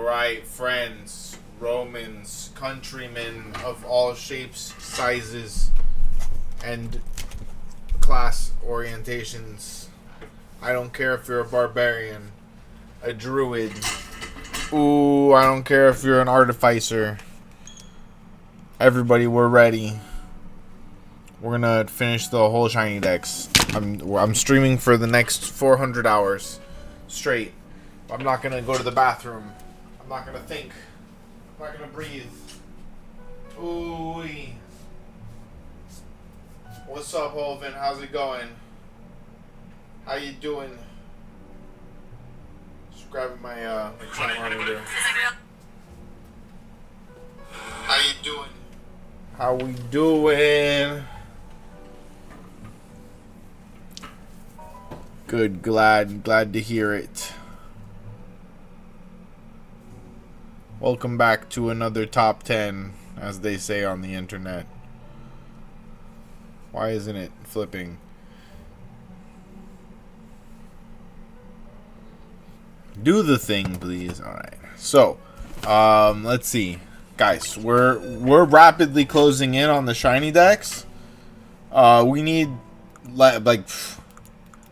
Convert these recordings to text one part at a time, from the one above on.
Alright, friends, Romans, countrymen of all shapes, sizes, and class orientations. I don't care if you're a barbarian, a druid. Ooh, I don't care if you're an artificer. Everybody, we're ready. We're gonna finish the whole shiny dex. I'm streaming for the next 400 hours straight. I'm not gonna go to the bathroom. I'm not gonna think. I'm not gonna breathe. Ooh. What's up, Holvin? How's it going? How you doing? Just grabbing my channel monitor. How you doing? How we doing? Good, glad to hear it. Welcome back to another top 10, as they say on the internet. Why isn't it flipping? Do the thing, please. Alright. So, let's see. Guys, we're rapidly closing in on the shiny dex. We need like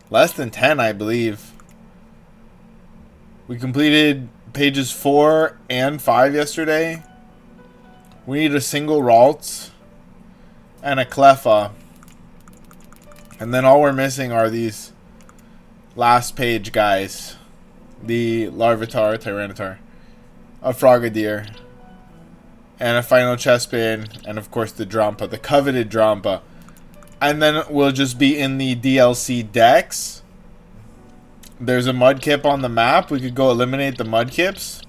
less than 10, I believe. We completed pages 4 and 5 yesterday. We need a single Ralts and a Cleffa. And then all we're missing are these last page guys. The Larvitar, Tyranitar, a Frogadier, and a final Chespin, and of course the Drampa, the coveted Drampa. And then we'll just be in the DLC Dex. There's a Mudkip on the map. We could go eliminate the Mudkips.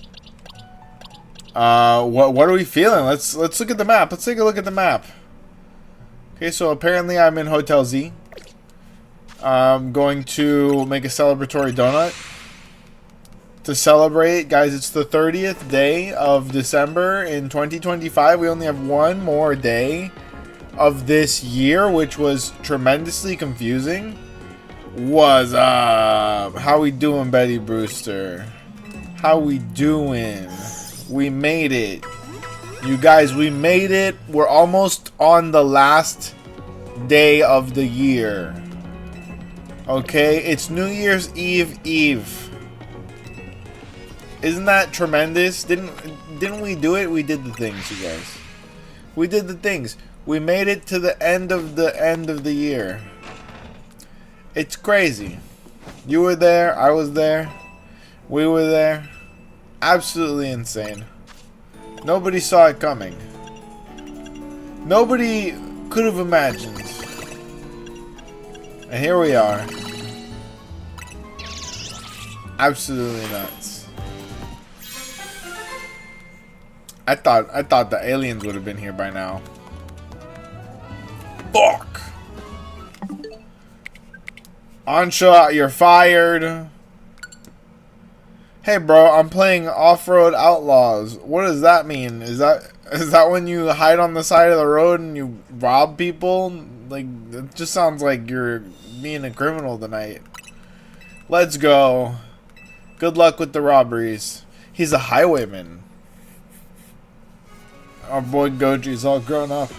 What are we feeling? Let's look at the map. Let's take a look at the map. Okay, so apparently I'm in Hotel Z. I'm going to make a celebratory donut. To celebrate, guys, it's the 30th day of December in 2025. We only have one more day of this year, which was tremendously confusing. What's up? How we doing, Betty Brewster? How we doing? We made it. You guys, we made it. We're almost on the last day of the year. Okay, it's New Year's Eve. Isn't that tremendous? Didn't we do it? We did the things, you guys. We did the things. We made it to the end of the year. It's crazy. You were there, I was there, we were there. Absolutely insane. Nobody saw it coming. Nobody could have imagined. And here we are. Absolutely nuts. I thought the aliens would have been here by now. Fuck! Ansha, you're fired. Hey bro, I'm playing Off-Road Outlaws. What does that mean? Is that when you hide on the side of the road and you rob people? Like, it just sounds like you're being a criminal tonight. Let's go. Good luck with the robberies. He's a highwayman. Our boy Goji's all grown up.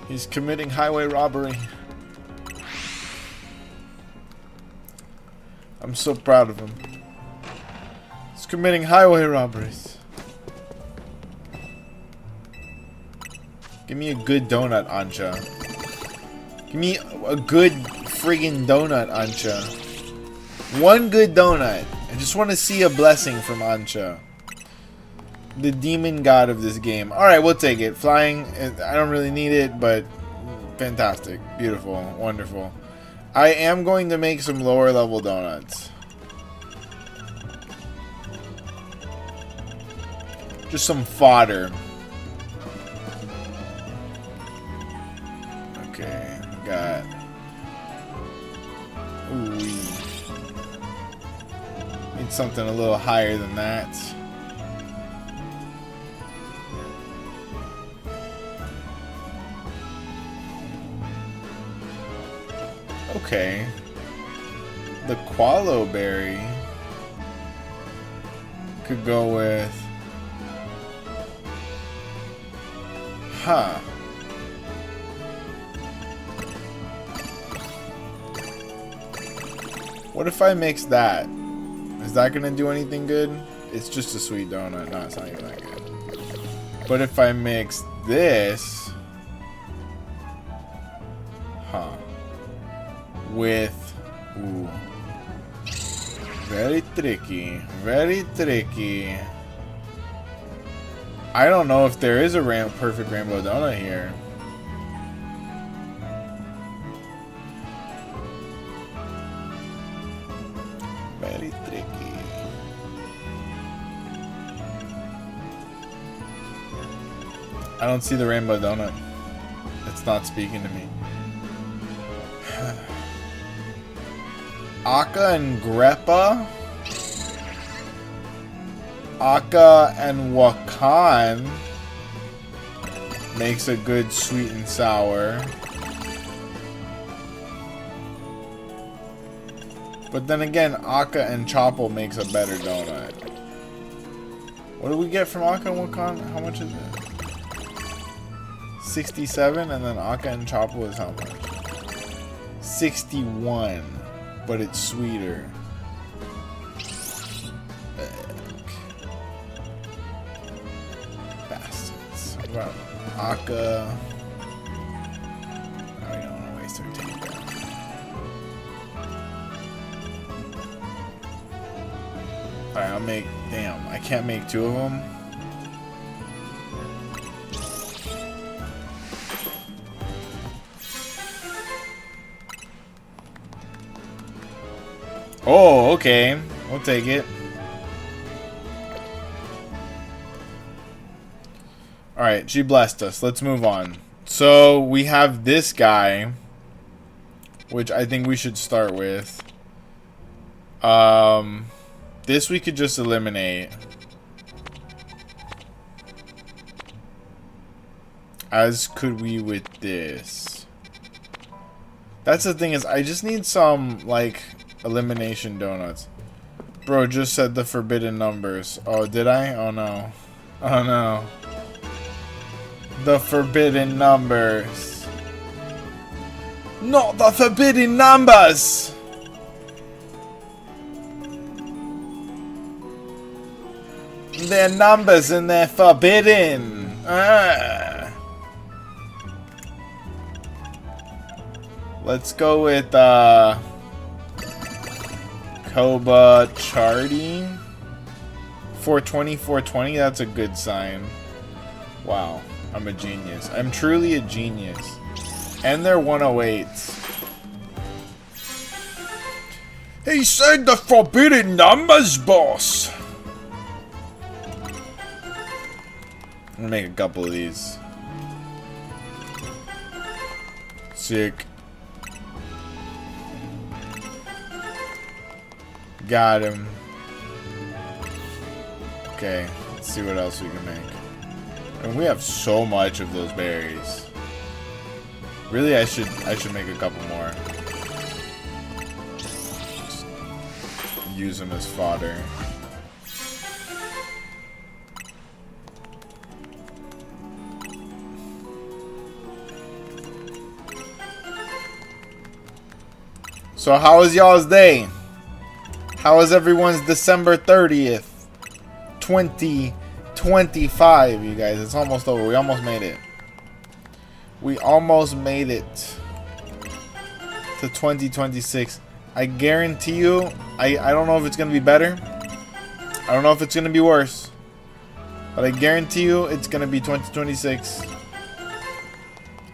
He's committing highway robbery. I'm so proud of him. He's committing highway robberies. Give me a good donut, Ansha. Give me a good friggin' donut, Ansha. One good donut. I just want to see a blessing from Ansha. The demon god of this game. Alright, we'll take it. Flying, I don't really need it, but fantastic. Beautiful. Wonderful. I am going to make some lower level donuts. Just some fodder. Okay, got... Ooh. Need something a little higher than that. Okay. The Qualo Berry. Could go with... Huh. What if I mix that? Is that gonna do anything good? It's just a sweet donut. No, it's not even that good. But if I mix this... Huh. With... Ooh. Very tricky. Very tricky. I don't know if there is a perfect rainbow donut here. Very tricky. I don't see the rainbow donut. It's not speaking to me. Aka and Greppa? Aka and Wakan makes a good sweet and sour. But then again, Aka and Chopple makes a better donut. What do we get from Aka and Wakan? How much is it? 67, and then Aka and Chopple is how much? 61, but it's sweeter. Bastards. What about Aka? I don't want to waste our time. Alright, I'll make... Damn, I can't make two of them. Oh, okay. We'll take it. Alright, she blessed us. Let's move on. So, we have this guy, which I think we should start with. This we could just eliminate. As could we with this. That's the thing is, I just need some, like... elimination donuts. Bro just said the forbidden numbers. Oh, did I? Oh no. Oh no. The forbidden numbers. Not the forbidden numbers! They're numbers and they're forbidden. Let's go with Koba Chardy. 420, 420, that's a good sign. Wow, I'm a genius. I'm truly a genius. And they're 108s. He said the forbidden numbers, boss. I'm gonna make a couple of these. Sick. Got him. Okay, let's see what else we can make. And we have so much of those berries. Really, I should make a couple more. Just use them as fodder. So how was y'all's day? How was everyone's December 30th, 2025, you guys? It's almost over. We almost made it. We almost made it to 2026. I guarantee you, I don't know if it's going to be better. I don't know if it's going to be worse. But I guarantee you it's going to be 2026.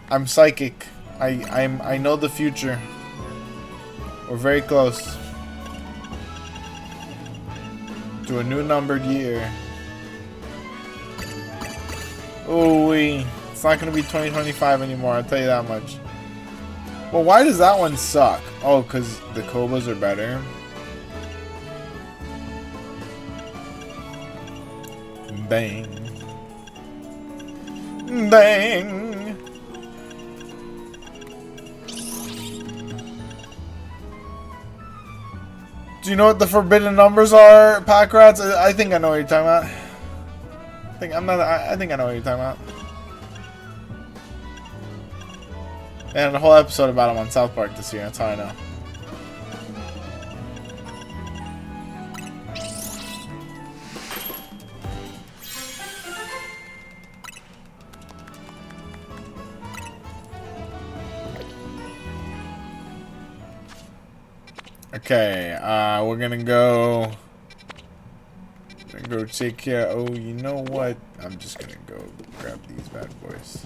I'm psychic. I know the future. We're very close to a new numbered year. Ooh wee. It's not gonna be 2025 anymore, I'll tell you that much. Well, why does that one suck? Oh, because the Kobas are better. Bang. Bang. Do you know what the forbidden numbers are, Packrats? I think I know what you're talking about. I think I know what you're talking about. They had a whole episode about him on South Park this year. That's how I know. Okay, we're gonna go take care. Oh, you know what? I'm just gonna go grab these bad boys.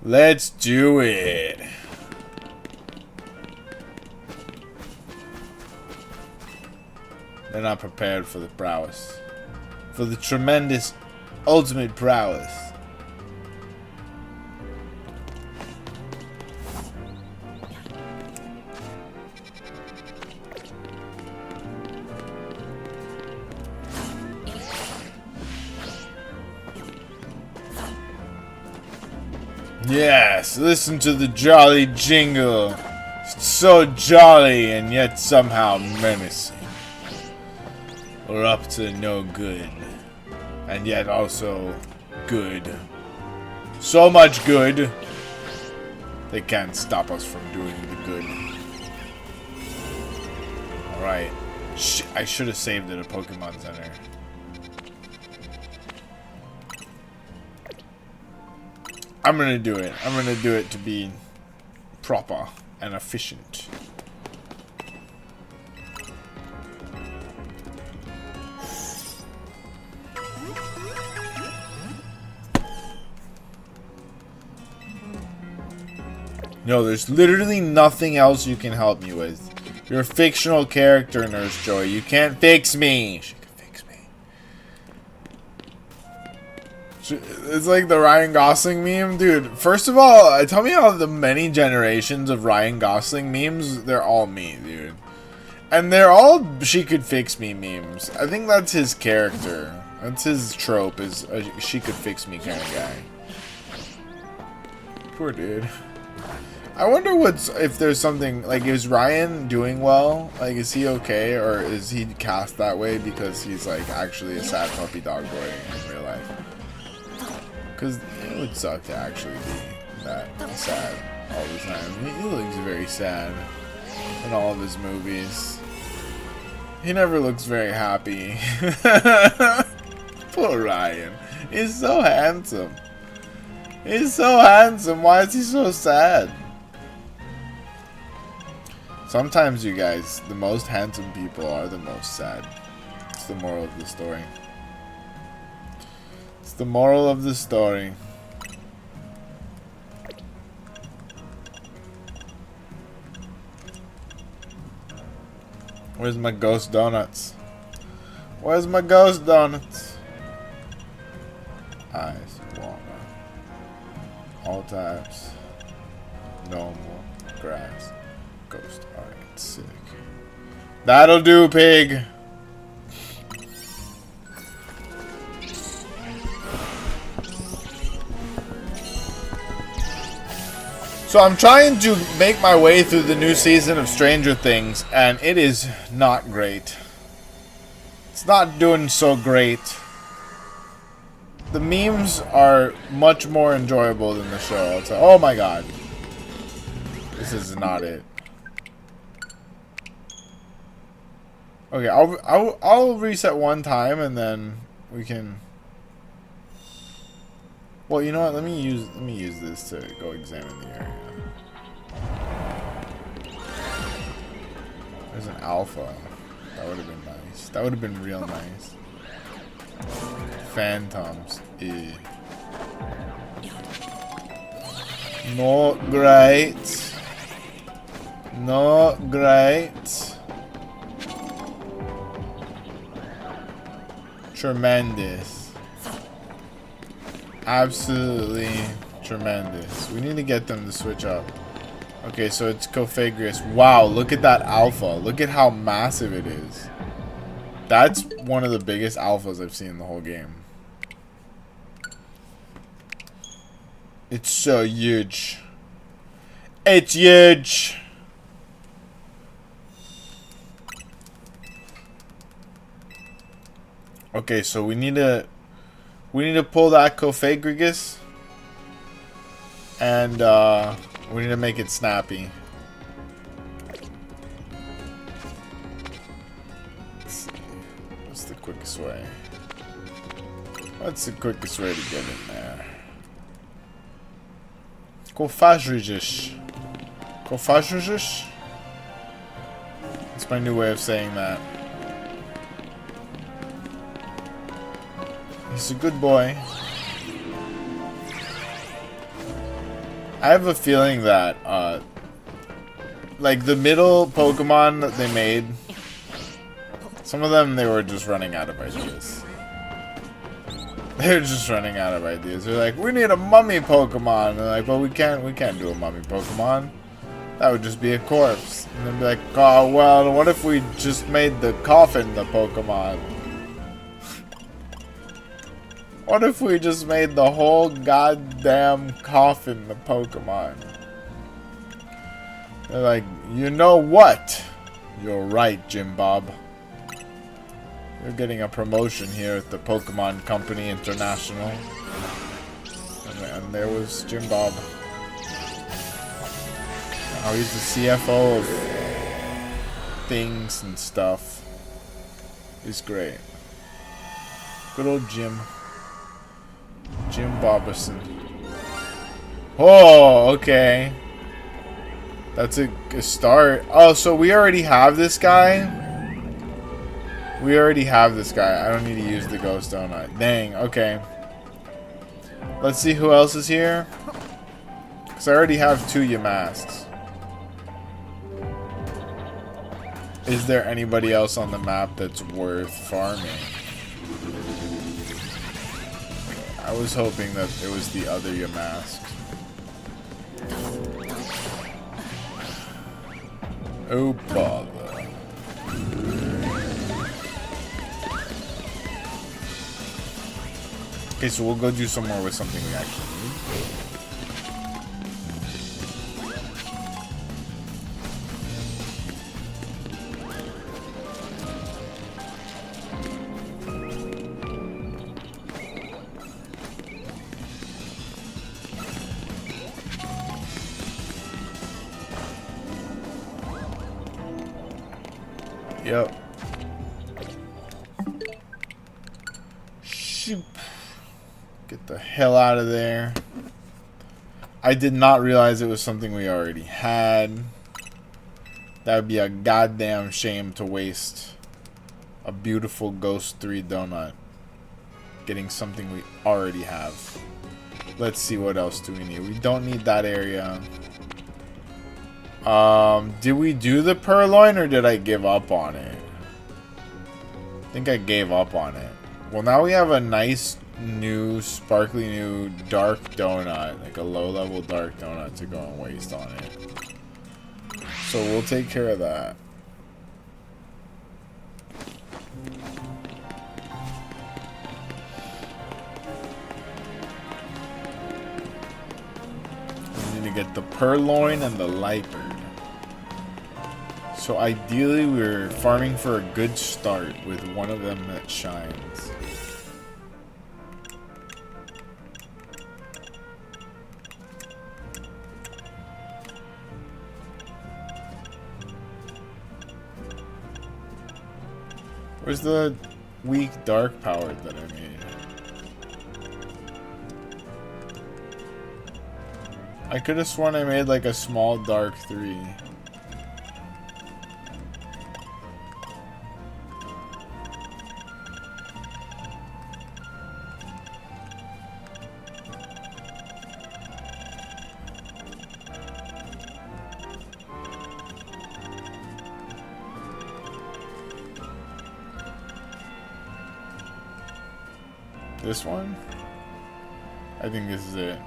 Let's do it. They're not prepared for the prowess, for the tremendous, ultimate prowess. Yes, listen to the jolly jingle. It's so jolly and yet somehow menacing. We're up to no good. And yet also good. So much good. They can't stop us from doing the good. Alright. I should have saved it at Pokémon Center. I'm gonna do it. I'm gonna do it to be proper and efficient. No, there's literally nothing else you can help me with. You're a fictional character, Nurse Joy. You can't fix me. She can fix me. It's like the Ryan Gosling meme. Dude, first of all, tell me how the many generations of Ryan Gosling memes, they're all me, dude. And they're all she could fix me memes. I think that's his character. That's his trope, is a she could fix me kind of guy. Poor dude. I wonder if there's something, like, is Ryan doing well? Like, is he okay? Or is he cast that way because he's, like, actually a sad puppy dog boy in real life? Because it would suck to actually be that sad all the time. He looks very sad in all of his movies. He never looks very happy. Poor Ryan. He's so handsome. He's so handsome. Why is he so sad? Sometimes, you guys, the most handsome people are the most sad. It's the moral of the story. It's the moral of the story. Where's my ghost donuts? Where's my ghost donuts? Ice, water. All types. No more grass. Ghost. Alright, sick. That'll do, pig. So I'm trying to make my way through the new season of Stranger Things, and it is not great. It's not doing so great. The memes are much more enjoyable than the show. It's like, oh my god. This is not it. Okay, I'll reset one time and then we can. Well, you know what? Let me use this to go examine the area. There's an alpha. That would have been nice. That would have been real nice. Phantoms. Not great. Not great. Tremendous. Absolutely tremendous. We need to get them to switch up. Okay, so it's Cofagrius. Wow, look at that alpha. Look at how massive it is. That's one of the biggest alphas I've seen in the whole game. It's so huge. It's huge. Okay, so we need to pull that Cophagragus, and we need to make it snappy. Let's see. What's the quickest way? What's the quickest way to get in there? Cophagragus. Cophagragus? That's my new way of saying that. He's a good boy. I have a feeling that, like the middle Pokemon that they made, some of them they were just running out of ideas. They're just running out of ideas. They're like, we need a mummy Pokemon. They're like, well, we can't do a mummy Pokemon. That would just be a corpse. And then be like, oh well, what if we just made the coffin the Pokemon? What if we just made the whole goddamn coffin the Pokemon? They're like, you know what? You're right, Jim Bob. You're getting a promotion here at the Pokemon Company International. And there was Jim Bob. Now he's the CFO of things and stuff. He's great. Good old Jim. Jim Boberson. Oh, okay. That's a start. Oh, so we already have this guy? We already have this guy. I don't need to use the Ghost Donut. Dang, okay. Let's see who else is here. Because I already have 2 Yamasks. Is there anybody else on the map that's worth farming? I was hoping that it was the other Yamask. Oh bother. Okay, so we'll go do some more with something we actually need. Yep. Shoot. Get the hell out of there. I did not realize it was something we already had. That would be a goddamn shame to waste a beautiful Ghost 3 donut getting something we already have. Let's see, what else do we need? We don't need that area. Did we do the Purloin or did I give up on it? I think I gave up on it. Well, now we have a nice new, sparkly new dark donut, like a low-level dark donut to go and waste on it. So we'll take care of that. We need to get the Purloin and the Liper. So ideally we're farming for a good start with one of them that shines. Where's the weak dark power that I made? I could have sworn I made like a small dark 3. This one? I think this is it.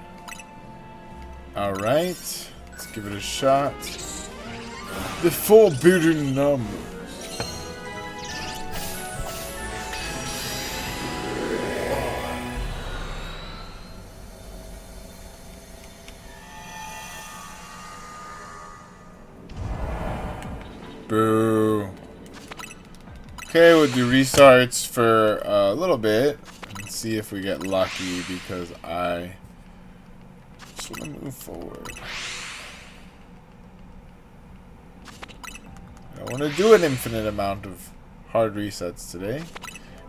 Alright. Let's give it a shot. The forbidden numbers. Boo. Okay, we'll do restarts for a little bit and see if we get lucky, because I just want to move forward. I don't want to do an infinite amount of hard resets today.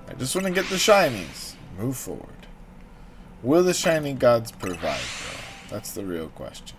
I just want to get the shinies. Move forward. Will the shiny gods provide, though? That's the real question.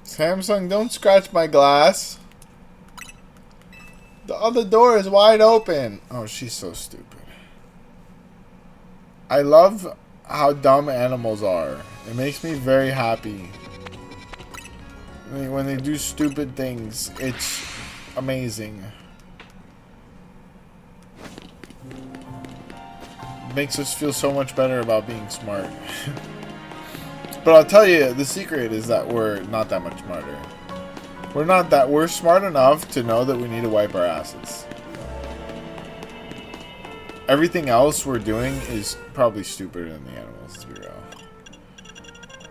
Samsung, don't scratch my glass. The other door is wide open. Oh, she's so stupid. I love how dumb animals are. It makes me very happy. When they do stupid things, it's amazing. It makes us feel so much better about being smart. But I'll tell you, the secret is that we're not that much smarter. We're smart enough to know that we need to wipe our asses. Everything else we're doing is probably stupider than the animals, to be real.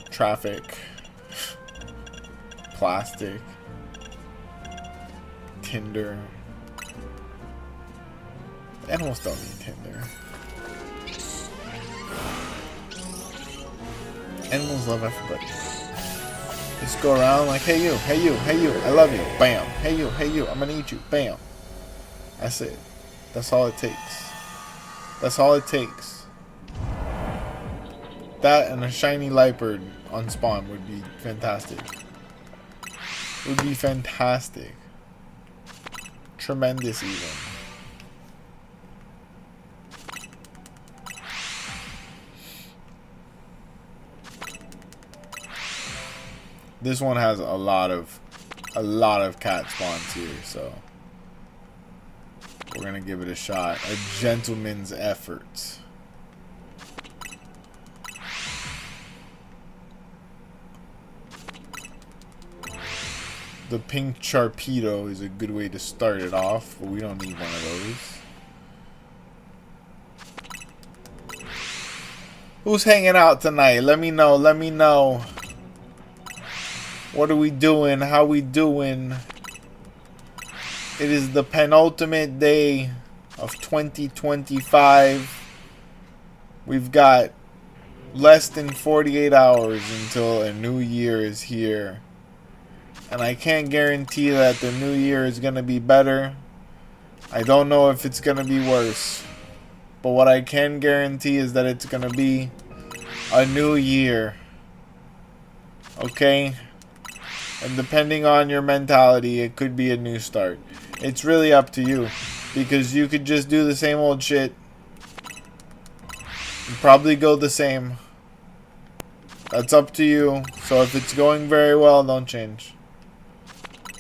Traffic. Plastic. Tinder. Animals don't need Tinder. Animals love everybody. Just go around like, hey you, hey you, hey you, I love you, bam. Hey you, I'm gonna eat you, bam. That's it. That's all it takes. That's all it takes. That and a shiny leopard on spawn would be fantastic. Would be fantastic. Tremendous even. This one has a lot of cat spawns here, so we're gonna give it a shot. A gentleman's effort. The pink Charpedo is a good way to start it off, but we don't need one of those. Who's hanging out tonight? Let me know. Let me know. What are we doing? How we doing? It is the penultimate day of 2025. We've got less than 48 hours until a new year is here. And I can't guarantee that the new year is going to be better. I don't know if it's going to be worse. But what I can guarantee is that it's going to be a new year. Okay? And depending on your mentality, it could be a new start. It's really up to you. Because you could just do the same old shit. And probably go the same. That's up to you. So if it's going very well, don't change.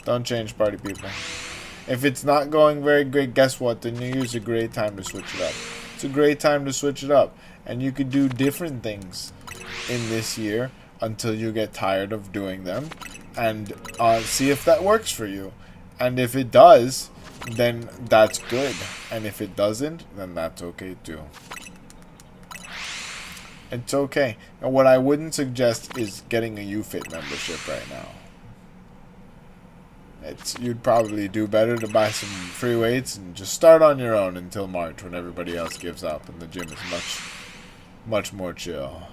Don't change, party people. If it's not going very great, guess what? The New Year's a great time to switch it up. It's a great time to switch it up. And you could do different things in this year until you get tired of doing them. And see if that works for you. And if it does, then that's good. And if it doesn't, then that's okay too. It's okay. And what I wouldn't suggest is getting a UFIT membership right now. You'd probably do better to buy some free weights and just start on your own until March when everybody else gives up and the gym is much more chill.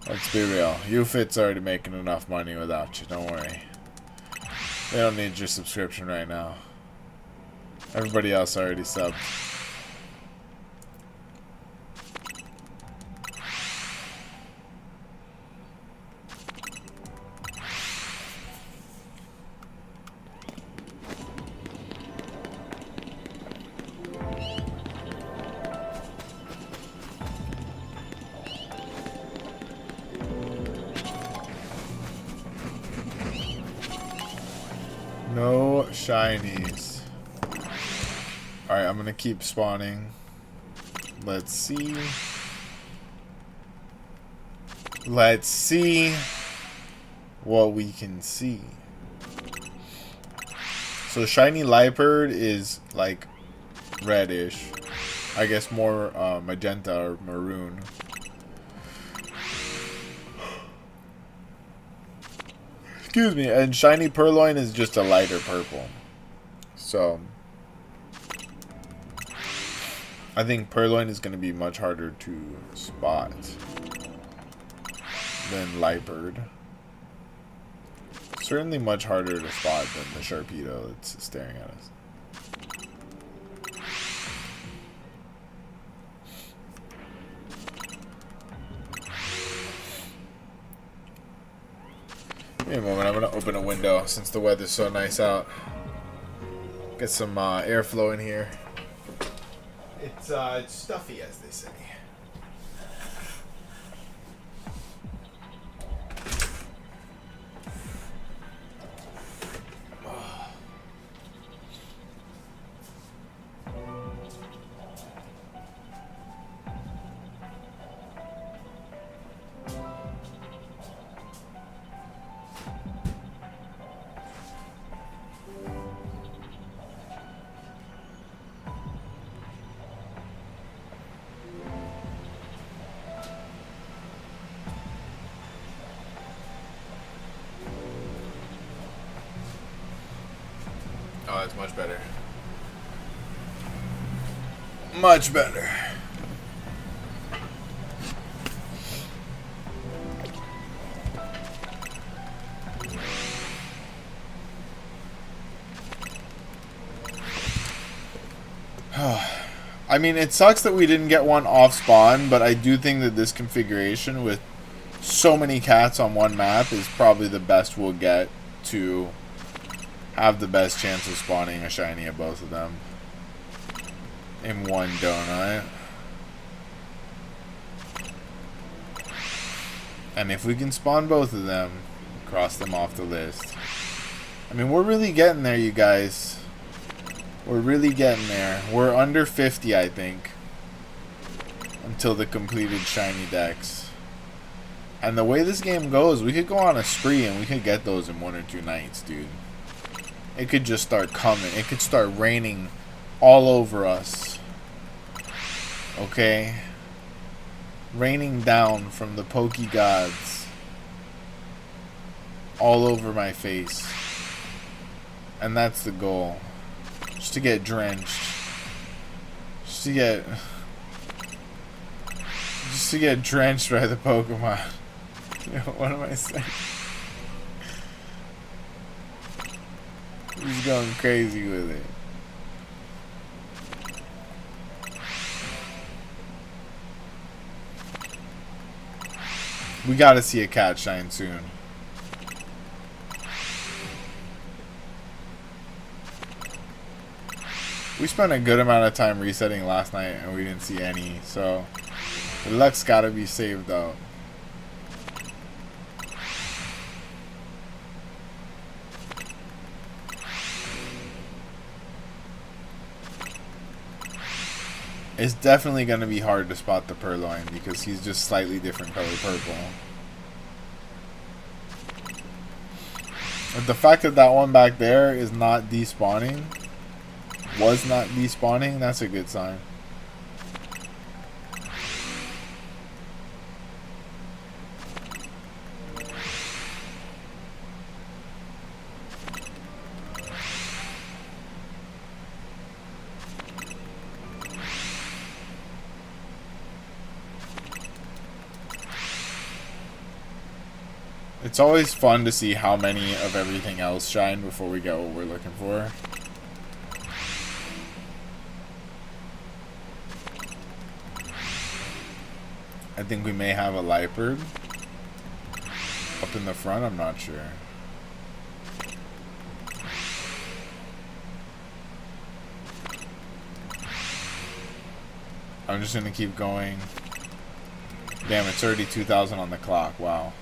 Let's be real. UFIT's already making enough money without you. Don't worry. They don't need your subscription right now. Everybody else already subbed. No shinies. Alright, I'm gonna keep spawning. Let's see. Let's see what we can see. So shiny Liepard is like reddish. I guess more magenta or maroon. Excuse me, and shiny Purloin is just a lighter purple. So I think Purloin is going to be much harder to spot than Liepard. Certainly much harder to spot than the Sharpedo that's staring at us. Give me a moment, I'm going to open a window since the weather's so nice out. Get some airflow in here. It's stuffy, as they say. Oh, that's much better. Much better. I mean, it sucks that we didn't get one off spawn, but I do think that this configuration with so many cats on one map is probably the best we'll get to have the best chance of spawning a shiny of both of them in one donut. And if we can spawn both of them, cross them off the list. I mean, we're really getting there, you guys. We're really getting there. We're under 50, I think, until the completed shiny decks. And the way this game goes, we could go on a spree and we could get those in 1 or 2 nights, dude. It could just start coming. It could start raining all over us. Okay? Raining down from the Poke gods all over my face. And that's the goal. Just to get drenched. Just to get drenched by the Pokemon. You know, what am I saying? He's going crazy with it. We gotta see a cat shine soon. We spent a good amount of time resetting last night and we didn't see any, so the luck's gotta be saved out. It's definitely going to be hard to spot the Purloin because he's just slightly different color purple. But the fact that that one back there is not despawning, was not despawning, that's a good sign. It's always fun to see how many of everything else shine before we get what we're looking for. I think we may have a leopard up in the front. I'm not sure. I'm just gonna keep going. Damn, it's already 2,000 on the clock. Wow.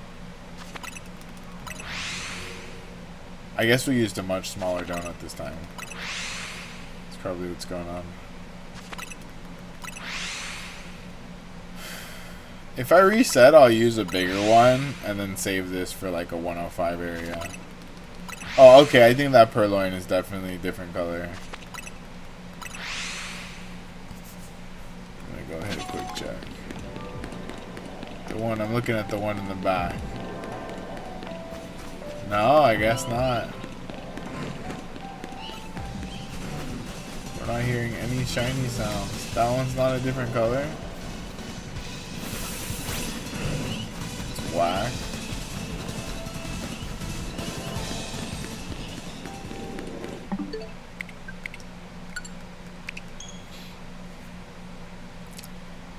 I guess we used a much smaller donut this time. That's probably what's going on. If I reset, I'll use a bigger one and then save this for like a 105 area. Oh, okay. I think that purloin is definitely a different color. I'm gonna go ahead and quick check. The one, I'm looking at the one in the back. No, I guess not. We're not hearing any shiny sounds. That one's not a different color. It's whack.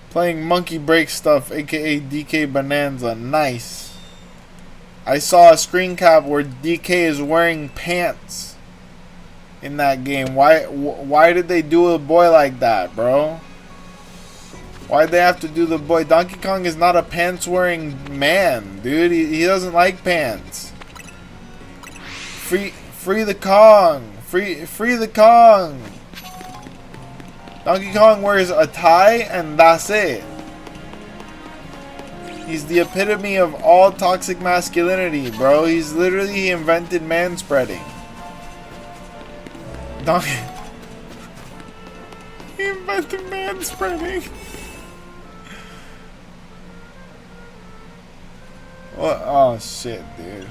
Playing Monkey Break Stuff, aka DK Bonanza. Nice. I saw a screen cap where DK is wearing pants in that game. Why did they do a boy like that, bro? Why'd they have to do the boy? Donkey Kong is not a pants wearing man, dude. He doesn't like pants. Free the Kong. Free the Kong. Donkey Kong wears a tie and that's it. He's the epitome of all toxic masculinity, bro. He's literally, he invented manspreading. Donkey... He invented manspreading. What? Oh shit, dude.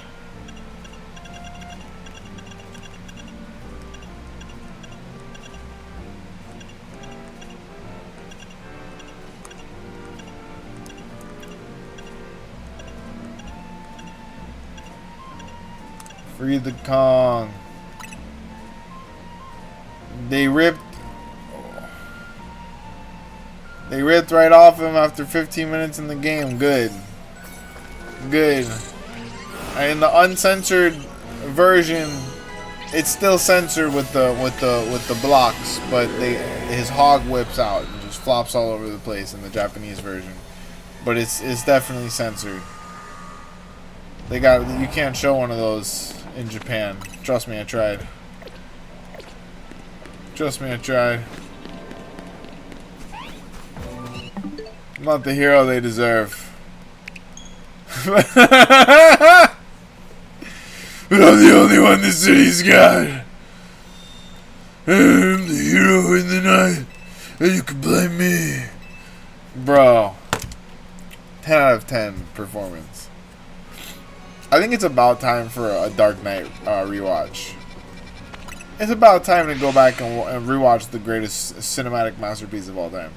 Free the Kong. They ripped right off him after 15 minutes in the game. Good. Good. In the uncensored version, it's still censored with the blocks, but his hog whips out and just flops all over the place in the Japanese version. But it's definitely censored. You can't show one of those in Japan. Trust me, I tried. Trust me, I tried. I'm not the hero they deserve. But I'm the only one the city's got. I'm the hero in the night, and you can blame me. Bro. 10 out of 10 performance. I think it's about time for a Dark Knight rewatch. It's about time to go back and rewatch the greatest cinematic masterpiece of all time.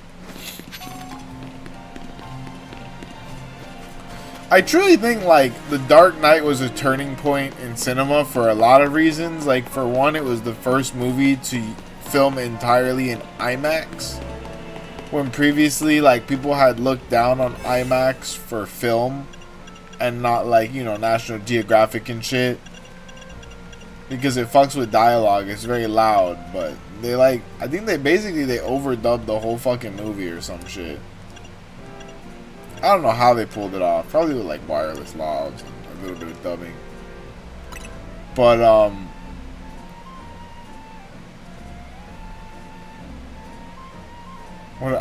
I truly think, like, The Dark Knight was a turning point in cinema for a lot of reasons. Like, for one, it was the first movie to film entirely in IMAX. When previously, like, people had looked down on IMAX for film. And not like, you know, National Geographic and shit. Because it fucks with dialogue. It's very loud. But they like, I think they overdubbed the whole fucking movie or some shit. I don't know how they pulled it off. Probably with like wireless louds and a little bit of dubbing. But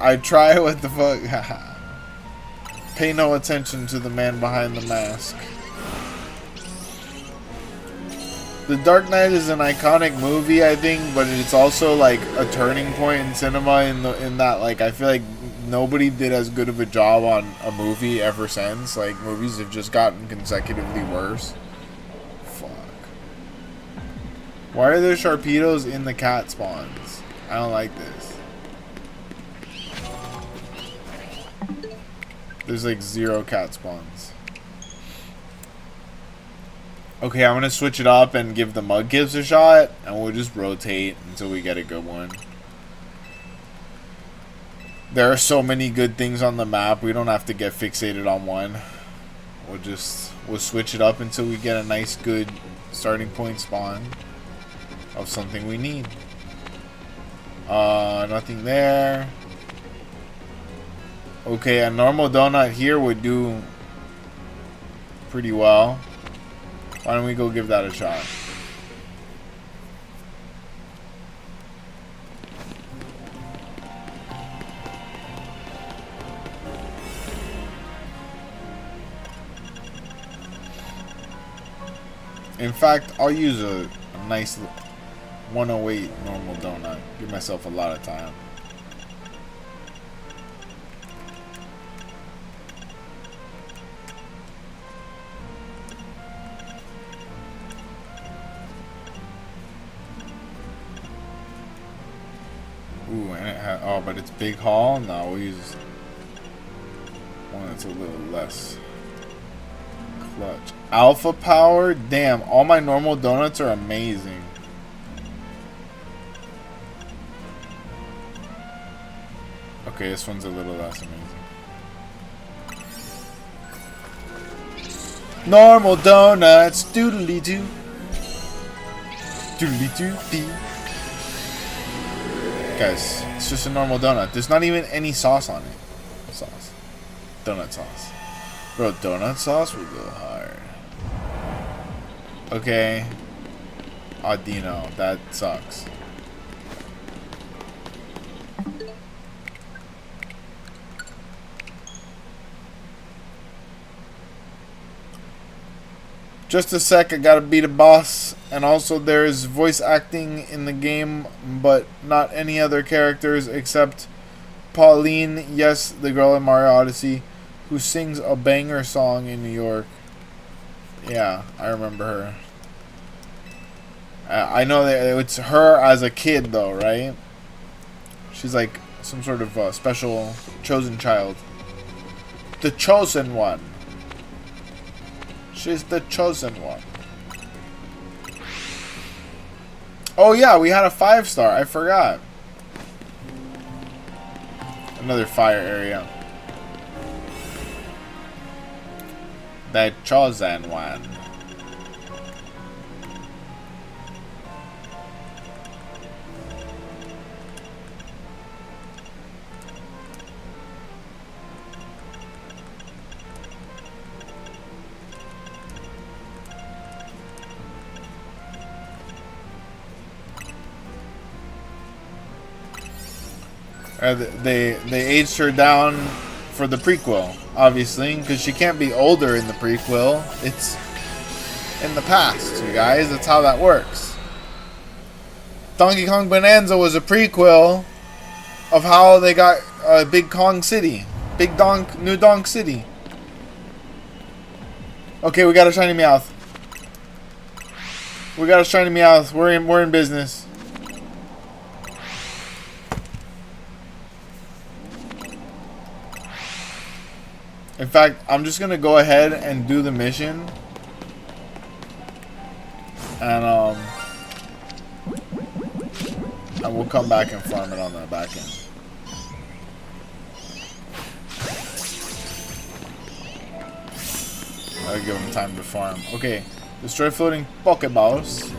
I try, what the fuck? Pay no attention to the man behind the mask. The Dark Knight is an iconic movie, I think, but it's also like a turning point in cinema in that, like, I feel like nobody did as good of a job on a movie ever since. Like, movies have just gotten consecutively worse. Fuck. Why are there Sharpedos in the cat spawns? I don't like this. There's like 0 cat spawns. Okay, I'm gonna switch it up and give the Mudkips a shot, and we'll just rotate until we get a good one. There are so many good things on the map. We don't have to get fixated on one. We'll switch it up until we get a nice good starting point spawn of something we need. Nothing there. Okay, a normal donut here would do pretty well. Why don't we go give that a shot? In fact, I'll use a nice 108 normal donut. Give myself a lot of time. Ooh, and it had, oh, but it's big haul? No, we'll use one that's a little less clutch. Alpha power? Damn, all my normal donuts are amazing. Okay, this one's a little less amazing. Normal donuts, doodly doo. Doodly doo dee. Guys, it's just a normal donut. There's not even any sauce on it. Sauce. Donut sauce. Bro, donut sauce will go hard. Okay. Audino, that sucks. Just a sec, I gotta beat a boss. And also there is voice acting in the game, but not any other characters except Pauline, yes, the girl in Mario Odyssey, who sings a banger song in New York. Yeah, I remember her. I know that it's her as a kid though, right? She's like some sort of special chosen child. The chosen one. She's the chosen one. Oh yeah, we had a 5-star. I forgot. Another fire area. The chosen one. They aged her down for the prequel, obviously, because she can't be older in the prequel. It's in the past, you guys. That's how that works. Donkey Kong Bonanza was a prequel of how they got Big Kong City, New Donk City. Okay, we got a shiny Meowth. We got a shiny Meowth. We're in business. In fact, I'm just gonna go ahead and do the mission, and we'll come back and farm it on the back end. I'll give him time to farm. Okay, destroy floating Pokeballs.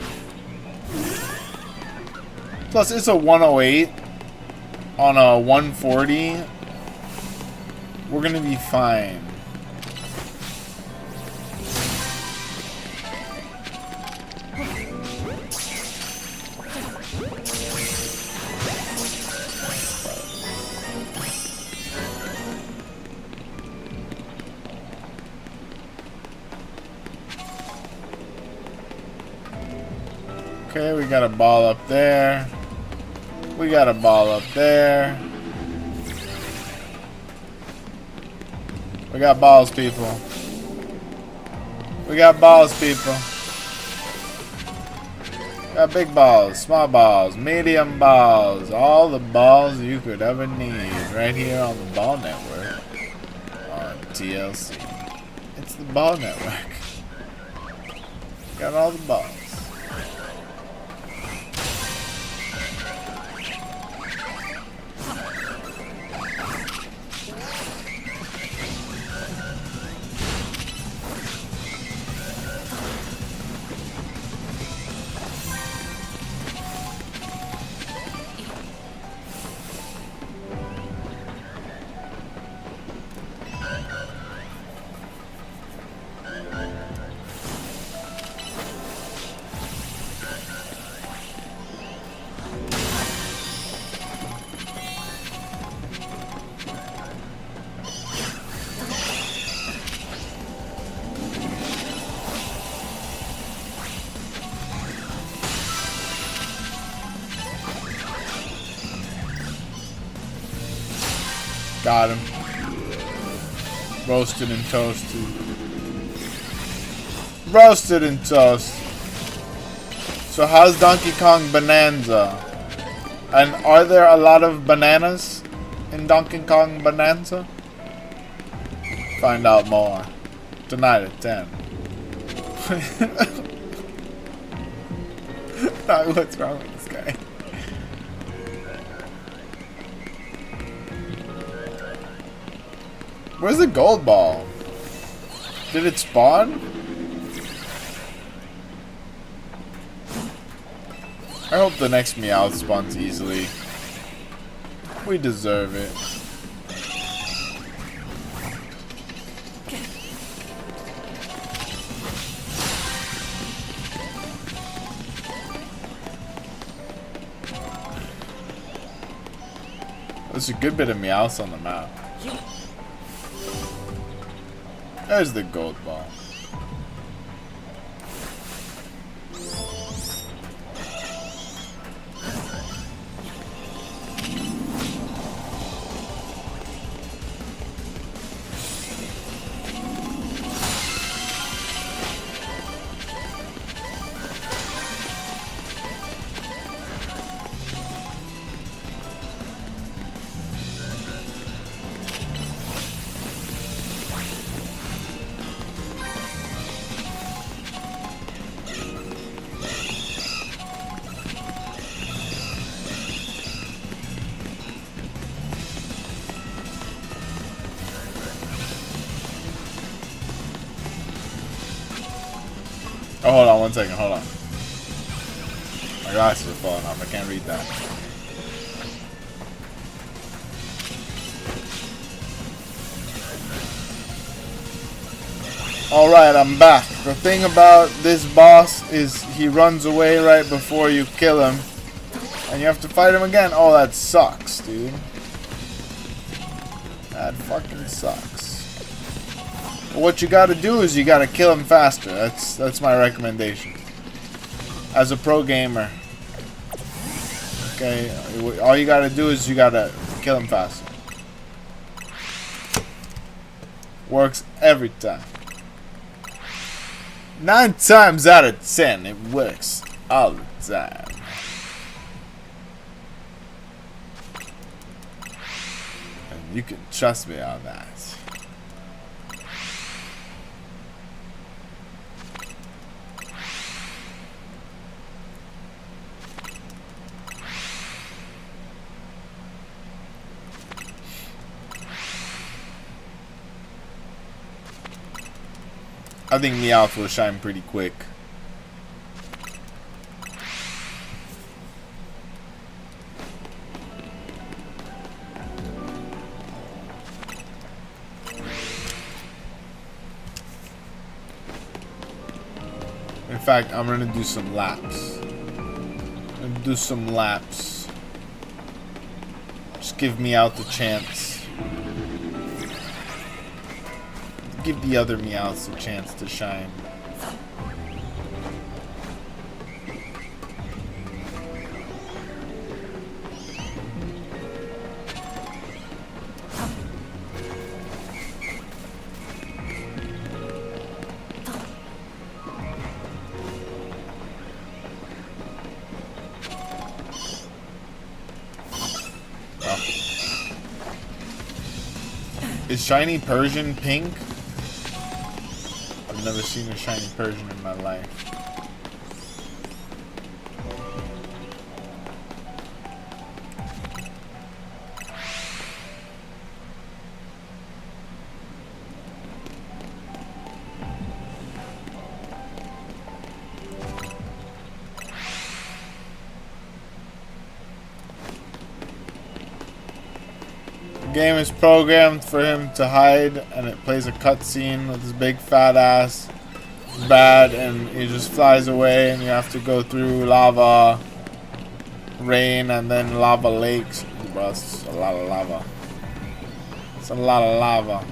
Plus, it's a 108 on a 140. We're gonna be fine. Okay, we got a ball up there. We got a ball up there. We got balls, people. We got balls, people. We got big balls, small balls, medium balls, all the balls you could ever need right here on the Ball Network on TLC. It's the Ball Network. Got all the balls. Got him. Roasted and toasted. Roasted and toast. So how's Donkey Kong Bonanza? And are there a lot of bananas in Donkey Kong Bonanza? Find out more tonight at 10. What's wrong with this guy? Where's the gold ball? Did it spawn? I hope the next Meowth spawns easily. We deserve it. There's a good bit of Meowths on the map. There's the gold ball. Oh, hold on 1 second, hold on. My glasses are falling off, I can't read that. Alright, I'm back. The thing about this boss is he runs away right before you kill him. And you have to fight him again. Oh, that sucks, dude. That fucking sucks. What you gotta do is you gotta kill him faster. That's my recommendation. As a pro gamer. Okay, all you gotta do is you gotta kill him faster. Works every time. 9 times out of 10, it works all the time. And you can trust me on that. I think Meowth will shine pretty quick. In fact, I'm gonna do some laps. Just give Meowth a chance. Give the other Meowths a chance to shine. Oh. Is shiny Persian pink? I've never seen a shiny Persian in my life. The game is programmed for him to hide, and it plays a cutscene with his big fat ass. Bad, and he just flies away, and you have to go through lava, rain, and then lava lakes. Bro, it's a lot of lava. It's a lot of lava.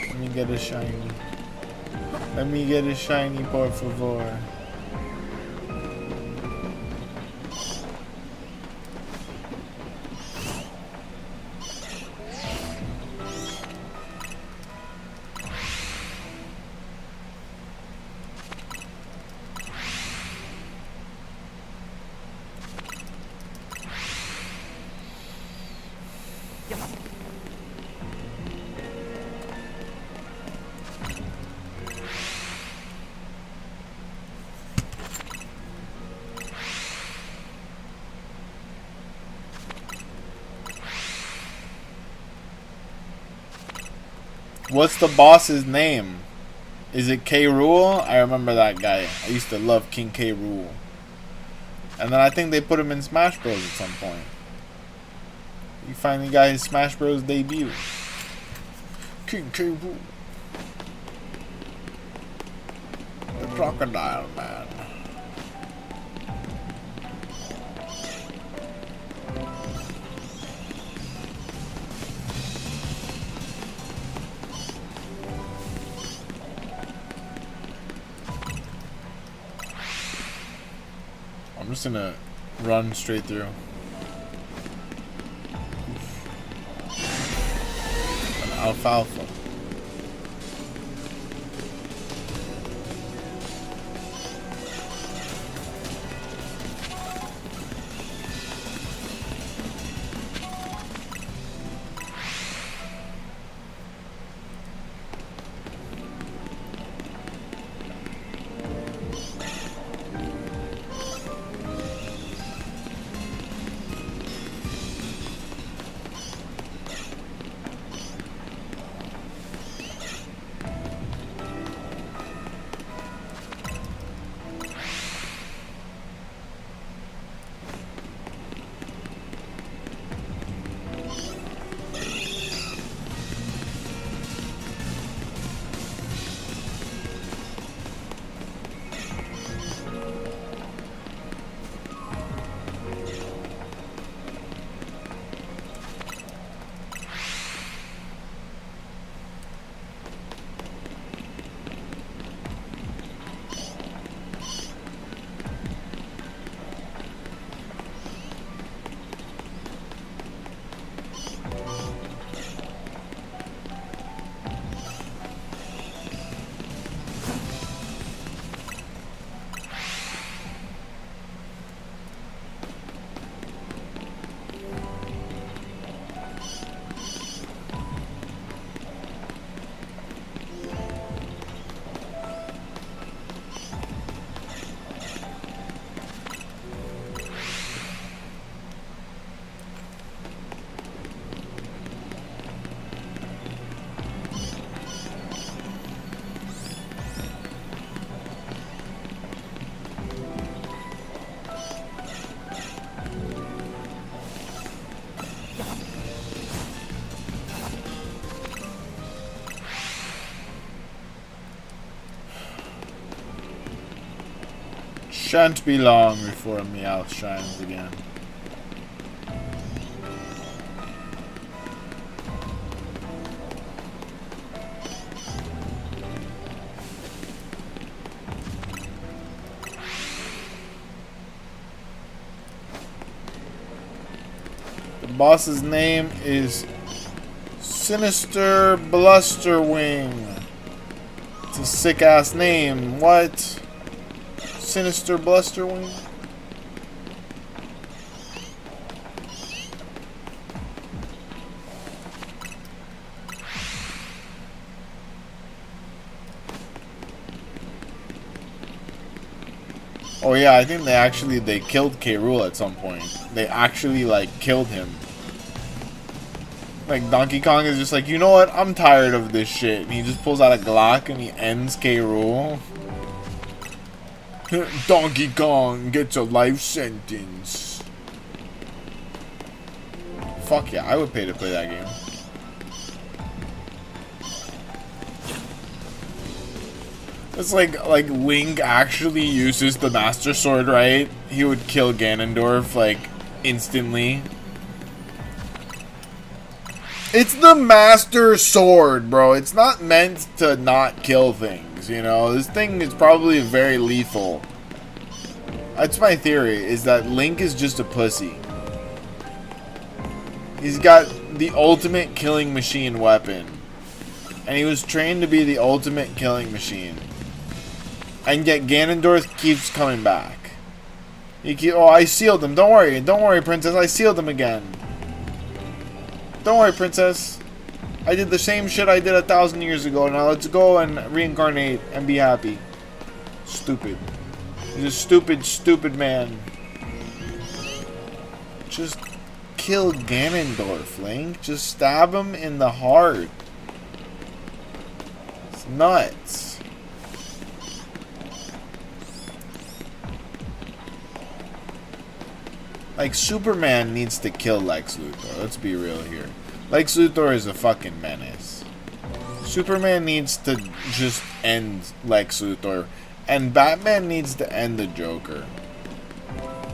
Let me get a shiny. Let me get a shiny, por favor. What's the boss's name? Is it K. Rool? I remember that guy. I used to love King K. Rool. And then I think they put him in Smash Bros. At some point. You finally got his Smash Bros. Debut. King K. Rool. The Crocodile Man. I'm just gonna run straight through. An alfalfa. Shan't be long before Meowth shines again. The boss's name is Sinister Blusterwing. It's a sick ass name. What? Sinister Blusterwing? Oh yeah, I think they killed K. Rool at some point. They actually like killed him. Like Donkey Kong is just like, you know what? I'm tired of this shit. And he just pulls out a Glock and he ends K. Rool. Donkey Kong gets a life sentence. Fuck yeah, I would pay to play that game. It's like Link actually uses the Master Sword, right? He would kill Ganondorf like instantly. It's the Master Sword, bro. It's not meant to not kill things, you know? This thing is probably very lethal. That's my theory, is that Link is just a pussy. He's got the ultimate killing machine weapon. And he was trained to be the ultimate killing machine. And yet Ganondorf keeps coming back. Oh, I sealed him. Don't worry. Don't worry, princess. I sealed him again. Don't worry, princess. I did the same shit I did 1,000 years ago. Now let's go and reincarnate and be happy. Stupid. He's a stupid, stupid man. Just kill Ganondorf, Link. Just stab him in the heart. nuts. Like, Superman needs to kill Lex Luthor. Let's be real here. Lex Luthor is a fucking menace. Superman needs to just end Lex Luthor. And Batman needs to end the Joker.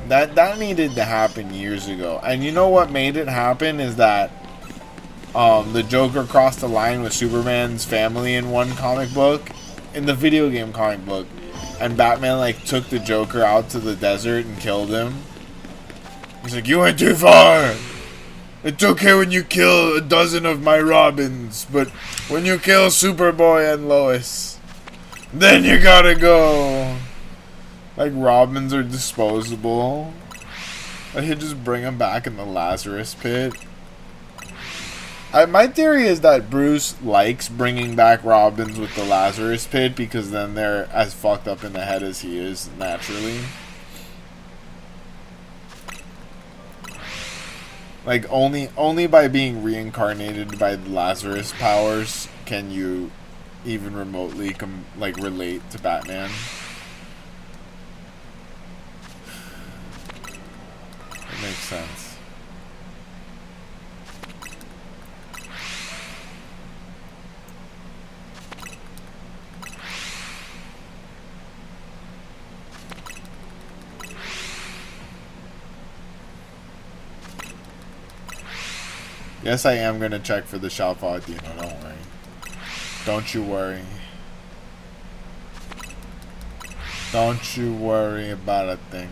That needed to happen years ago. And you know what made it happen is that the Joker crossed the line with Superman's family in one comic book. In the video game comic book. And Batman, like, took the Joker out to the desert and killed him. He's like, you went too far. It's okay when you kill a dozen of my Robins, but when you kill Superboy and Lois, then you gotta go. Like, Robins are disposable. I could just bring them back in the Lazarus pit. My theory is that Bruce likes bringing back Robins with the Lazarus pit because then they're as fucked up in the head as he is naturally. Like, only by being reincarnated by the Lazarus powers can you even remotely relate to Batman. It makes sense. Yes, I am gonna check for the Shalfog Dino, don't worry. Don't you worry. Don't you worry about a thing.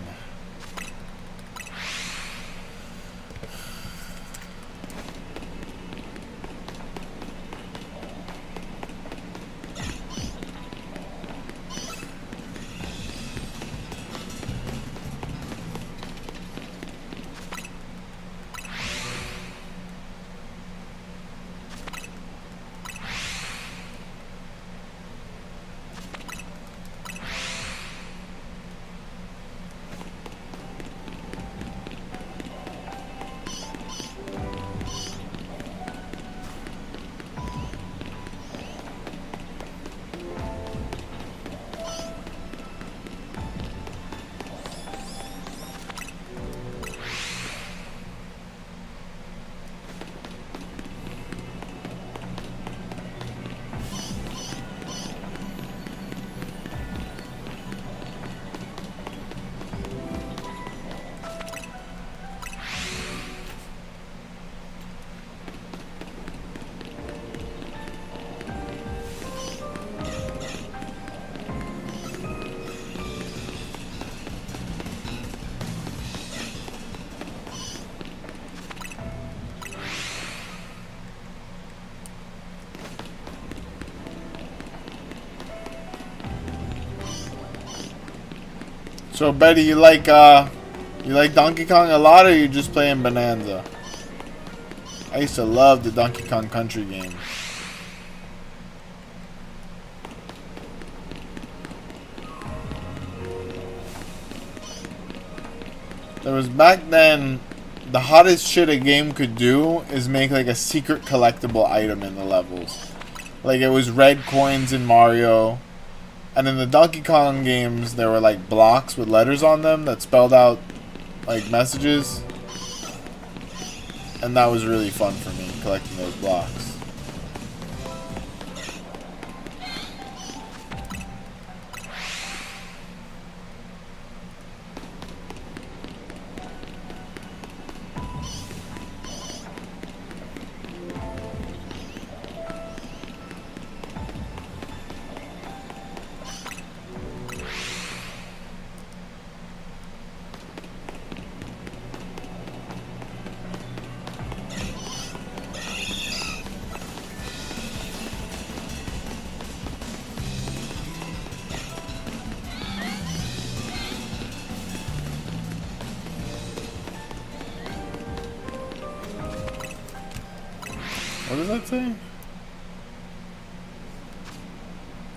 So Betty, you like Donkey Kong a lot, or you just playing Bonanza? I used to love the Donkey Kong Country game. There was back then, the hottest shit a game could do is make like a secret collectible item in the levels. Like, it was red coins in Mario. And in the Donkey Kong games, there were like blocks with letters on them that spelled out like messages. And that was really fun for me, collecting those blocks. What does that say?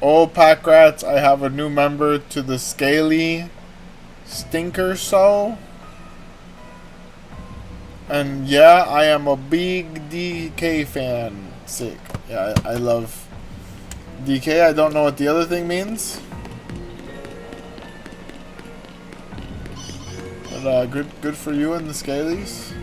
Oh, Packrats, I have a new member to the Scaly Stinker Soul. And yeah, I am a big DK fan. Sick. Yeah, I love DK, I don't know what the other thing means. But good for you and the Scalies.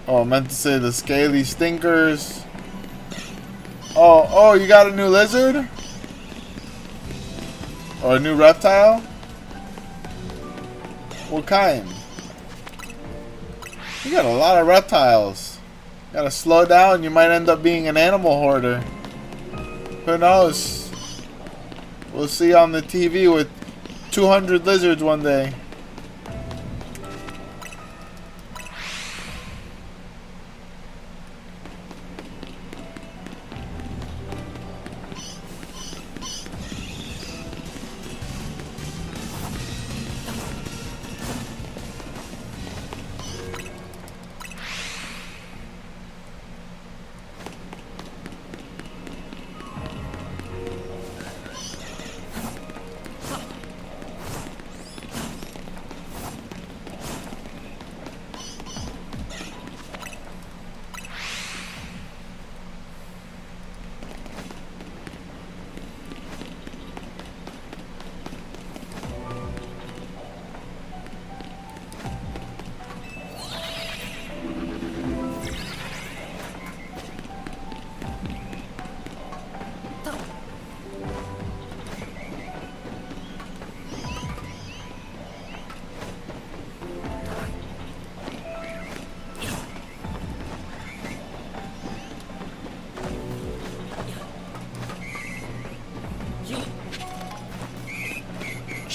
Oh, I meant to say the scaly stinkers. Oh, you got a new lizard? Or a new reptile? What kind? You got a lot of reptiles. Gotta slow down, you might end up being an animal hoarder. Who knows? We'll see on the TV with 200 lizards one day.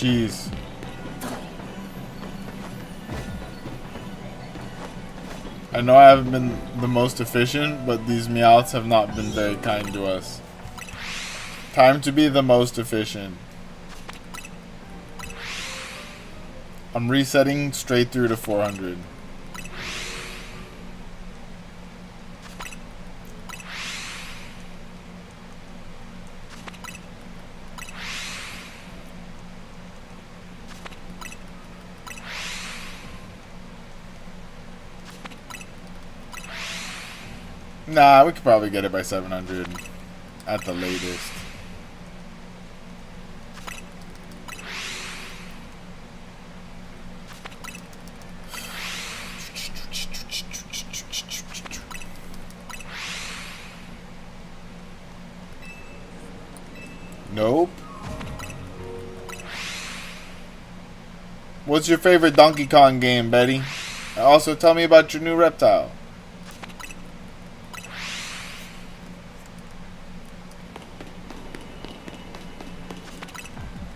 Jeez. I know I haven't been the most efficient, but these Meowths have not been very kind to us. Time to be the most efficient. I'm resetting straight through to 400. Nah, we could probably get it by 700 at the latest. Nope. What's your favorite Donkey Kong game, Betty? Also, tell me about your new reptile.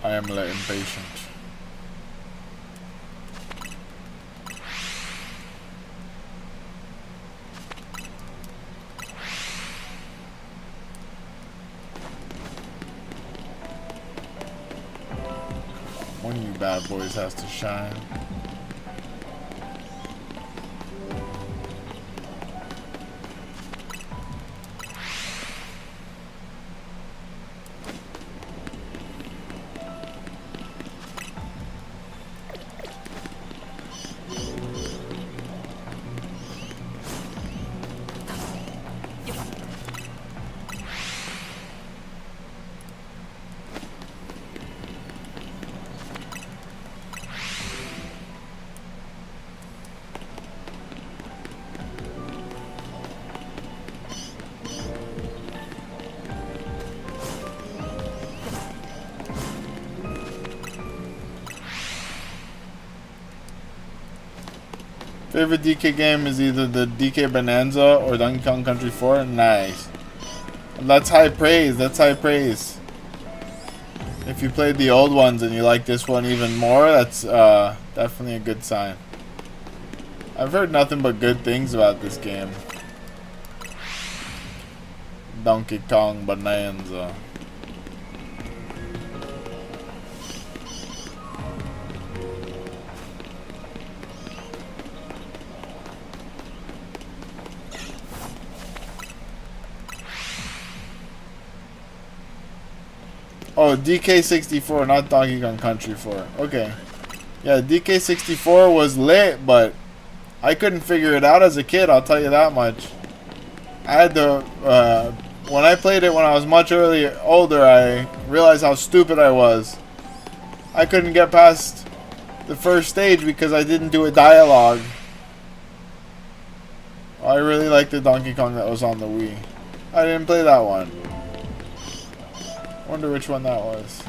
I am impatient. One of you bad boys has to shine. Favorite DK game is either the DK Bonanza or Donkey Kong Country 4. Nice. That's high praise. That's high praise. If you played the old ones and you like this one even more, that's definitely a good sign. I've heard nothing but good things about this game. Donkey Kong Bonanza. Oh, DK64, not Donkey Kong Country 4. Okay. Yeah, DK64 was lit, but I couldn't figure it out as a kid, I'll tell you that much. I had to, when I played it when I was much older, I realized how stupid I was. I couldn't get past the first stage because I didn't do a dialogue. I really liked the Donkey Kong that was on the Wii. I didn't play that one. Wonder which one that was.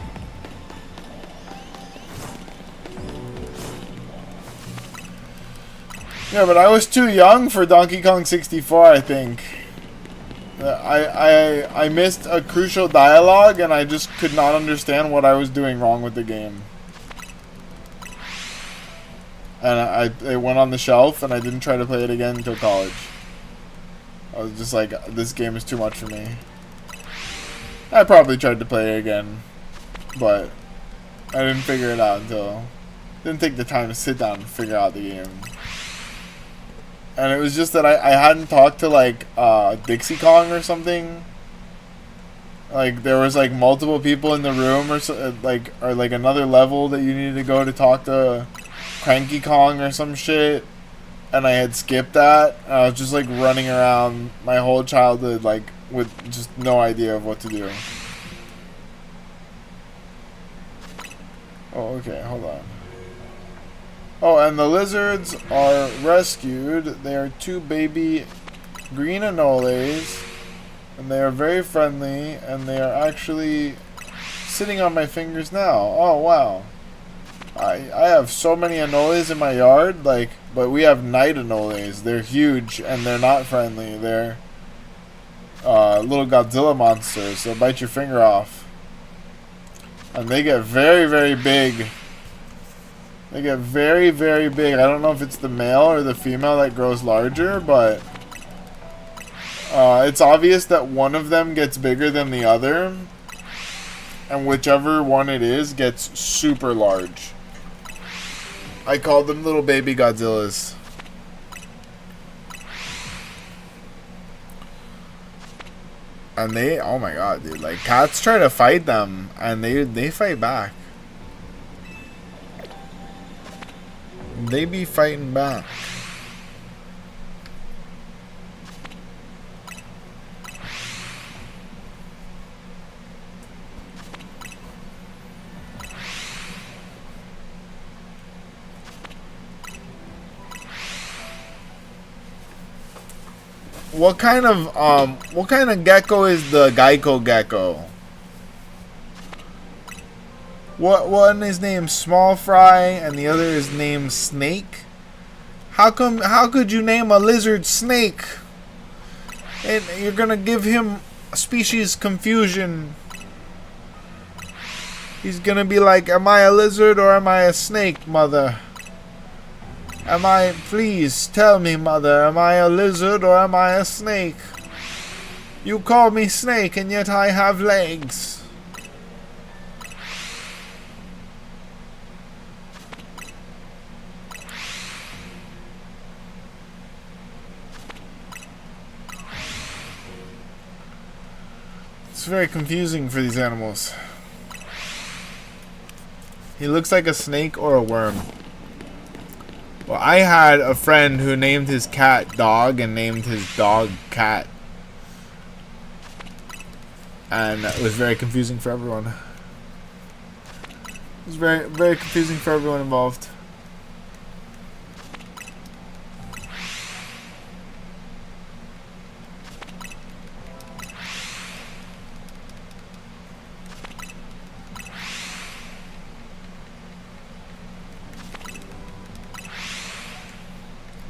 Yeah, but I was too young for Donkey Kong 64, I think. I missed a crucial dialogue and I just could not understand what I was doing wrong with the game. And it went on the shelf and I didn't try to play it again until college. I was just like, this game is too much for me. I probably tried to play it again, but I didn't figure it out didn't take the time to sit down and figure out the game. And it was just that I hadn't talked to like Dixie Kong or something. Like there was like multiple people in the room or like another level that you needed to go to talk to Cranky Kong or some shit. And I had skipped that. And I was just like running around my whole childhood like with just no idea of what to do. Oh, okay, hold on. Oh, and the lizards are rescued. They are 2 baby green anoles, and they are very friendly, and they are actually sitting on my fingers now. Oh, wow. I have so many anoles in my yard, like, but we have night anoles. They're huge, and they're not friendly. They're little Godzilla monsters, so bite your finger off. And they get very, very big. They get very, very big. I don't know if it's the male or the female that grows larger, but it's obvious that one of them gets bigger than the other. And whichever one it is gets super large. I call them little baby Godzillas. And they, oh my god, dude, like cats try to fight them and they fight back. They be fighting back. What kind of gecko is the Geico gecko? One is named Small Fry and the other is named Snake. How could you name a lizard Snake? And you're gonna give him species confusion. He's gonna be like, am I a lizard or am I a snake, mother? Please tell me, mother, am I a lizard or am I a snake? You call me snake and yet I have legs. It's very confusing for these animals. He looks like a snake or a worm. Well, I had a friend who named his cat Dog and named his dog Cat. And it was very confusing for everyone. It was very, very confusing for everyone involved.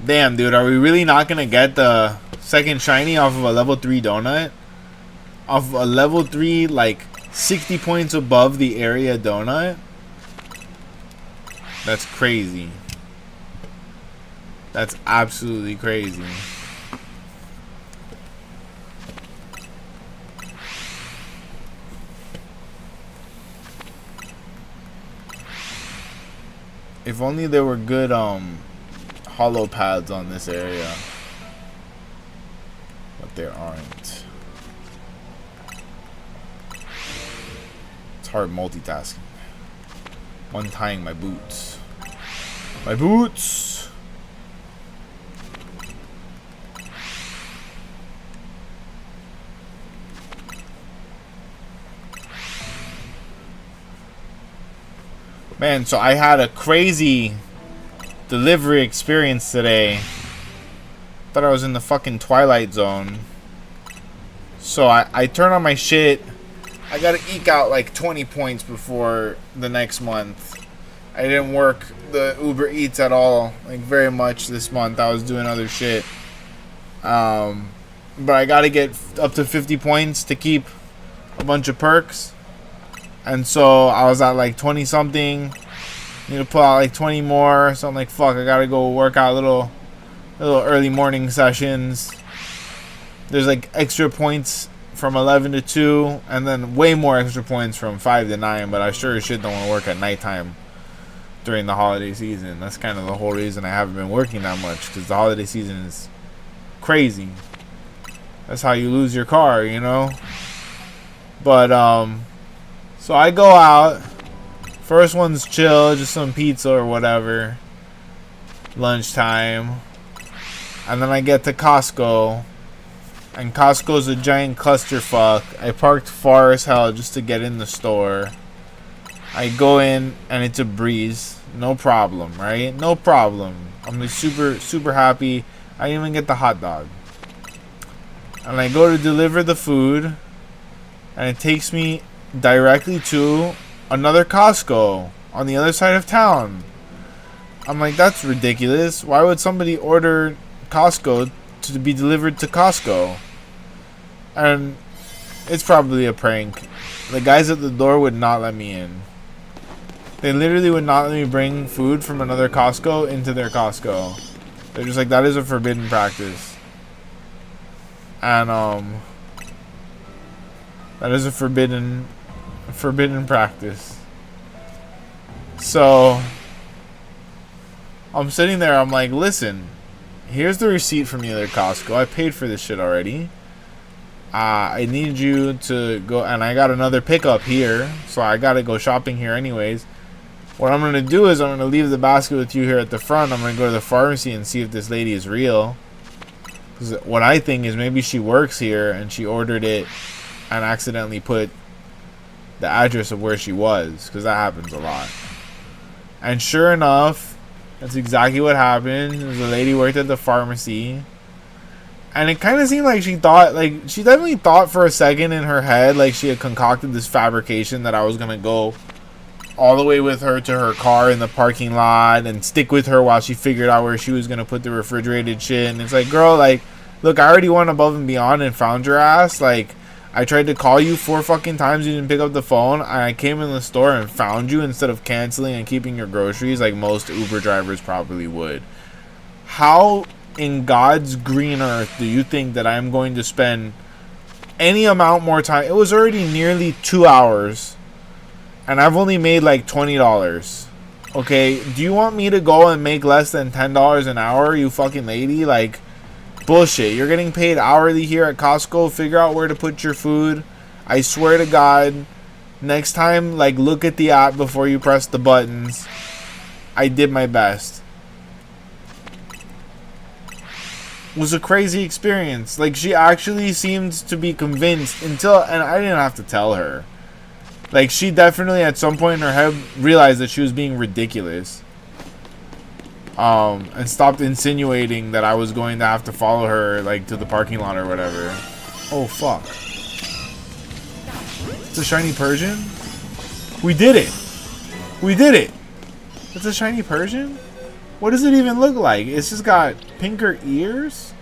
Damn, dude, are we really not gonna get the second shiny off of a level 3 donut? Off of a level 3, like 60 points above the area donut? That's crazy. That's absolutely crazy. If only there were good hollow pads on this area. But there aren't. It's hard multitasking. Untying my boots. My boots! Man, so I had a crazy delivery experience today. Thought I was in the fucking Twilight Zone. So I turned on my shit. I gotta eke out like 20 points before the next month. I didn't work the Uber Eats at all, like very much this month. I was doing other shit. But I gotta get up to 50 points to keep a bunch of perks. And so I was at like 20 something. Need to pull out like 20 more. So I'm like, fuck, I gotta go work out little early morning sessions. There's like extra points from 11 to 2, and then way more extra points from 5 to 9. But I sure as shit don't want to work at nighttime during the holiday season. That's kind of the whole reason I haven't been working that much, because the holiday season is crazy. That's how you lose your car, you know. But so I go out. First one's chill, just some pizza or whatever. Lunchtime. And then I get to Costco. And Costco's a giant clusterfuck. I parked far as hell just to get in the store. I go in and it's a breeze. No problem, right? No problem. I'm just super happy. I didn't even get the hot dog. And I go to deliver the food. And it takes me directly to another Costco on the other side of town. I'm like, that's ridiculous. Why would somebody order Costco to be delivered to Costco? And it's probably a prank. The guys at the door would not let me in. They literally would not let me bring food from another Costco into their Costco. They're just like, that is a forbidden practice. And that is a forbidden practice. So I'm sitting there, I'm like, listen, here's the receipt from the other Costco. I paid for this shit already. I need you to go, and I got another pickup here, so I gotta go shopping here anyways. What I'm gonna do is I'm gonna leave the basket with you here at the front. I'm gonna go to the pharmacy and see if this lady is real. Because what I think is maybe she works here and she ordered it and accidentally put the address of where she was, because that happens a lot. And sure enough, that's exactly what happened. The lady worked at the pharmacy, and it kind of seemed like she thought, like, she definitely thought for a second in her head like she had concocted this fabrication that I was gonna go all the way with her to her car in the parking lot and stick with her while she figured out where she was gonna put the refrigerated shit. And it's like, girl, like, look, I already went above and beyond and found your ass. Like, I tried to call you 4 fucking times, you didn't pick up the phone, and I came in the store and found you instead of canceling and keeping your groceries like most Uber drivers probably would. How in God's green earth do you think that I'm going to spend any amount more time? It was already nearly 2 hours, and I've only made like $20. Okay, do you want me to go and make less than $10 an hour, you fucking lady? Like, bullshit. You're getting paid hourly here at Costco. Figure out where to put your food. I swear to God, next time, like, look at the app before you press the buttons. I did my best. It was a crazy experience. Like, she actually seemed to be convinced until, and I didn't have to tell her. Like, she definitely at some point in her head realized that she was being ridiculous. And stopped insinuating that I was going to have to follow her, like, to the parking lot or whatever. Oh, fuck. It's a shiny Persian? We did it! We did it! It's a shiny Persian? What does it even look like? It's just got pinker ears?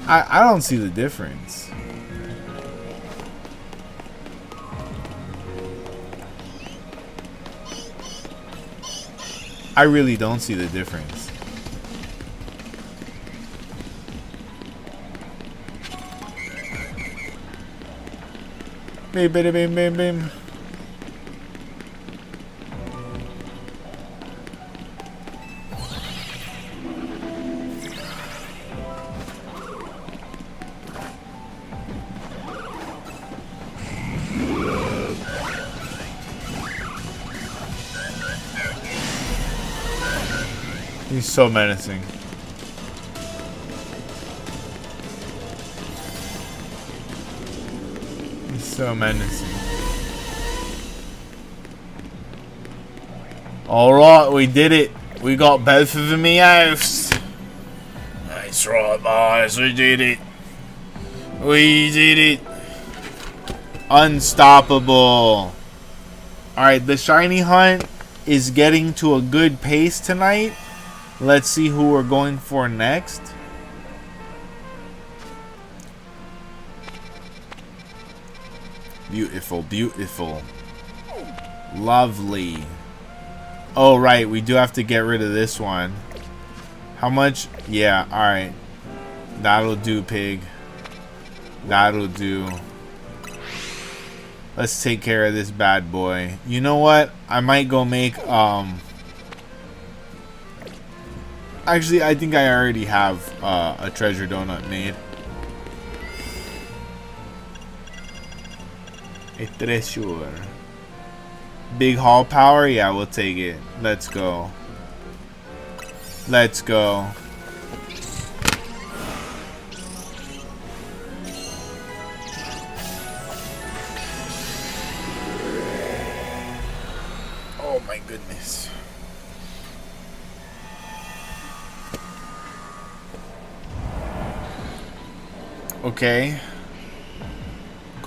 I don't see the difference. I really don't see the difference. Bim, bim, bim, bim, bim. He's so menacing. He's so menacing. Alright, we did it. We got both of them out. That's right, boys. We did it. We did it. Unstoppable. Alright, the shiny hunt is getting to a good pace tonight. Let's see who we're going for next. Beautiful, beautiful. Lovely. Oh, right. We do have to get rid of this one. How much? Yeah, alright. That'll do, pig. That'll do. Let's take care of this bad boy. You know what? I might go make, actually, I think I already have a treasure donut made. A treasure. Big haul power? Yeah, we'll take it. Let's go. Let's go. Oh my goodness. Okay.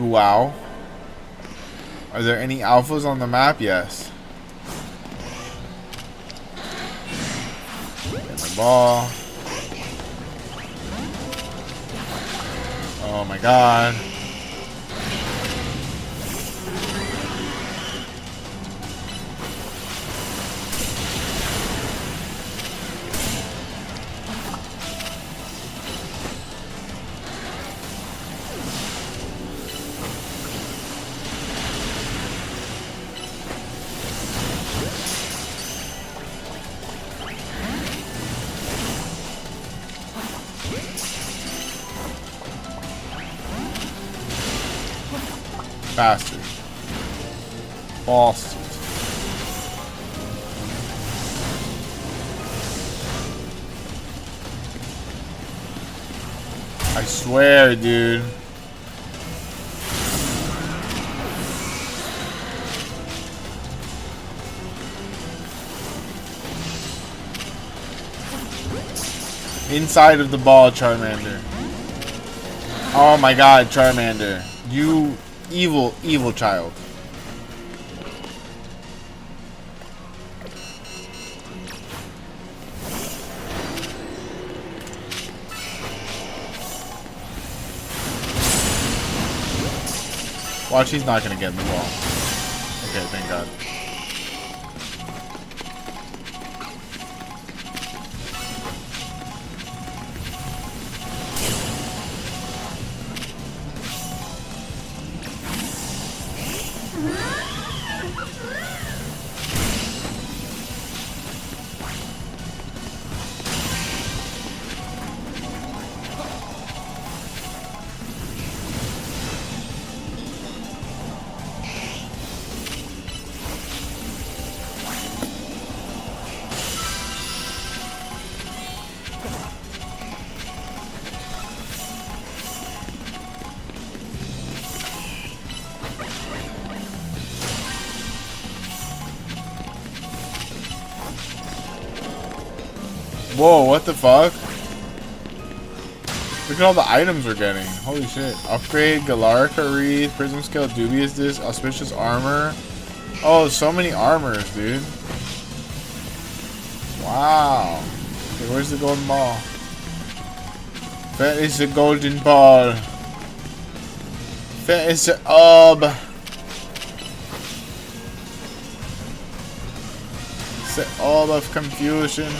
Wow. Are there any alphas on the map? Yes. Get the ball. Oh my god. Bastard. Bastard. I swear, dude. Inside of the ball, Charmander. Oh my god, Charmander. You evil, evil child. Watch, he's not gonna get in the ball. Okay, thank god. Whoa, what the fuck? Look at all the items we're getting. Holy shit. Upgrade, Galarica Wreath, Prism Scale, Dubious Disc, Auspicious Armor. Oh, so many armors, dude. Wow. Okay, where's the golden ball? Where is the golden ball? Where is the orb? It's the orb of confusion.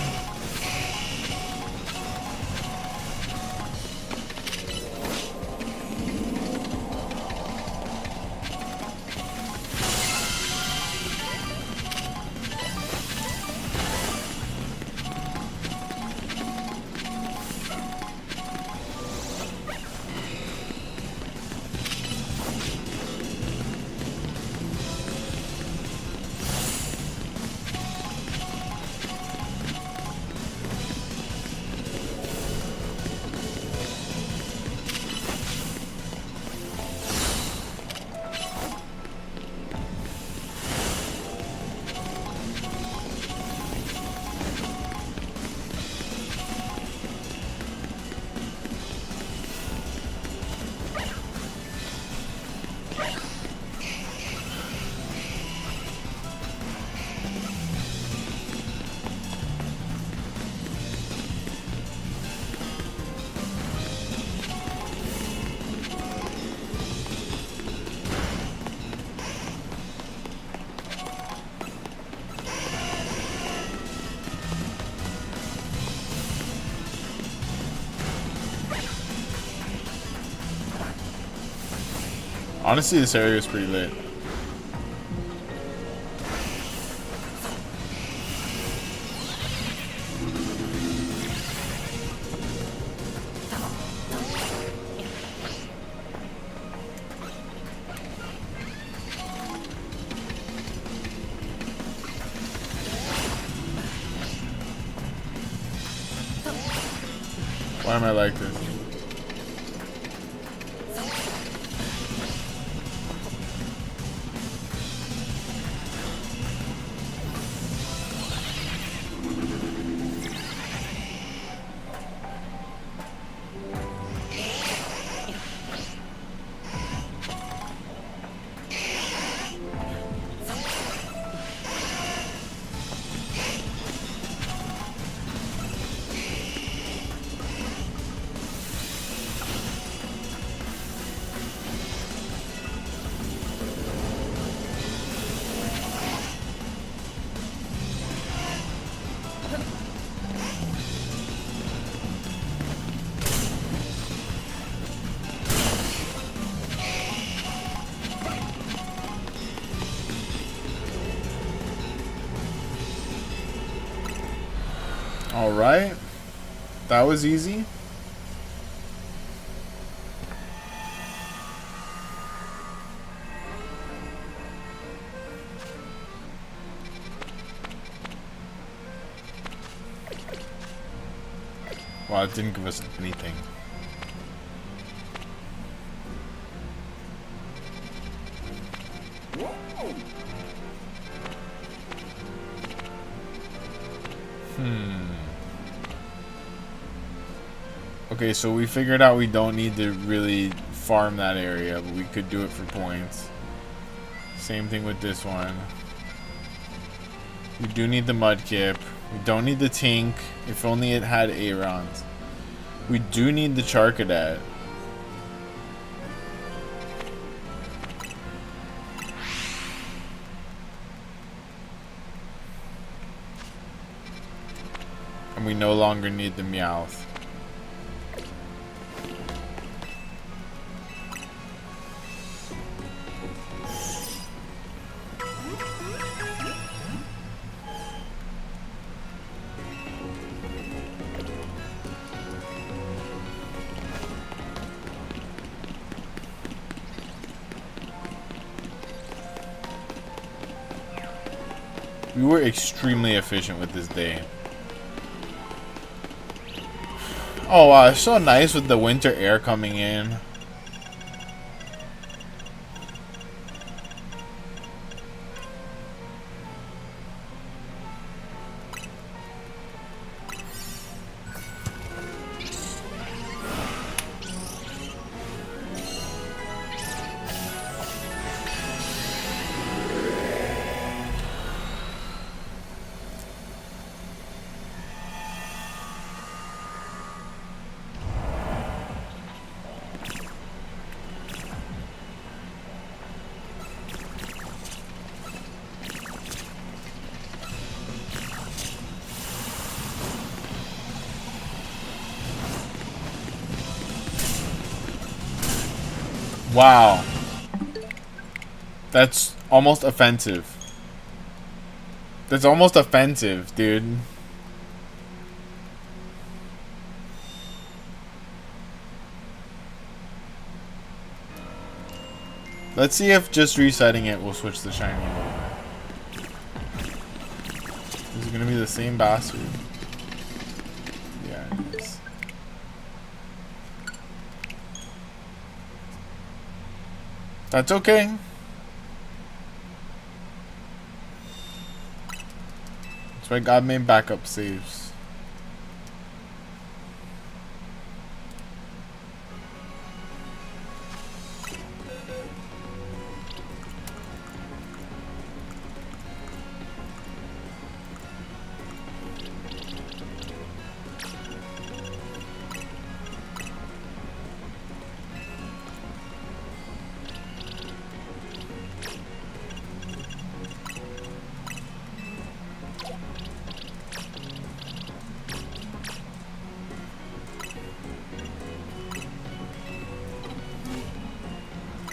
Honestly, this area is pretty lit. Why am I like this? Alright. That was easy. Well, it didn't give us anything. Okay, so we figured out we don't need to really farm that area, but we could do it for points. Same thing with this one. We do need the Mudkip. We don't need the Tink. If only it had Aerons. We do need the Charcadet. And we no longer need the Meowth. We were extremely efficient with this day. Oh wow, it's so nice with the winter air coming in. Wow. That's almost offensive. That's almost offensive, dude. Let's see if just resetting it will switch the shiny over. Is it gonna be the same bastard? Yeah, it is. That's okay. That's why God made backup saves.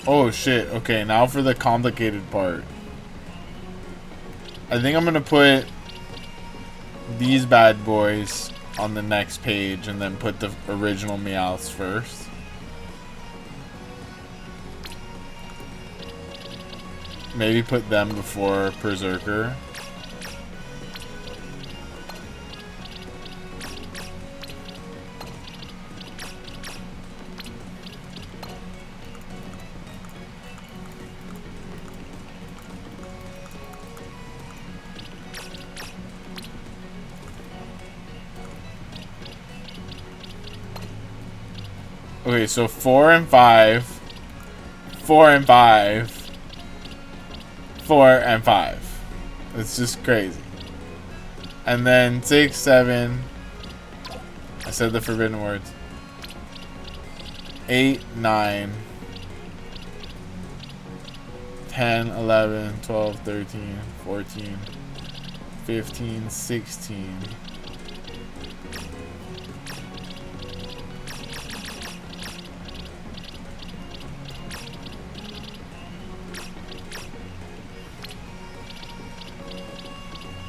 Oh shit, okay, now for the complicated part. I think I'm gonna put these bad boys on the next page and then put the original Meowths first. Maybe put them before Berserker. Okay, so 4 and 5, 4 and 5, 4 and 5. It's just crazy. And then 6, 7. I said the forbidden words. 8, 9, 10, 11, 12, 13, 14, 15, 16.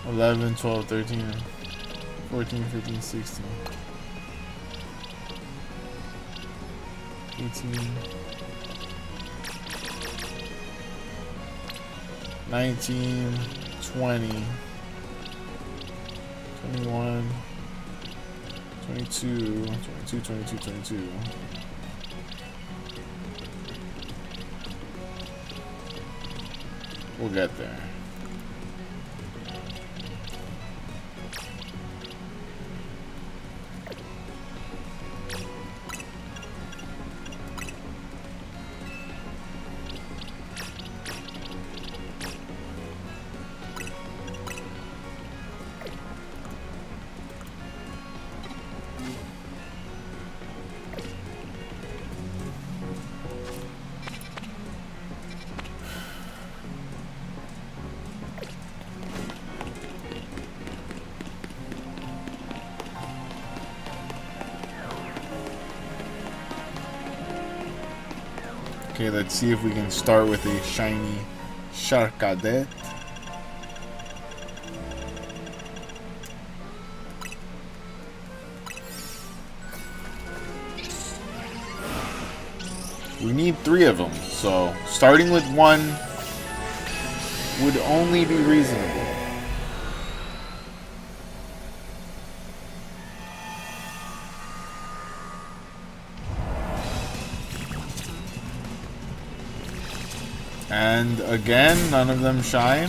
11, 12, 13, 14, 15, 16, 18, 19, 20, 21, 22, 22, 22, 22. We'll get there. Okay, let's see if we can start with a shiny Charcadet. We need 3 of them, so starting with 1 would only be reasonable. And again, none of them shine.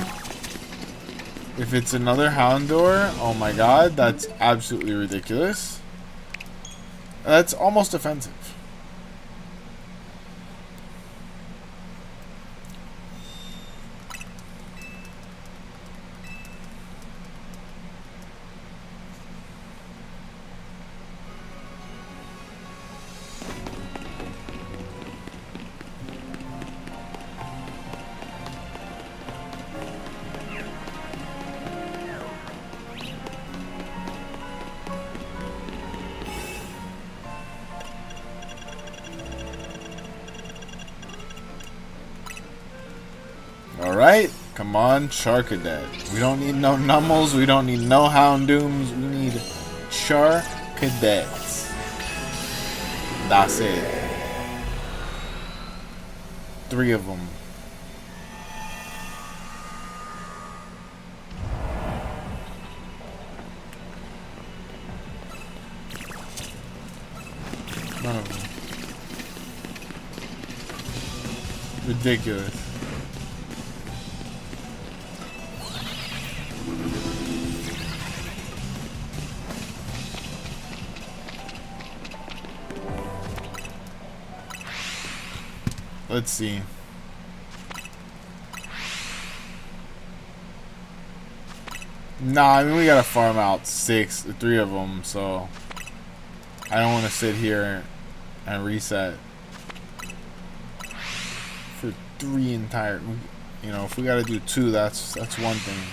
If it's another Houndour, oh my god, that's absolutely ridiculous. That's almost offensive. Alright, come on, Charcadet. We don't need no Nummels, we don't need no Houndooms, we need Charcadets. That's it. 3 of them. None of them. Ridiculous. Let's see. Nah, I mean we gotta farm out 3 of them, so I don't want to sit here and reset for 3 entire. You know, if we gotta do 2, that's one thing.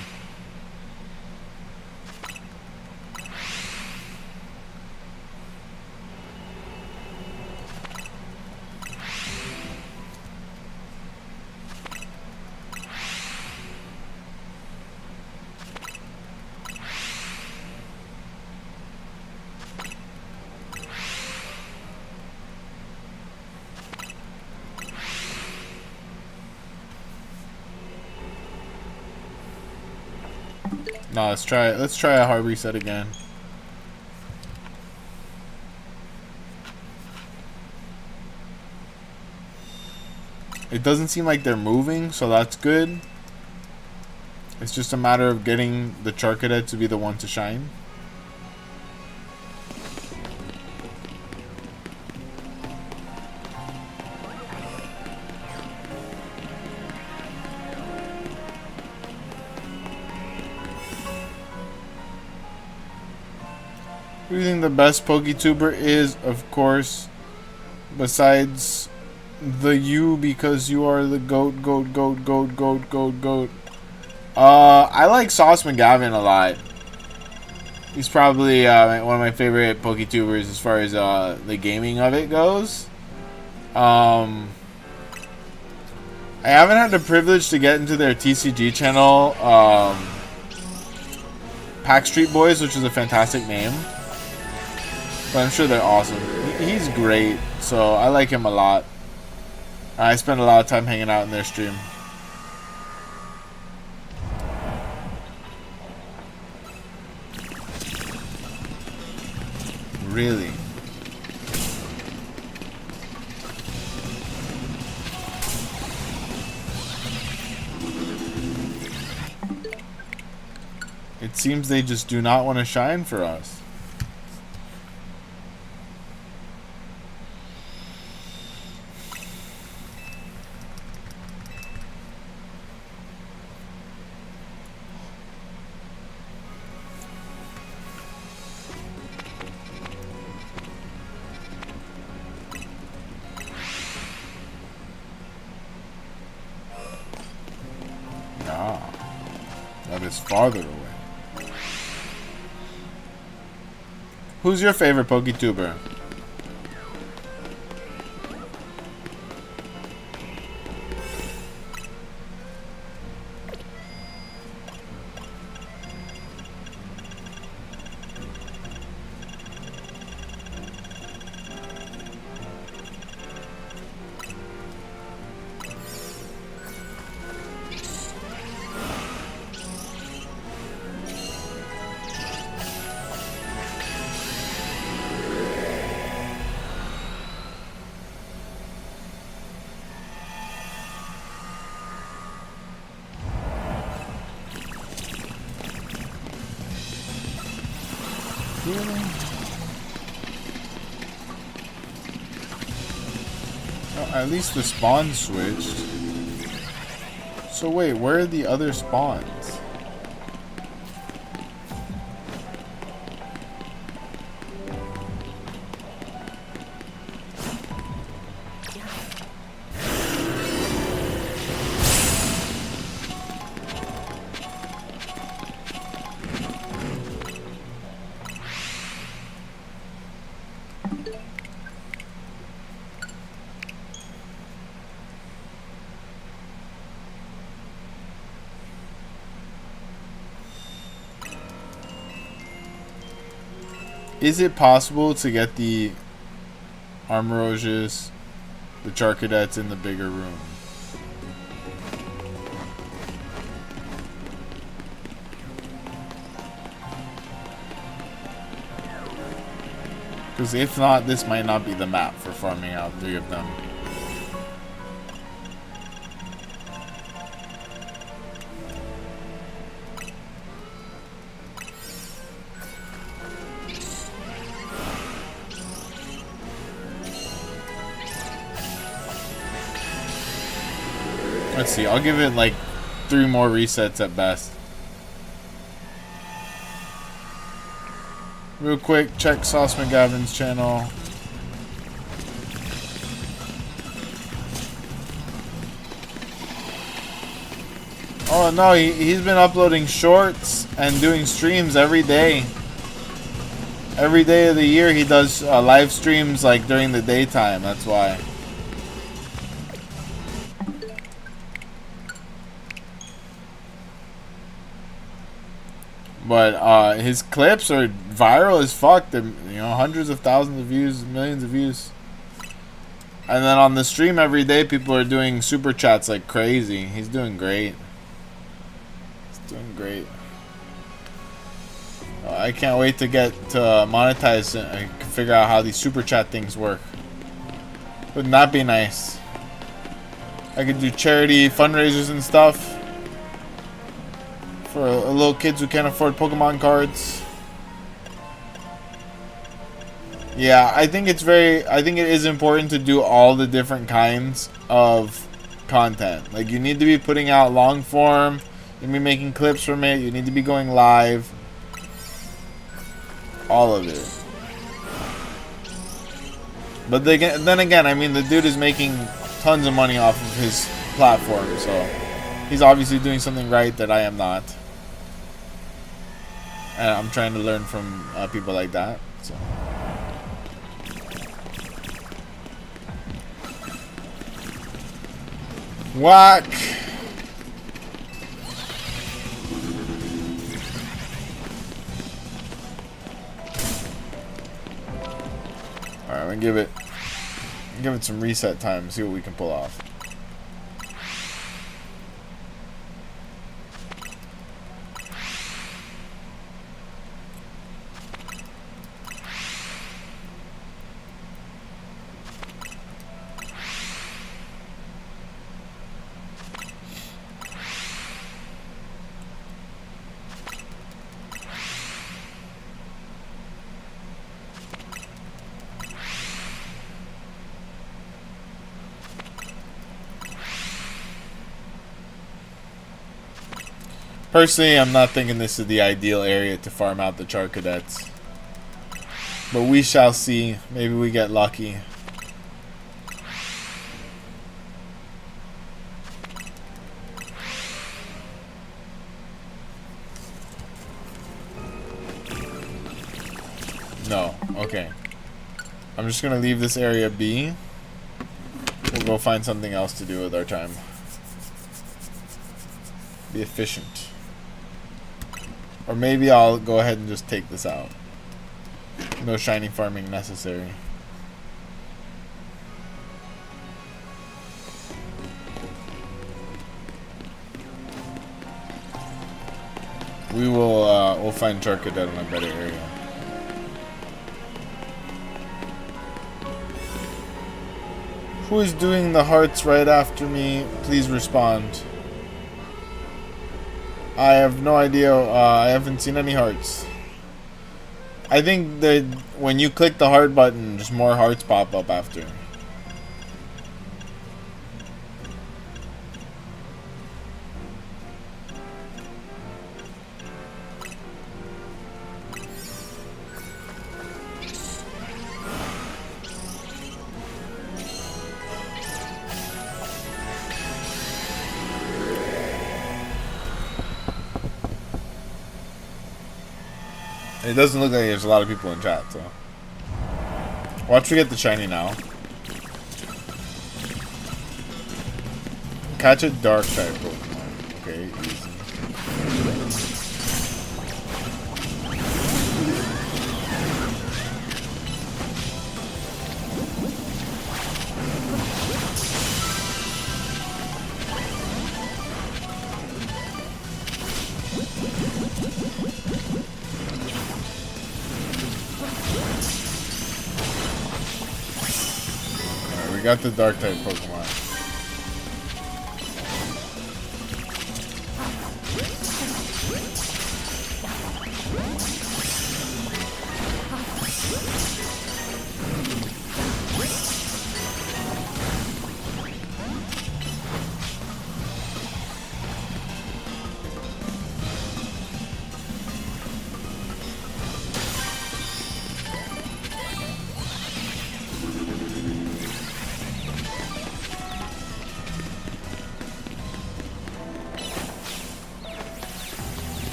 No, let's try a hard reset again. It doesn't seem like they're moving, so that's good. It's just a matter of getting the Charcadet to be the one to shine. Who do you think the best PokeTuber is? Of course, besides the you, because you are the goat. I like Sauce McGavin a lot. He's probably one of my favorite PokeTubers as far as the gaming of it goes. I haven't had the privilege to get into their TCG channel, Pack Street Boys, which is a fantastic name. But I'm sure they're awesome. He's great, so I like him a lot. I spend a lot of time hanging out in their stream. Really? It seems they just do not want to shine for us. That is farther away. Who's your favorite PokeTuber? Really? Oh, at least the spawn switched. So wait, where are the other spawns? Is it possible to get the Armoroges, the Charcadets in the bigger room? Because if not, this might not be the map for farming out 3 of them. Let's see, I'll give it like 3 more resets at best. Real quick, check Sauce McGavin's channel. Oh no, he's been uploading shorts and doing streams every day. Every day of the year he does live streams like during the daytime, that's why. But his clips are viral as fuck. They're, you know, hundreds of thousands of views, millions of views. And then on the stream every day, people are doing super chats like crazy. He's doing great. He's doing great. I can't wait to get to monetize and figure out how these super chat things work. Wouldn't that be nice? I could do charity fundraisers and stuff for little kids who can't afford Pokemon cards. Yeah, I think it is important to do all the different kinds of content. Like, you need to be putting out long form, you need to be making clips from it, you need to be going live. All of it. But then again, I mean, the dude is making tons of money off of his platform, so he's obviously doing something right that I am not. And I'm trying to learn from people like that. So. Whack! Alright, I'm gonna give it some reset time, see what we can pull off. Personally, I'm not thinking this is the ideal area to farm out the Charcadets. But we shall see. Maybe we get lucky. No. Okay. I'm just gonna leave this area be. We'll go find something else to do with our time. Be efficient. Or maybe I'll go ahead and just take this out. No shiny farming necessary. We will we'll find Charcadet in a better area. Who is doing the hearts right after me? Please respond. I have no idea. I haven't seen any hearts. I think that when you click the heart button, just more hearts pop up after. It doesn't look like there's a lot of people in chat, so. Watch we get the shiny now. Catch a dark type Pokemon. Okay, easy. got the dark type Pokemon.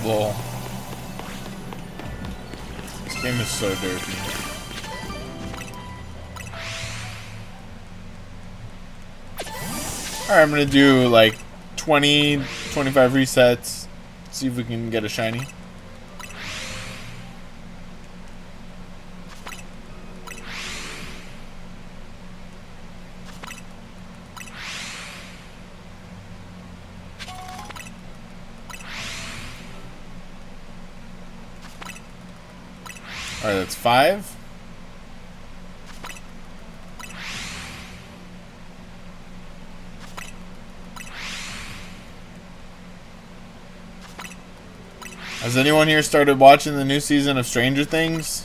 Lol. This game is so dirty. Alright, I'm gonna do like 20, 25 resets. See if we can get a shiny. Alright, that's 5. Has anyone here started watching the new season of Stranger Things?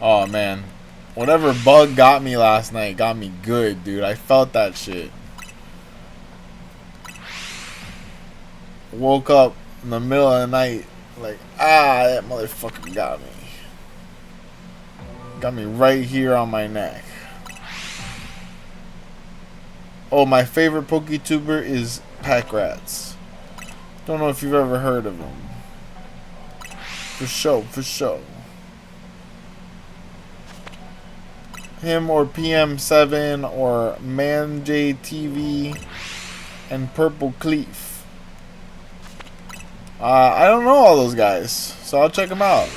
Oh man, whatever bug got me last night got me good, dude. I felt that shit. Woke up in the middle of the night like, that motherfucker got me. Got me right here on my neck. Oh, my favorite PokeTuber is Packrats. Don't know if you've ever heard of him. For sure, for sure. Him or PM7 or ManJTV and Purple Cleef. I don't know all those guys, so I'll check them out.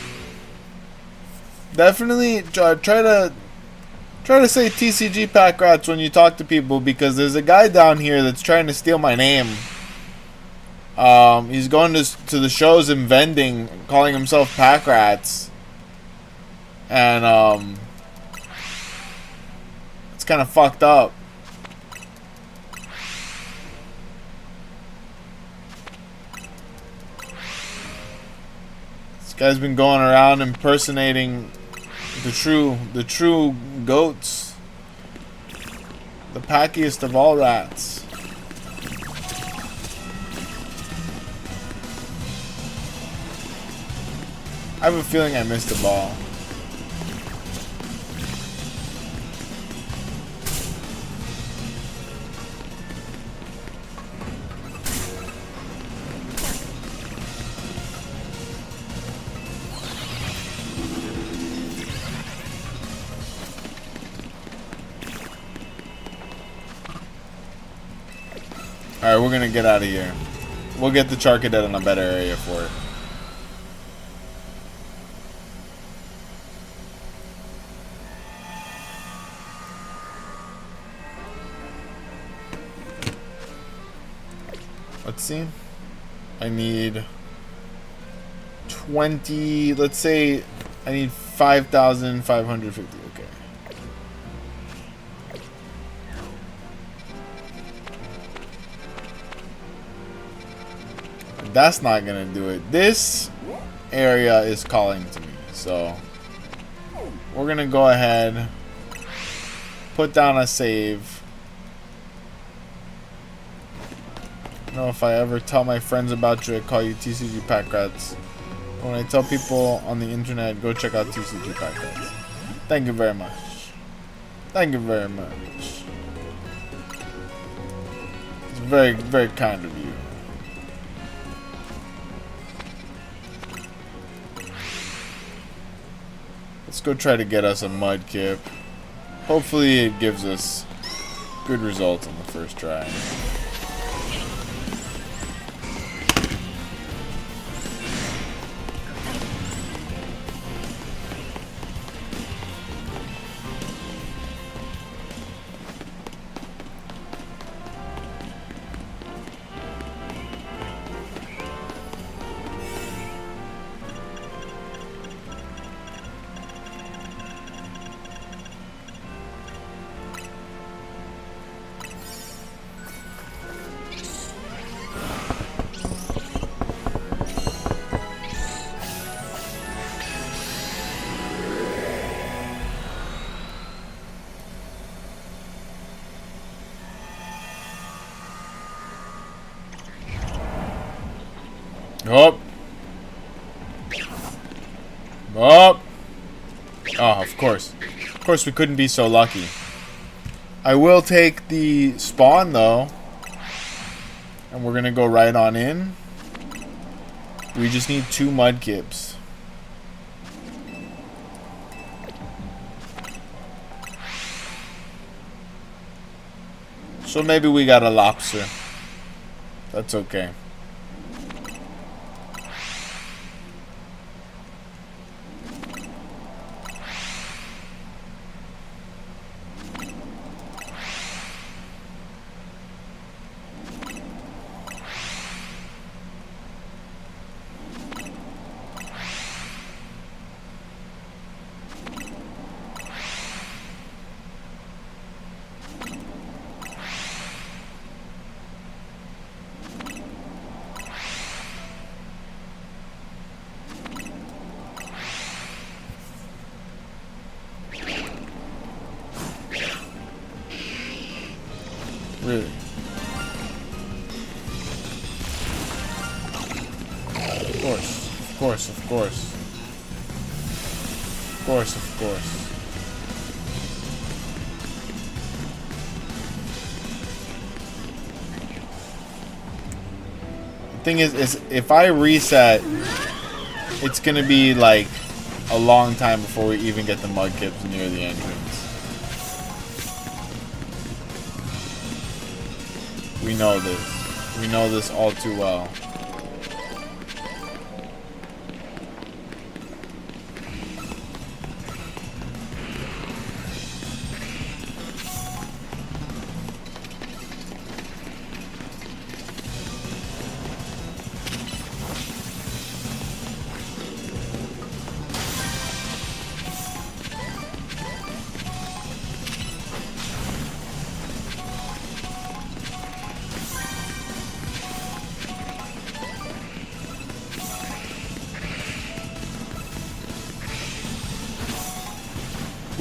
Definitely try to say tcgpackrats when you talk to people, because there's a guy down here that's trying to steal my name. He's going to the shows and vending, calling himself Packrats, and it's kind of fucked up. This guy's been going around impersonating the true goats, the packiest of all rats. I have a feeling I missed the ball. Alright, we're gonna get out of here. We'll get the Charcadet in a better area for it. Let's see. I need 20, let's say I need 5,550. Okay. That's not gonna do it. This area is calling to me, so we're gonna go ahead, put down a save. You know, if I ever tell my friends about you, I call you tcgpackrats. When I tell people on the internet, go check out tcgpackrats. Thank you very much. Thank you very much. It's very, very kind of you. Let's go try to get us a mudkip. Hopefully it gives us good results on the first try. Up. Up. Oh, of course. Of course we couldn't be so lucky. I will take the spawn though. And we're gonna go right on in. We just need 2 mudkips. So maybe we got a lobster. That's okay. Really? Of course. Of course, of course. Of course, of course. The thing is if I reset, it's gonna be like a long time before we even get the mudkips near the entrance. We know this. We know this all too well.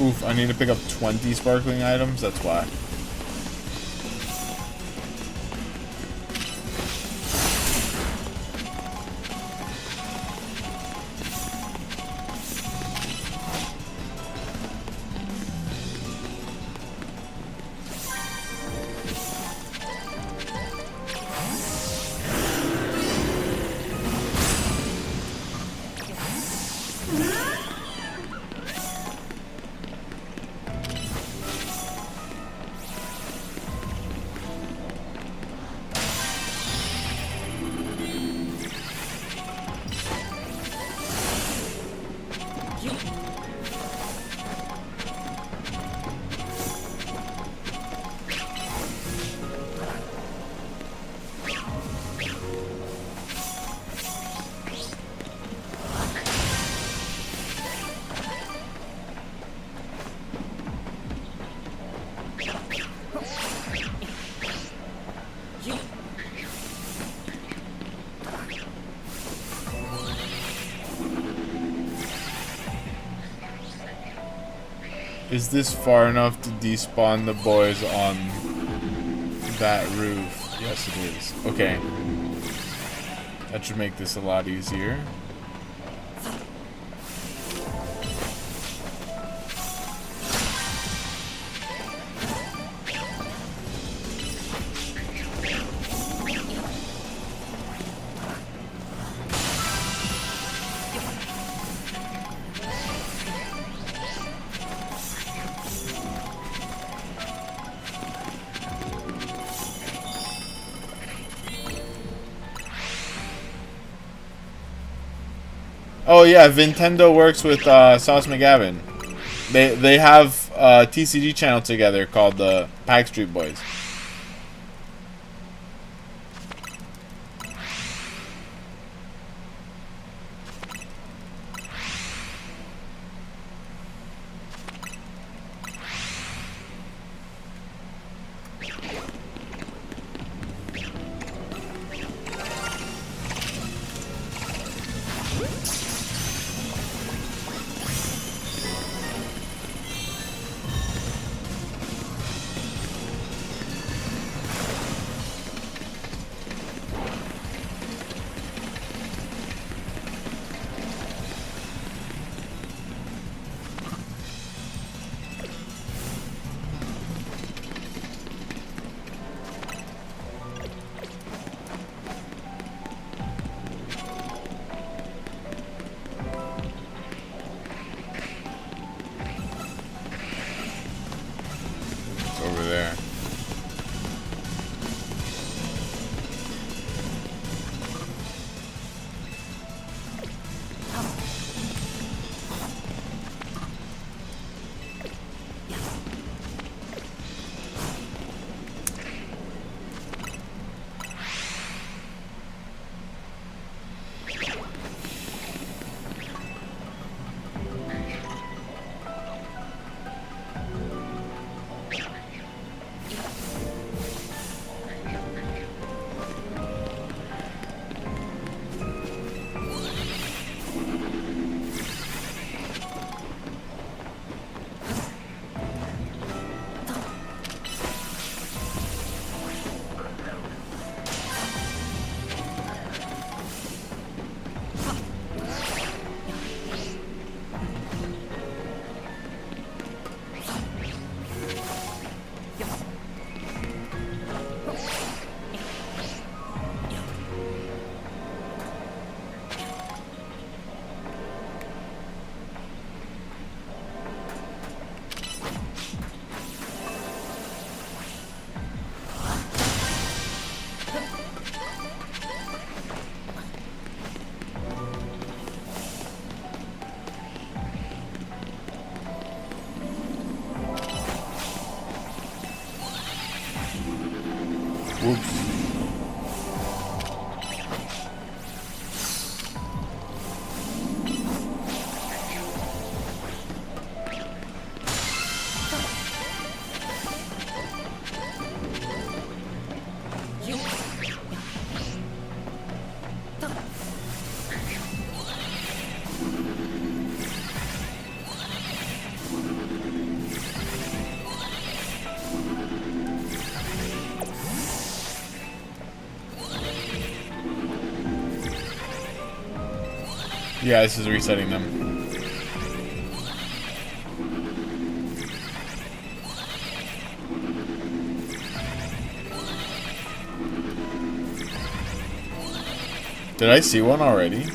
Oof, I need to pick up 20 sparkling items, that's why. Is this far enough to despawn the boys on that roof? Yes, it is. Okay. That should make this a lot easier. Oh yeah, Nintendo works with Sauce McGavin. They have a TCG channel together called the Pack Street Boys. Over there. Whoops. Yeah, this is resetting them. Did I see one already?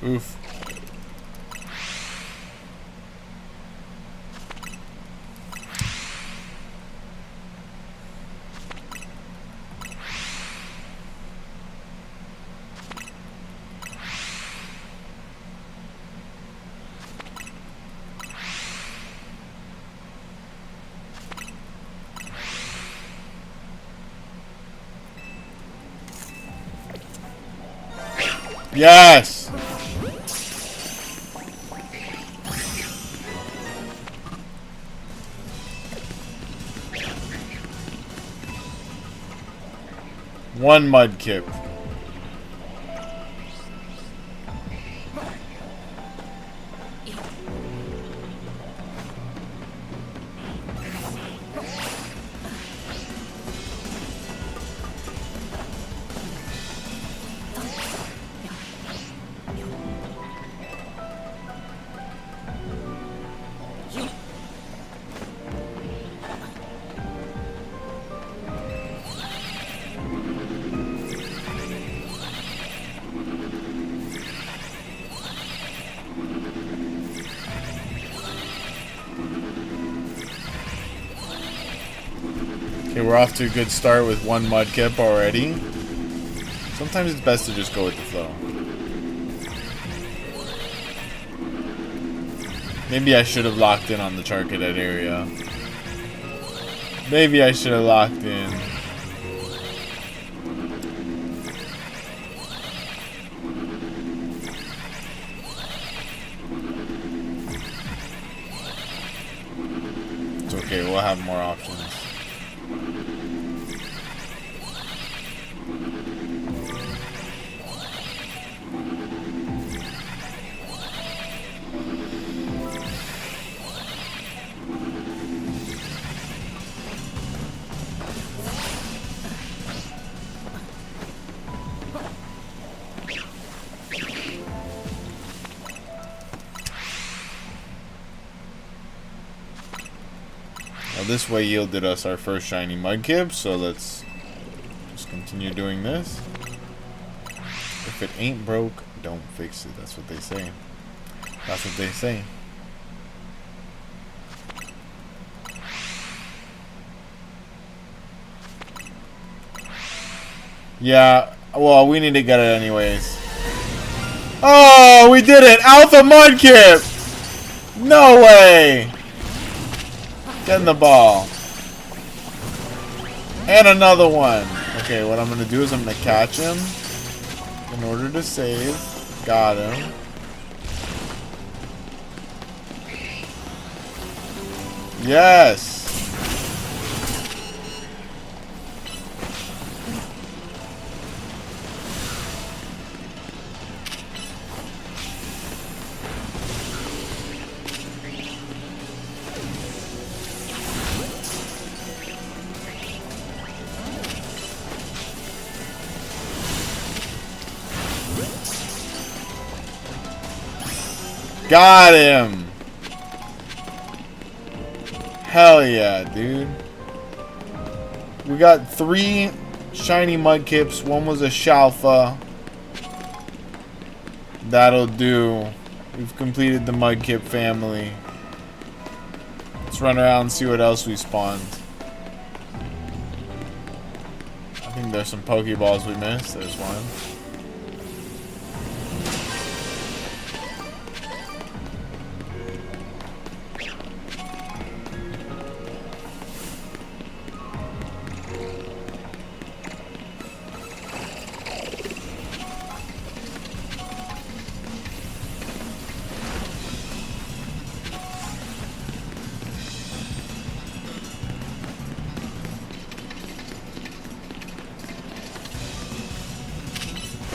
Oof. Yes! One Mudkip. Okay, we're off to a good start with one Mudkip already. Sometimes it's best to just go with the flow. Maybe I should have locked in on the Charcadet area. Maybe I should have locked in. It's okay, we'll have more options. Well, this way yielded us our first shiny Mudkip, so let's just continue doing this. If it ain't broke, don't fix it. That's what they say. That's what they say. Yeah, well, we need to get it anyways. Oh, we did it! Alpha Mudkip! No way! Get in the ball. And another one. Okay, what I'm going to do is I'm going to catch him in order to save. Got him. Yes! Got him! Hell yeah, dude. We got 3 shiny Mudkips. One was a Shalfa. That'll do. We've completed the Mudkip family. Let's run around and see what else we spawned. I think there's some Pokeballs we missed. There's one.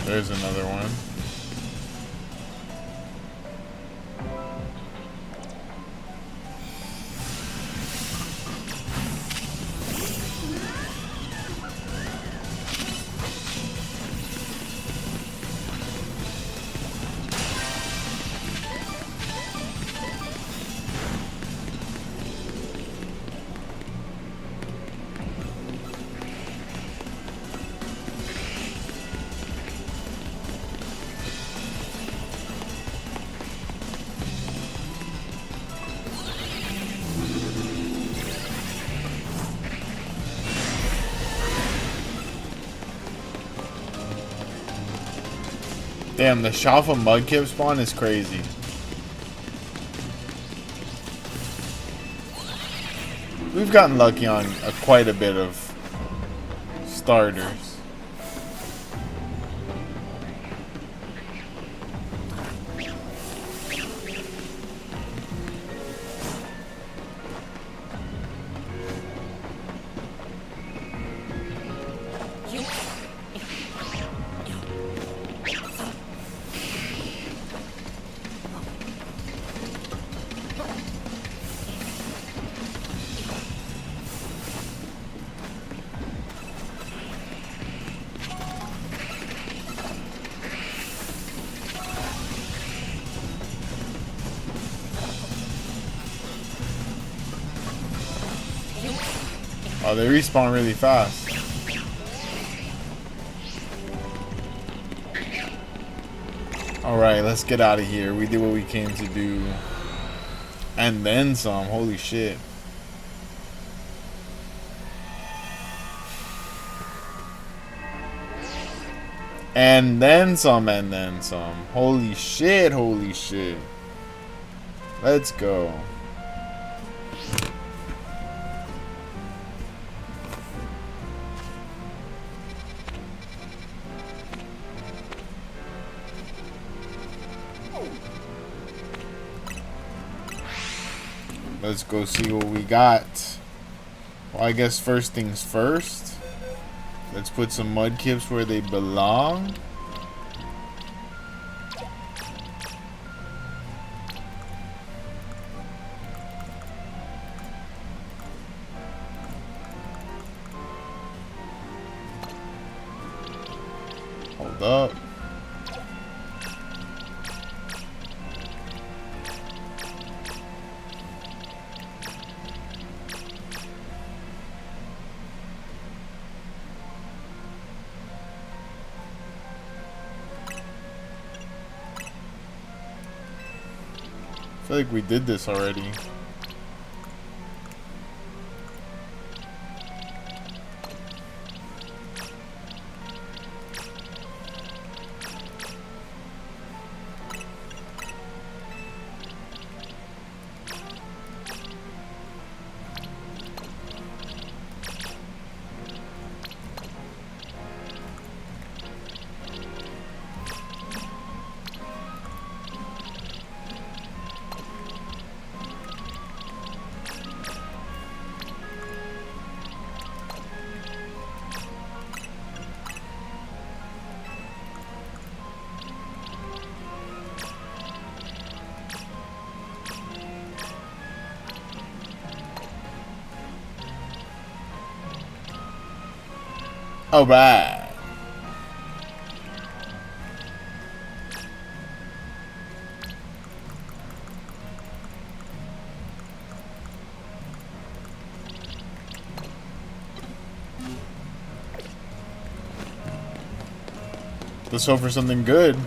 There's another one. Damn, the Shafa Mudkip spawn is crazy. We've gotten lucky on quite a bit of starters. Oh, they respawn really fast. Alright, let's get out of here. We did what we came to do. And then some. Holy shit. And then some, and then some. Holy shit, holy shit. Let's go. Let's go see what we got. Well, I guess first things first. Let's put some Mudkips where they belong. Hold up. I feel like we did this already. Alright. Let's hope for something good.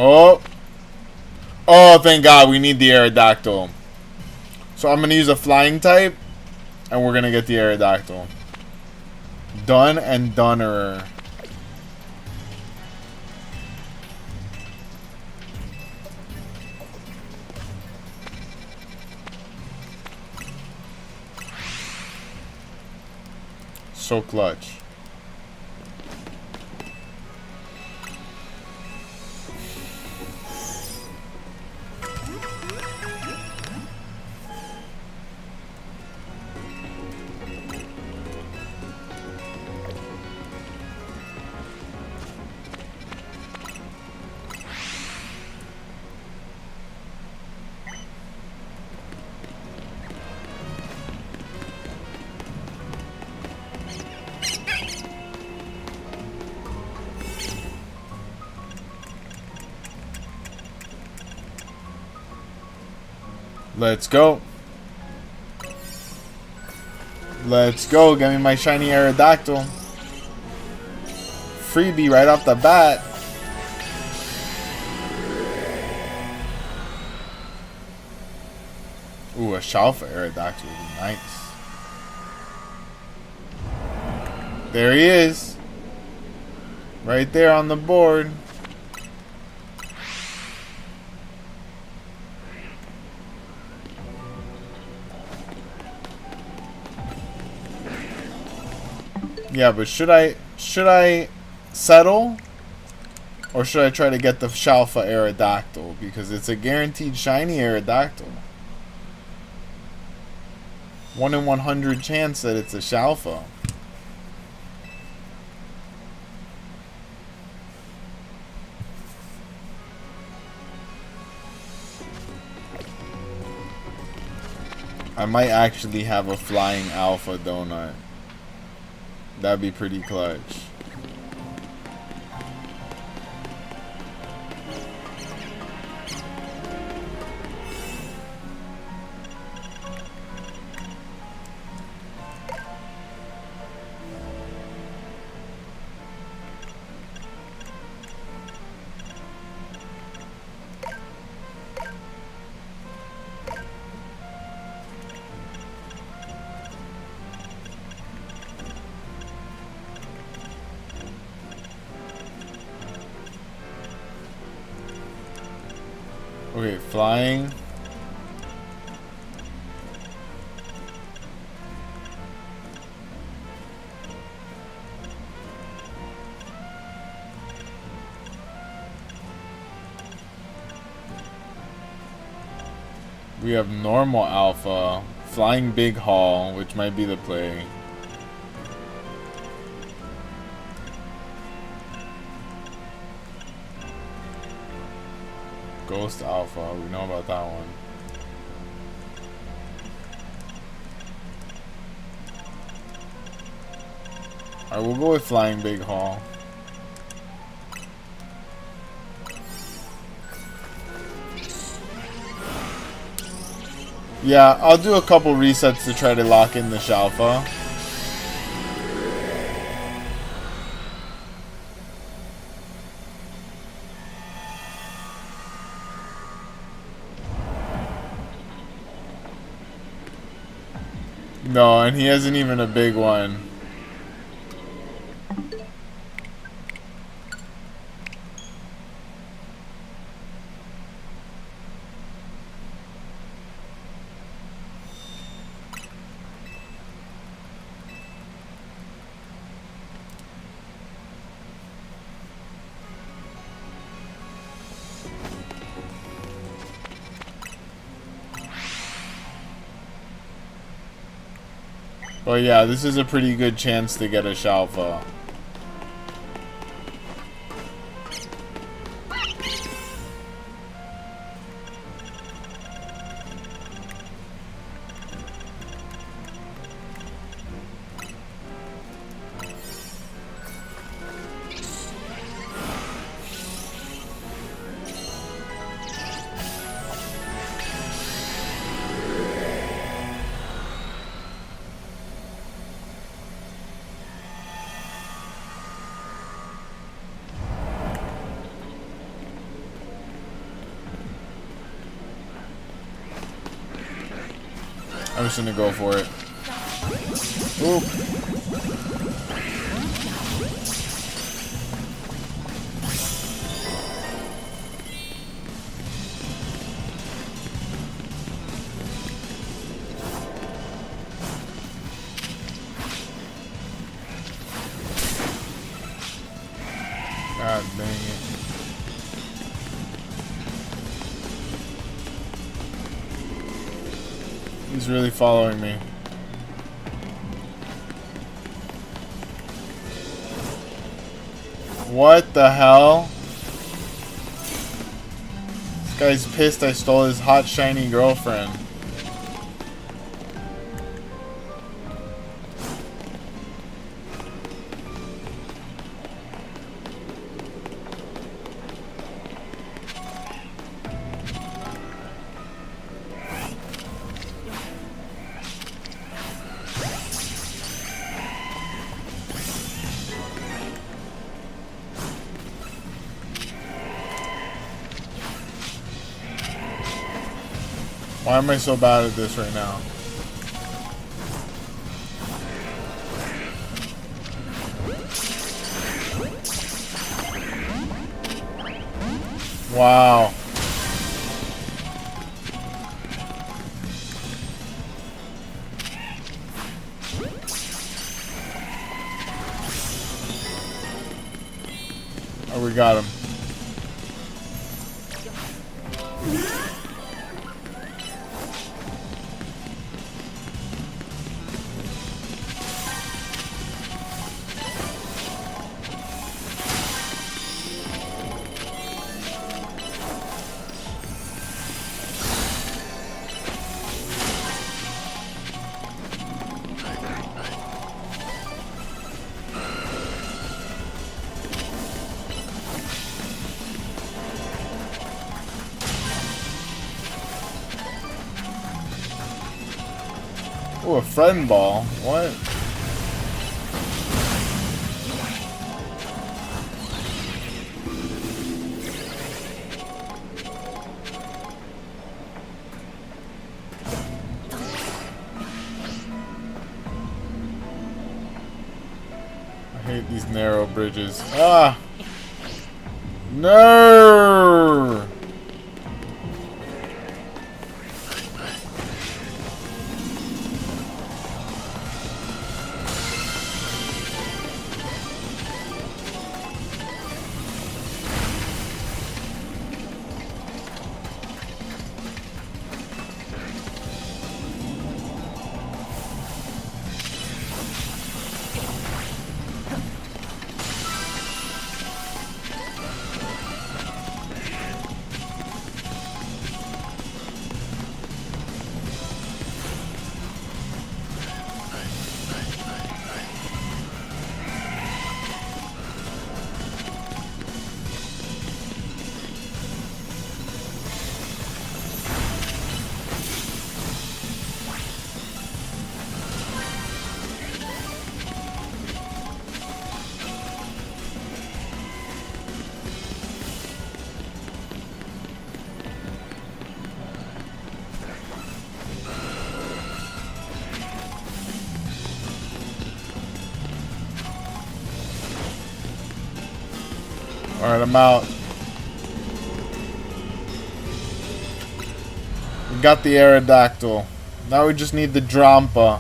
Oh. Oh, thank God. We need the Aerodactyl. So I'm going to use a flying type. And we're going to get the Aerodactyl. Done and donerer. So clutch. Let's go. Let's go. Give me my shiny Aerodactyl. Freebie right off the bat. Ooh, a Shalfa Aerodactyl would be nice. There he is. Right there on the board. Yeah, but should I settle? Or should I try to get the Shalfa Aerodactyl? Because it's a guaranteed shiny Aerodactyl. 1 in 100 chance that it's a Shalfa. I might actually have a flying alpha donut. That'd be pretty clutch. Okay, flying. We have normal alpha, flying big haul, which might be the play. Ghost alpha, we know about that one. Alright, we'll go with flying big haul. Yeah, I'll do a couple resets to try to lock in the Shalfa. No, and he hasn't even a big one. But yeah, this is a pretty good chance to get a Shalfa. I'm just gonna go for it. Oop. God dang it. He's really following me. What the hell? This guy's pissed I stole his hot shiny girlfriend. Why am I so bad at this right now? Wow. Oh, we got him. Oh, a friend ball. What? I hate these narrow bridges. Ah! No! Alright, I'm out. We got the Aerodactyl. Now we just need the Drampa.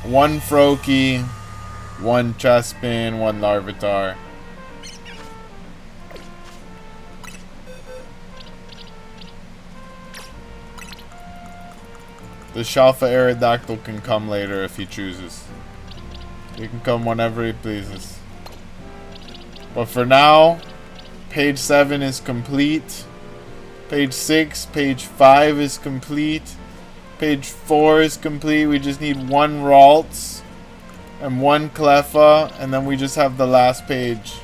1 Froakie, 1 Chespin, 1 Larvitar. The Shalfa Aerodactyl can come later if he chooses. He can come whenever he pleases. But for now, page 7 is complete. Page 6, page 5 is complete. Page 4 is complete. We just need 1 Ralts and 1 Cleffa, and then we just have the last page.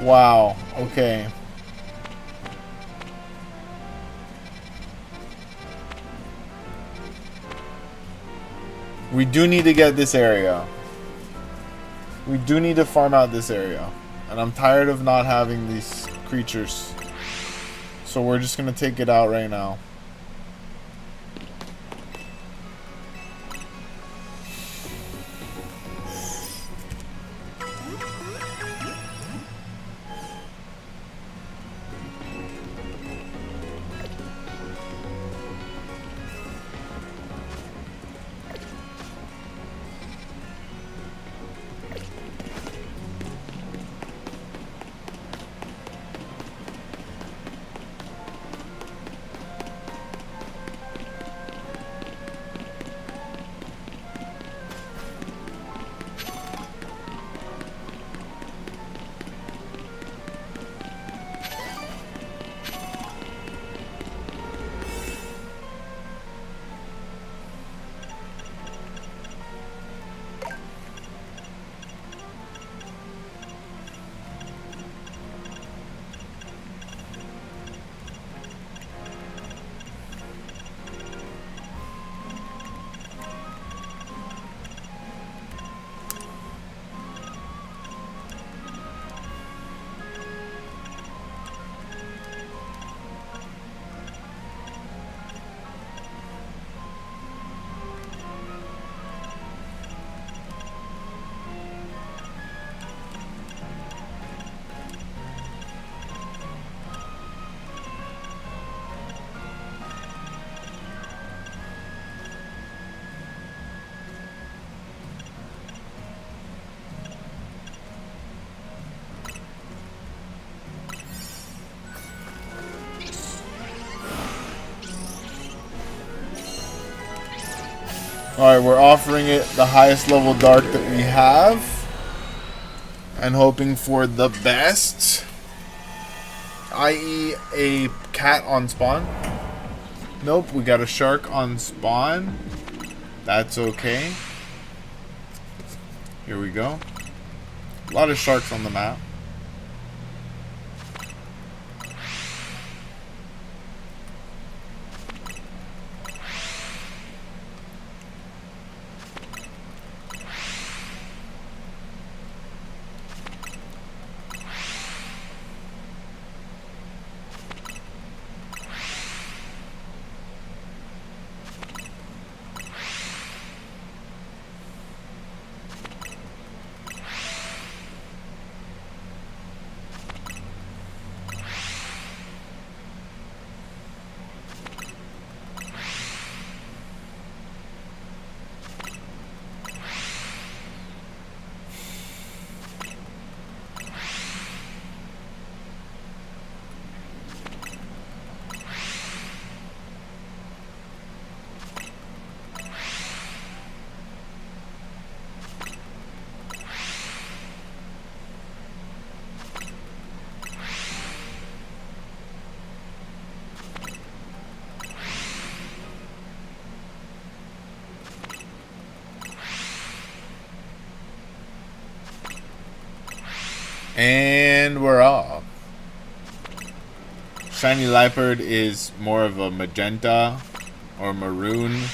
Wow. Okay. We do need to get this area. We do need to farm out this area. And I'm tired of not having these creatures. So we're just going to take it out right now. Alright, we're offering it the highest level dark that we have. And hoping for the best. I.e. a cat on spawn. Nope, we got a shark on spawn. That's okay. Here we go. A lot of sharks on the map. And we're off. Shiny Leopard is more of a magenta or maroon.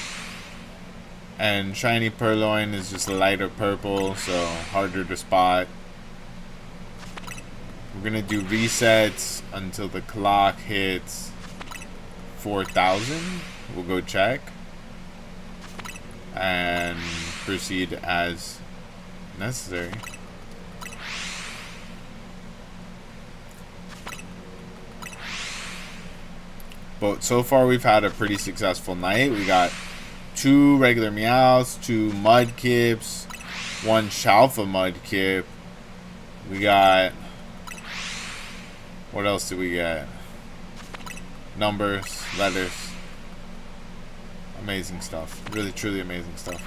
And Shiny Purloin is just a lighter purple, so harder to spot. We're gonna do resets until the clock hits 4,000. We'll go check. And proceed as necessary. But so far we've had a pretty successful night. We got 2 regular meows, 2 mudkips, 1 Shalfa mudkip. We got, what else did we get? Numbers, letters. Amazing stuff. Really, truly amazing stuff.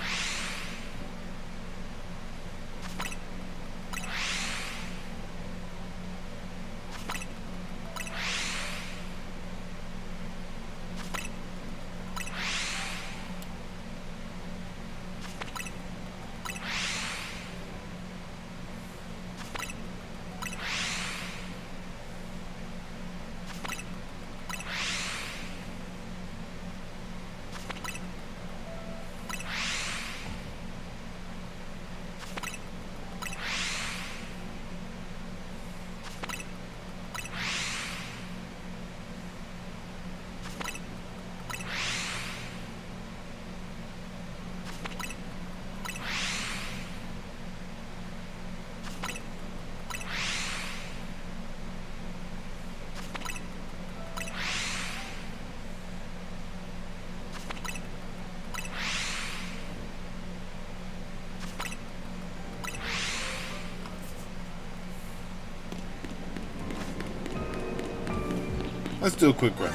Let's do a quick run.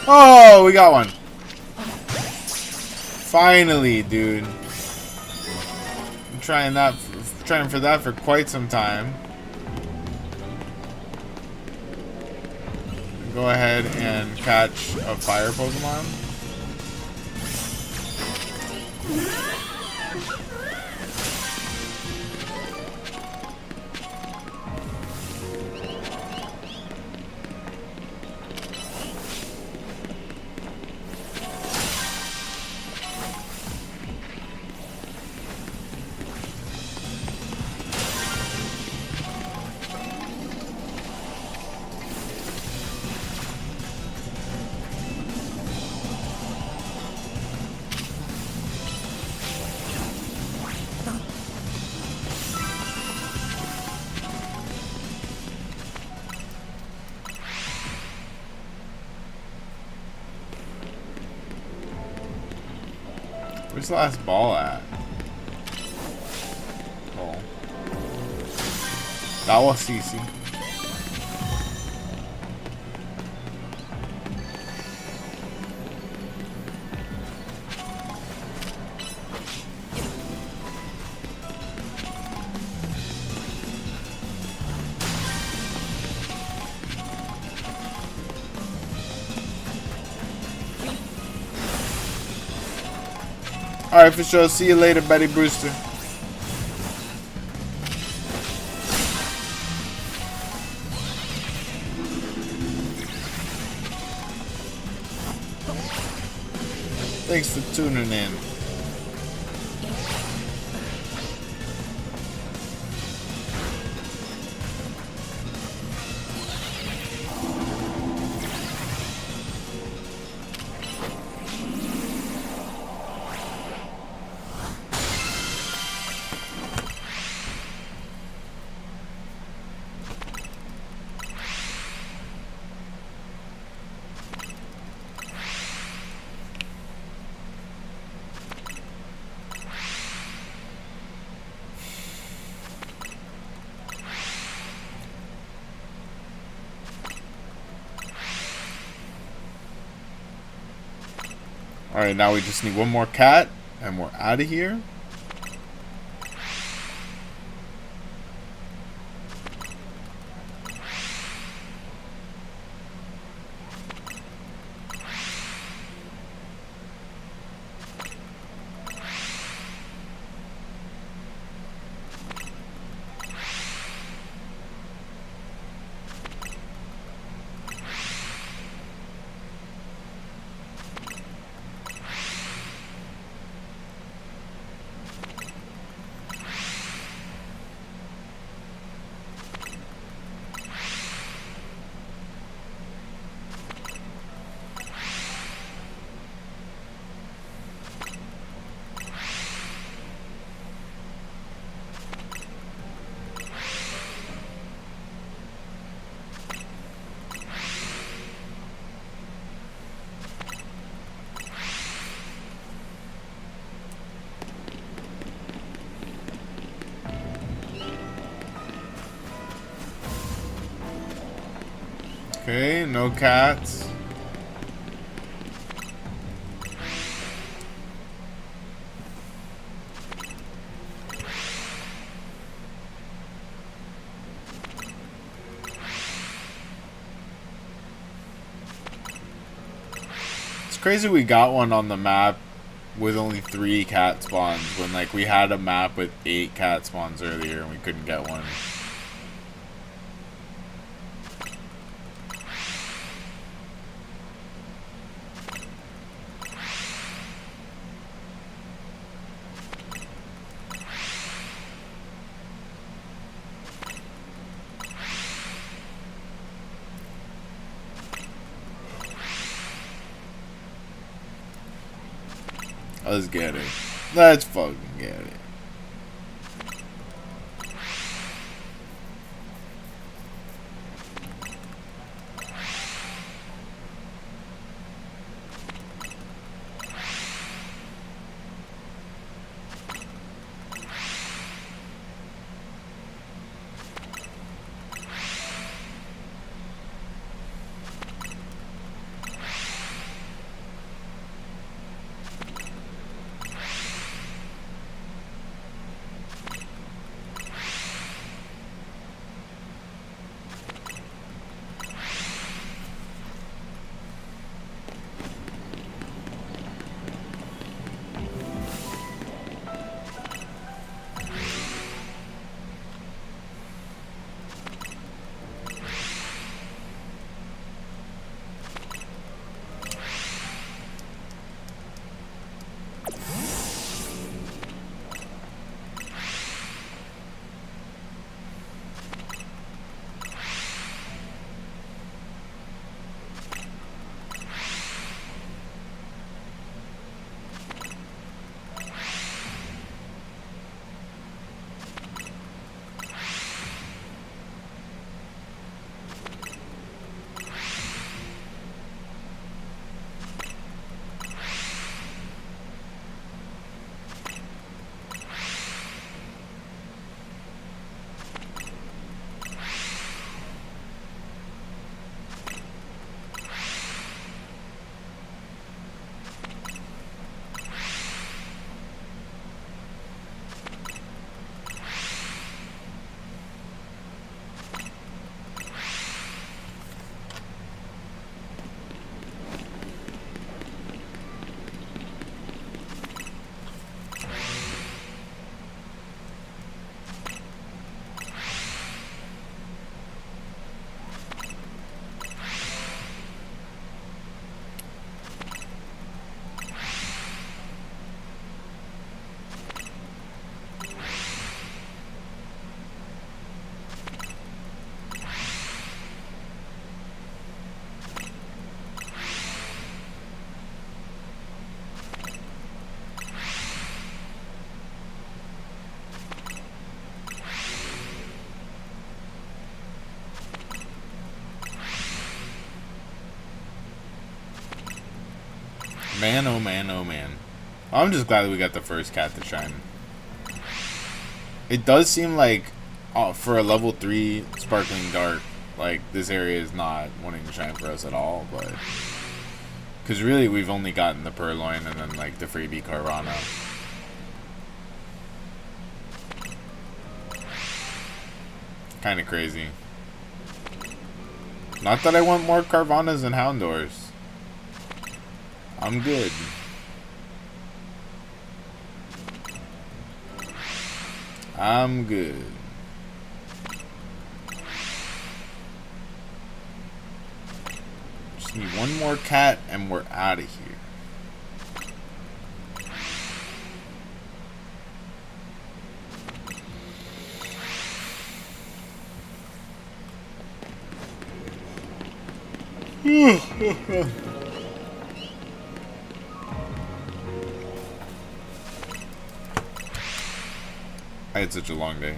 Oh, we got one. Finally, dude. I'm trying for that for quite some time. Go ahead and catch a fire Pokemon. Where's the last ball at? Oh. That was CC. Alright, for sure. See you later, Betty Brewster. Thanks for tuning in. Alright, now we just need one more cat, and we're out of here. Okay, no cats. It's crazy we got one on the map with only 3 cat spawns when like we had a map with 8 cat spawns earlier and we couldn't get one. Let's get it. Let's fucking get it. Man, oh man, oh man. I'm just glad that we got the first cat to shine. It does seem like, for a level 3 Sparkling Dark, like, this area is not wanting to shine for us at all, but... Because really, we've only gotten the Purloin and then, like, the freebie Carvana. Kind of crazy. Not that I want more Carvanas and Houndours. I'm good. I'm good. Just need one more cat and we're out of here. I had such a long day.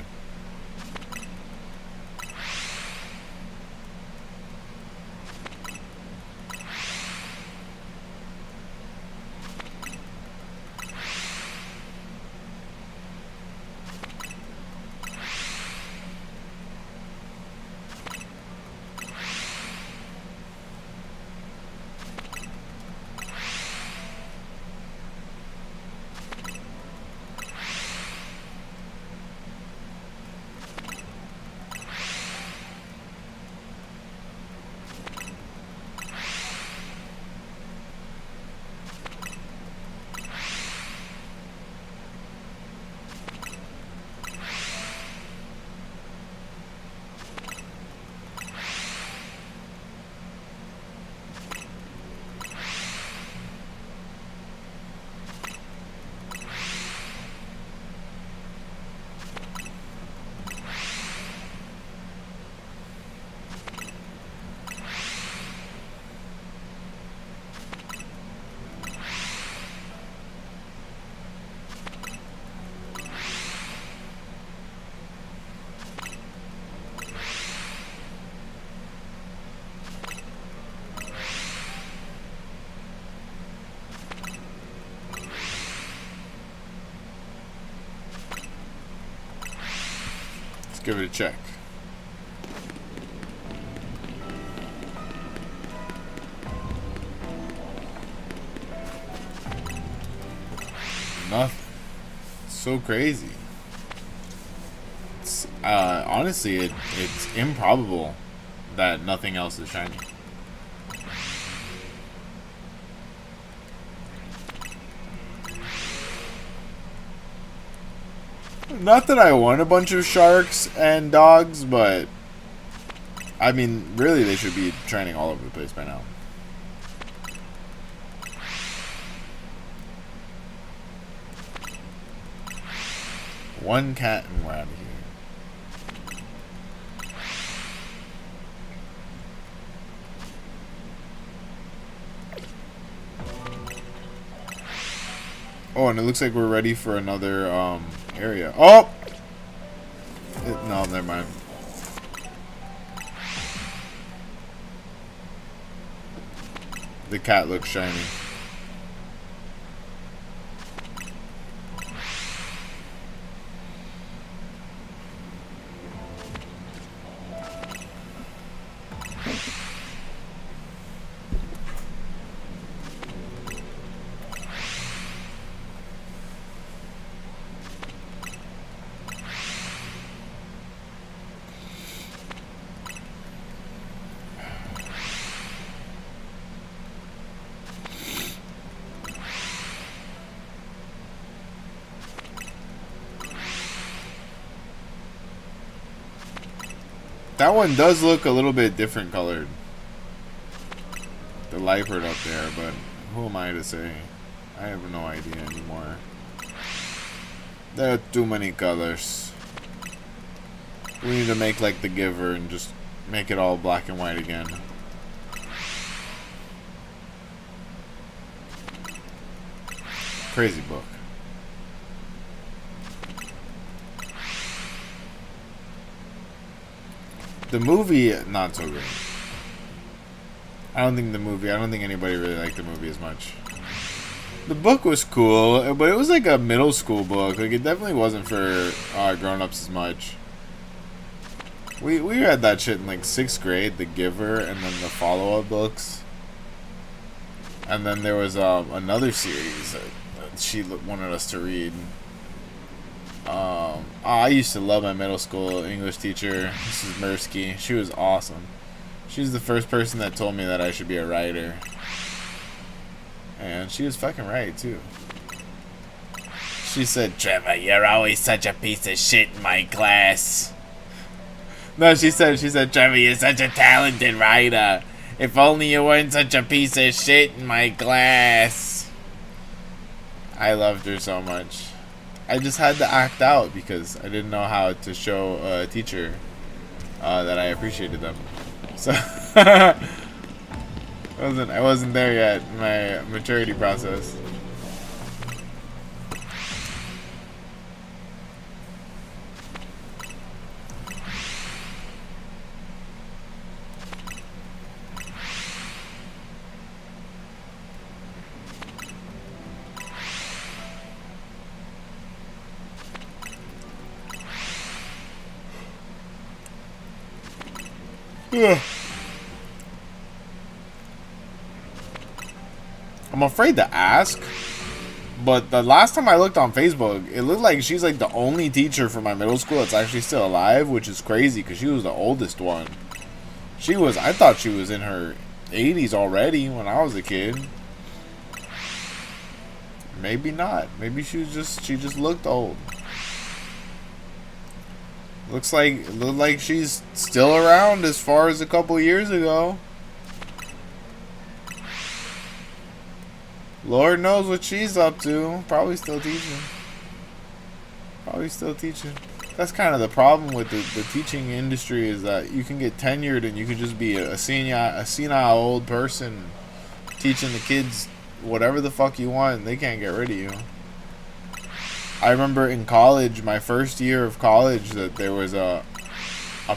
Give it a check. Nothing. It's so crazy. It's, honestly, it's improbable that nothing else is shiny. Not that I want a bunch of sharks and dogs, but I mean, really, they should be training all over the place by now. One cat and we're out of here. Oh, and it looks like we're ready for another area. Oh! No, never mind. The cat looks shiny. That one does look a little bit different colored. The Liepard up there, but who am I to say? I have no idea anymore. There are too many colors. We need to make like the Giver and just make it all black and white again. Crazy book. The movie, not so good. I don't think anybody really liked the movie as much. The book was cool, but it was like a middle school book. Like, it definitely wasn't for grown-ups as much. We read that shit in like 6th grade, The Giver, and then the follow-up books. And then there was another series that she wanted us to read. I used to love my middle school English teacher, Mrs. Mirsky. She was awesome. She was the first person that told me that I should be a writer. And she was fucking right, too. She said, "Trevor, you're always such a piece of shit in my class." No, she said, "Trevor, you're such a talented writer. If only you weren't such a piece of shit in my class." I loved her so much. I just had to act out because I didn't know how to show a teacher that I appreciated them. So I wasn't there yet in my maturity process. I'm afraid to ask, but the last time I looked on Facebook, it looked like she's like the only teacher for my middle school that's actually still alive, which is crazy because she was the oldest one. I thought she was in her 80s already when I was a kid. Maybe not. Maybe she just looked old. Looked like she's still around as far as a couple years ago. Lord knows what she's up to. Probably still teaching. That's kind of the problem with the teaching industry, is that you can get tenured and you can just be a senile old person teaching the kids whatever the fuck you want, and they can't get rid of you. I remember in college, my first year of college, that there was a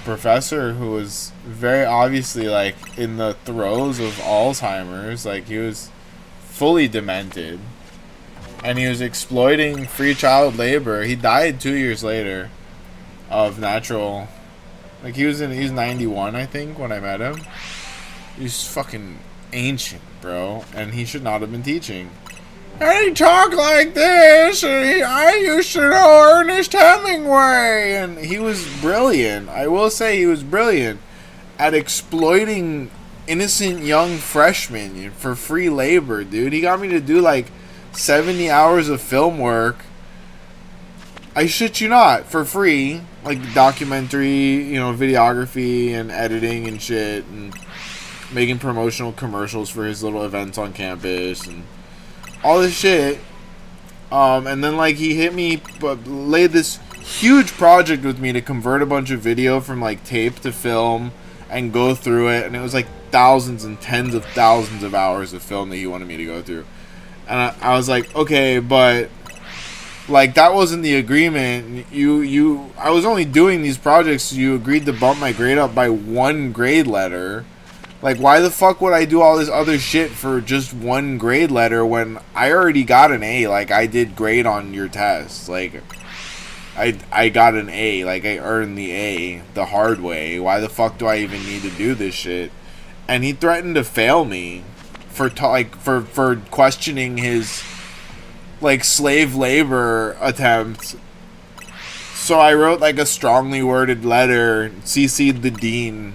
professor who was very obviously like in the throes of Alzheimer's. Like, he was fully demented, and he was exploiting free child labor. He died 2 years later of natural, like, he's 91, I think, when I met him. He's fucking ancient, bro, and he should not have been teaching. And he talked like this, and I used to know Ernest Hemingway, and he was brilliant. I will say he was brilliant at exploiting innocent young freshmen for free labor, dude. He got me to do like 70 hours of film work, I shit you not, for free, like documentary, videography and editing and shit, and making promotional commercials for his little events on campus and all this shit. And then like he hit me, laid this huge project with me to convert a bunch of video from like tape to film and go through it, and it was like thousands and tens of thousands of hours of film that he wanted me to go through. And I was like, okay, but like that wasn't the agreement. I was only doing these projects so you agreed to bump my grade up by 1 grade letter. Like, why the fuck would I do all this other shit for just 1 grade letter when I already got an A? Like, I did great on your test. Like, I got an A. Like, I earned the A the hard way. Why the fuck do I even need to do this shit? And he threatened to fail me for questioning his like slave labor attempt. So I wrote like a strongly worded letter, CC'd the dean,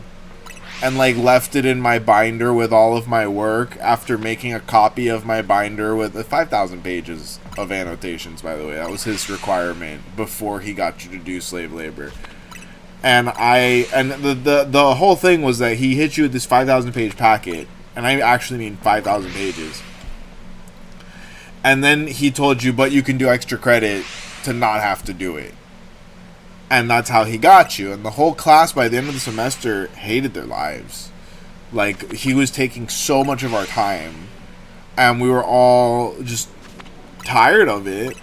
and like left it in my binder with all of my work after making a copy of my binder with 5,000 pages of annotations, by the way. That was his requirement before he got you to do slave labor. And the whole thing was that he hit you with this 5,000 page packet, and I actually mean 5,000 pages. And then he told you, but you can do extra credit to not have to do it. And that's how he got you. And the whole class, by the end of the semester, hated their lives. Like, he was taking so much of our time, and we were all just tired of it.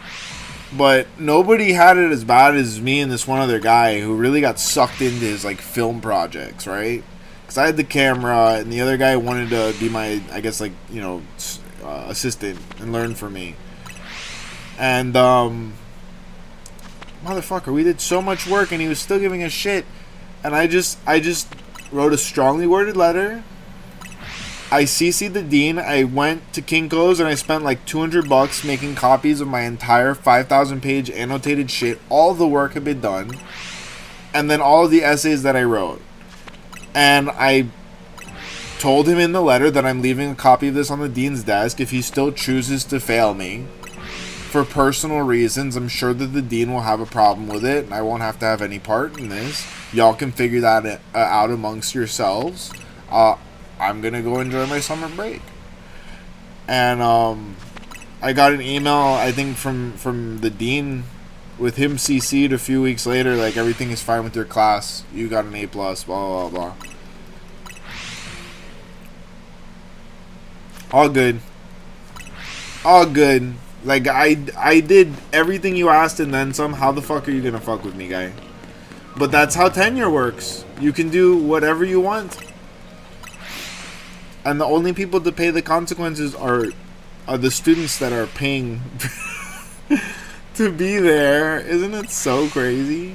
But nobody had it as bad as me and this one other guy who really got sucked into his like film projects, right? Because I had the camera, and the other guy wanted to be my, I guess, like, assistant and learn from me. And motherfucker, we did so much work and he was still giving us shit. And I just wrote a strongly worded letter. I CC'd the dean. I went to Kinko's and I spent like $200 making copies of my entire 5,000 page annotated shit. All the work had been done. And then all of the essays that I wrote. And I told him in the letter that I'm leaving a copy of this on the dean's desk if he still chooses to fail me. For personal reasons, I'm sure that the dean will have a problem with it, and I won't have to have any part in this. Y'all can figure that out amongst yourselves. I'm gonna go enjoy my summer break. And I got an email, I think, from the dean with him CC'd a few weeks later, like, everything is fine with your class. You got an A+, blah, blah, blah. All good. All good. Like, I did everything you asked and then some. How the fuck are you gonna fuck with me, guy? But that's how tenure works. You can do whatever you want. And the only people to pay the consequences are the students that are paying to be there. Isn't it so crazy?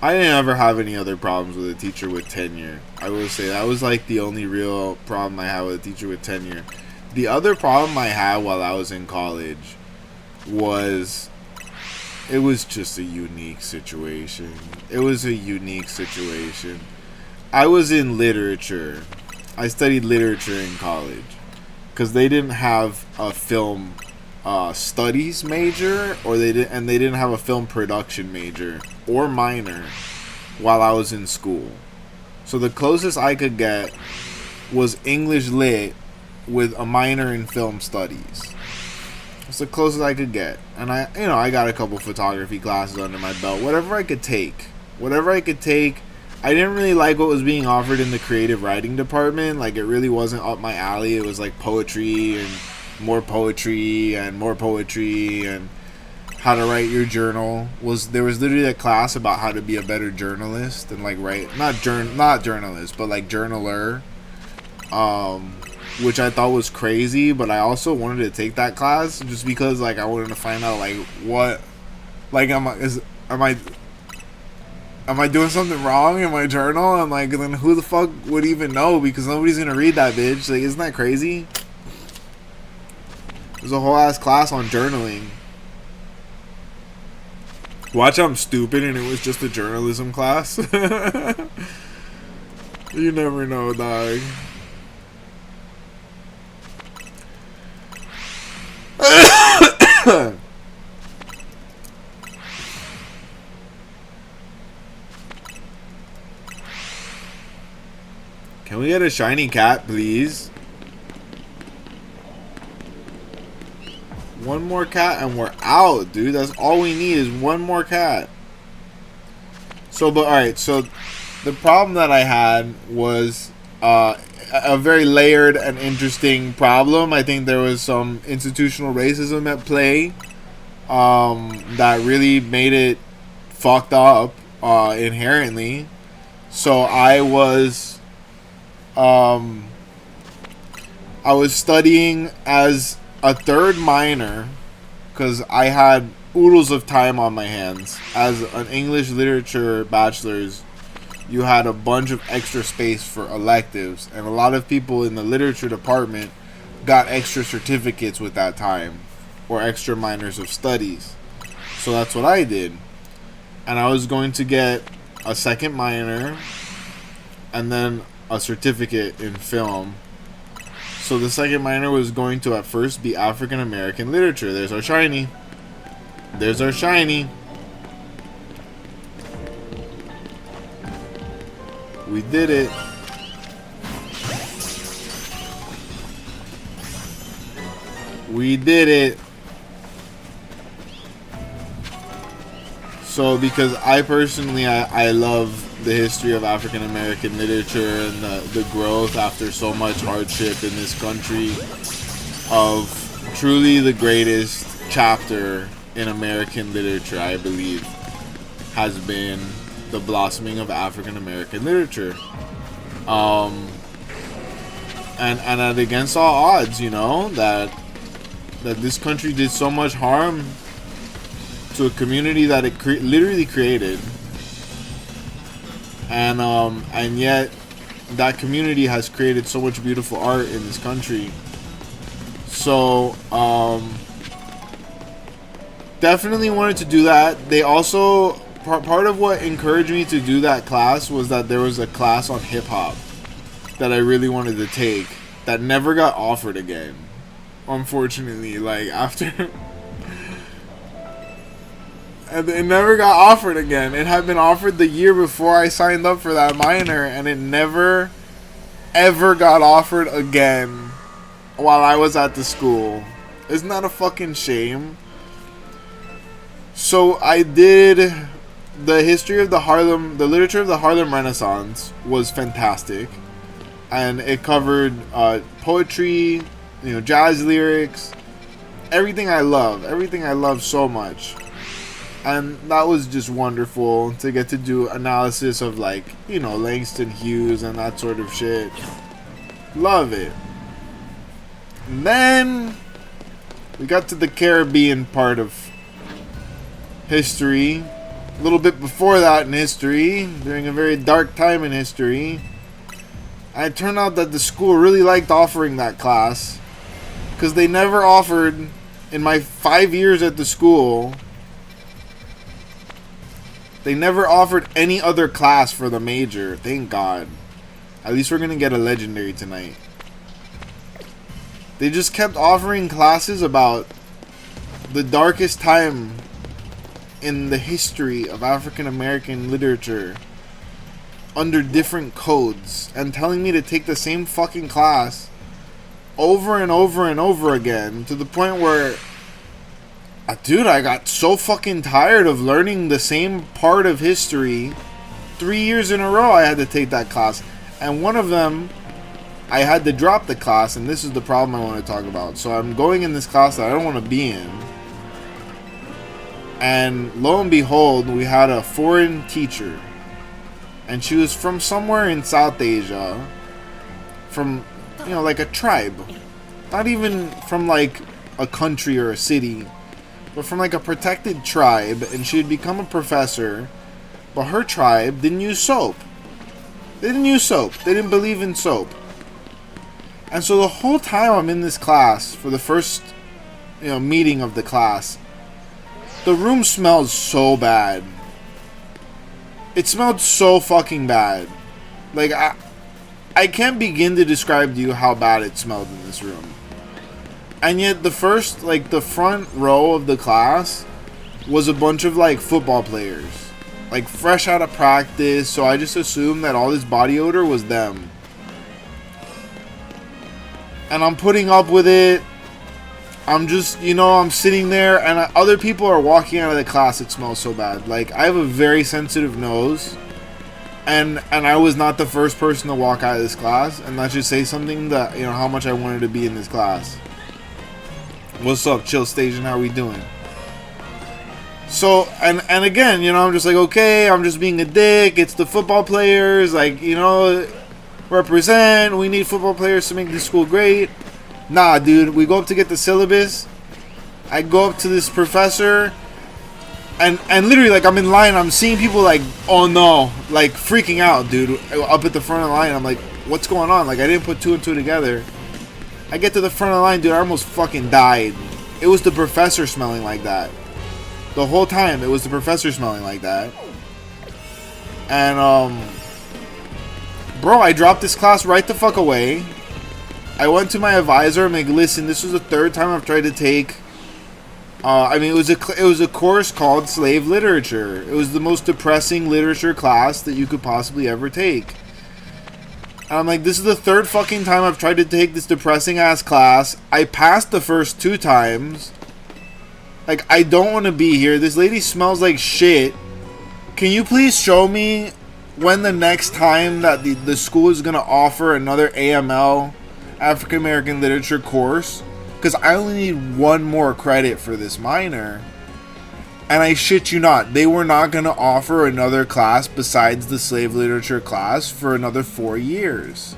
I didn't ever have any other problems with a teacher with tenure. I will say that was like the only real problem I had with a teacher with tenure. The other problem I had while I was in college was it was just a unique situation. It was a unique situation. I was in literature. I studied literature in college because they didn't have a film studies major, or they didn't have a film production major or minor while I was in school. So the closest I could get was English lit with a minor in film studies. It's the closest I could get. And I got a couple photography classes under my belt. Whatever I could take. I didn't really like what was being offered in the creative writing department. Like, it really wasn't up my alley. It was like poetry and more poetry and more poetry and how to write your journal. There was literally a class about how to be a better journalist and like write not journalist but like journaler, which I thought was crazy. But I also wanted to take that class just because like I wanted to find out like what, like am I doing something wrong in my journal? And like, then who the fuck would even know, because nobody's gonna read that bitch. Like, isn't that crazy? There's a whole ass class on journaling. Watch, I'm stupid and it was just a journalism class. You never know, dog. Can we get a shiny cat, please? One more cat and we're out, dude. That's all we need is one more cat. So, but alright, so the problem that I had was a very layered and interesting problem. I think there was some institutional racism at play that really made it fucked up inherently. So I was studying as a third minor because I had oodles of time on my hands. As an English literature bachelor's, you had a bunch of extra space for electives, and a lot of people in the literature department got extra certificates with that time, or extra minors of studies. So that's what I did. And I was going to get a second minor and then a certificate in film. So the second minor was going to at first be African American literature. There's our shiny. There's our shiny. We did it. We did it. So because I personally, I love the history of African American literature and the growth after so much hardship in this country of truly the greatest chapter in American literature, I believe, has been the blossoming of African American literature. And that against all odds, you know, that this country did so much harm to a community that it literally created, and yet that community has created so much beautiful art in this country. So definitely wanted to do that. They also part of what encouraged me to do that class was that there was a class on hip-hop that I really wanted to take that never got offered again, unfortunately. Like, after it never got offered again. It had been offered the year before I signed up for that minor, and it never ever got offered again while I was at the school. Isn't that a fucking shame? So I did the history of the literature of the Harlem Renaissance was fantastic. And it covered poetry, you know, jazz lyrics, everything I love so much. And that was just wonderful to get to do analysis of, like, you know, Langston Hughes and that sort of shit. Love it. And then we got to the Caribbean part of history. A little bit before that in history, during a very dark time in history. And it turned out that the school really liked offering that class, because they never offered, in my 5 years at the school, they never offered any other class for the major. Thank God. At least we're going to get a legendary tonight. They just kept offering classes about the darkest time in the history of African American literature under different codes, and telling me to take the same fucking class over and over and over again, to the point where, dude, I got so fucking tired of learning the same part of history. 3 years in a row I had to take that class, and one of them I had to drop the class, and this is the problem I want to talk about. So I'm going in this class that I don't want to be in, and lo and behold, we had a foreign teacher. And she was from somewhere in South Asia. From, you know, like a tribe. Not even from like a country or a city, but from like a protected tribe. And she had become a professor. But her tribe didn't use soap. They didn't use soap. They didn't believe in soap. And so the whole time I'm in this class, for the first, you know, meeting of the class, the room smells so bad. It smelled so fucking bad. Like, I can't begin to describe to you how bad it smelled in this room. And yet the front row of the class was a bunch of, like, football players. Like, fresh out of practice, so I just assumed that all this body odor was them. And I'm putting up with it. I'm just, you know, I'm sitting there, and other people are walking out of the class. It smells so bad. Like, I have a very sensitive nose, and I was not the first person to walk out of this class, and that should say something that, you know, how much I wanted to be in this class. What's up, Chill Station? How we doing? So, and again, you know, I'm just like, okay, I'm just being a dick. It's the football players, like, you know, represent. We need football players to make this school great. Nah, dude, we go up to get the syllabus. I go up to this professor, and literally, like, I'm in line. I'm seeing people like, oh no, like freaking out, dude. Up at the front of the line, I'm like, what's going on? Like, I didn't put two and two together. I get to the front of the line, dude. I almost fucking died. It was the professor smelling like that. The whole time, it was the professor smelling like that. And bro, I dropped this class right the fuck away. I went to my advisor. I'm like, listen, this was the third time I've tried to take. I mean, it was a course called Slave Literature. It was the most depressing literature class that you could possibly ever take. And I'm like, this is the third fucking time I've tried to take this depressing ass class. I passed the first 2 times. Like, I don't want to be here. This lady smells like shit. Can you please show me when the next time that the school is going to offer another AML, African American Literature course? Because I only need 1 more credit for this minor. And I shit you not, they were not going to offer another class besides the slave literature class for another 4 years.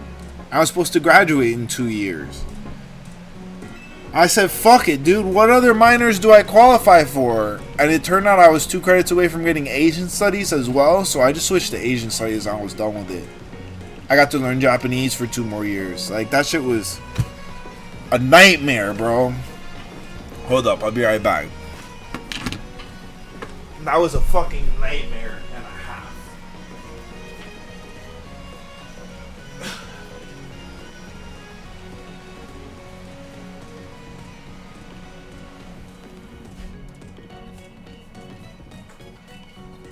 I was supposed to graduate in 2 years. I said, fuck it, dude. What other minors do I qualify for? And it turned out I was 2 credits away from getting Asian studies as well. So I just switched to Asian studies and I was done with it. I got to learn Japanese for 2 more years. Like, that shit was a nightmare, bro. Hold up, I'll be right back. That was a fucking nightmare and a half.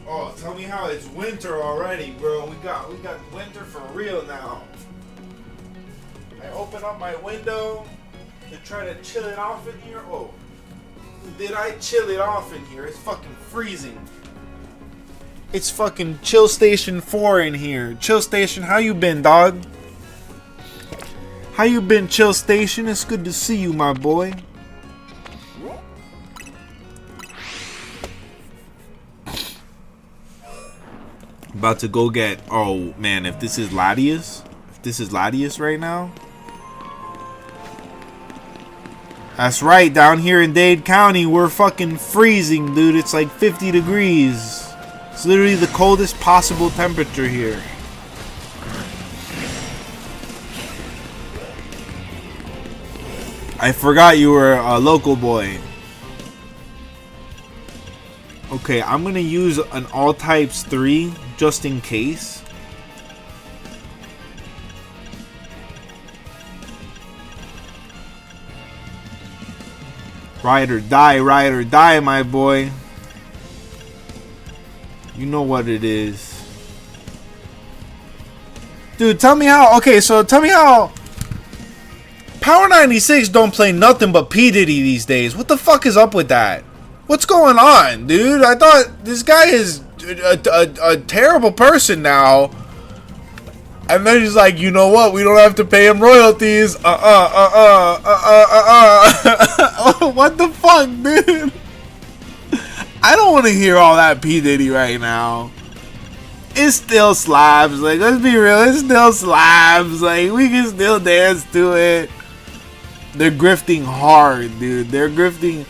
Oh, tell me how it's winter already, bro. We got winter for real now. I open up my window to try to chill it off in here. Oh. Did I chill it off in here? It's fucking freezing. It's fucking Chill Station 4 in here. Chill Station, how you been, dog? How you been, Chill Station? It's good to see you, my boy. About to go get... Oh, man, if this is Latias... If this is Latias right now... That's right, down here in Dade County, we're fucking freezing, dude. It's like 50 degrees. It's literally the coldest possible temperature here. I forgot you were a local boy. Okay, I'm gonna use an all types 3 just in case. Ride or die, my boy. You know what it is. Dude, tell me how... Okay, so tell me how... Power 96 don't play nothing but P. Diddy these days. What the fuck is up with that? What's going on, dude? I thought this guy is a terrible person now. And then he's like, you know what? We don't have to pay him royalties. What the fuck, dude? I don't want to hear all that P. Diddy right now. It's still slaps. Like, let's be real. It's still slaps. Like, we can still dance to it. They're grifting hard, dude. They're grifting...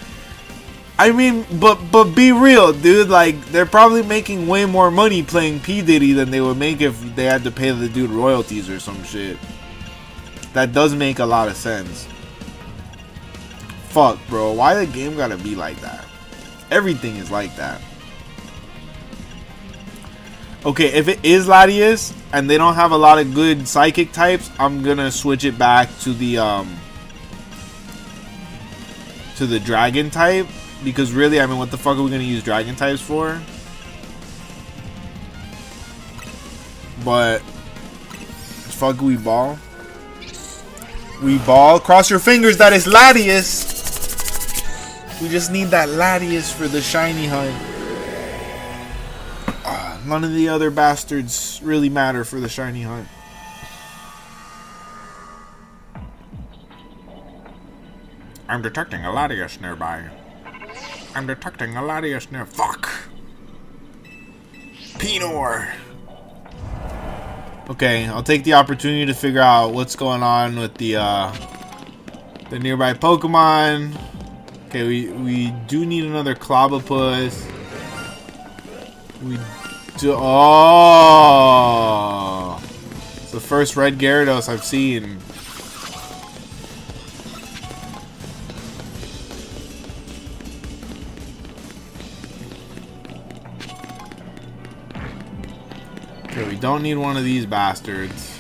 I mean, but be real, dude. Like, they're probably making way more money playing P. Diddy than they would make if they had to pay the dude royalties or some shit. That does make a lot of sense. Fuck, bro. Why the game gotta be like that? Everything is like that. Okay, if it is Latias and they don't have a lot of good psychic types, I'm gonna switch it back to the dragon type. Because really, I mean, what the fuck are we gonna use dragon types for? But fuck, we ball. We ball. Cross your fingers that it's Latias. We just need that Latias for the shiny hunt. None of the other bastards really matter for the shiny hunt. I'm detecting a Latias nearby. I'm detecting a Latias near. Fuck! Pinor! Okay, I'll take the opportunity to figure out what's going on with the nearby Pokemon. Okay, we do need another Clobopus. We do. Oh! It's the first red Gyarados I've seen. Okay, we don't need one of these bastards.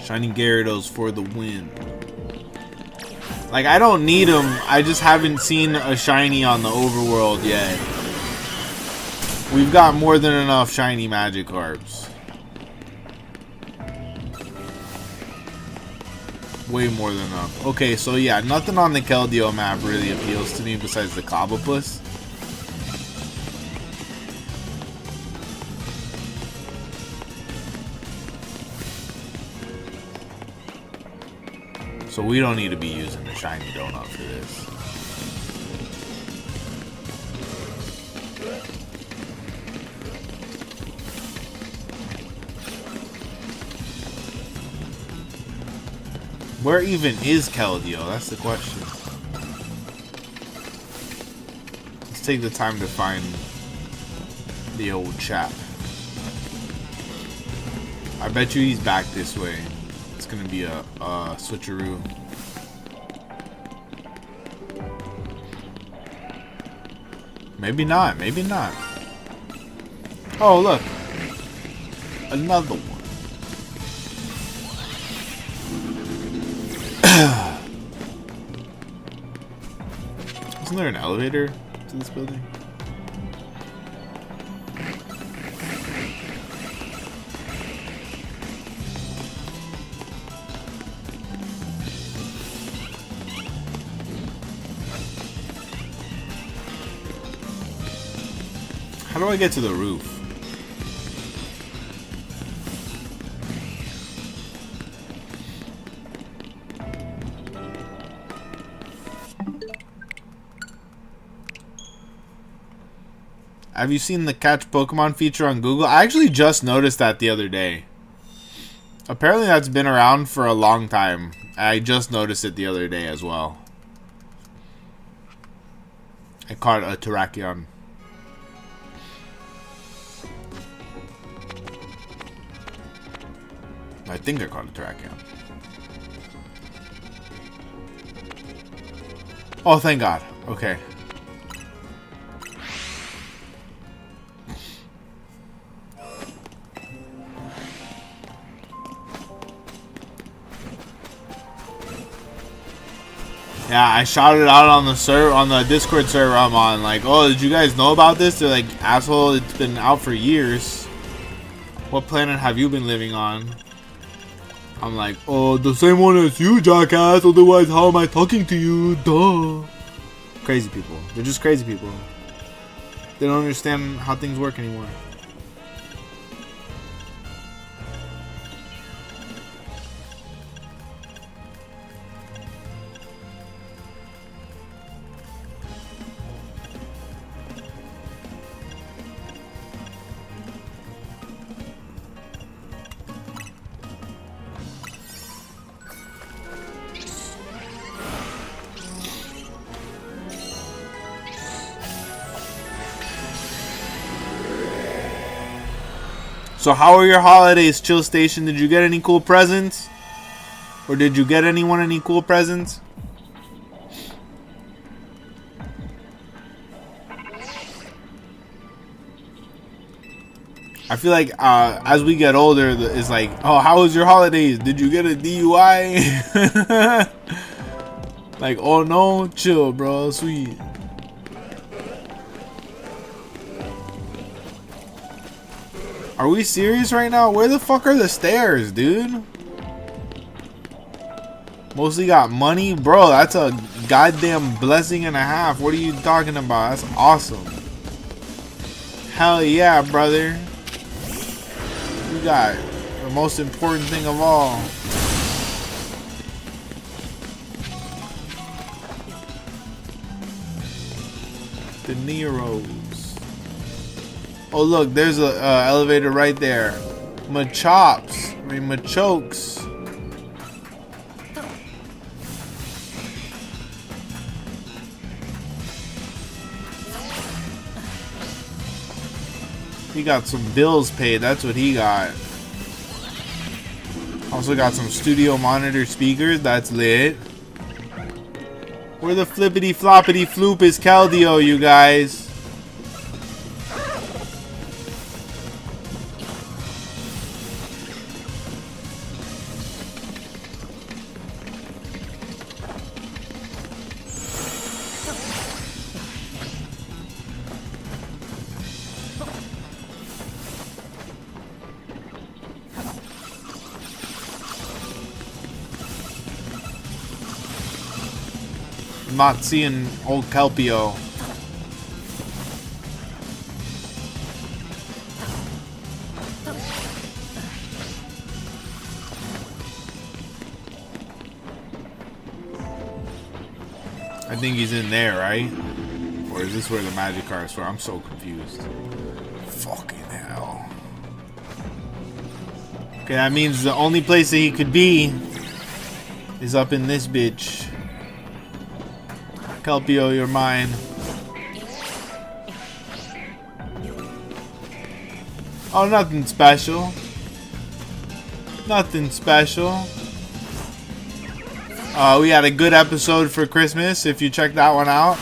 Shiny Gyarados for the win. Like, I don't need them. I just haven't seen a shiny on the overworld yet. We've got more than enough shiny Magikarps. Way more than enough. Okay, so yeah, nothing on the Keldeo map really appeals to me besides the Clobopus. So we don't need to be using the shiny donut for this. Where even is Keldeo? That's the question. Let's take the time to find the old chap. I bet you he's back this way. It's gonna be a switcheroo. Maybe not, maybe not. Oh, look. Another one. Isn't there an elevator to this building? How do I get to the roof? Have you seen the catch Pokemon feature on Google? I actually just noticed that the other day. Apparently that's been around for a long time. I just noticed it the other day as well. I caught a Terrakion. I think I caught a Terrakion. Oh, thank God. Okay. Yeah, I shouted out on the server, on the Discord server I'm on, like, oh, did you guys know about this? They're like, asshole, it's been out for years. What planet have you been living on? I'm like, oh, the same one as you, jackass, otherwise how am I talking to you? Duh. Crazy people. They're just crazy people. They don't understand how things work anymore. So how are your holidays, Chill Station? Did you get any cool presents? Or did you get anyone any cool presents? I feel like as we get older, it's like, oh, how was your holidays? Did you get a DUI? Like, oh no, chill, bro, sweet. Are we serious right now? Where the fuck are the stairs, dude? Mostly got money? Bro, that's a goddamn blessing and a half. What are you talking about? That's awesome. Hell yeah, brother. We got the most important thing of all. The Neros. Oh look, there's a elevator right there. Machops. I mean Machokes. He got some bills paid. That's what he got. Also got some studio monitor speakers. That's lit. Where the flippity floppity floop is Keldeo, you guys? I'm not seeing old Kelpio. think he's in there, right? Or is this where the magic cards are? I'm so confused. Fucking hell. Okay, that means the only place that he could be is up in this bitch. Kelpio, you're mine. Oh, nothing special. Nothing special. We had a good episode for Christmas, if you check that one out.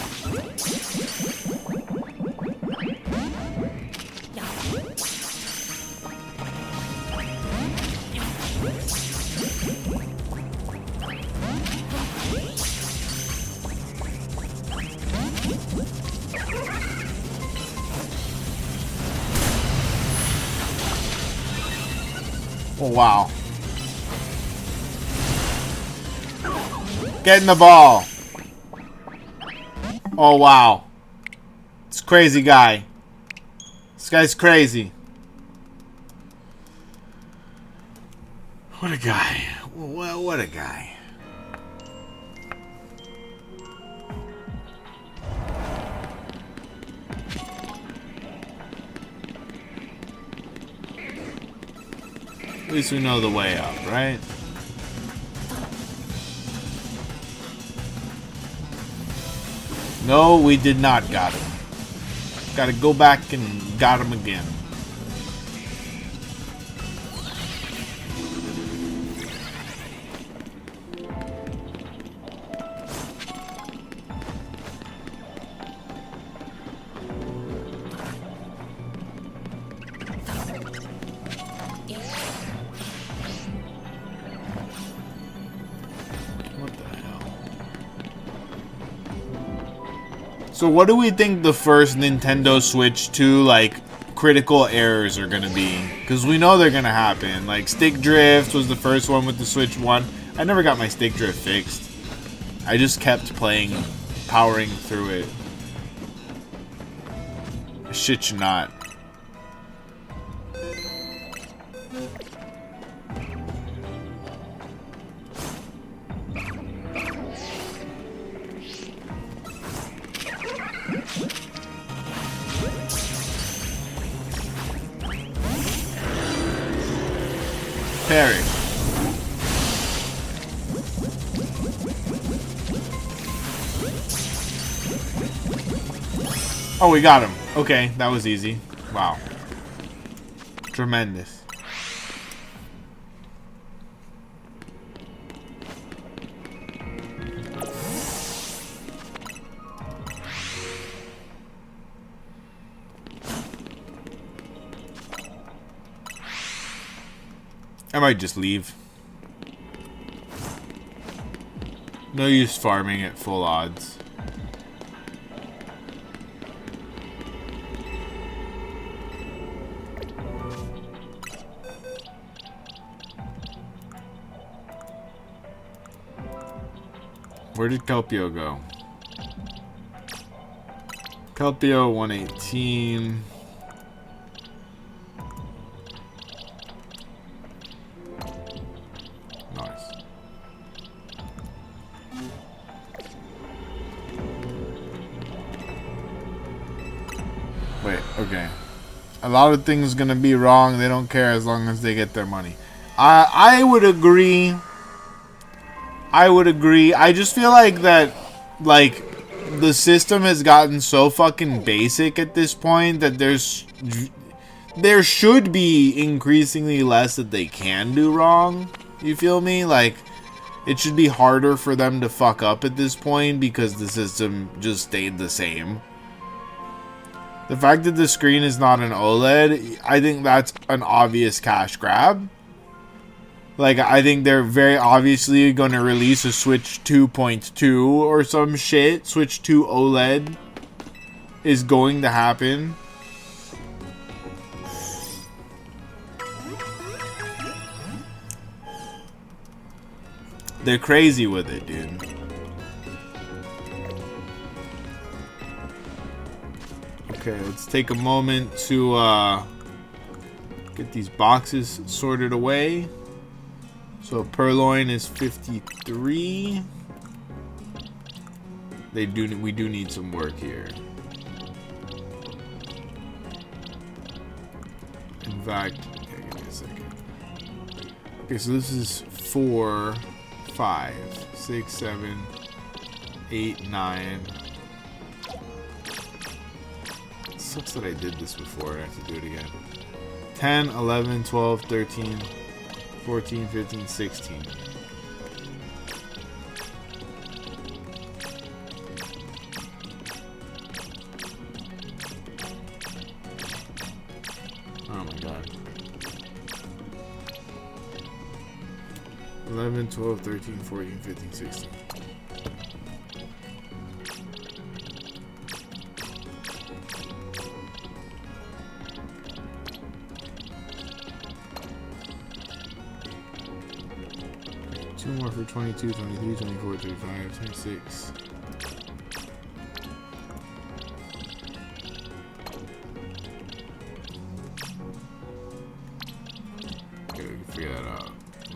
Oh, wow. Get in the ball. Oh, wow. This crazy guy. This guy's crazy. What a guy. Well, what a guy. At least we know the way up, right? No, we did not got him. Gotta go back and got him again. So what do we think the first Nintendo Switch 2, like, critical errors are gonna be? Because we know they're gonna happen. Like, stick drift was the first one with the Switch 1. I never got my stick drift fixed. I just kept playing, powering through it. I shit you not. Parry. Oh, we got him. Okay, that was easy. Wow. Tremendous. I might just leave. No use farming at full odds. Where did Kelpio go? Kelpio 118. Wait, okay. A lot of things gonna be wrong. They don't care as long as they get their money. I would agree. I would agree. I just feel like that, like, the system has gotten so fucking basic at this point that there should be increasingly less that they can do wrong. You feel me? Like, it should be harder for them to fuck up at this point because the system just stayed the same. The fact that the screen is not an OLED, I think that's an obvious cash grab. Like, I think they're very obviously going to release a Switch 2.2 or some shit. Switch 2 OLED is going to happen. They're crazy with it, dude. Okay, let's take a moment to get these boxes sorted away. So Purloin is 53. We do need some work here. In fact, okay, give me a second. Okay, so this is 4, 5, 6, 7, 8, 9. It sucks that I did this before. I have to do it again. 10, 11, 12, 13, 14, 15, 16. Oh my god. 11, 12, 13, 14, 15, 16. Two more for 22, 23, 24, 25, 26. Okay, we can figure that out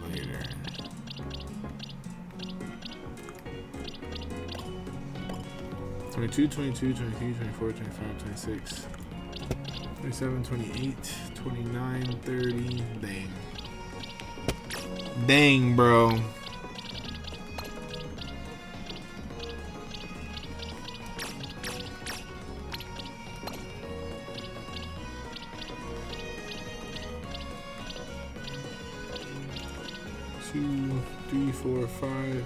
later. Twenty-two, 22, 23, 24, 25, 26, 27, 28, 29, 30. Dang. Dang, bro. Two, 3, 4, 5.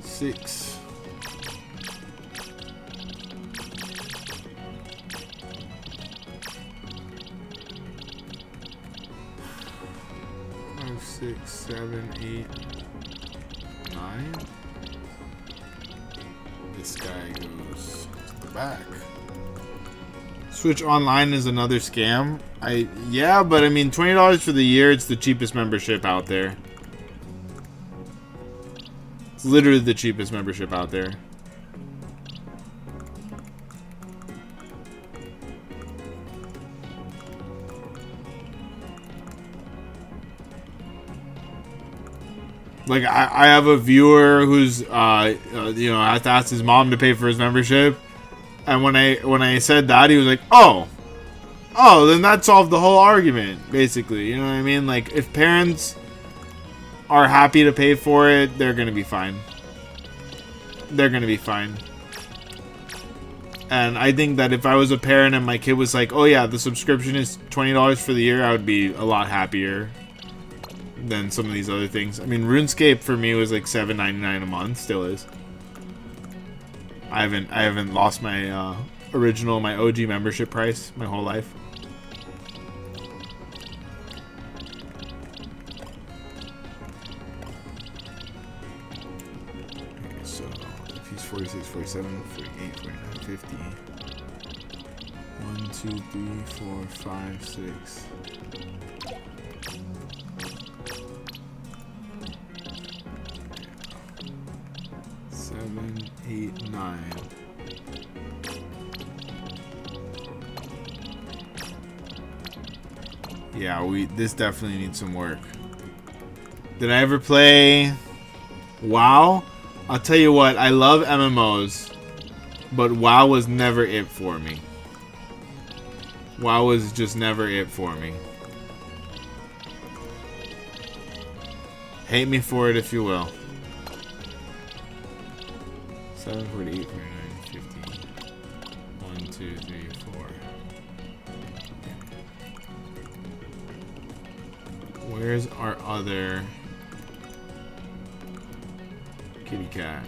Six. Five, 6, 7, 8, 9. This guy goes to the back. Switch Online is another scam. Yeah, but I mean $20 for the year, it's the cheapest membership out there. It's literally the cheapest membership out there. Like I have a viewer who's you know, has to ask his mom to pay for his membership. And when I said that, he was like, "Oh, then that solved the whole argument, basically." You know what I mean? Like, if parents are happy to pay for it, they're gonna be fine. They're gonna be fine. And I think that if I was a parent and my kid was like, "Oh yeah, the subscription is $20 for the year," I would be a lot happier than some of these other things. I mean, RuneScape for me was like $7.99 a month, still is. I haven't lost my my OG membership price my whole life. Okay, so if he's 46, 47, 48, 49, 50. 1, 2, 3, 4, 5, 6. Seven, 8, 9. Yeah, this definitely needs some work. Did I ever play WoW? I'll tell you what, I love MMOs, but WoW was never it for me. WoW was just never it for me. Hate me for it if you will. 7, 48, 49, 50. 1, 2, 3, 4. Where's our other kitty cat?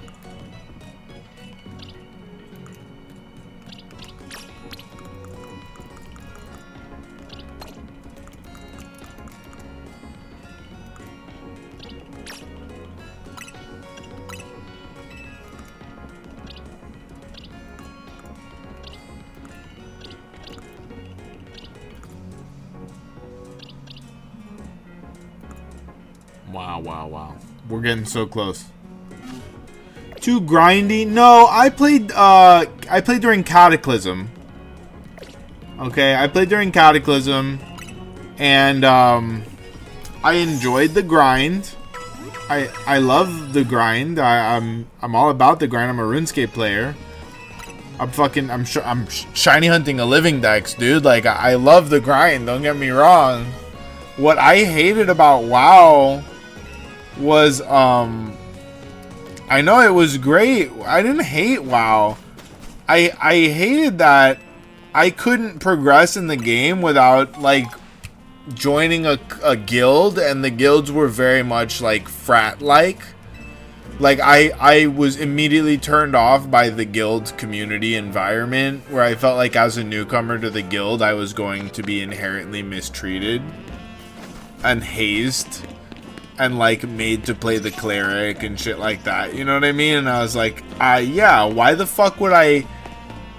Wow. We're getting so close. Too grindy? No, I played during Cataclysm. Okay, I played during Cataclysm. And I enjoyed the grind. I love the grind. I'm all about the grind. I'm a RuneScape player. I'm shiny hunting a living dex, dude. Like, I love the grind, don't get me wrong. What I hated about WoW was I know it was great. I didn't hate WoW. I hated that I couldn't progress in the game without like joining a guild, and the guilds were very much like frat like I was immediately turned off by the guild community environment, where I felt like as a newcomer to the guild I was going to be inherently mistreated and hazed and like made to play the cleric and shit like that, you know what I mean? And I was like, yeah, why the fuck would I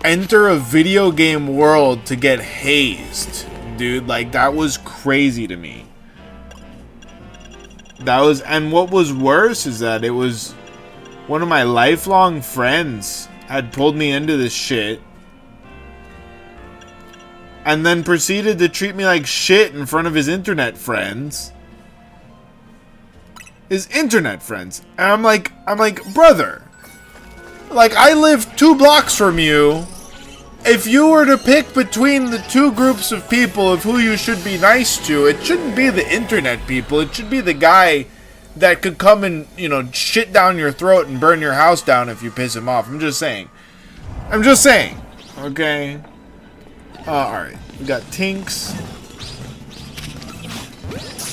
enter a video game world to get hazed? Dude, like, that was crazy to me. That was, and what was worse is that it was one of my lifelong friends had pulled me into this shit and then proceeded to treat me like shit in front of his internet friends. His internet friends. And I'm like, brother, like, I live 2 blocks from you. If you were to pick between the 2 groups of people of who you should be nice to, it shouldn't be the internet people. It should be the guy that could come and, you know, shit down your throat and burn your house down if you piss him off. I'm just saying. Okay. Alright. We got Tinks.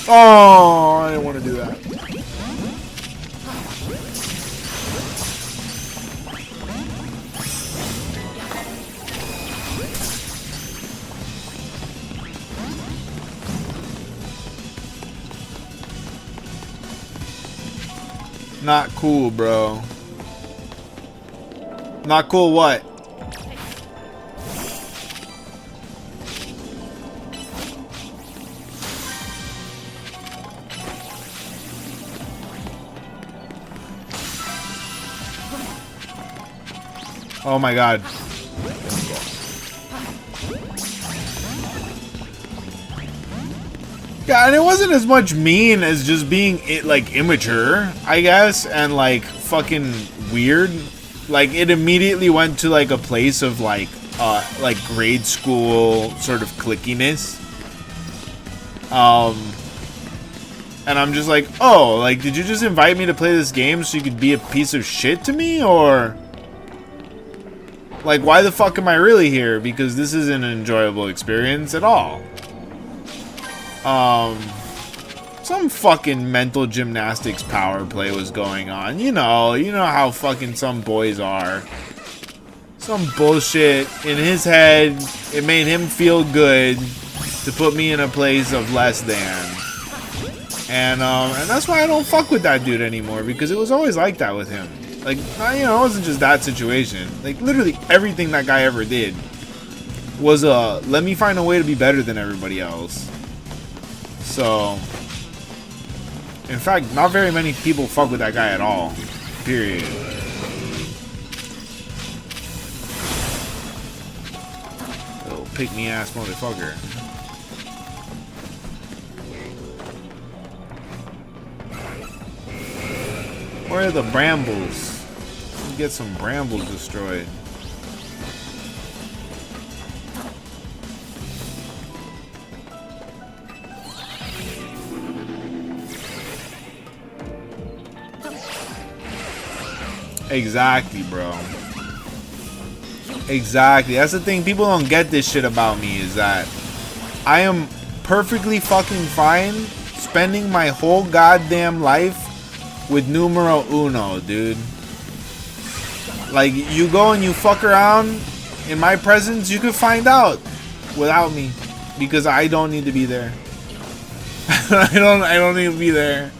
Oh, I didn't want to do that. Not cool, bro. Not cool what? Oh my god. Yeah, and it wasn't as much mean as just being like immature, I guess, and like fucking weird. Like, it immediately went to like a place of like grade school sort of clickiness. And I'm just like, oh, like, did you just invite me to play this game so you could be a piece of shit to me, or like, why the fuck am I really here? Because this isn't an enjoyable experience at all. Some fucking mental gymnastics power play was going on. You know how fucking some boys are. Some bullshit in his head. It made him feel good to put me in a place of less than. And that's why I don't fuck with that dude anymore, because it was always like that with him. Like, you know, it wasn't just that situation. Like, literally everything that guy ever did was let me find a way to be better than everybody else. So, in fact, not very many people fuck with that guy at all. Period. Little pick-me-ass motherfucker. Where are the brambles? Let's get some brambles destroyed. Exactly, bro. Exactly. That's the thing. People don't get this shit about me, is that I am perfectly fucking fine spending my whole goddamn life with numero uno, dude. Like, you go and you fuck around in my presence, you could find out without me, because I don't need to be there. I don't need to be there.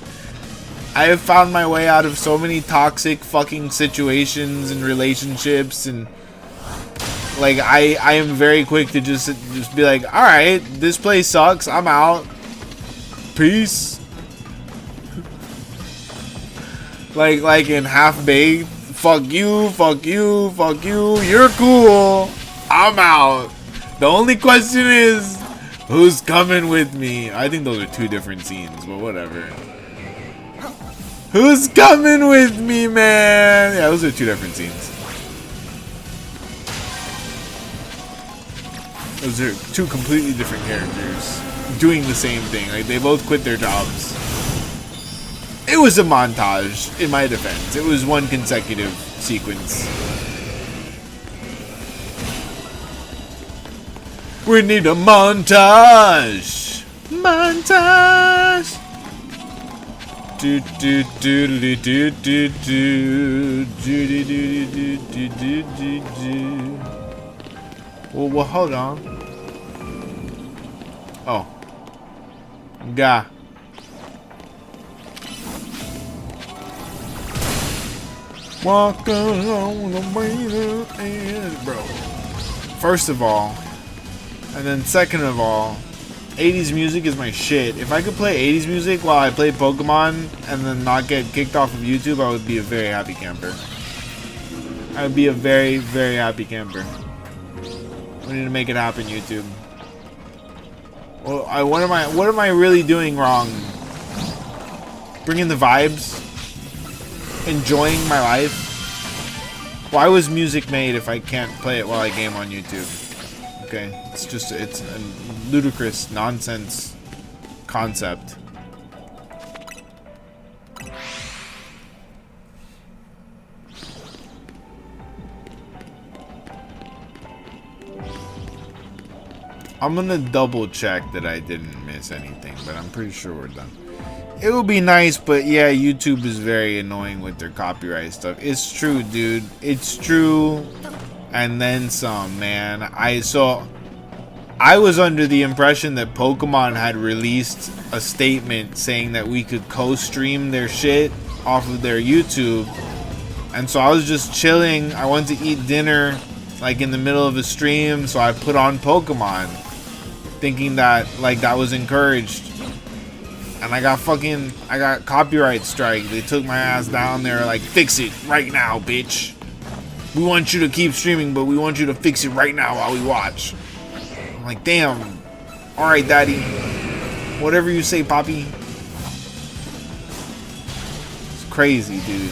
I have found my way out of so many toxic fucking situations and relationships, and like, I am very quick to just be like, alright, this place sucks, I'm out. Peace. like in Half-Baked, fuck you, fuck you, fuck you, you're cool, I'm out. The only question is, Who's coming with me? I think those are two different scenes, but whatever. Who's coming with me, man? Yeah, those are two different scenes. Those are two completely different characters doing the same thing. Like, they both quit their jobs. It was a montage, in my defense. It was one consecutive sequence. We need a montage! Montage! Do do do do do do do do do do do do do. Well, hold on. Oh. Gah. Walk along the way, bro. First of all, and then second of all, 80s music is my shit. If I could play 80s music while I play Pokemon and then not get kicked off of YouTube, I would be a very happy camper. I would be a very, very happy camper. We need to make it happen, YouTube. Well, what am I really doing wrong? Bringing the vibes? Enjoying my life? Why was music made if I can't play it while I game on YouTube? Okay, it's a ludicrous nonsense concept. I'm gonna double check that I didn't miss anything, but I'm pretty sure we're done. It would be nice, but yeah, YouTube is very annoying with their copyright stuff. It's true, dude. It's true. And then some, man. I was under the impression that Pokemon had released a statement saying that we could co-stream their shit off of their YouTube. And so I was just chilling. I wanted to eat dinner like in the middle of a stream, so I put on Pokemon thinking that like that was encouraged. And I got copyright strike. They took my ass down there like, fix it right now, bitch. We want you to keep streaming, but we want you to fix it right now while we watch. I'm like, damn. Alright, daddy. Whatever you say, Poppy. It's crazy, dude.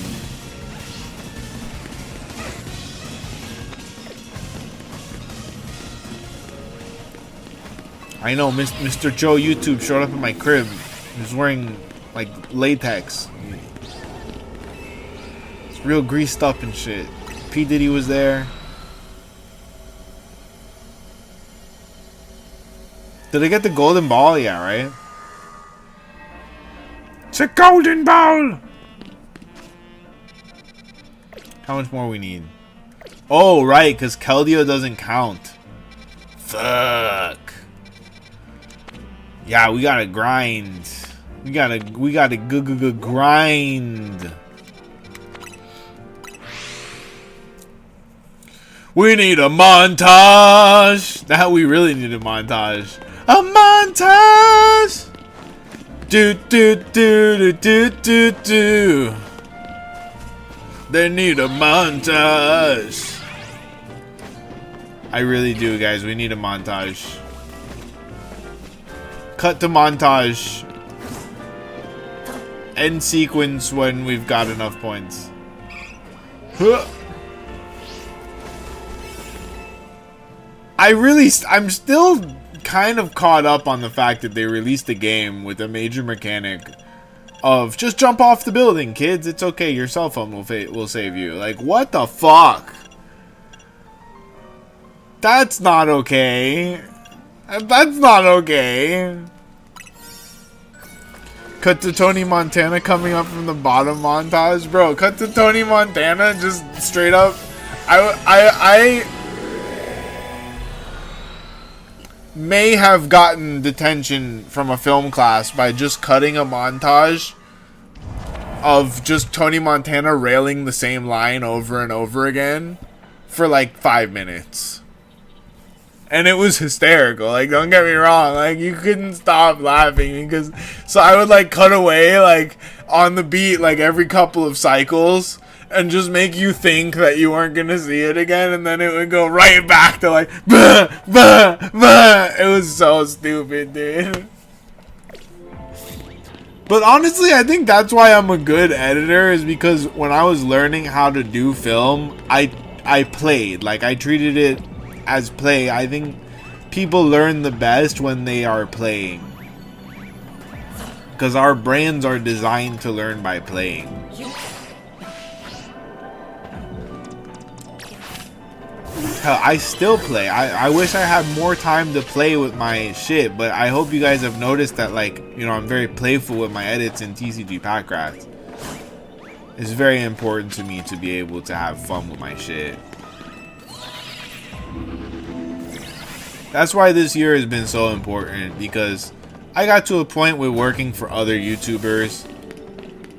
I know, Mr. Joe YouTube showed up in my crib. He was wearing, like, latex. It's real greased up and shit. P. Diddy was there. Did I get the golden ball? Yeah, right? It's a golden ball! How much more we need? Oh, right, because Keldeo doesn't count. Fuck. Yeah, we gotta grind. We gotta grind. We need a montage. Now we really need a montage. A montage. Do do do do do do do. They need a montage. I really do, guys. We need a montage. Cut to montage. End sequence when we've got enough points. Huh. I'm still kind of caught up on the fact that they released a game with a major mechanic of just jump off the building, kids. It's okay. Your cell phone will save you. Like, what the fuck? That's not okay. That's not okay. Cut to Tony Montana coming up from the bottom montage, bro. Cut to Tony Montana just straight up. I may have gotten detention from a film class by just cutting a montage of just Tony Montana railing the same line over and over again for like 5 minutes. and it was hysterical. Like, don't get me wrong, like, you couldn't stop laughing because, so I would like cut away like on the beat like every couple of cycles and just make you think that you weren't gonna see it again, and then it would go right back to like bah, bah, bah. It was so stupid, dude. But honestly, I think that's why I'm a good editor, is because when I was learning how to do film, I played. Like, I treated it as play. I think people learn the best when they are playing, because our brains are designed to learn by playing. Hell, I still play. I wish I had more time to play with my shit, but I hope you guys have noticed that, like, you know, I'm very playful with my edits in tcgpackrats. It's very important to me to be able to have fun with my shit. That's why this year has been so important, because I got to a point with working for other YouTubers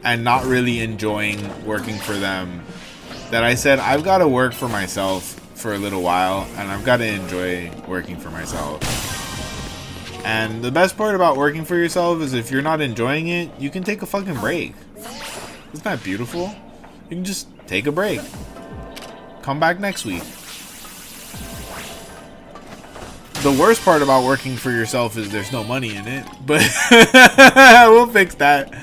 and not really enjoying working for them, that I said I've got to work for myself for a little while, and I've got to enjoy working for myself. And the best part about working for yourself is if you're not enjoying it, you can take a fucking break. Isn't that beautiful? You can just take a break. Come back next week. The worst part about working for yourself is there's no money in it, but we'll fix that.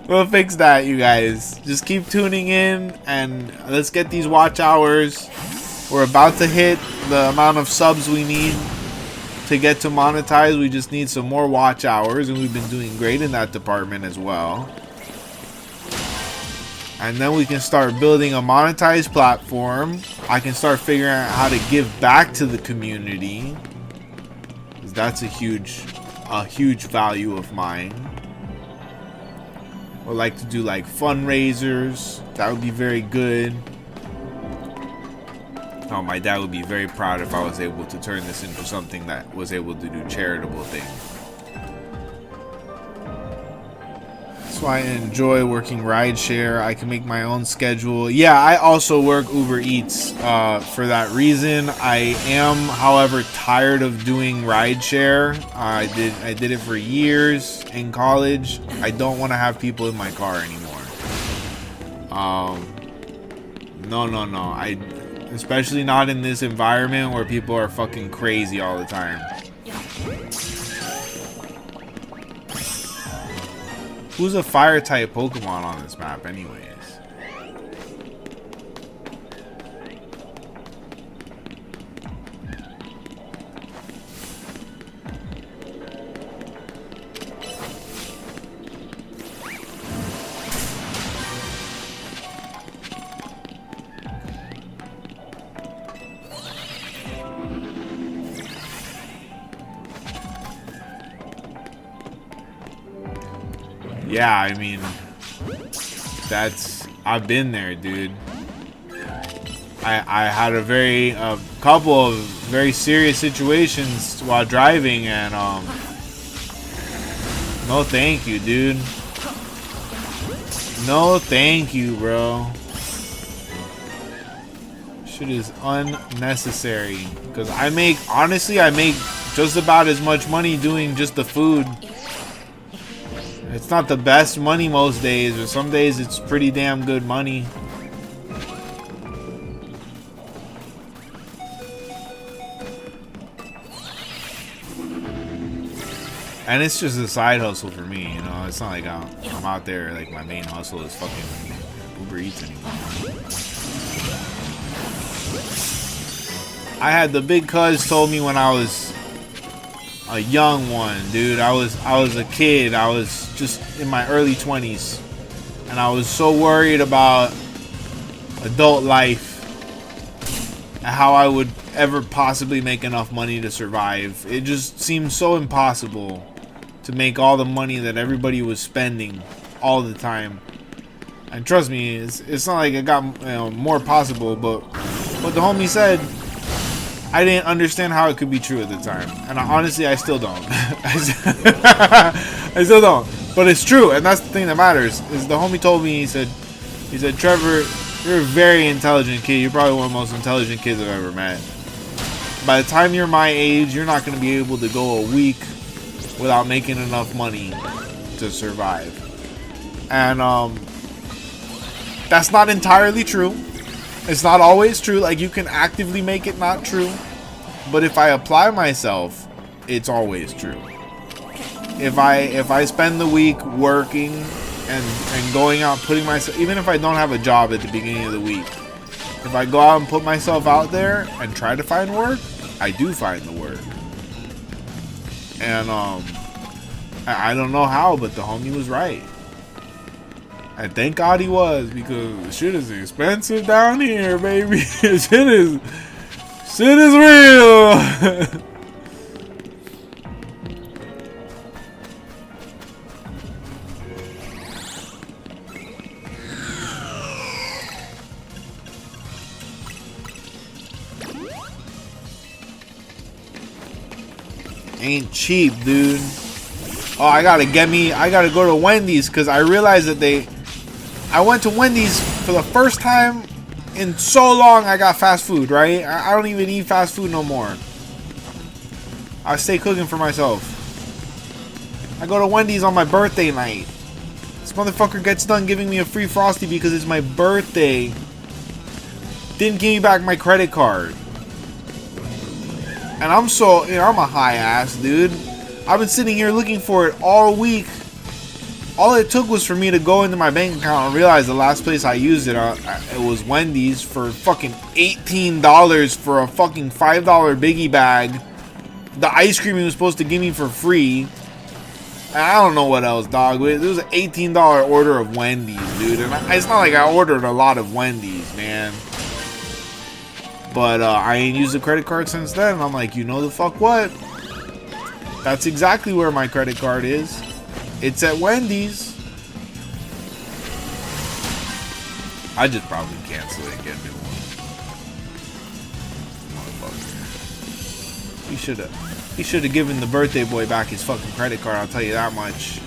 We'll fix that, you guys. Just keep tuning in, and let's get these watch hours. We're about to hit the amount of subs we need to get to monetize. We just need some more watch hours, and we've been doing great in that department as well. And then we can start building a monetized platform. I can start figuring out how to give back to the community, because that's a huge value of mine. Or like to do like fundraisers. That would be very good. Oh, my dad would be very proud if I was able to turn this into something that was able to do charitable things. That's why I enjoy working rideshare. I can make my own schedule. Yeah, I also work Uber Eats for that reason. I am, however, tired of doing rideshare. I did it for years in college. I don't want to have people in my car anymore. No. Especially not in this environment where people are fucking crazy all the time. Who's a fire type Pokemon on this map anyways? Yeah, I mean, I've been there, dude. I had a couple of very serious situations while driving, and no thank you, dude. No thank you, bro. Shit is unnecessary, because honestly I make just about as much money doing just the food. It's not the best money most days, but some days it's pretty damn good money. And it's just a side hustle for me, you know. It's not like I'm out there like my main hustle is fucking Uber Eats anymore. I had the big cuz told me when I was a young one, dude. I was a kid. I was just in my early 20s, and I was so worried about adult life and how I would ever possibly make enough money to survive. It just seemed so impossible to make all the money that everybody was spending all the time. And trust me, it's not like it got more possible, but what the homie said, I didn't understand how it could be true at the time, and honestly, I still don't. I still don't, but it's true, and that's the thing that matters. Is the homie told me, he said, Trevor, you're a very intelligent kid. You're probably one of the most intelligent kids I've ever met. by the time you're my age, you're not going to be able to go a week without making enough money to survive. And that's not entirely true. It's not always true. Like, you can actively make it not true. But if I apply myself, it's always true. If I spend the week working and going out, putting myself, even if I don't have a job at the beginning of the week, if I go out and put myself out there and try to find work, I do find the work. And I don't know how, but the homie was right. And thank God he was, because shit is expensive down here, baby. shit is real. Ain't cheap, dude. Oh, I gotta go to Wendy's, because I realized that I went to Wendy's for the first time in so long. I got fast food, right? I don't even eat fast food no more. I stay cooking for myself. I go to Wendy's on my birthday night. This motherfucker gets done giving me a free Frosty because it's my birthday. Didn't give me back my credit card. And I'm so, I'm a high ass, dude. I've been sitting here looking for it all week. All it took was for me to go into my bank account and realize the last place I used it, it was Wendy's for fucking $18 for a fucking $5 biggie bag. The ice cream he was supposed to give me for free. And I don't know what else, dog. It was an $18 order of Wendy's, dude. And it's not like I ordered a lot of Wendy's, man. But I ain't used a credit card since then. And I'm like, you know the fuck what? That's exactly where my credit card is. It's at Wendy's. I just probably cancel it and get a new one. Motherfucker. He should have given the birthday boy back his fucking credit card, I'll tell you that much.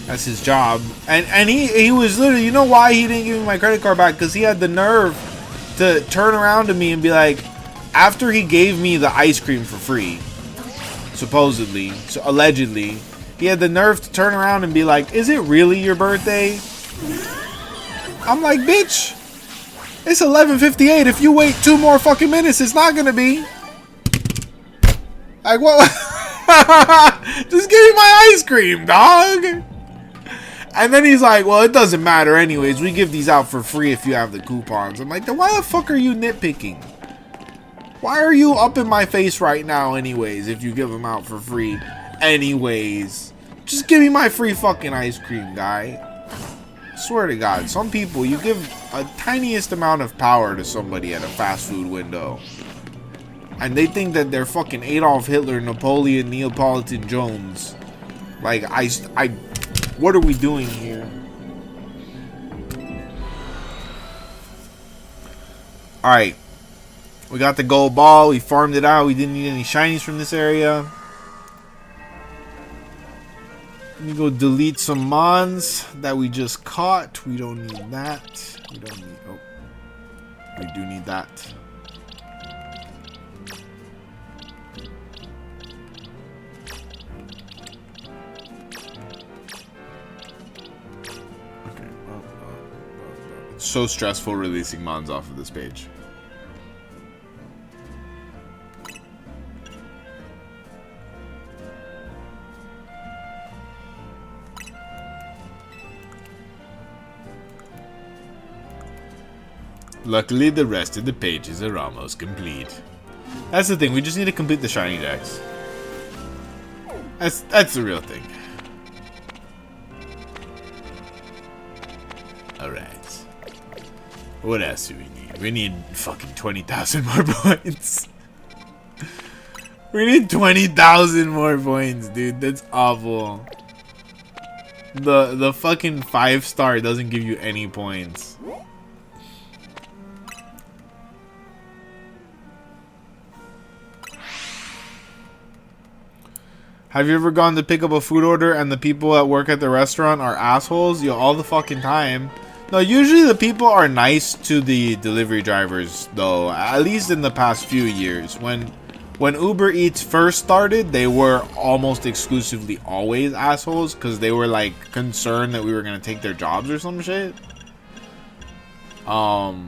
That's his job. And he was literally, you know why he didn't give me my credit card back? Because he had the nerve to turn around to me and be like, after he gave me the ice cream for free, supposedly, so allegedly, he had the nerve to turn around and be like, is it really your birthday? I'm like, bitch, it's 11:58. If you wait 2 more fucking minutes, it's not gonna be. Like, what? Just give me my ice cream, dog. And then he's like, well, it doesn't matter anyways. We give these out for free if you have the coupons. I'm like, then why the fuck are you nitpicking? Why are you up in my face right now anyways if you give them out for free anyways? Just give me my free fucking ice cream, guy. I swear to God, some people, you give a tiniest amount of power to somebody at a fast food window, and they think that they're fucking Adolf Hitler, Napoleon, Neapolitan Jones. Like, what are we doing here? Alright. We got the gold ball. We farmed it out. We didn't need any shinies from this area. Let me go delete some mons that we just caught. We don't need that. We don't need... Oh. We do need that. Okay. It's so stressful releasing mons off of this page. Luckily, the rest of the pages are almost complete. That's the thing, we just need to complete the shiny dex. That's the real thing. Alright. What else do we need? We need fucking 20,000 more points. We need 20,000 more points, dude. That's awful. The fucking 5-star doesn't give you any points. Have you ever gone to pick up a food order and the people that work at the restaurant are assholes? Yo, all the fucking time. No, usually the people are nice to the delivery drivers, though. At least in the past few years. When when Uber Eats first started, they were almost exclusively always assholes because they were like concerned that we were gonna take their jobs or some shit. But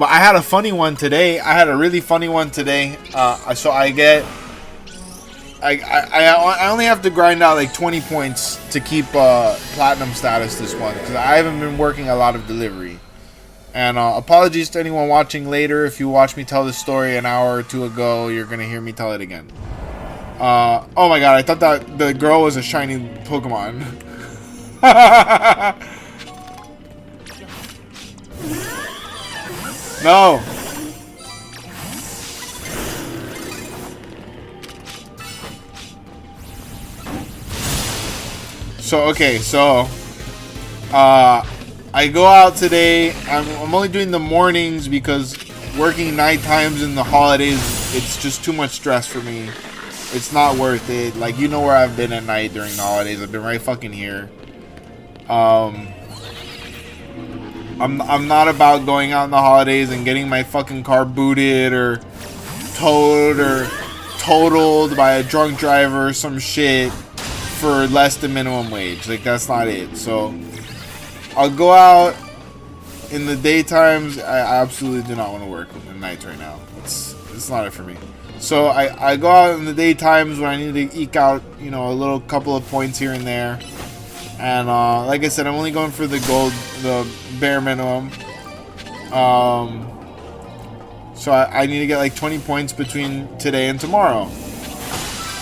I had a funny one today. I had a really funny one today. So I only have to grind out like 20 points to keep platinum status this one because I haven't been working a lot of delivery. And apologies to anyone watching later. If you watch me tell this story an hour or two ago, you're gonna hear me tell it again. Oh my god, I thought that the girl was a shiny Pokemon. No. So okay, so I go out today. I'm only doing the mornings because working night times in the holidays, it's just too much stress for me. It's not worth it. Like, you know where I've been at night during the holidays. I've been right fucking here. I'm not about going out in the holidays and getting my fucking car booted or towed or totaled by a drunk driver or some shit for less than minimum wage. Like, that's not it. So I'll go out in the daytimes. I absolutely do not want to work at nights right now. It's not it for me. So I go out in the daytimes when I need to eke out, you know, a little couple of points here and there. And like I said, I'm only going for the gold, the bare minimum. So I need to get like 20 points between today and tomorrow.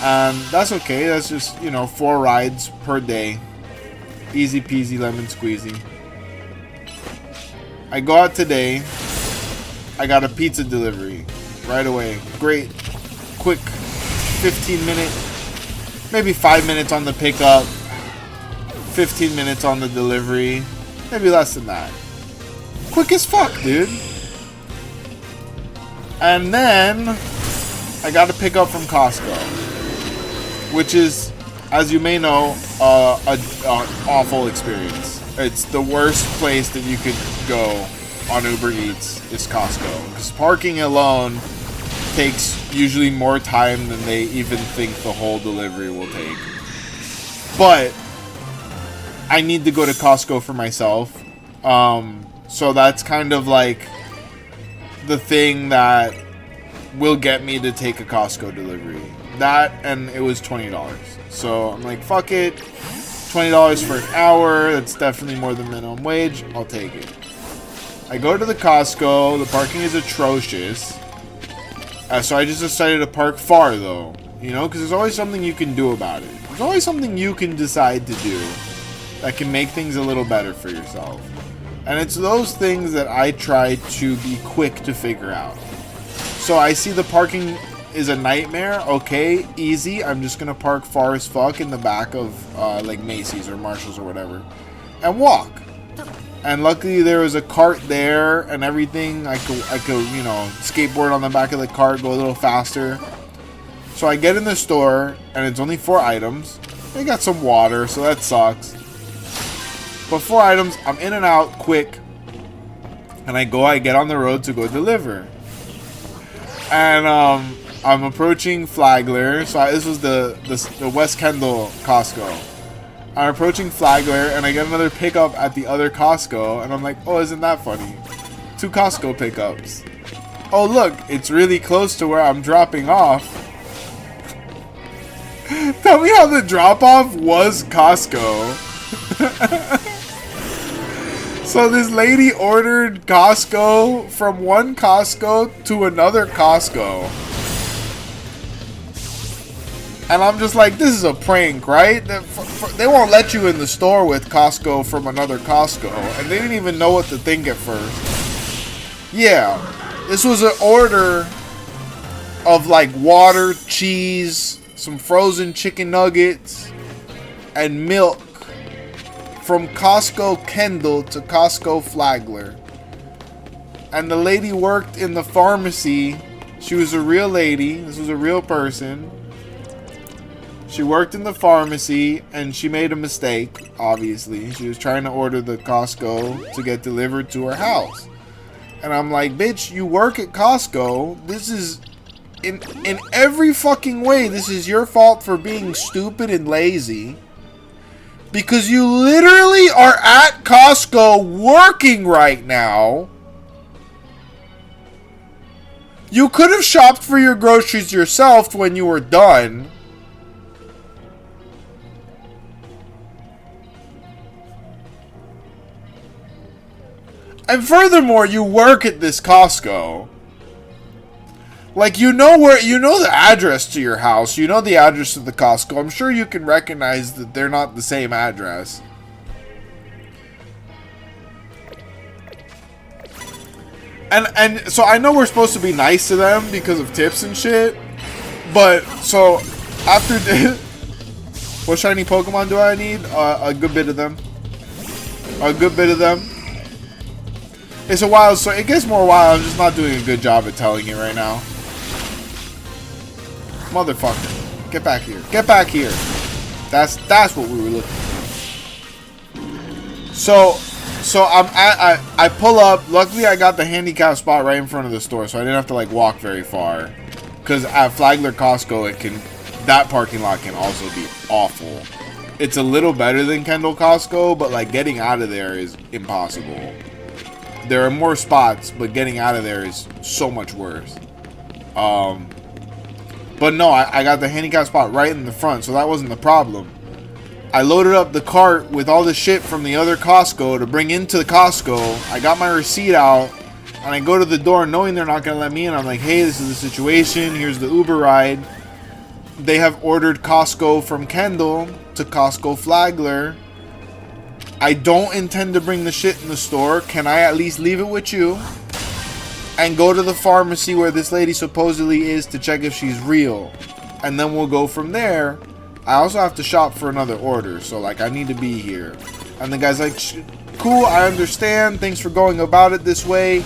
And that's okay. That's just, you know, 4 rides per day. Easy peasy lemon squeezy. I go out today. I got a pizza delivery right away. Great. Quick 15 minute, maybe 5 minutes on the pickup. 15 minutes on the delivery. Maybe less than that. Quick as fuck, dude. And then I got to pick up from Costco, which is, as you may know, an awful experience. It's the worst place that you could go on Uber Eats is Costco, because parking alone takes usually more time than they even think the whole delivery will take. But I need to go to Costco for myself, so that's kind of like the thing that will get me to take a Costco delivery. That, and it was $20. So I'm like, fuck it. $20 for an hour. That's definitely more than minimum wage. I'll take it. I go to the Costco. The parking is atrocious. So I just decided to park far, though. You know, because there's always something you can do about it. There's always something you can decide to do that can make things a little better for yourself. And it's those things that I try to be quick to figure out. So I see the parking is a nightmare. Okay, easy. I'm just gonna park far as fuck in the back of like Macy's or Marshall's or whatever and walk. And luckily there was a cart there and everything. I could you know, skateboard on the back of the cart, go a little faster. So I get in the store and it's only 4 items. They got some water, so that sucks. But 4 items, I'm in and out quick. And I get on the road to go deliver. And I'm approaching Flagler. So this was the West Kendall Costco. I'm approaching Flagler and I get another pickup at the other Costco. And I'm like, oh, isn't that funny? 2 Costco pickups. Oh, look, it's really close to where I'm dropping off. Tell me how the drop-off was Costco. So this lady ordered Costco from one Costco to another Costco. And I'm just like, this is a prank, right? They won't let you in the store with Costco from another Costco. And they didn't even know what to think at first. Yeah, this was an order of like water, cheese, some frozen chicken nuggets, and milk. From Costco Kendall to Costco Flagler. And the lady worked in the pharmacy. She was a real lady. This was a real person. She worked in the pharmacy and she made a mistake, obviously. She was trying to order the Costco to get delivered to her house. And I'm like, bitch, you work at Costco. This is, in every fucking way, this is your fault for being stupid and lazy. Because you literally are at Costco working right now. You could have shopped for your groceries yourself when you were done. And furthermore, you work at this Costco. Like, you know the address to your house. You know the address to the Costco. I'm sure you can recognize that they're not the same address. And so I know we're supposed to be nice to them because of tips and shit. But, so, after this... What shiny Pokemon do I need? A good bit of them. A good bit of them. It's a wild, so it gets more wild. I'm just not doing a good job at telling it right now. Motherfucker. Get back here. Get back here. That's what we were looking for. So I pull up. Luckily I got the handicap spot right in front of the store, so I didn't have to like walk very far. Cause at Flagler Costco that parking lot can also be awful. It's a little better than Kendall Costco, but like getting out of there is impossible. There are more spots, but getting out of there is so much worse. But no, I got the handicap spot right in the front, so that wasn't the problem. I loaded up the cart with all the shit from the other Costco to bring into the Costco. I got my receipt out, and I go to the door knowing they're not going to let me in. I'm like, hey, this is the situation. Here's the Uber ride. They have ordered Costco from Kendall to Costco Flagler. I don't intend to bring the shit in the store. Can I at least leave it with you? And go to the pharmacy where this lady supposedly is to check if she's real. And then we'll go from there. I also have to shop for another order. So, like, I need to be here. And the guy's like, cool, I understand. Thanks for going about it this way.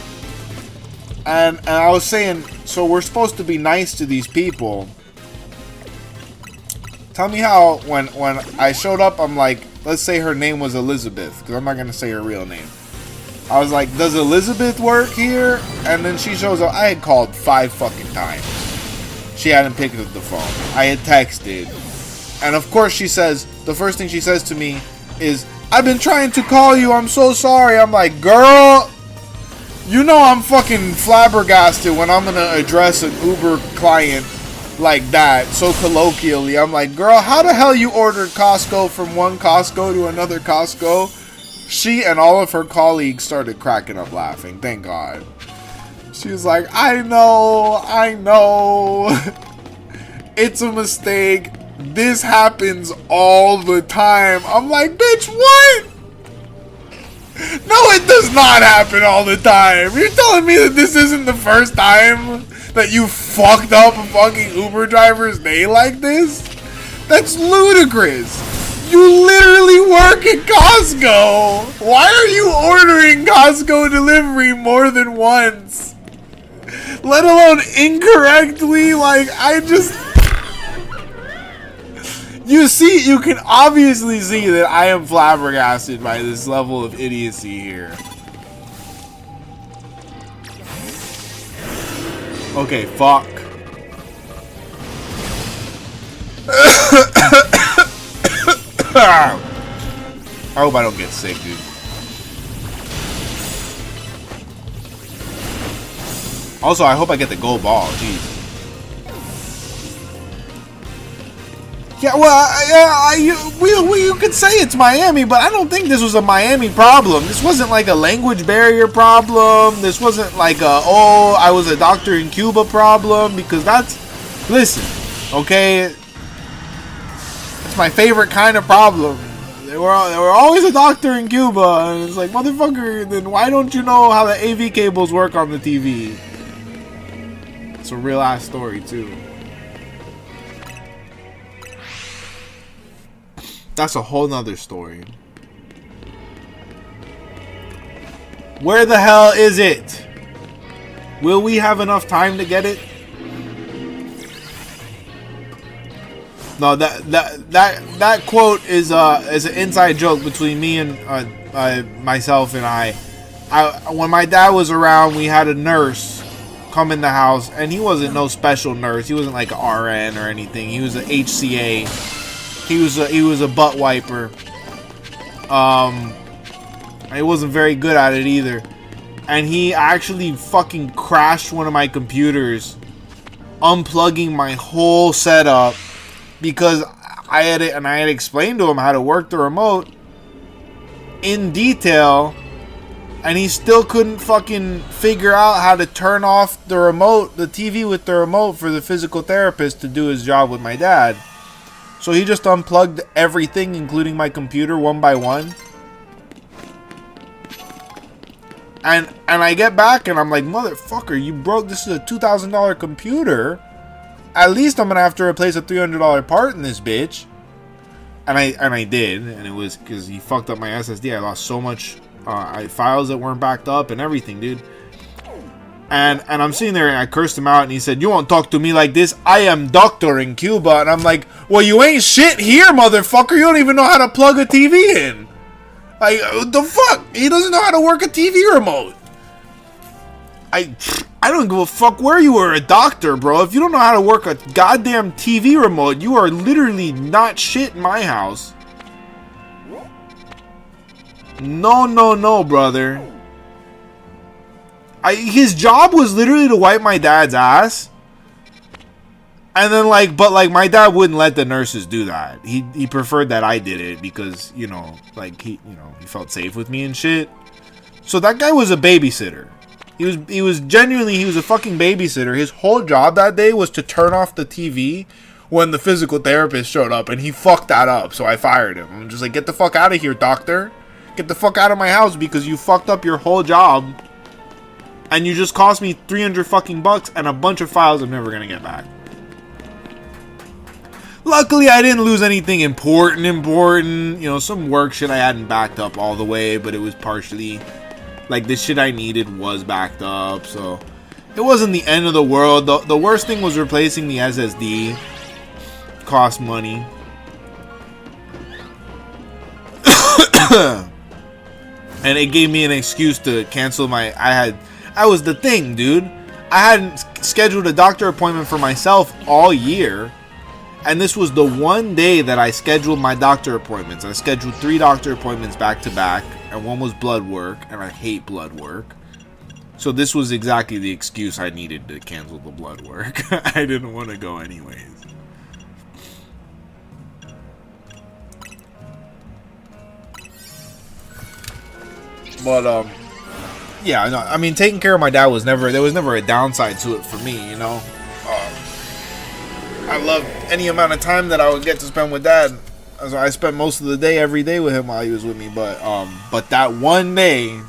And I was saying, so we're supposed to be nice to these people. Tell me how, when I showed up, I'm like, let's say her name was Elizabeth, because I'm not going to say her real name. I was like, does Elizabeth work here? And then she shows up. I had called 5 fucking times. She hadn't picked up the phone. I had texted. And of course she says, the first thing she says to me is, I've been trying to call you. I'm so sorry. I'm like, girl, you know I'm fucking flabbergasted when I'm going to address an Uber client like that, so colloquially. I'm like, girl, how the hell you ordered Costco from one Costco to another Costco? She and all of her colleagues started cracking up laughing. Thank God. She was like, I know. It's a mistake. This happens all the time. I'm like, bitch, what? No, it does not happen all the time. You're telling me that this isn't the first time that you fucked up a fucking Uber driver's day like this? That's ludicrous. You literally work at Costco. Why are you ordering Costco delivery more than once? Let alone incorrectly. Like, I just... You can obviously see that I am flabbergasted by this level of idiocy here. Okay, fuck. I hope I don't get sick, dude. Also, I hope I get the gold ball. Jeez. Yeah, well, you could say it's Miami, but I don't think this was a Miami problem. This wasn't like a language barrier problem. This wasn't like a, oh, I was a doctor in Cuba problem, because that's, listen, okay, it's my favorite kind of problem. They were always a doctor in Cuba, and it's like, motherfucker, then why don't you know how the AV cables work on the TV? It's a real ass story, too. That's a whole nother story. Where the hell is it? Will we have enough time to get it? No, that quote is an inside joke between me and myself and I. when my dad was around, we had a nurse come in the house, and he wasn't no special nurse. He wasn't like an RN or anything. He was an HCA. He was a butt wiper. He wasn't very good at it either. And he actually fucking crashed one of my computers, unplugging my whole setup because I had explained to him how to work the remote in detail, and he still couldn't fucking figure out how to turn off the remote, the TV with the remote for the physical therapist to do his job with my dad. So he just unplugged everything, including my computer, one by one. And I get back and I'm like, motherfucker, you broke, this is a $2,000 computer. At least I'm gonna have to replace a $300 part in this bitch. And I did, and it was because he fucked up my SSD. I lost so much files that weren't backed up and everything, dude. And I'm sitting there and I cursed him out, and he said, "You won't talk to me like this. I am doctor in Cuba." And I'm like, "Well, you ain't shit here, motherfucker. You don't even know how to plug a TV in. Like, what the fuck? He doesn't know how to work a TV remote." I don't give a fuck where you were a doctor, bro. If you don't know how to work a goddamn TV remote, you are literally not shit in my house. No, brother. His job was literally to wipe my dad's ass. And then but my dad wouldn't let the nurses do that. He preferred that I did it because, he felt safe with me and shit. So that guy was a babysitter. He was genuinely a fucking babysitter. His whole job that day was to turn off the TV when the physical therapist showed up, and he fucked that up. So I fired him. I'm just like, "Get the fuck out of here, doctor. Get the fuck out of my house because you fucked up your whole job. And you just cost me 300 fucking bucks and a bunch of files I'm never gonna get back." Luckily, I didn't lose anything important. Some work shit I hadn't backed up all the way, but it was partially, the shit I needed was backed up, so it wasn't the end of the world. The worst thing was replacing the SSD. Cost money. And it gave me an excuse to cancel I was the thing, dude. I hadn't scheduled a doctor appointment for myself all year. And this was the one day that I scheduled my doctor appointments. I scheduled 3 doctor appointments back to back, and one was blood work, and I hate blood work. So this was exactly the excuse I needed to cancel the blood work. I didn't want to go anyways. But yeah, no, I mean, taking care of my dad was never a downside to it for me, I loved any amount of time that I would get to spend with dad. So I spent most of the day, every day with him while he was with me. But that one day,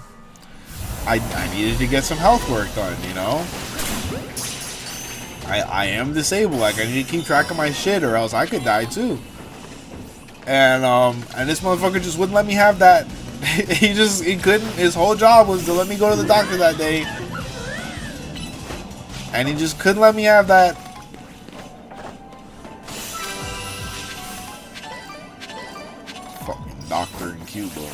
I needed to get some health work done. I am disabled. I need to keep track of my shit, or else I could die too. And this motherfucker just wouldn't let me have that. He couldn't. His whole job was to let me go to the doctor that day, and he just couldn't let me have that. Doctor in Cuba.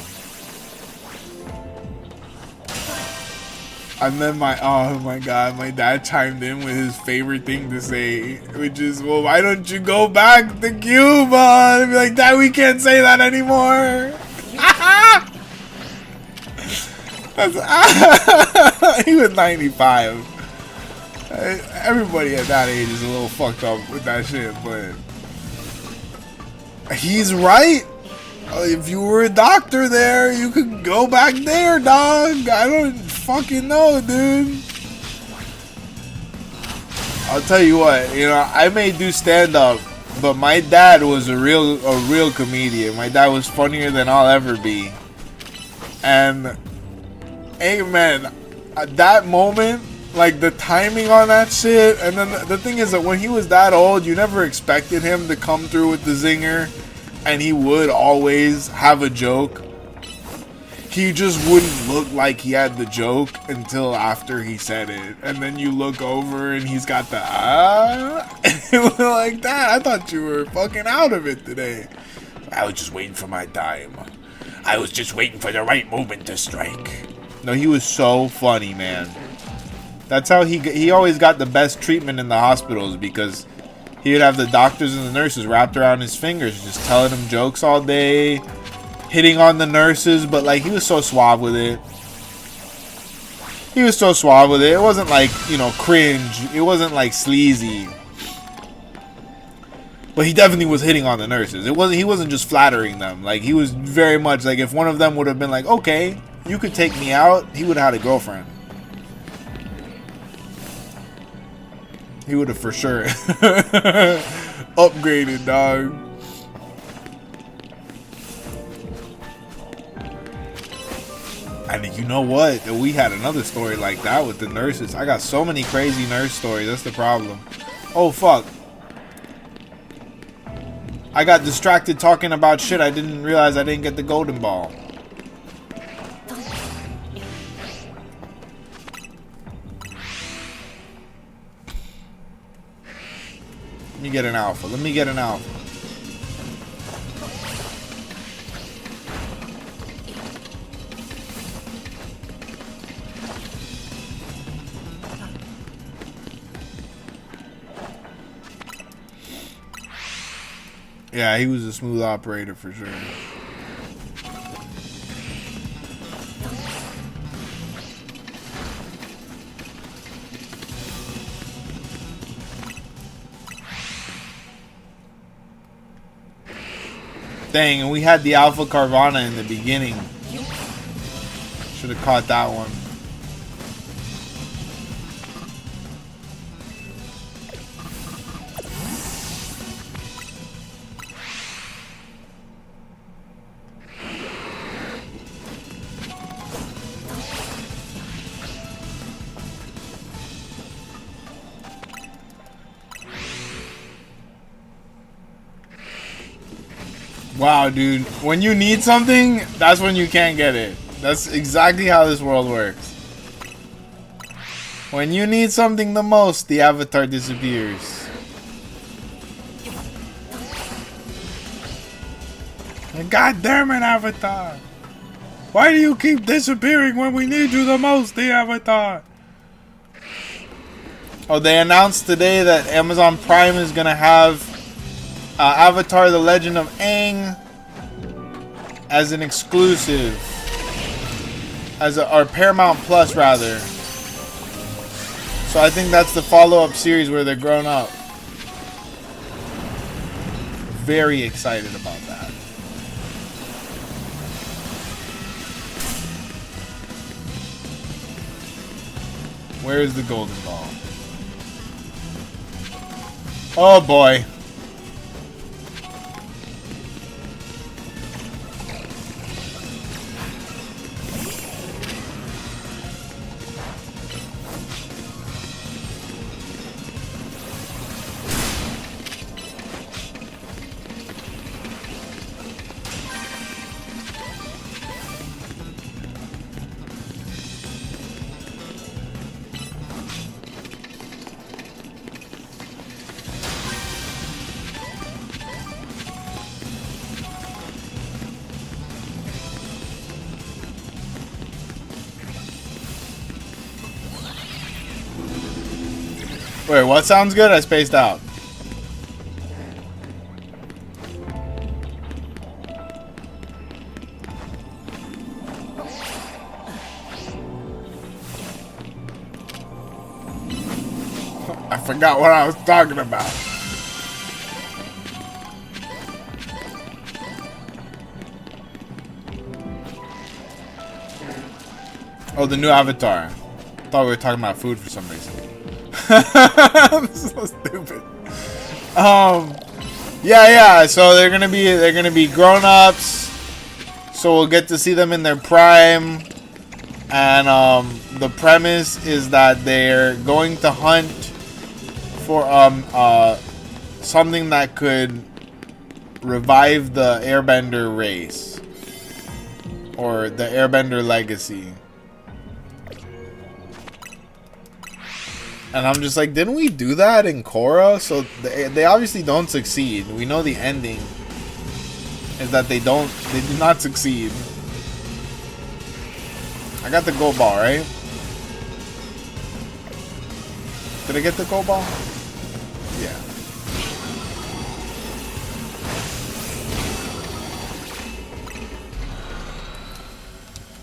And then oh my god, my dad chimed in with his favorite thing to say, which is, "Well, why don't you go back to Cuba?" And I'd be like, "Dad, we can't say that anymore." He was 95. Everybody at that age is a little fucked up with that shit, but he's right. If you were a doctor there, you could go back there, dog. I don't fucking know, dude. I'll tell you what, I may do stand-up, but my dad was a real comedian. My dad was funnier than I'll ever be. And, hey, man, at that moment, the timing on that shit, and then the thing is that when he was that old, you never expected him to come through with the zinger. And he would always have a joke. He just wouldn't look like he had the joke until after he said it. And then you look over and he's got the it was like, "That, I thought you were fucking out of it today." "I was just waiting for my time. I was just waiting for the right moment to strike." No, he was so funny, man. That's how he always got the best treatment in the hospitals, because he would have the doctors and the nurses wrapped around his fingers, just telling him jokes all day, hitting on the nurses, but like he was so suave with it. He was so suave with it. It wasn't like, you know, cringe. It wasn't like sleazy. But he definitely was hitting on the nurses. He wasn't just flattering them. Like, he was very much like, if one of them would have been like, okay, you could take me out, he would have had a girlfriend. He would have for sure upgraded, dog. And you know what? We had another story like that with the nurses. I got so many crazy nurse stories. That's the problem. Oh, fuck. I got distracted talking about shit. I didn't realize I didn't get the golden ball. Let me get an alpha. Let me get an alpha. Yeah, he was a smooth operator for sure. Dang, and we had the Alpha Carvana in the beginning. Should have caught that one. Wow, dude. When you need something, that's when you can't get it. That's exactly how this world works. When you need something the most, the avatar disappears. God damn it, Avatar! Why do you keep disappearing when we need you the most, the Avatar? Oh, they announced today that Amazon Prime is gonna have Avatar: The Legend of Aang as an exclusive, or Paramount Plus rather. So I think that's the follow-up series where they're grown up. Very excited about that. Where is the golden ball? Oh boy. Wait, what sounds good? I spaced out. I forgot what I was talking about. Oh, the new avatar. I thought we were talking about food for some reason. This is so stupid. Yeah. So they're gonna be grown-ups. So we'll get to see them in their prime. And the premise is that they're going to hunt for something that could revive the Airbender race, or the Airbender legacy. And I'm just like, didn't we do that in Korra? So they obviously don't succeed. We know the ending is that they do not succeed. I got the gold ball, right? Did I get the gold ball? Yeah.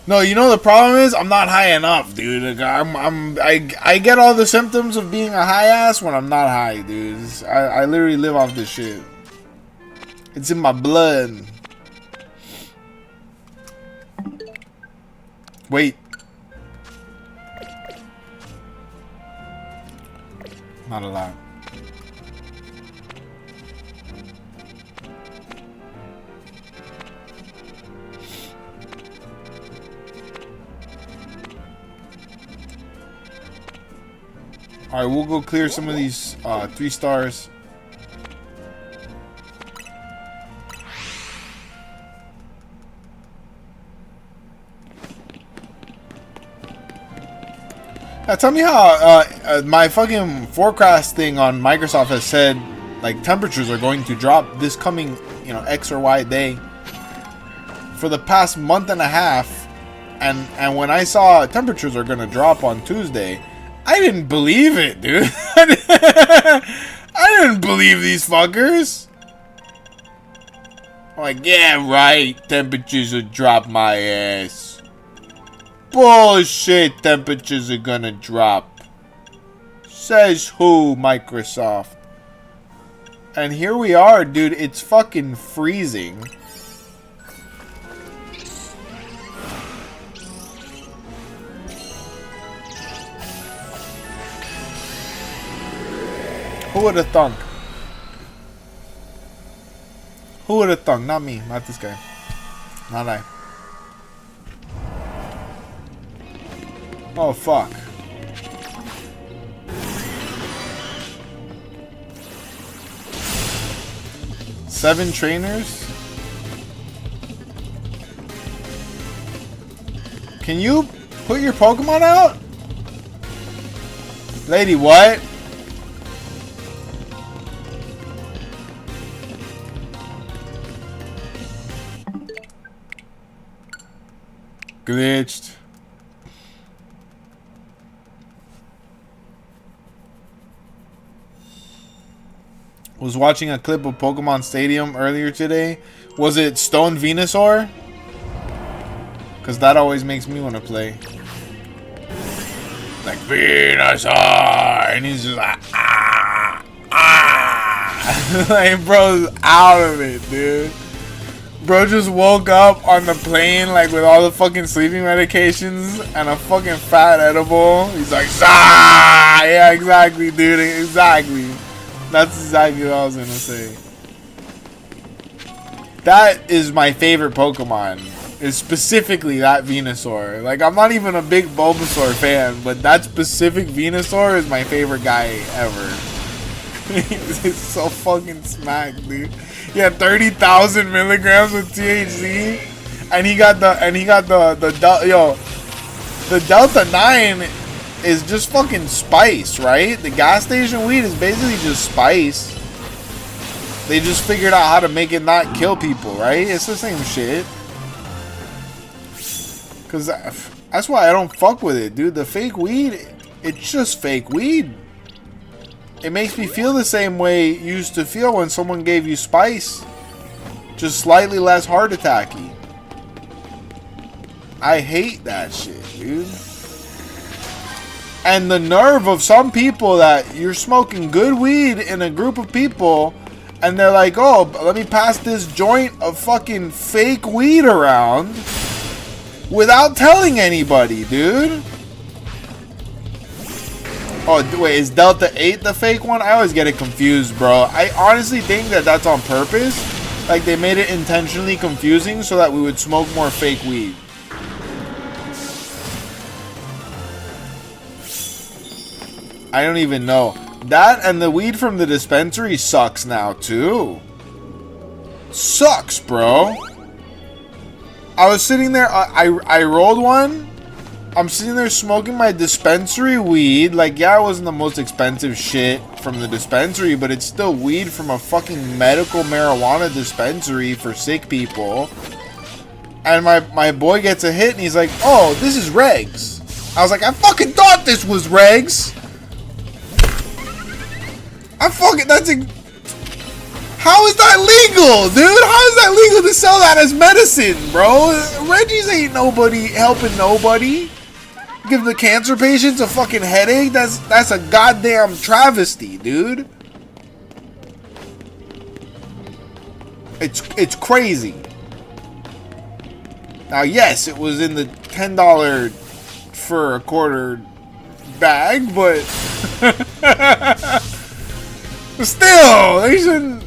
No, you know the problem is I'm not high enough, dude. Like, I get all the symptoms of being a high ass when I'm not high, dude. I literally live off this shit. It's in my blood. Wait. Not a lot. Alright, we'll go clear some of these 3 stars. Tell me how my fucking forecast thing on Microsoft has said like temperatures are going to drop this coming, you know, X or Y day for the past month and a half, and when I saw temperatures are going to drop on Tuesday, I didn't believe it, dude. I didn't believe these fuckers. I'm like, yeah, right, temperatures will drop my ass. Bullshit, temperatures are gonna drop. Says who, Microsoft? And here we are, dude. It's fucking freezing. Who would have thunk? Who would have thunk? Not me. Not this guy. Not I. Oh, fuck. Seven trainers? Can you put your Pokemon out? Lady, what? Glitched. Was watching a clip of Pokemon Stadium earlier today. Was it Stone Venusaur? Because that always makes me want to play. Like, Venusaur! And he's just like, ah! Ah! Like, bro's out of it, dude. Bro just woke up on the plane, like, with all the fucking sleeping medications and a fucking fat edible. He's like, ah! Yeah, exactly, dude. Exactly. That's exactly what I was gonna say. That is my favorite Pokemon. Is specifically that Venusaur. Like, I'm not even a big Bulbasaur fan, but that specific Venusaur is my favorite guy ever. It's so fucking smack, dude. He had 30,000 milligrams of THC, and he got the Delta 9. Is just fucking spice, right? The gas station weed is basically just spice. They just figured out how to make it not kill people, right? It's the same shit. Cause that's why I don't fuck with it, dude. The fake weed, it's just fake weed. It makes me feel the same way you used to feel when someone gave you spice. Just slightly less heart attacky. I hate that shit, dude. And the nerve of some people that you're smoking good weed in a group of people and they're like, oh, let me pass this joint of fucking fake weed around without telling anybody, dude. Oh, wait, is Delta 8 the fake one? I always get it confused, bro. I honestly think that that's on purpose. Like, they made it intentionally confusing so that we would smoke more fake weed. I don't even know. That and the weed from the dispensary sucks now, too. Sucks, bro. I was sitting there, I rolled one. I'm sitting there smoking my dispensary weed. Like, yeah, it wasn't the most expensive shit from the dispensary, but it's still weed from a fucking medical marijuana dispensary for sick people. And my boy gets a hit and he's like, oh, this is regs. I was like, I fucking thought this was regs. How is that legal, dude? How is that legal to sell that as medicine, bro? Reggie's ain't nobody helping nobody. Give the cancer patients a fucking headache? That's a goddamn travesty, dude. It's crazy. Now, yes, it was in the $10 for a quarter bag, but still, they shouldn't.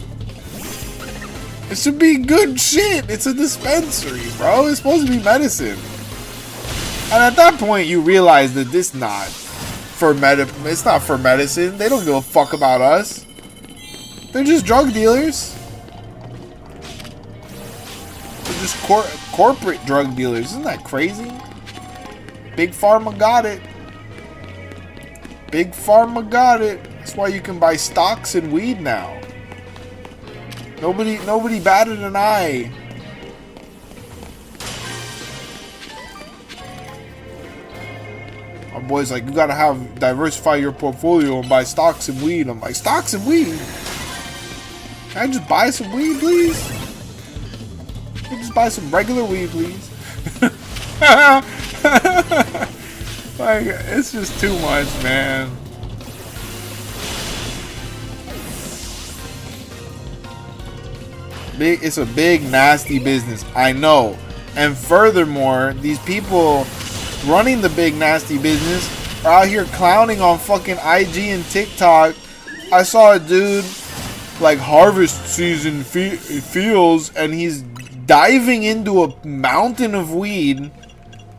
It should be good shit. It's a dispensary, bro. It's supposed to be medicine. And at that point, you realize that it's not for medicine. They don't give a fuck about us. They're just drug dealers. They're just corporate drug dealers. Isn't that crazy? Big Pharma got it. Big Pharma got it. That's why you can buy stocks in weed now. Nobody batted an eye. Our boy's like, you gotta diversify your portfolio and buy stocks and weed. I'm like, stocks and weed? Can I just buy some weed, please? Can I just buy some regular weed, please? Like, it's just too much, man. It's a big, nasty business. I know. And furthermore, these people running the big, nasty business are out here clowning on fucking IG and TikTok. I saw a dude, like, harvest season feels, and he's diving into a mountain of weed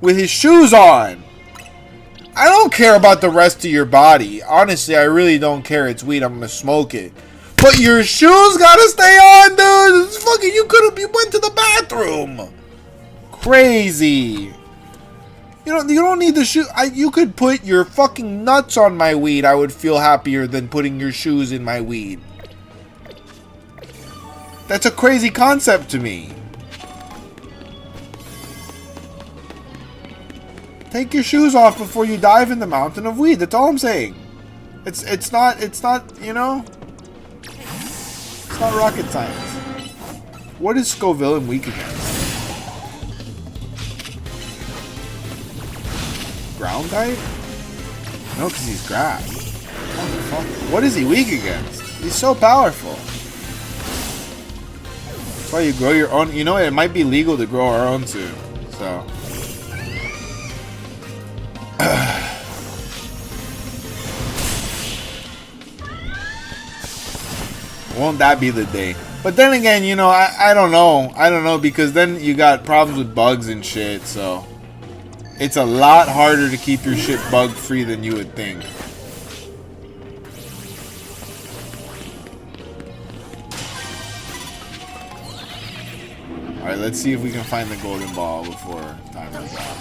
with his shoes on. I don't care about the rest of your body. Honestly, I really don't care. It's weed. I'm gonna smoke it. But your shoes gotta stay on, dude. It's fucking, you went to the bathroom. Crazy. You don't need the shoe. You could put your fucking nuts on my weed. I would feel happier than putting your shoes in my weed. That's a crazy concept to me. Take your shoes off before you dive in the mountain of weed. That's all I'm saying. It's not, you know, it's not rocket science. What is Scoville weak against? Ground type? No, because he's grass. What is he weak against? He's so powerful. That's why you grow your own. You know, it might be legal to grow our own too. So. Won't that be the day? But then again, you know, I don't know. I don't know, because then you got problems with bugs and shit, so it's a lot harder to keep your shit bug free than you would think. Alright, let's see if we can find the golden ball before time runs out.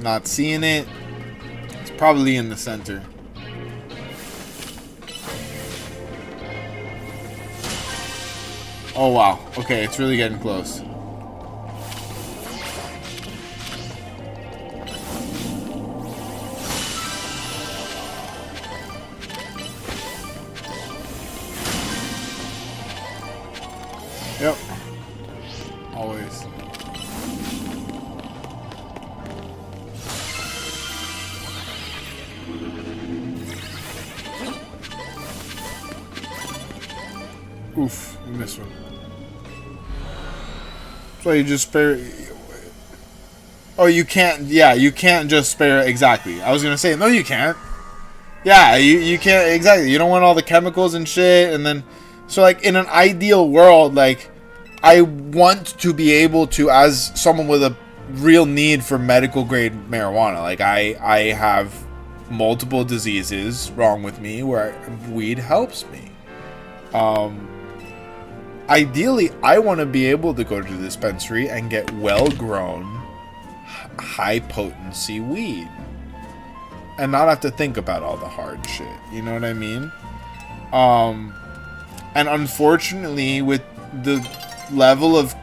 Not seeing it. It's probably in the center. Oh wow. Okay, it's really getting close. Yep. Always. Oof, we missed one. So you just spare. Oh, you can't. Yeah, you can't just spare. Exactly. I was gonna say no, you can't. Yeah, you can't. Exactly. You don't want all the chemicals and shit. And then, so like in an ideal world, like I want to be able to, as someone with a real need for medical grade marijuana. Like I have multiple diseases wrong with me where weed helps me. Ideally, I want to be able to go to the dispensary and get well-grown, high-potency weed. and not have to think about all the hard shit. You know what I mean? And unfortunately, with the level of,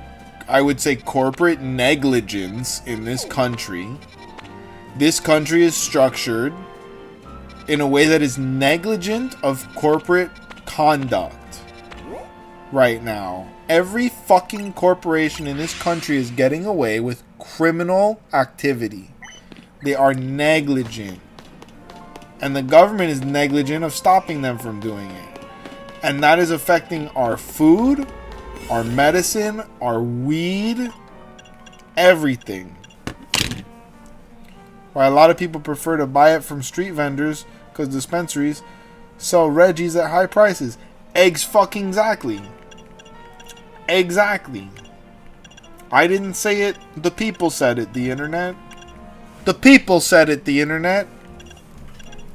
I would say, corporate negligence in this country is structured in a way that is negligent of corporate conduct right now. Every fucking corporation in this country is getting away with criminal activity. They are negligent. And the government is negligent of stopping them from doing it. And that is affecting our food, our medicine, our weed, everything. Why a lot of people prefer to buy it from street vendors because dispensaries sell Reggies at high prices. Eggs fucking exactly. Exactly. I didn't say it. The people said it, the internet. The people said it, the internet.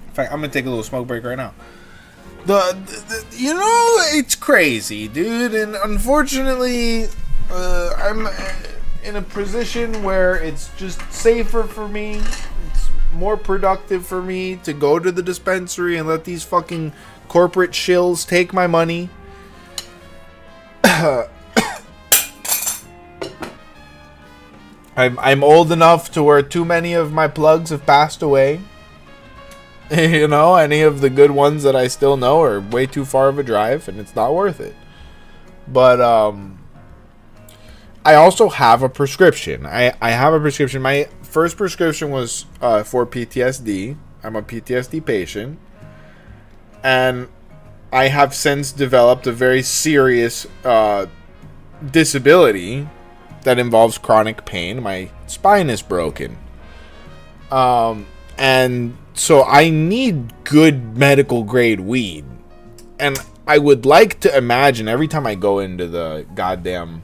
In fact, I'm going to take a little smoke break right now. You know, it's crazy, dude. And unfortunately, I'm in a position where it's just safer for me. It's more productive for me to go to the dispensary and let these fucking corporate shills take my money. I'm old enough to where too many of my plugs have passed away. You know, any of the good ones that I still know are way too far of a drive, and it's not worth it. But I also have a prescription. I have a prescription. My first prescription was for PTSD. I'm a PTSD patient. And I have since developed a very serious disability that involves chronic pain. My spine is broken. And so I need good medical grade weed. And I would like to imagine every time I go into the goddamn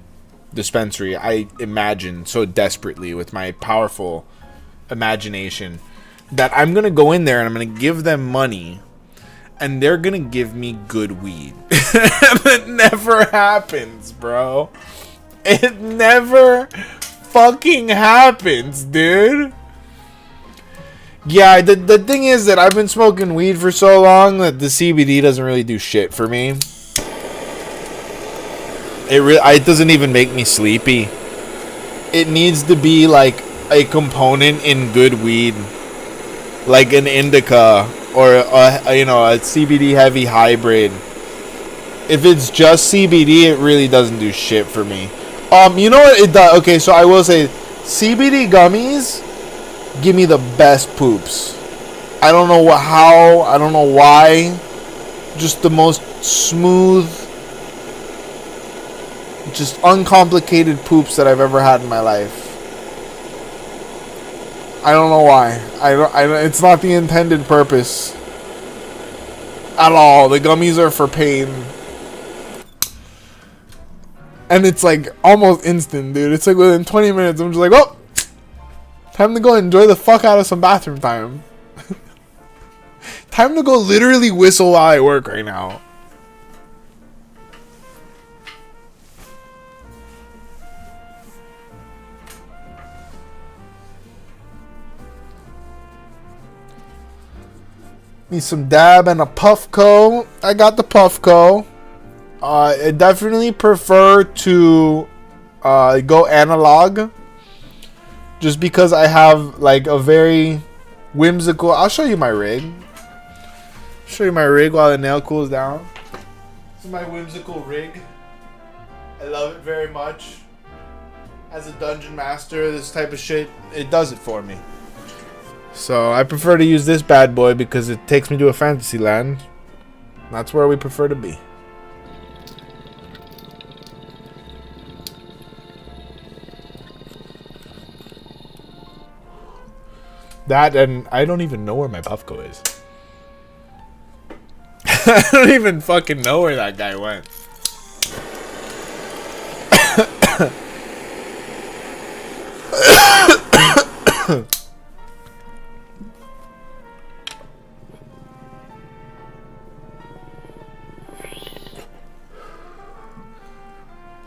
dispensary, I imagine so desperately with my powerful imagination that I'm going to go in there and I'm going to give them money and they're going to give me good weed. It never happens, bro. It never fucking happens, dude. Yeah, the thing is that I've been smoking weed for so long that the CBD doesn't really do shit for me. It doesn't even make me sleepy. It needs to be like a component in good weed, like an indica or a CBD heavy hybrid. If it's just CBD, it really doesn't do shit for me. You know what it does? Okay, so I will say, CBD gummies give me the best poops. I don't know how. I don't know why. Just the most smooth, just uncomplicated poops that I've ever had in my life. I don't know why. It's not the intended purpose at all. The gummies are for pain. And it's like almost instant, dude. It's like within 20 minutes, I'm just like, oh, time to go enjoy the fuck out of some bathroom time. Time to go literally whistle while I work right now. Need some dab and a Puffco. I got the Puffco. I definitely prefer to go analog. Just because I have like a very whimsical... I'll show you my rig. Show you my rig while the nail cools down. This is my whimsical rig. I love it very much. As a dungeon master, this type of shit, it does it for me. So I prefer to use this bad boy because it takes me to a fantasy land. That's where we prefer to be. That, and I don't even know where my Puffco is. I don't even fucking know where that guy went.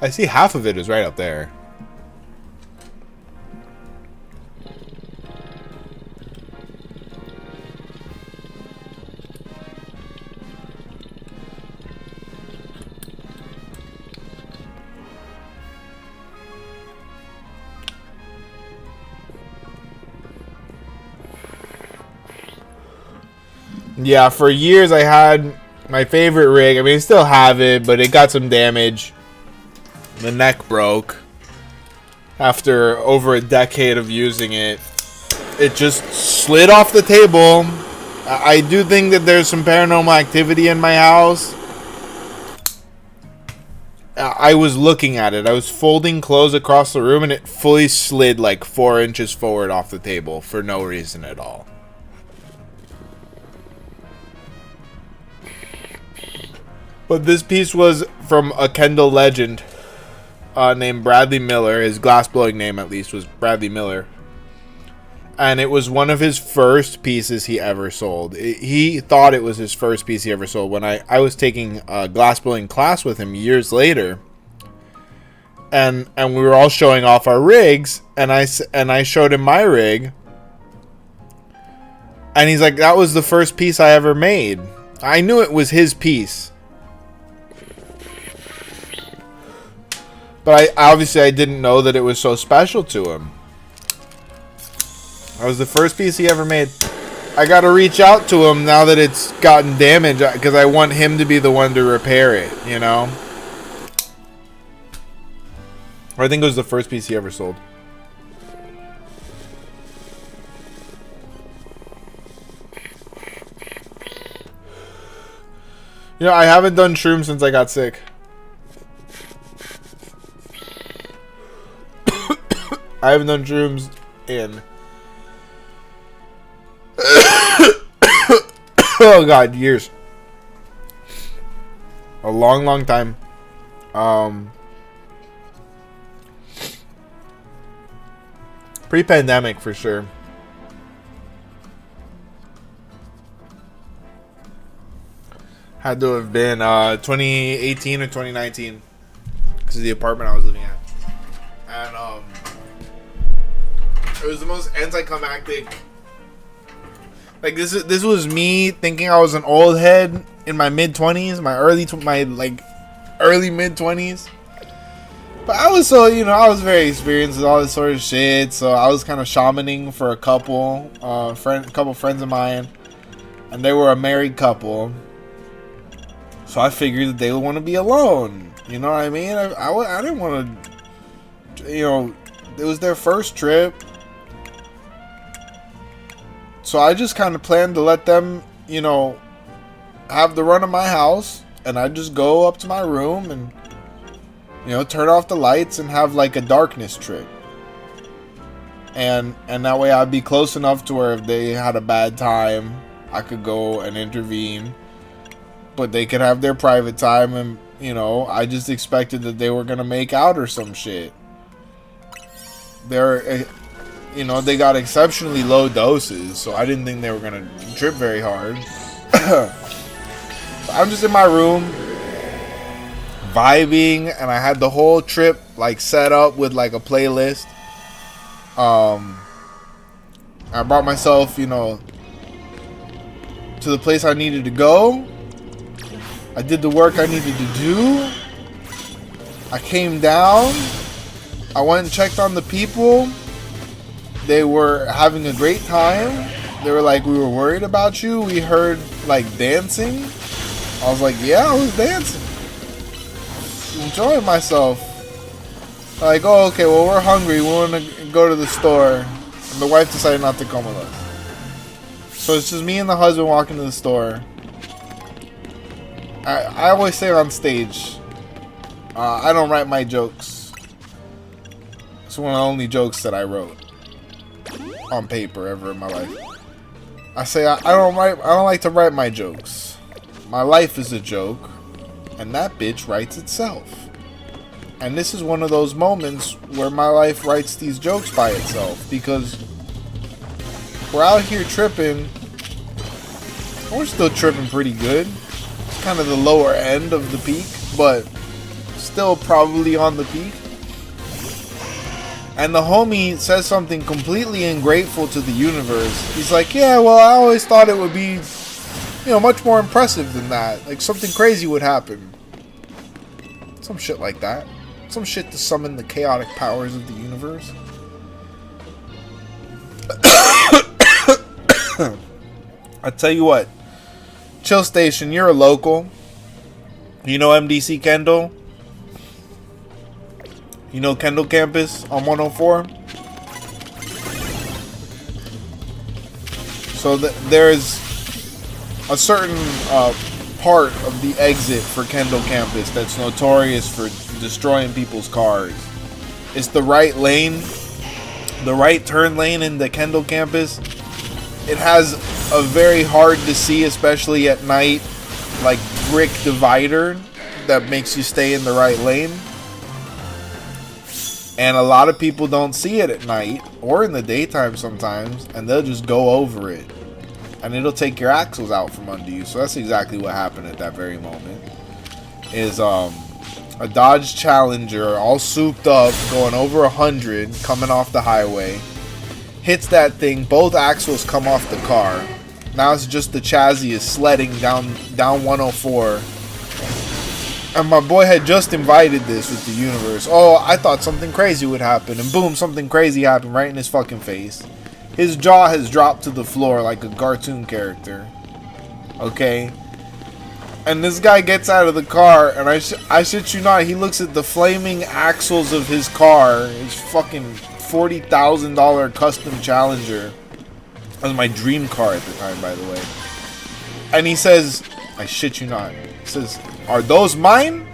I see half of it is right up there. Yeah, for years I had my favorite rig. I mean, I still have it, but it got some damage. The neck broke. After over a decade of using it, it just slid off the table. I do think that there's some paranormal activity in my house. I was looking at it. I was folding clothes across the room and it fully slid like 4 inches forward off the table for no reason at all. But this piece was from a Kendall legend named Bradley Miller. His glassblowing name, at least, was Bradley Miller. And it was one of his first pieces he ever sold. He thought it was his first piece he ever sold. When I was taking a glassblowing class with him years later, and we were all showing off our rigs, and I showed him my rig, and he's like, "That was the first piece I ever made." I knew it was his piece, but I didn't know that it was so special to him. That was the first piece he ever made. I gotta reach out to him now that it's gotten damaged, because I want him to be the one to repair it, you know? Or I think it was the first piece he ever sold. You know, I haven't done shrooms since I got sick. I haven't done shrooms in... oh god, years. A long time. Pre-pandemic for sure. Had to have been 2018 or 2019 because of the apartment I was living at. And it was the most anticlimactic. Like this was me thinking I was an old head in my mid-20s, my early mid-20s. But I was I was very experienced with all this sort of shit, so I was kind of shamaning for a couple friends of mine, and they were a married couple. So I figured that they would want to be alone. You know what I mean? I didn't want to, it was their first trip. So I just kind of planned to let them, have the run of my house. And I just go up to my room and, turn off the lights and have like a darkness trip. And that way I'd be close enough to where if they had a bad time, I could go and intervene. But they could have their private time, and, I just expected that they were going to make out or some shit. They got exceptionally low doses, so I didn't think they were going to trip very hard. I'm just in my room, vibing, and I had the whole trip, set up with, a playlist. I brought myself, to the place I needed to go. I did the work I needed to do. I came down. I went and checked on the people. They were having a great time. They were like, "We were worried about you. We heard, dancing." I was like, "Yeah, I was dancing. Enjoying myself." Like, "Oh, okay, well, we're hungry. We want to go to the store." And the wife decided not to come with us. So it's just me and the husband walking to the store. I always say on stage, I don't write my jokes. It's one of the only jokes that I wrote on paper ever in my life. I say I don't like to write my jokes. My life is a joke, and that bitch writes itself. And this is one of those moments where my life writes these jokes by itself, because we're out here tripping. We're still tripping pretty good. Kind of the lower end of the peak, but still probably on the peak. And the homie says something completely ungrateful to the universe. He's like, "Yeah, well, I always thought it would be, much more impressive than that. Like, something crazy would happen." Some shit like that. Some shit to summon the chaotic powers of the universe. I tell you what. Chill Station, you're a local. You know MDC Kendall? You know Kendall Campus on 104? So there's a certain part of the exit for Kendall Campus that's notorious for destroying people's cars. It's the right lane, the right turn lane in the Kendall Campus. It has a very hard to see, especially at night, like brick divider that makes you stay in the right lane. And a lot of people don't see it at night or in the daytime sometimes, and they'll just go over it. And it'll take your axles out from under you. So that's exactly what happened at that very moment. Is a Dodge Challenger all souped up, going over 100, coming off the highway. Hits that thing, both axles come off the car. Now it's just the chassis is sledding down 104. And my boy had just invited this with the universe. Oh, I thought something crazy would happen. And boom, something crazy happened right in his fucking face. His jaw has dropped to the floor like a cartoon character. Okay? And this guy gets out of the car, and I shit you not, he looks at the flaming axles of his car, his fucking $40,000 custom Challenger. That was my dream car at the time, by the way. And he says, I shit you not, he says, are those mine?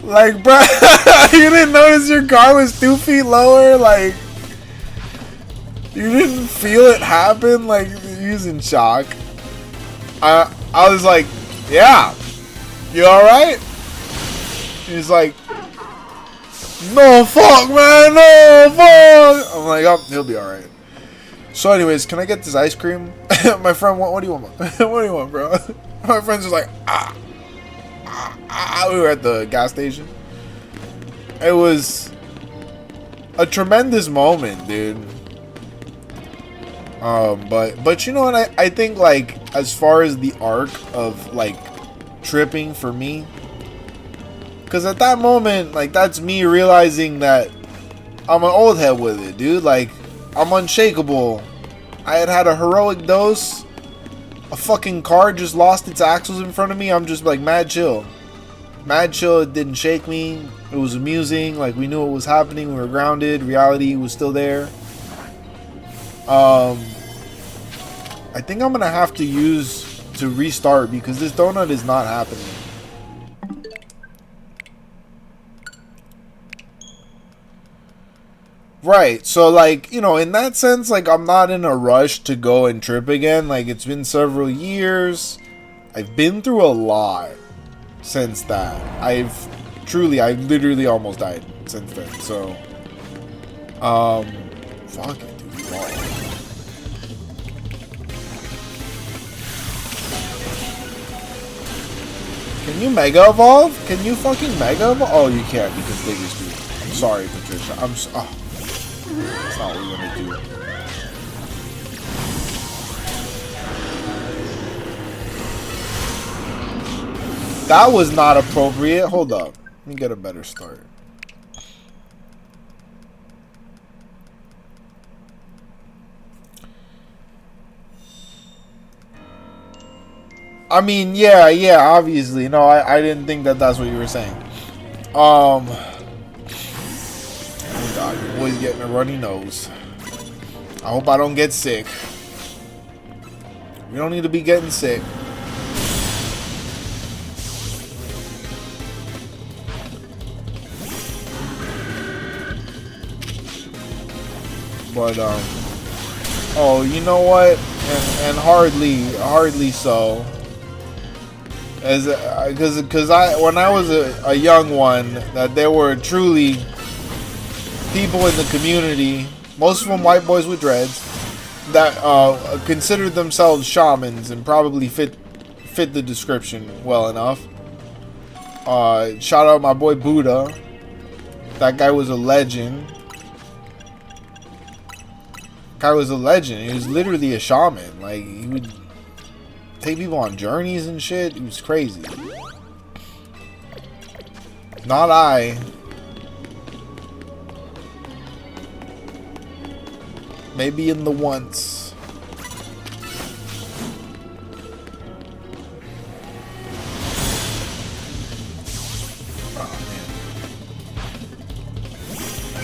Like, bro, you didn't notice your car was 2 feet lower? Like, you didn't feel it happen? Like, he was in shock. I was like, yeah, you alright? He's like, no, fuck, man, no, fuck. I'm like, oh, he'll be alright. So anyways, can I get this ice cream? My friend, what do you want? What do you want, bro? My friend's just like, we were at the gas station. It was a tremendous moment, dude. But you know what, I think, like, as far as the arc of, like, tripping for me, because at that moment, like, that's me realizing that I'm an old head with it, dude. Like, I'm unshakable. I had a heroic dose. A fucking car just lost its axles in front of me. I'm just like mad chill. Mad chill. It didn't shake me. It was amusing. Like, we knew what was happening. We were grounded. Reality was still there. I think I'm gonna have to restart because this donut is not happening. Right, so, like, you know, in that sense, like, I'm not in a rush to go and trip again. Like, it's been several years. I've been through a lot since that. I've literally almost died since then. So, fuck it, dude. Wow. Can you Mega Evolve? Can you fucking Mega Evolve? Oh, you can't because Digger's dude. I'm sorry, Patricia. Oh. That's not what we're gonna do. That was not appropriate. Hold up. Let me get a better start. I mean, yeah, obviously. No, I didn't think that that's what you were saying. Oh God, your boy's getting a runny nose. I hope I don't get sick. We don't need to be getting sick. But, oh, you know what? And hardly so. Because when I was a young one, that there were truly people in the community, most of them white boys with dreads, that considered themselves shamans and probably fit the description well enough. Shout out my boy Buddha. That guy was a legend. He was literally a shaman. Like, he would take people on journeys and shit. He was crazy. Not I. Maybe in the once.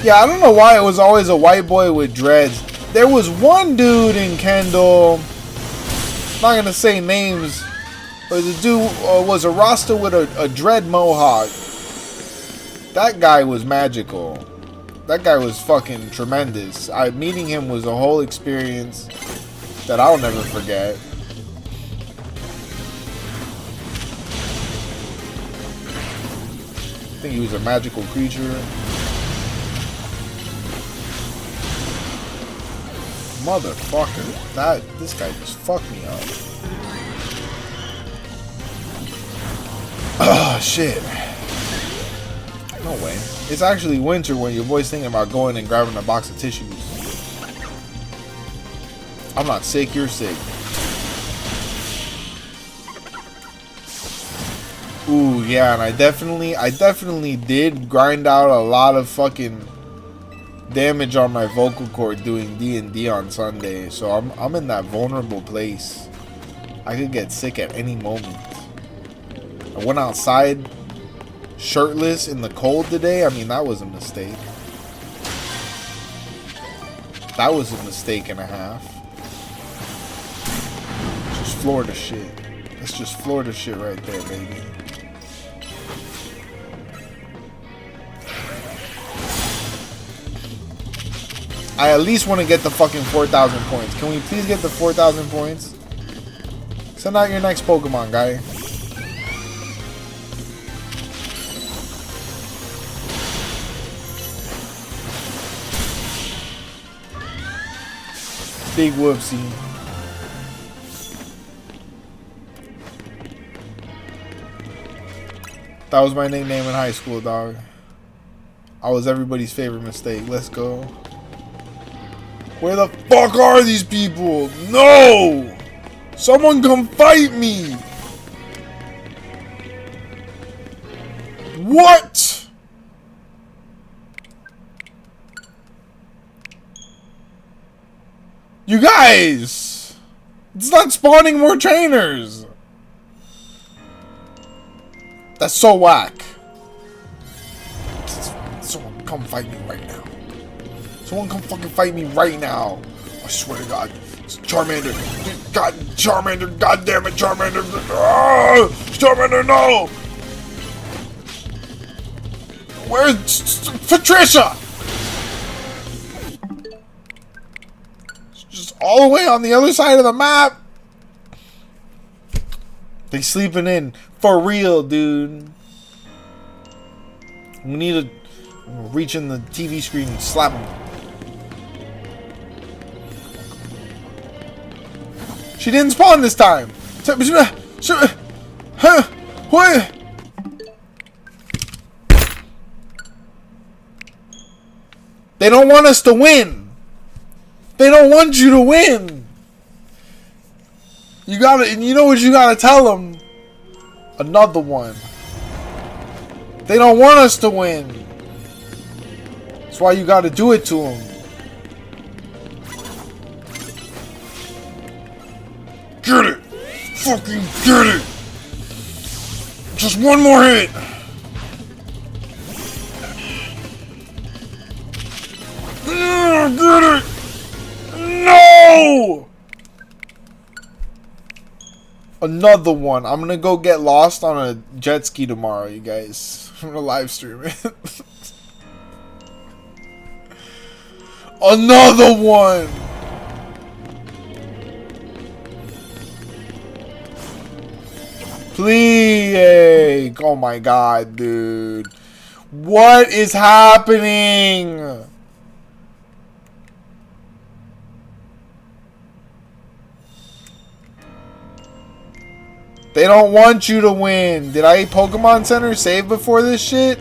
Yeah, I don't know why it was always a white boy with dreads. There was one dude in Kendall, I'm not gonna say names, but the dude was a Rasta with a dread mohawk. That guy was magical. That guy was fucking tremendous. Meeting him was a whole experience that I'll never forget. I think he was a magical creature. Motherfucker. This guy just fucked me up. Oh shit. No way. It's actually winter when your boy's thinking about going and grabbing a box of tissues. I'm not sick, you're sick. Ooh, yeah, and I definitely did grind out a lot of fucking damage on my vocal cord doing D&D on Sunday. So I'm in that vulnerable place. I could get sick at any moment. I went outside shirtless in the cold today. I mean, that was a mistake. That was a mistake and a half. Just Florida shit. That's just Florida shit right there, baby. I at least want to get the fucking 4,000 points. Can we please get the 4,000 points? Send out your next Pokemon, guy. Big whoopsie. That was my nickname in high school, dog. I was everybody's favorite mistake. Let's go. Where the fuck are these people? No! Someone come fight me! What? You guys! It's not spawning more trainers! That's so whack. Someone come fight me right now. Someone come fucking fight me right now. I swear to God. It's Charmander. God, Charmander. God damn it, Charmander. Ah, Charmander, no! Where's Patricia? It's just all the way on the other side of the map. They sleeping in. For real, dude. We need to reach in the TV screen and slap him. She didn't spawn this time. What? They don't want us to win. They don't want you to win. You gotta, and you know what you gotta tell them? Another one. They don't want us to win. That's why you gotta do it to them. Get it! Fucking get it! Just one more hit! Get it! No! Another one. I'm gonna go get lost on a jet ski tomorrow, you guys. I'm gonna live stream it. Another one! Please! Oh my god, dude. What is happening? They don't want you to win. Did I Pokemon Center save before this shit?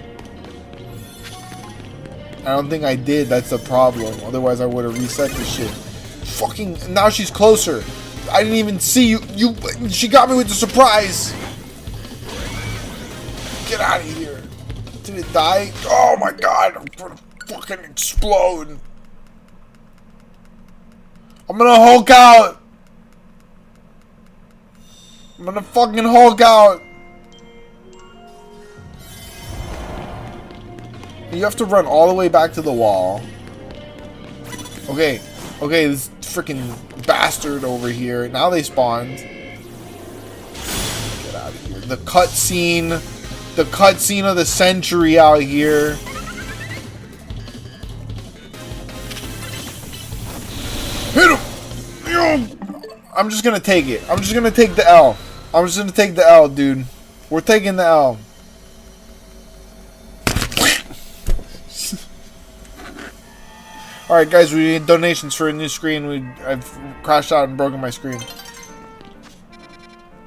I don't think I did. That's the problem. Otherwise, I would have reset this shit. Fucking. Now she's closer. I didn't even see you. She got me with the surprise. Get out of here. Did it die? Oh my god. I'm gonna fucking explode. I'm gonna Hulk out. I'm gonna fucking Hulk out. You have to run all the way back to the wall. Okay. Okay, this freaking bastard over here. Now they spawned. Get out of here. The cutscene. The cutscene of the century out here. Hit him! I'm just gonna take it. I'm just gonna take the L. I'm just gonna take the L, dude. We're taking the L. Alright, guys, we need donations for a new screen. I've crashed out and broken my screen.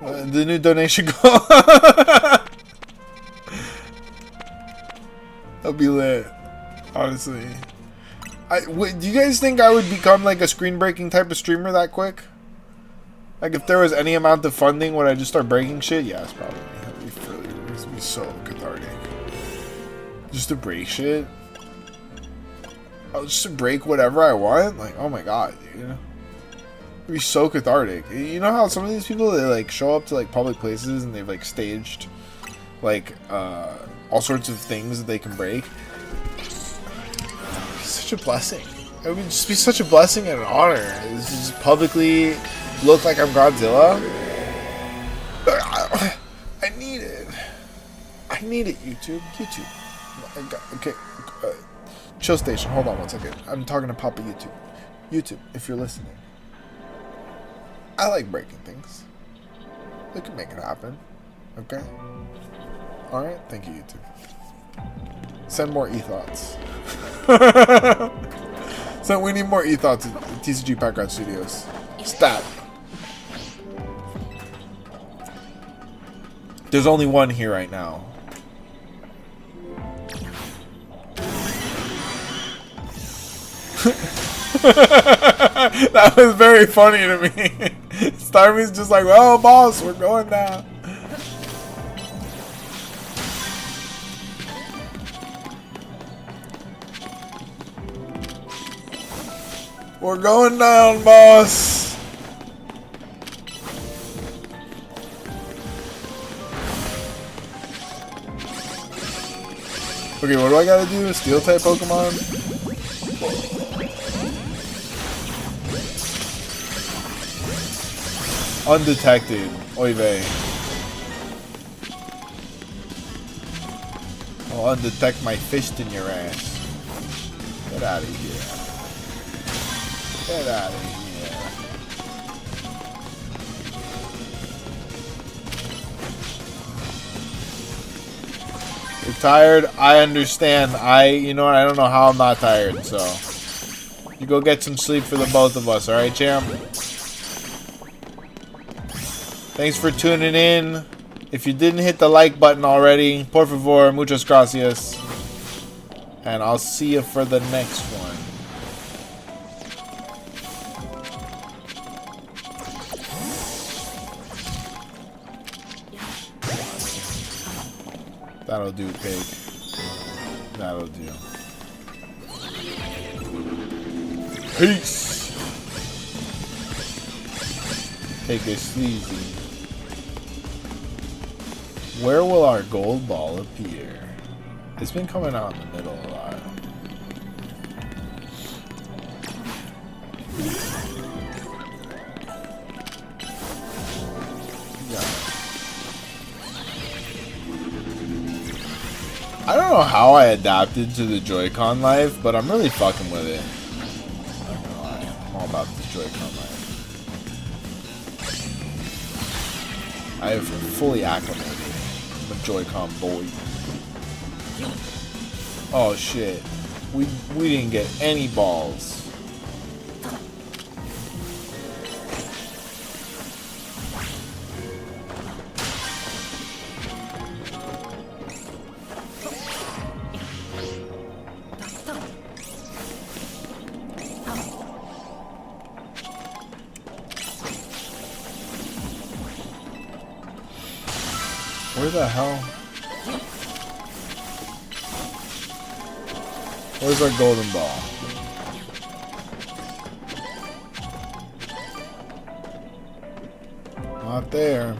The new donation goal. That'll be lit. Honestly. Do you guys think I would become like a screen breaking type of streamer that quick? Like if there was any amount of funding, would I just start breaking shit? Yes, probably. That'd be so cathartic. Just to break shit. Just to break whatever I want? Like, oh my god, dude. It'd be so cathartic. You know how some of these people, they like show up to like public places and they've like staged like all sorts of things that they can break? Such a blessing. It would just be such a blessing and an honor. It's just publicly look like I'm Godzilla. I need it. I need it, YouTube. Okay. Chill station. Hold on one second. I'm talking to Papa YouTube. YouTube, if you're listening. I like breaking things. We can make it happen. Okay? Alright? Thank you, YouTube. Send more e-thoughts. So we need more e-thoughts at tcgpackrats Studios. Stat. There's only one here right now. That was very funny to me. Starmie's just like, well, boss, we're going now. We're going down, boss. Okay, what do I gotta do? Steel type Pokemon? Undetected. Oy vey. I'll undetect my fist in your ass. Get out of here. Get out of here. You're tired? I understand. You know what? I don't know how I'm not tired, so. You go get some sleep for the both of us, alright, champ? Thanks for tuning in. If you didn't hit the like button already, por favor, muchas gracias. And I'll see you for the next one. That'll do, pig. That'll do. Peace! Take it sleazy. Where will our gold ball appear? It's been coming out in the middle a lot. Yeah. I don't know how I adapted to the Joy-Con life, but I'm really fucking with it. I'm not gonna lie. I'm all about the Joy-Con life. I have fully acclimated. I'm a Joy-Con boy. Oh shit. We didn't get any balls. Where the hell? Where's our golden ball? Not there.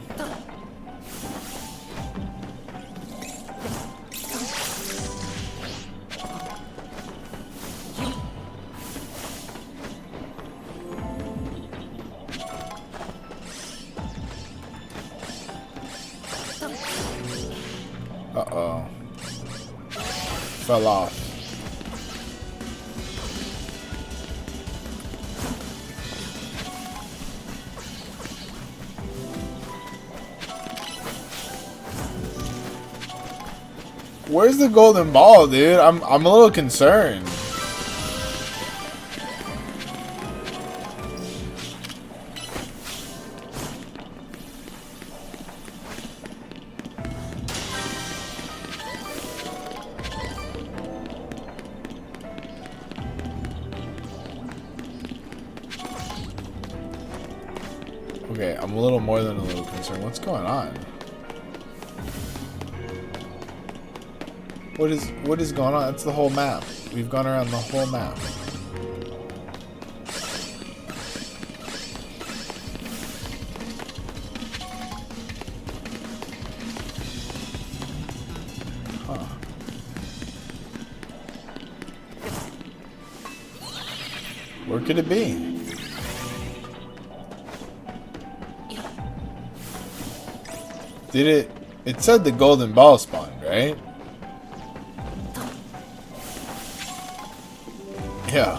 Uh-oh. Fell off. Where's the golden ball, dude? I'm a little concerned. Okay, I'm a little more than a little concerned. What's going on? What is going on? That's the whole map. We've gone around the whole map. Huh. Where could it be? Did it? It said the golden ball spawned, right? Yeah.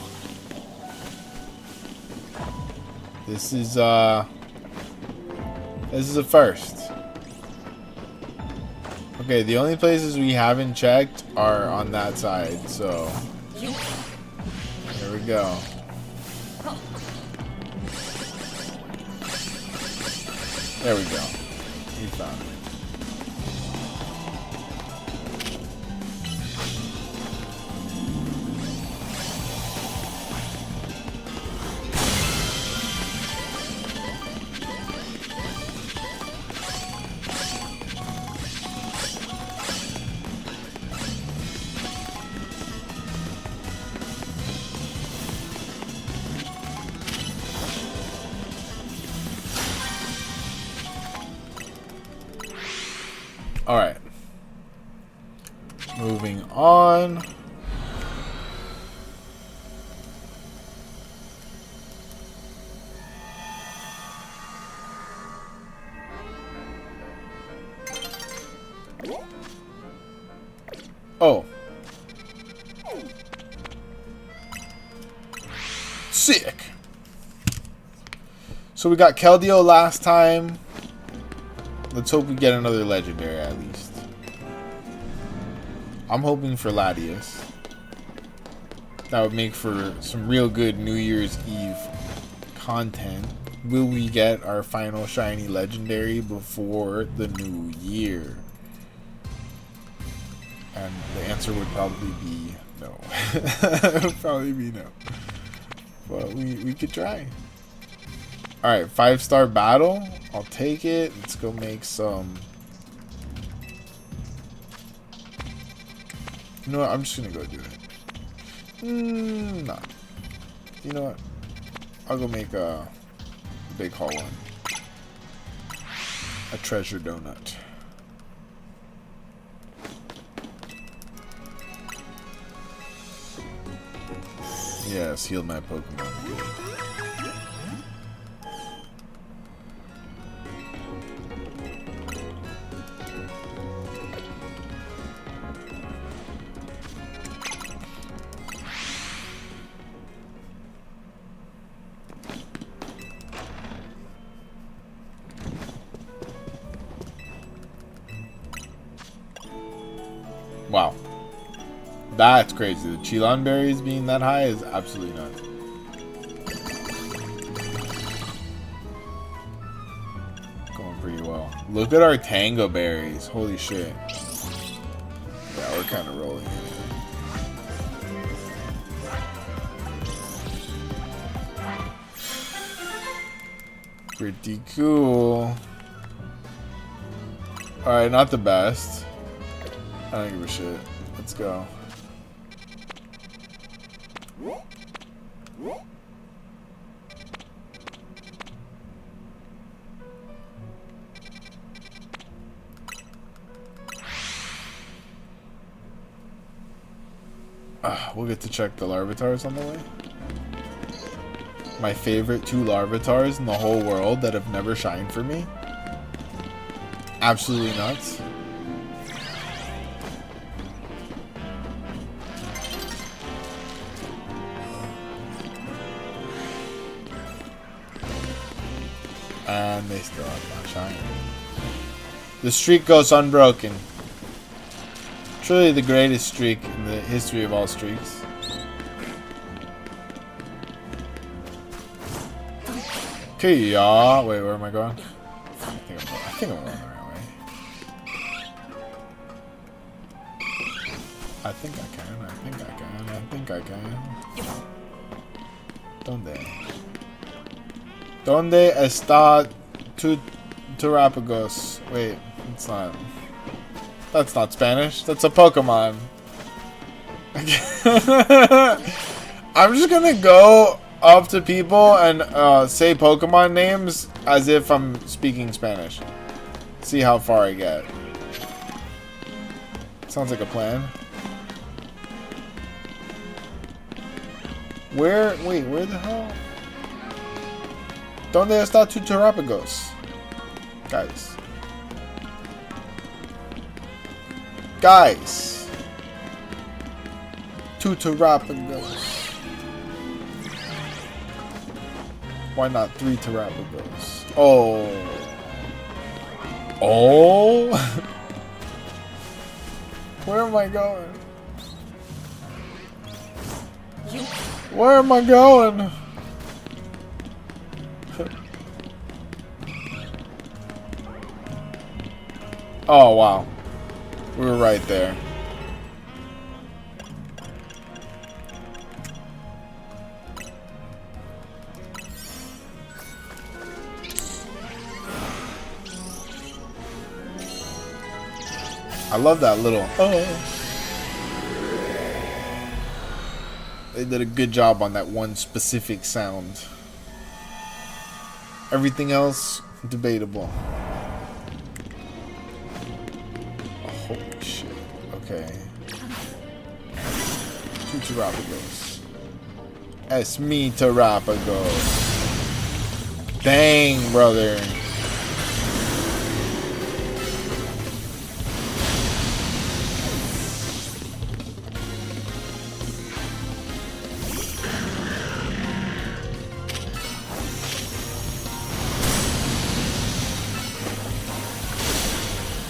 This is a first. Okay, the only places we haven't checked are on that side, so here we go. There we go. We found it. All right. Moving on. Oh. Sick. So we got Keldeo last time. Let's hope we get another legendary at least. I'm hoping for Latias. That would make for some real good New Year's Eve content. Will we get our final shiny legendary before the new year? And the answer would probably be no. It would probably be no. But we could try. Alright, 5-star battle. I'll take it. Let's go make some. You know what? I'm just gonna go do it. No. You know what? I'll go make a big haul one. A treasure donut. Yes, healed my Pokemon. Good. Wow. That's crazy. The Chilon berries being that high is absolutely nuts. Going pretty well. Look at our Tango berries. Holy shit. Yeah, we're kind of rolling in here. Pretty cool. Alright, not the best. I don't give a shit. Let's go. We'll get to check the Larvitars on the way. My favorite 2 Larvitars in the whole world that have never shined for me. Absolutely nuts. And they still have not shiny. The streak goes unbroken. Truly the greatest streak in the history of all streaks. Okay, yeah. Wait, where am I going? I think I'm going the right way. I think I can. I think I can. I think I can. ¿Dónde está tu Terapagos? Wait, it's not. That's not Spanish. That's a Pokemon. I'm just gonna go up to people and say Pokemon names as if I'm speaking Spanish. See how far I get. Sounds like a plan. Wait, where the hell? ¿Dónde está tu Terapagos? Guys. Guys. Tu Terapagos. Why not 3 Terapagos? Oh. Oh. Where am I going? Where am I going? Oh, wow. We were right there. I love that little They did a good job on that one specific sound. Everything else, debatable. Oh, holy shit. Okay. 2 Terapagos. Es mi Terapagos. Dang, brother.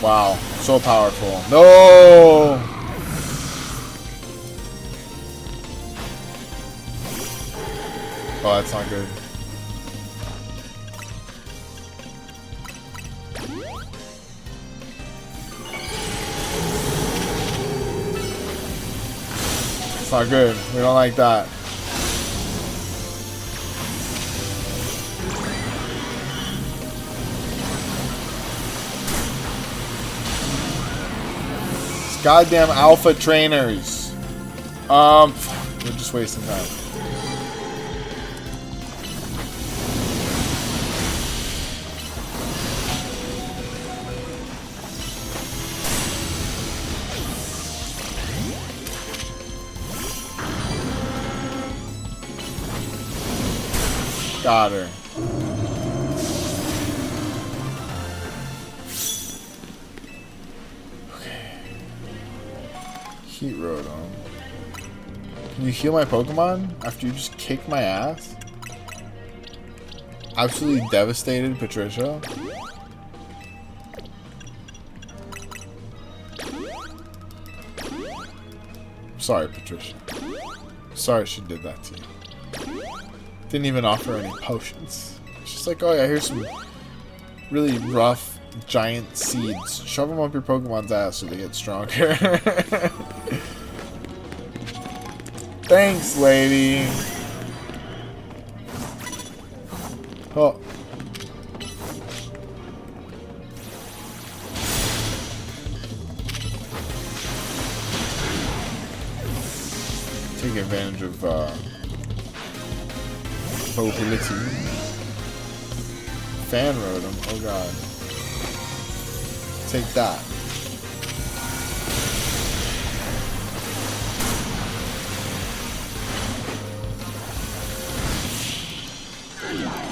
Wow, so powerful. No! Oh, that's not good. It's not good. We don't like that. Goddamn alpha trainers. We're just wasting time. Got her. Heat Rotom. Can you heal my Pokemon after you just kicked my ass? Absolutely devastated Patricia. Sorry, Patricia. Sorry she did that to you. Didn't even offer any potions. She's like, oh yeah, here's some really rough giant seeds. Shove them up your Pokemon's ass so they get stronger. Thanks, lady. Oh. Take advantage of mobility. Fan Rotom. Oh god. Take that.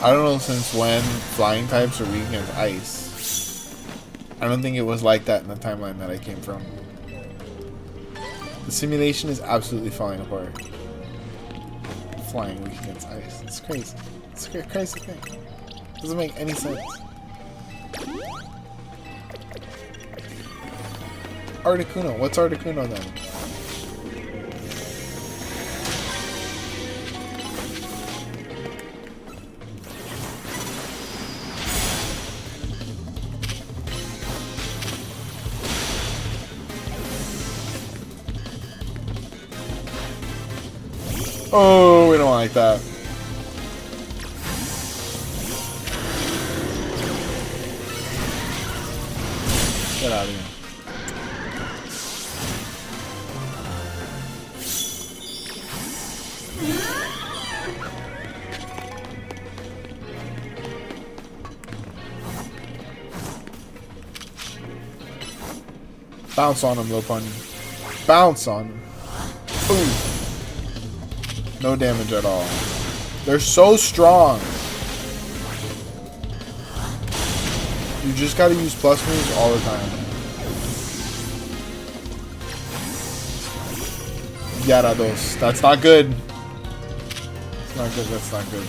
I don't know since when flying types are weak against ice. I don't think it was like that in the timeline that I came from. The simulation is absolutely falling apart. Flying weak against ice. It's crazy. It's a crazy thing. Doesn't make any sense. Articuno. What's Articuno then? Oh, we don't like that. Get out of here. Bounce on him, Lopunny. Bounce on him. Boom. No damage at all. They're so strong. You just gotta use plus moves all the time. Gyarados. That's not good. That's not good. That's not good.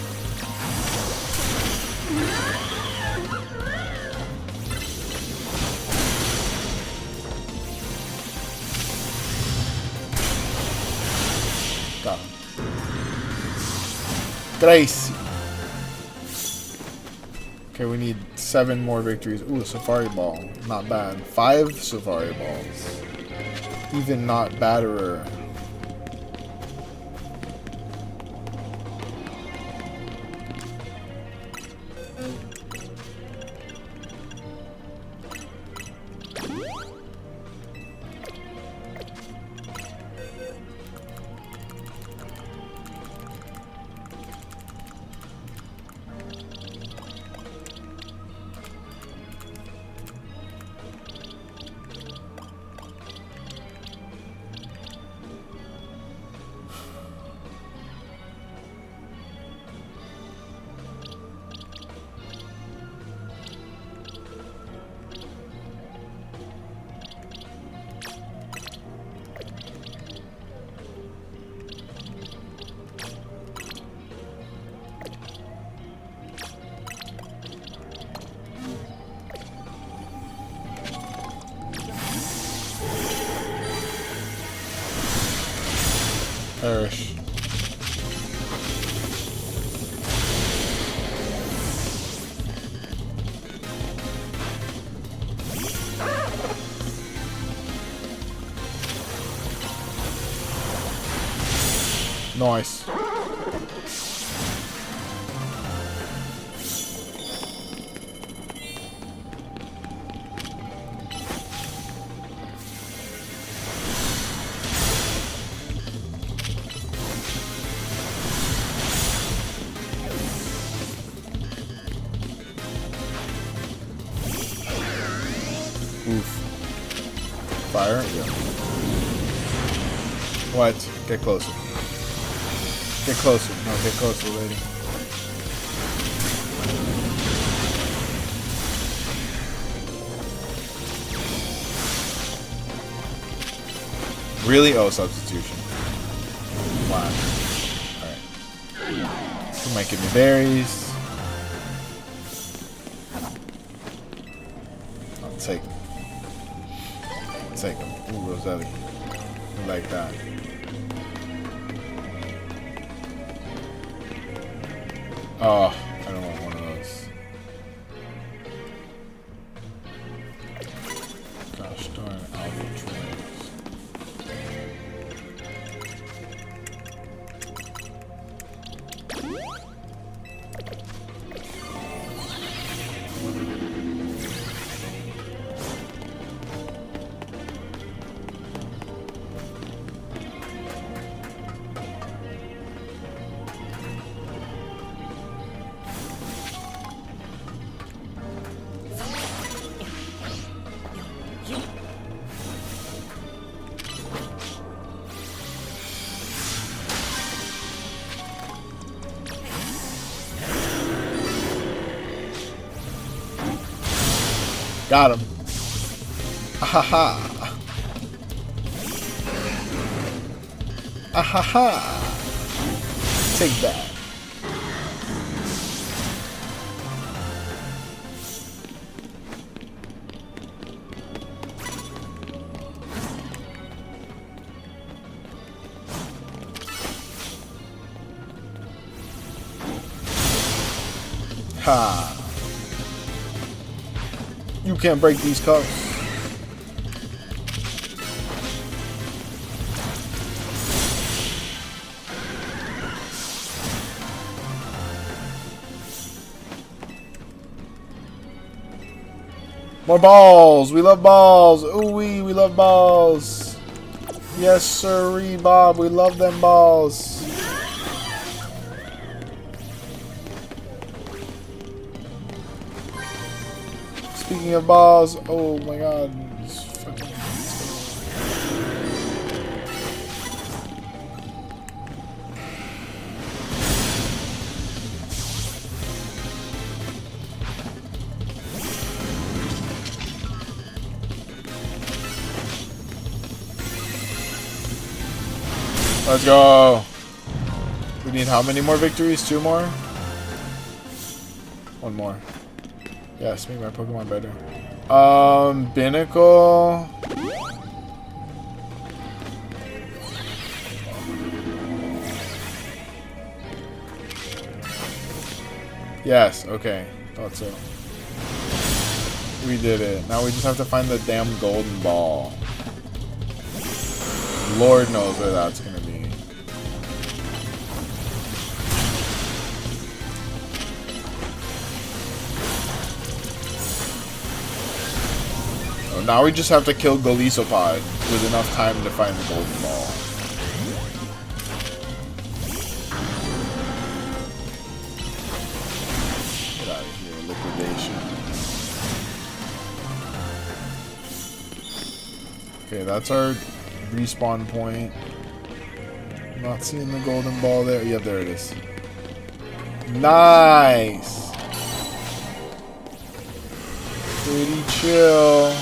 Got him. Gracie. Okay, we need 7 more victories. Ooh, a Safari Ball. Not bad. 5 Safari Balls. Even not badderer. Perish. Nice. Oof. Fire? Yeah. What? Get closer. Get closer. No, get closer, lady. Really? Oh, substitution. Wow. Alright. You might give me berries. I'll take them. Take them. Ooh, Roselli. I like that. Oh, I don't want one of those. Gosh darn Albatross. Got him. Ahaha. Ahaha. Take that. Ha! You can't break these cups. More balls! We love balls! Ooh-wee, we love balls! Yes, sirree, Bob, we love them balls! Speaking of balls, oh my god. Let's go. We need how many more victories? 2 more? 1 more. Yes, make my Pokemon better. Binnacle. Yes, okay. Thought so. We did it. Now we just have to find the damn golden ball. Lord knows where that's gonna be. Oh, now we just have to kill Golisopod with enough time to find the golden ball. Get out of here, liquidation. Okay, that's our respawn point. I'm not seeing the golden ball there. Yeah, there it is. Nice. Pretty chill.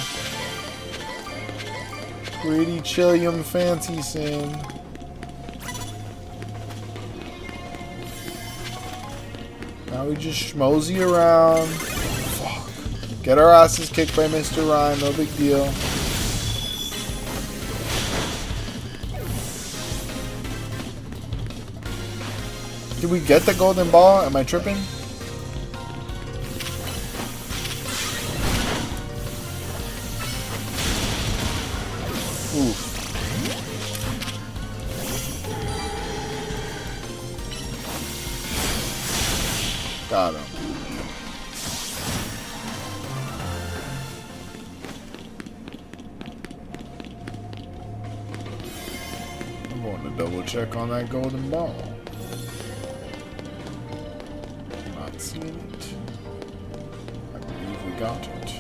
Pretty chill, young fancy sim. Now we just schmosey around. Fuck. Get our asses kicked by Mr. Rhyme. No big deal. Did we get the golden ball? Am I tripping? Oof. Got him. I'm going to double check on that golden ball. Seen it. I believe we got it.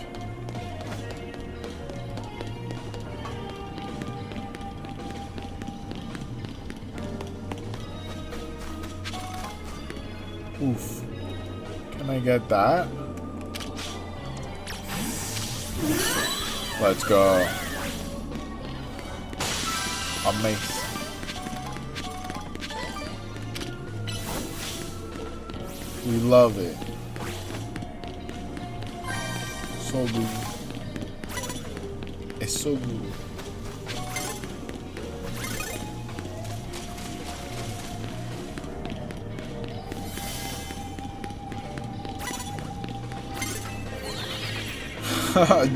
Oof. Can I get that? Let's go. Amazing. We love it. So good. It's so good.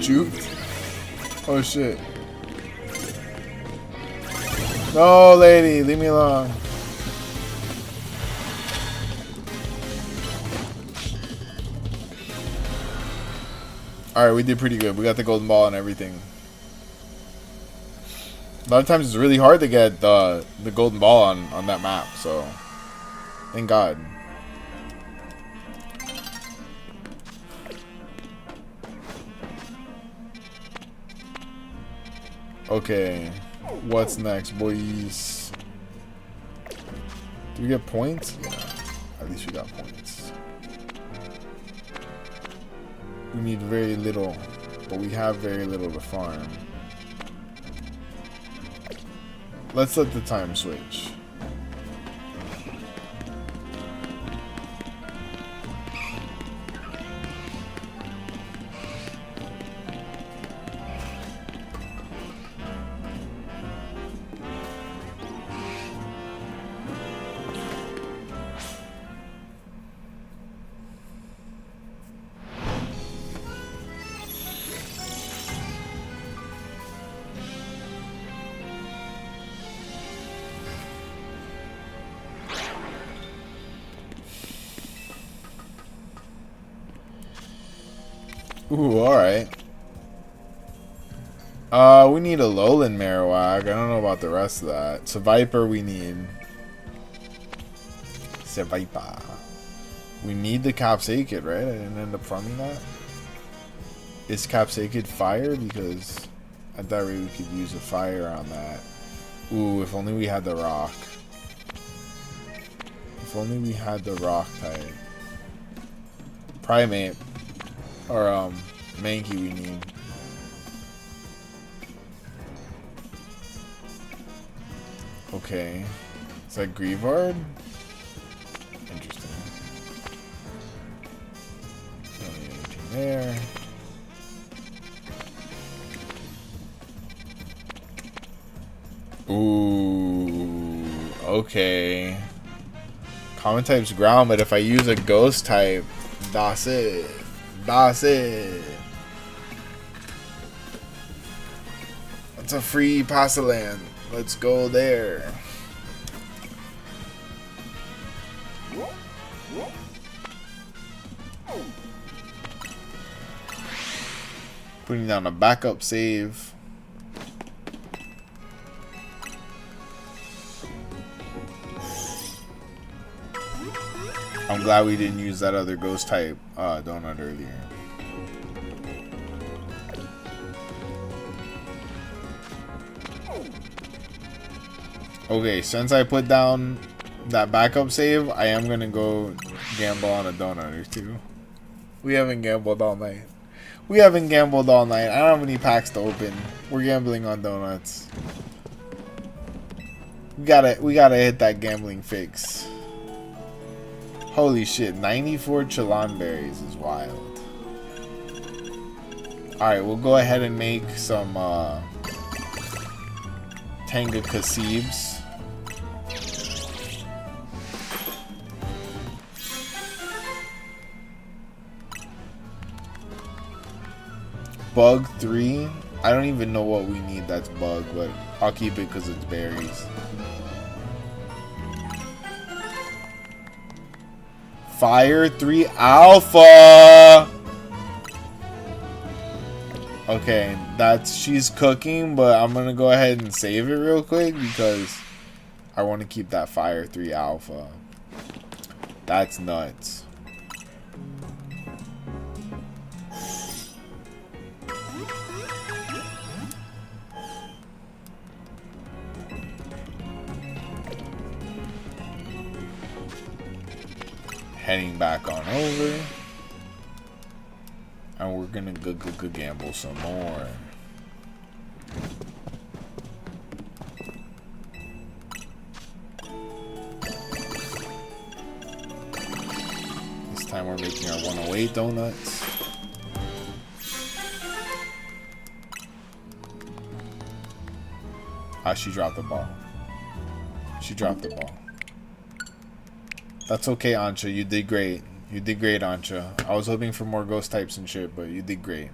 Juked? Oh shit. No, lady, leave me alone. Alright, we did pretty good. We got the golden ball and everything. A lot of times it's really hard to get the golden ball on that map, so thank God. Okay, what's next, boys? Do we get points? Yeah, at least we got points. We need very little, but we have very little to farm. Let's let the time switch. Ooh, alright. We need a Lowland Marowak. I don't know about the rest of that. Seviper we need. Seviper. We need the Capsakid, right? I didn't end up farming that. Is Capsakid fire? Because I thought we could use a fire on that. Ooh, if only we had the rock. If only we had the rock type. Primate. Or, Mankey we need. Okay. Is that Grievard? Interesting. Don't need anything there. Ooh. Okay. Common type's ground, but if I use a ghost type, that's it. That's it. It's a free pass of land. Let's go there. Putting down a backup save. I'm glad we didn't use that other ghost type donut earlier. Okay, since I put down that backup save, I am gonna go gamble on a donut or two. We haven't gambled all night. We haven't gambled all night. I don't have any packs to open. We're gambling on donuts. We gotta hit that gambling fix. Holy shit, 94 Chalon berries is wild. Alright, we'll go ahead and make some Tanga Kasibs. Bug 3. I don't even know what we need that's bug, but I'll keep it because it's berries. Fire 3 Alpha. Okay, she's cooking, but I'm gonna go ahead and save it real quick because I want to keep that Fire 3 Alpha. That's nuts. Heading back on over. And we're gonna go gamble some more. This time we're making our 108 donuts. Ah, she dropped the ball. She dropped the ball. That's okay, Ancha. You did great. You did great, Ancha. I was hoping for more ghost types and shit, but you did great.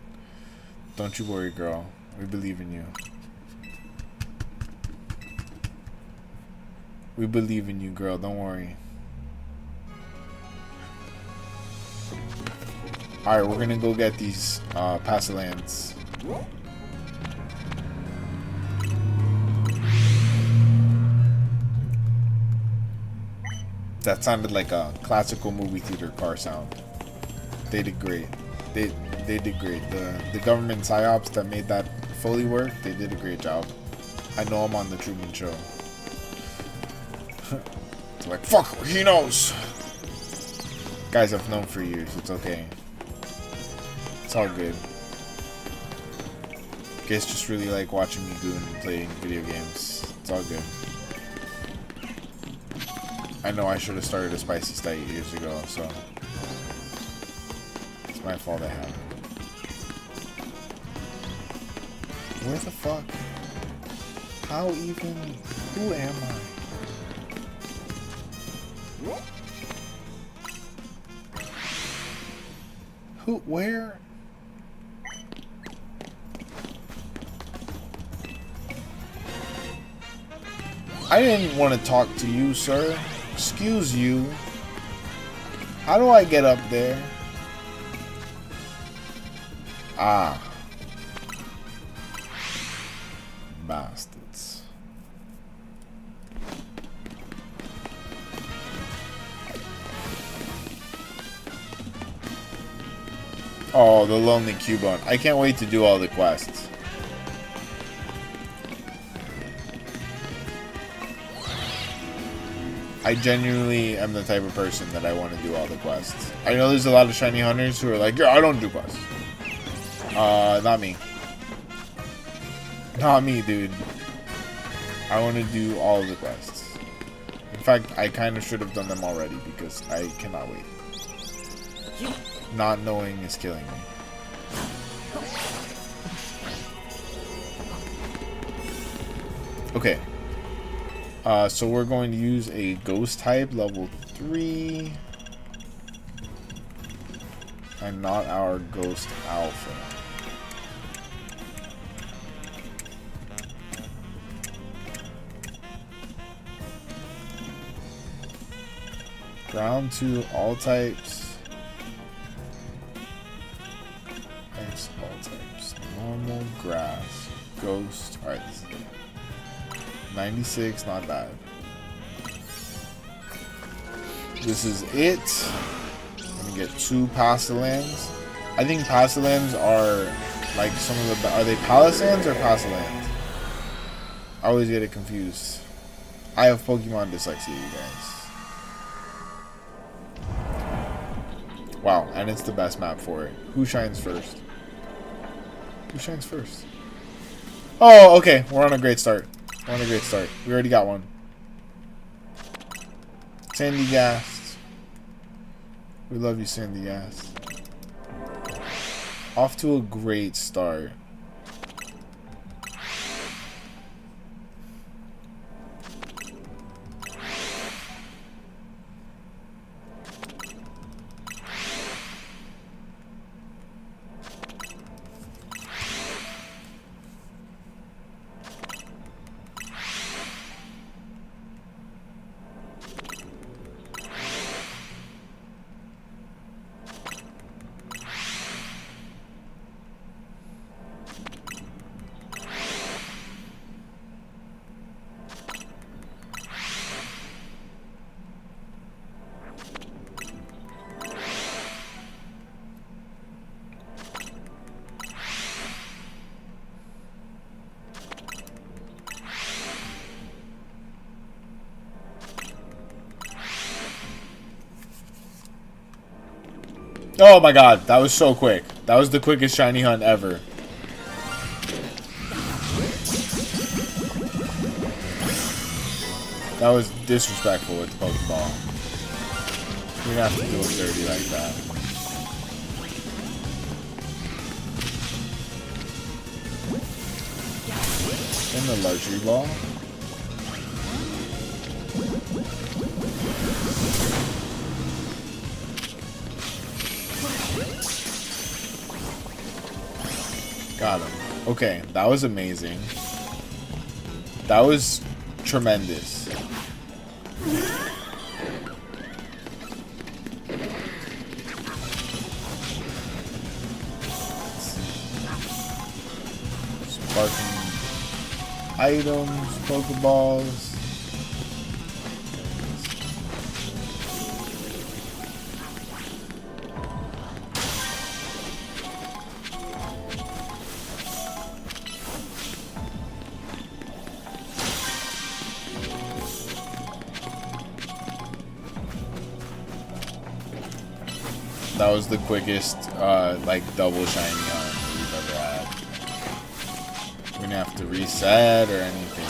Don't you worry, girl. We believe in you. We believe in you, girl. Don't worry. Alright, we're gonna go get these Passalans. That sounded like a classical movie theater car sound. They did great. They did great. The government psyops that made that Foley work, they did a great job. I know I'm on the Truman Show. It's like, fuck, he knows. Guys I've known for years. It's okay. It's all good. Guys just really like watching me goon and playing video games. It's all good. I know I should have started a spicy state years ago, so it's my fault I haven't. Where the fuck? How even? Who am I? Who? Where? I didn't want to talk to you, sir. Excuse you. How do I get up there? Ah. Bastards. Oh, the lonely Cubone. I can't wait to do all the quests. I genuinely am the type of person that I want to do all the quests. I know there's a lot of shiny hunters who are like, yeah, I don't do quests. Not me. Not me, dude. I want to do all of the quests. In fact, I kind of should have done them already because I cannot wait. Not knowing is killing me. Okay. So we're going to use a ghost type level 3. And not our ghost alpha. Ground 2, all types. Ice, all types. Normal, grass, ghost. Alright, this is it. 96, not bad. This is it. I'm gonna get 2 Pastilans. I think Pastilans are like some of the. Are they Palisans or Pastilans? I always get it confused. I have Pokemon dyslexia, you guys. Wow, and it's the best map for it. Who shines first? Who shines first? Oh, okay. We're on a great start. We're on a great start. We already got one. Sandy Gas. We love you, Sandy Gas. Off to a great start. Oh my god, that was so quick. That was the quickest shiny hunt ever. That was disrespectful with the Pokeball. You're gonna have to do it dirty like that. In the luxury ball. Got him. Okay, that was amazing. That was tremendous. Sparking items, Pokeballs. That was the quickest, like, double shiny hunt we've ever had. We're gonna have to reset or anything.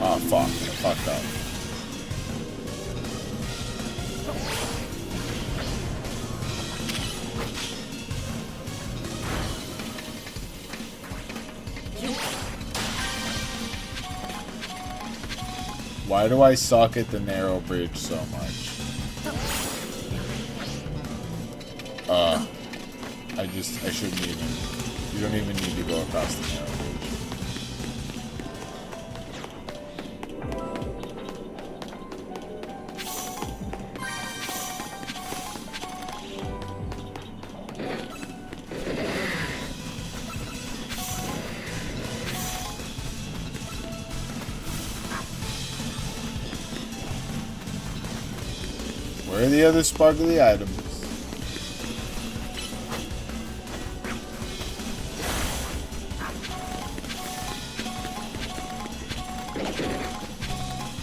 Oh, fuck. I fucked up. Why do I suck at the narrow bridge so much? I shouldn't even. You don't even need to go across the narrow bridge. Where are the other sparkly items?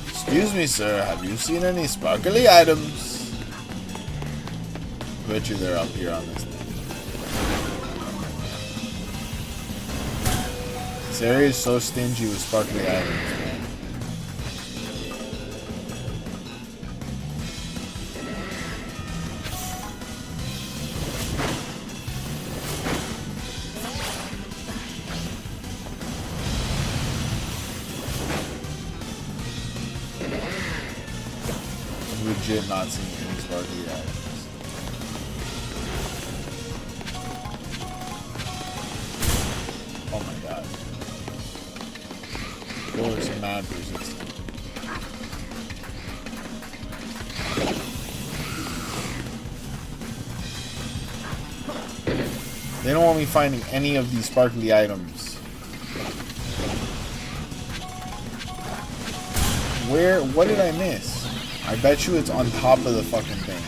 Excuse me, sir. Have you seen any sparkly items? I bet you they're up here on this thing. This area is so stingy with sparkly items, man. Legit not seeing any sparkly items. Oh my god. Door is mad resistant. They don't want me finding any of these sparkly items. What did I miss? I bet you it's on top of the fucking thing.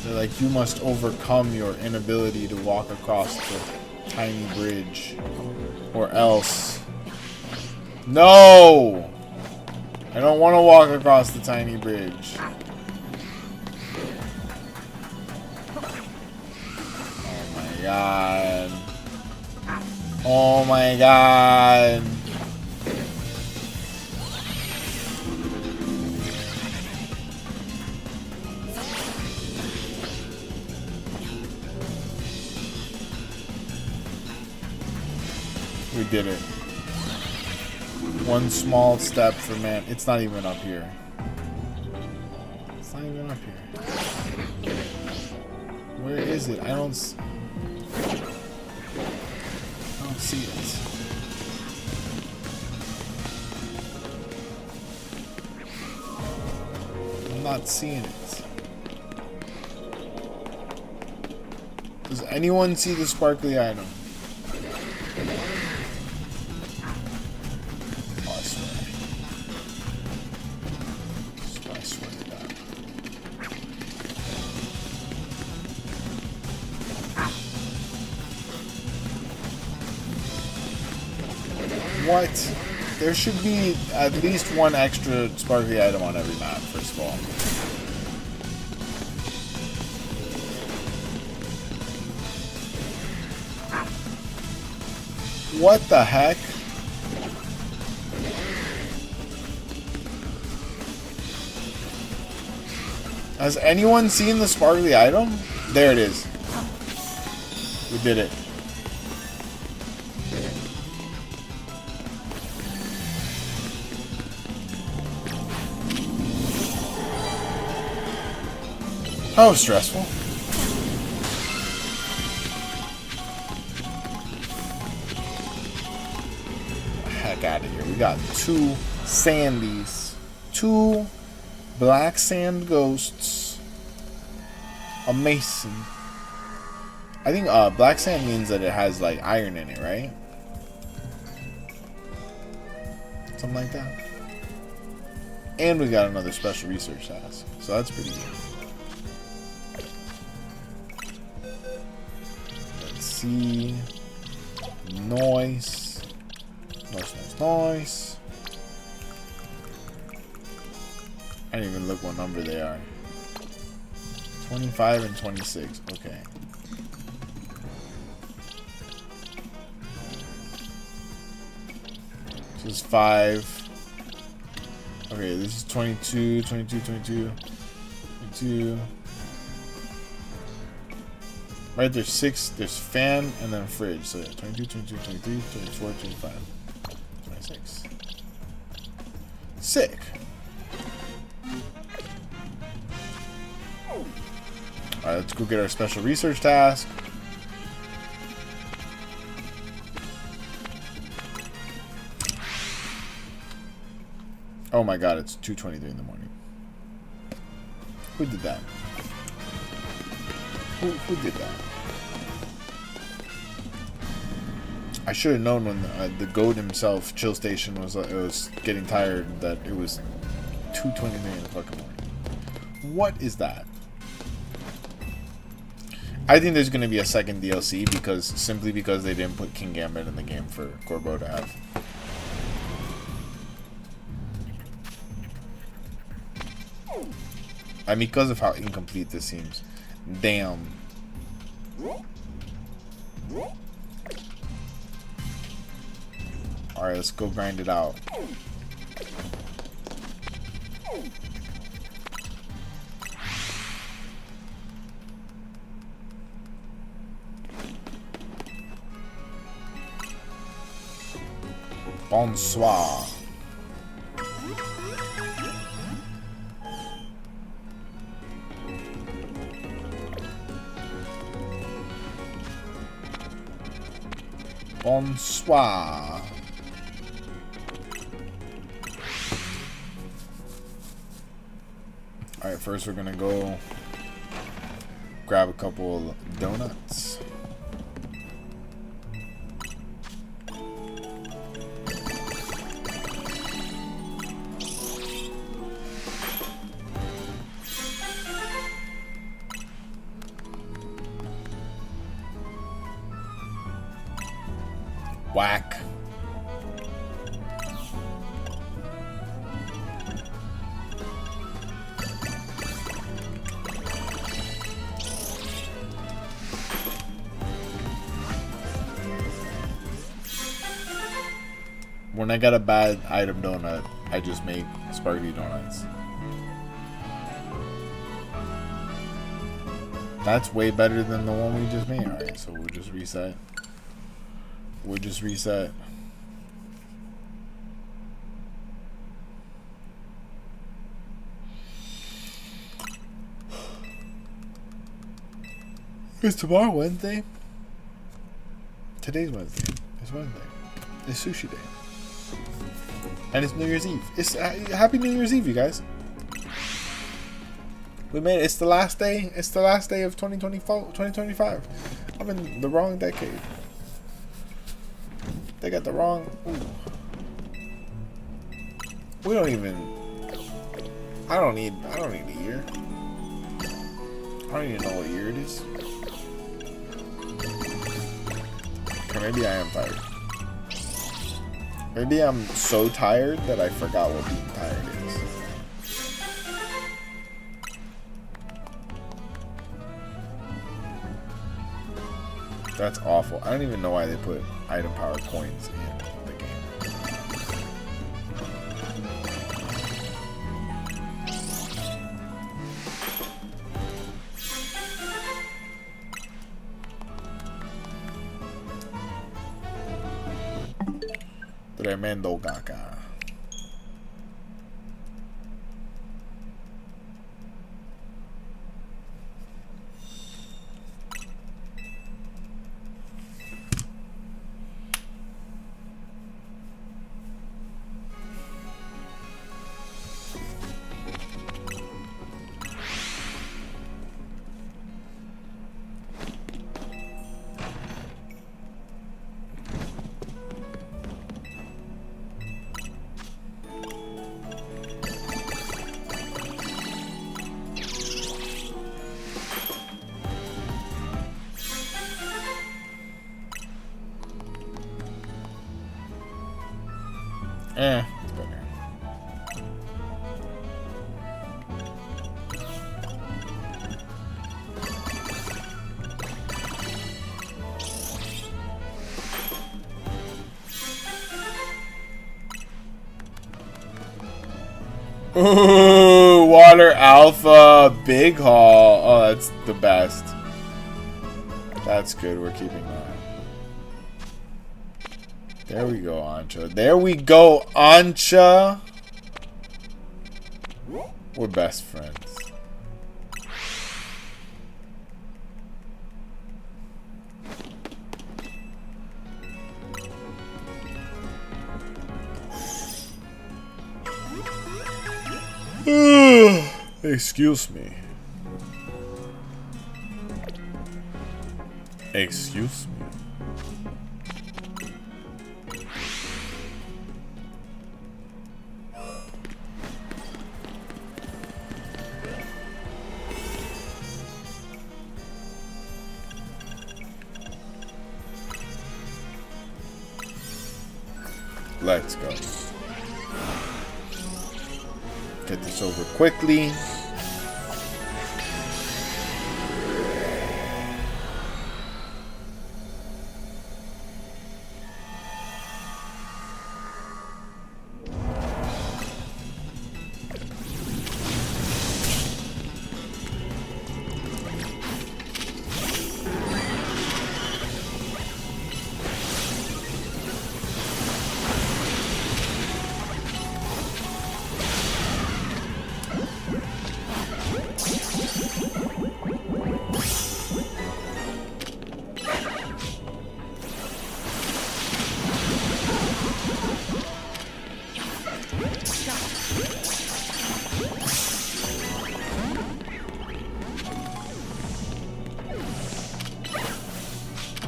They're like, you must overcome your inability to walk across the tiny bridge. Or else. No! I don't want to walk across the tiny bridge. God. Oh my god. We did it. One small step for man. It's not even up here. It's not even up here. Where is it? I don't see it. I'm not seeing it. Does anyone see the sparkly item? Oh, I swear. I swear to God. What? There should be at least one extra sparkly item on every map, first of all. What the heck? Has anyone seen the sparkly item? There it is. We did it. How stressful. Heck out of here. We got 2 sandies. 2 black sand ghosts. A mason. I think black sand means that it has like iron in it, right? Something like that. And we got another special research task. So that's pretty good. See, noise, noise. I didn't even look what number they are. 25 and 26. Okay. This is 5. Okay, this is 22, 22, 22, 22. Right, there's 6. There's fan and then fridge. So 22, 22, 23, 24, 25, 26. Sick. Alright, let's go get our special research task. Oh my god, it's 2:23 in the morning. Who did that? Who did that? I should have known when the goat himself, Chill Station, was getting tired that it was 2:23 in the fucking morning. What is that? I think there's going to be a second DLC simply because they didn't put King Gambit in the game for Corbo to have. I mean, because of how incomplete this seems. Damn. Alright, let's go grind it out. Bonsoir. Bonsoir. Alright, first we're gonna go grab a couple of donuts. Whack. When I got a bad item donut, I just make sparkly donuts. That's way better than the one we just made. Alright, so we'll just reset. We'll just reset. Is tomorrow Wednesday? Today's Wednesday. It's Wednesday. It's sushi day. And it's New Year's Eve. It's Happy New Year's Eve, you guys. We made it. It's the last day. It's the last day of 2025. I'm in the wrong decade. They got the wrong. Ooh. We don't even. I don't need a year. I don't even know what year it is. Or maybe I am tired. Maybe I'm so tired that I forgot what being tired is. That's awful. I don't even know why they put item power coins in the game. Tremendo caca. It's better. Ooh, Water Alpha Big Haul. Oh, that's the best. That's good. We're keeping that. There we go, Ancha. There we go, Ancha. We're best friends. Excuse me. Excuse me. Let's go. Get this over quickly.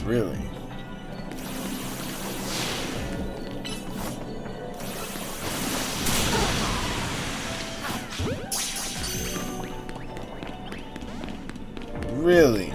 Really? Really?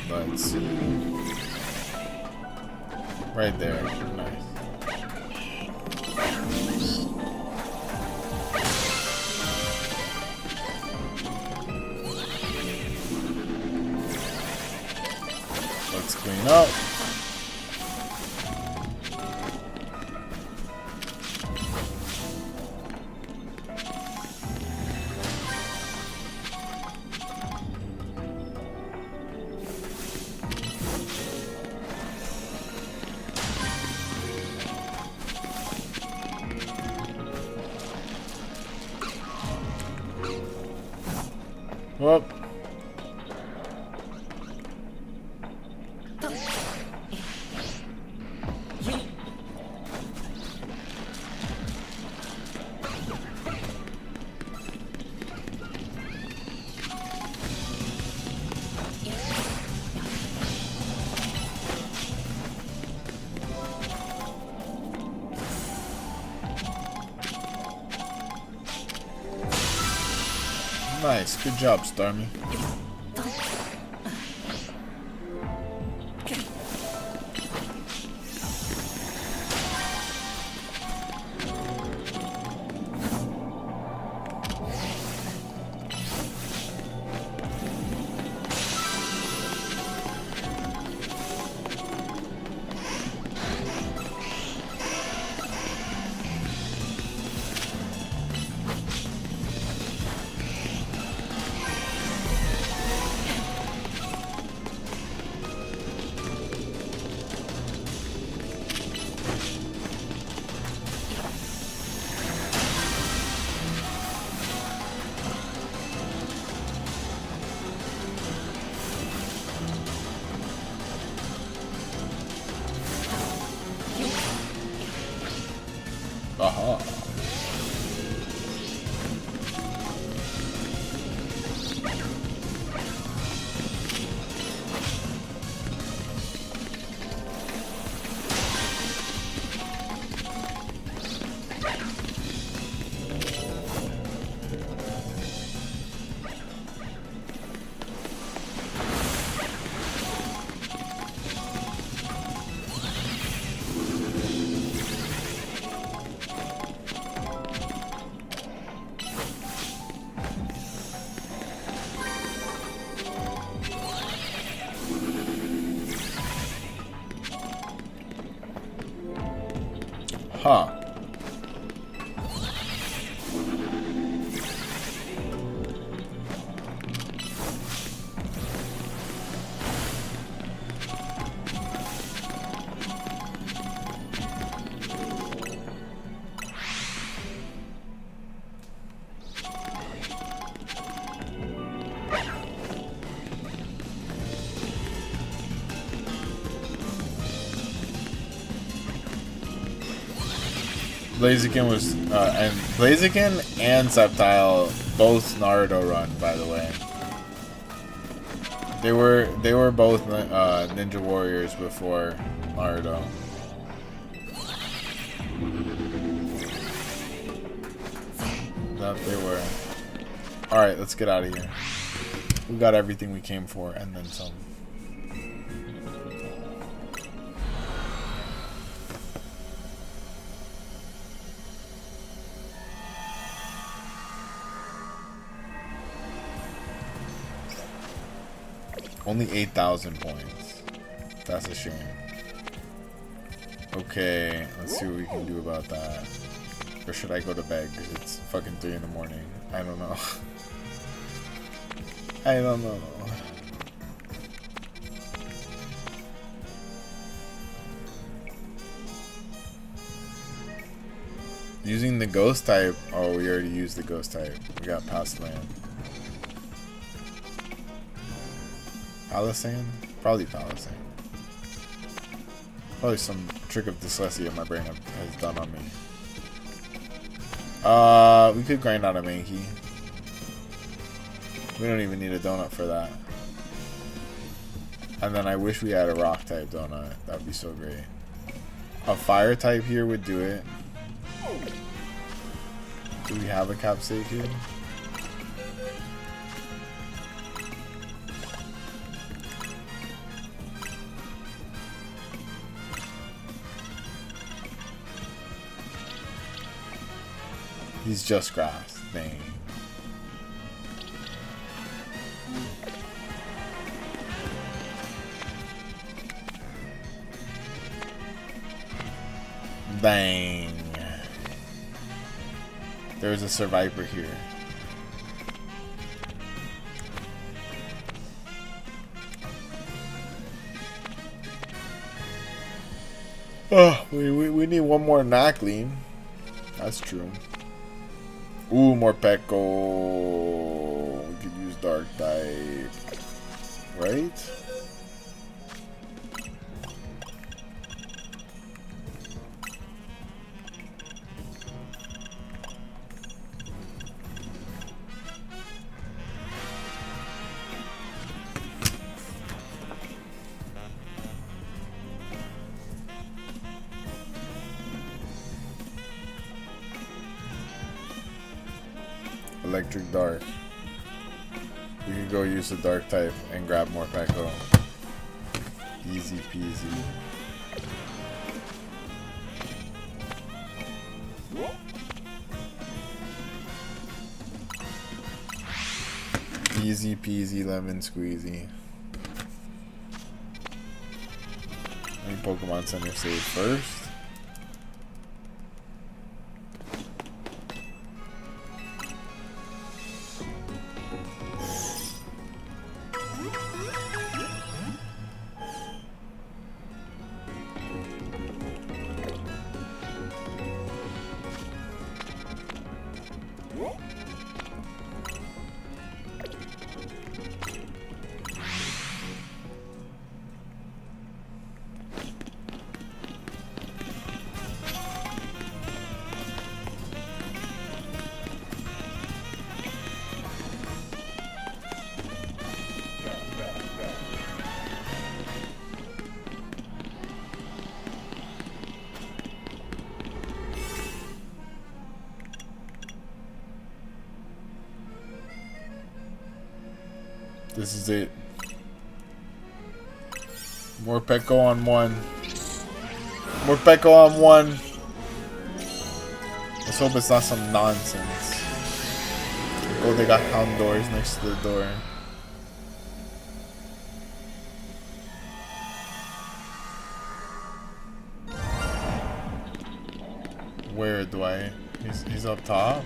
Let's see. Right there. Nice. Let's clean up. Whoop. Nice, good job, Starmie. Huh. Blaziken was, and Blaziken and Sceptile both Naruto run, by the way. They were both Ninja Warriors before Naruto. That they were. All right, let's get out of here. We got everything we came for, and then some. Only 8,000 points. That's a shame. Okay, let's see what we can do about that. Or should I go to bed because it's fucking 3 in the morning? I don't know. I don't know. Using the ghost type. Oh, we already used the ghost type. We got past land. Palisand? Probably Palisand. Probably some trick of dyslexia my brain has done on me. We could grind out a Mankey. We don't even need a donut for that. And then I wish we had a rock type donut. That would be so great. A fire type here would do it. Do we have a Capsake here? He's just grass. Dang. Dang. There's a survivor here. Oh, we need one more Naclean. That's true. Ooh, more Pekko. We could use Dark type. Right? Electric Dark. We can go use the Dark type and grab more Pekko. Easy peasy. Easy peasy lemon squeezy. Any Pokemon Center save first. This is it. More Pekko on one. More Pekko on one. Let's hope it's not some nonsense. Oh, they got Houndours next to the door. Where do I? He's up top.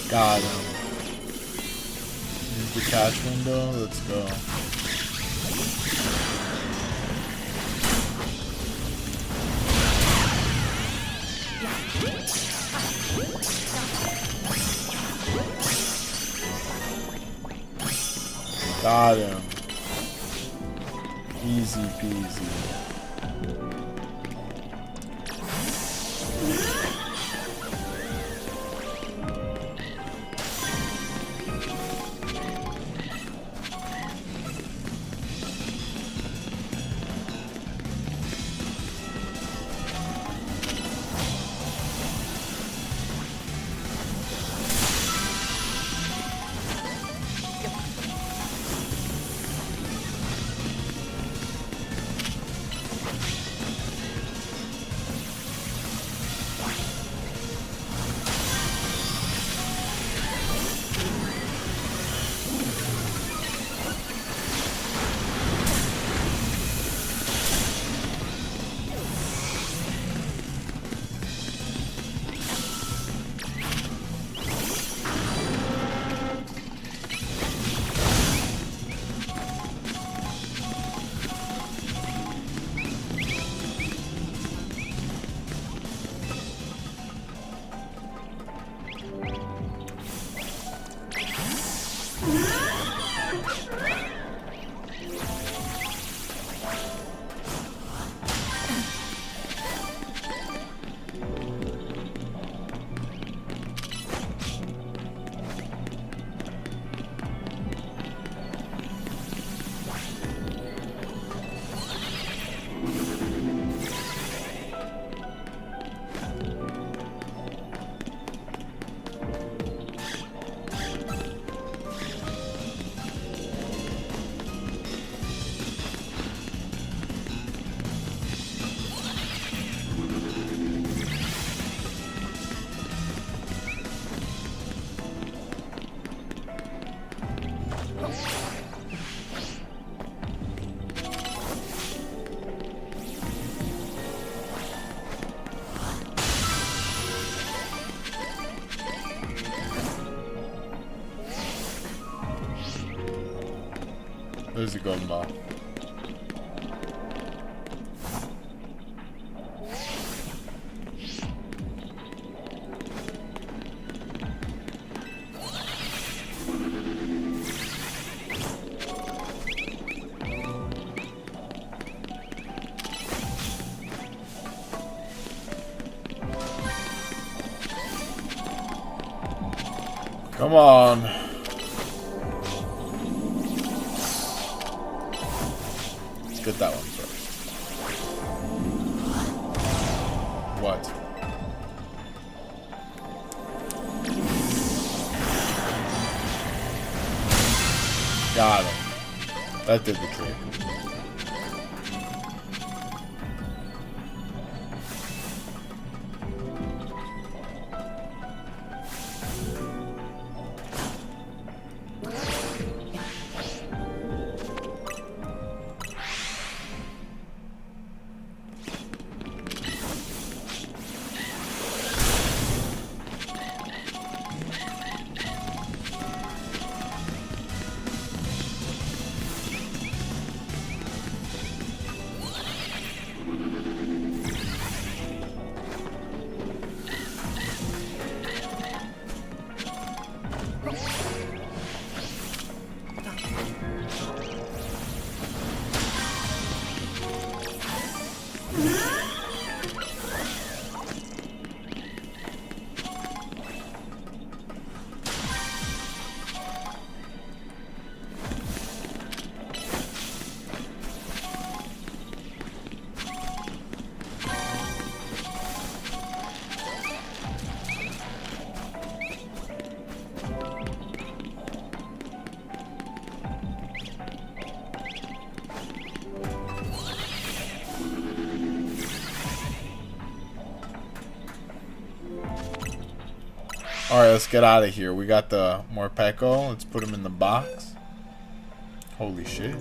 Got him. Use the cash window. Let's go. Got him. Easy peasy. There's a golden ball. Come on. Let's get that one first. What? Got him. That did the trick. Alright, let's get out of here. We got the Morpeko. Let's put him in the box. Holy shit.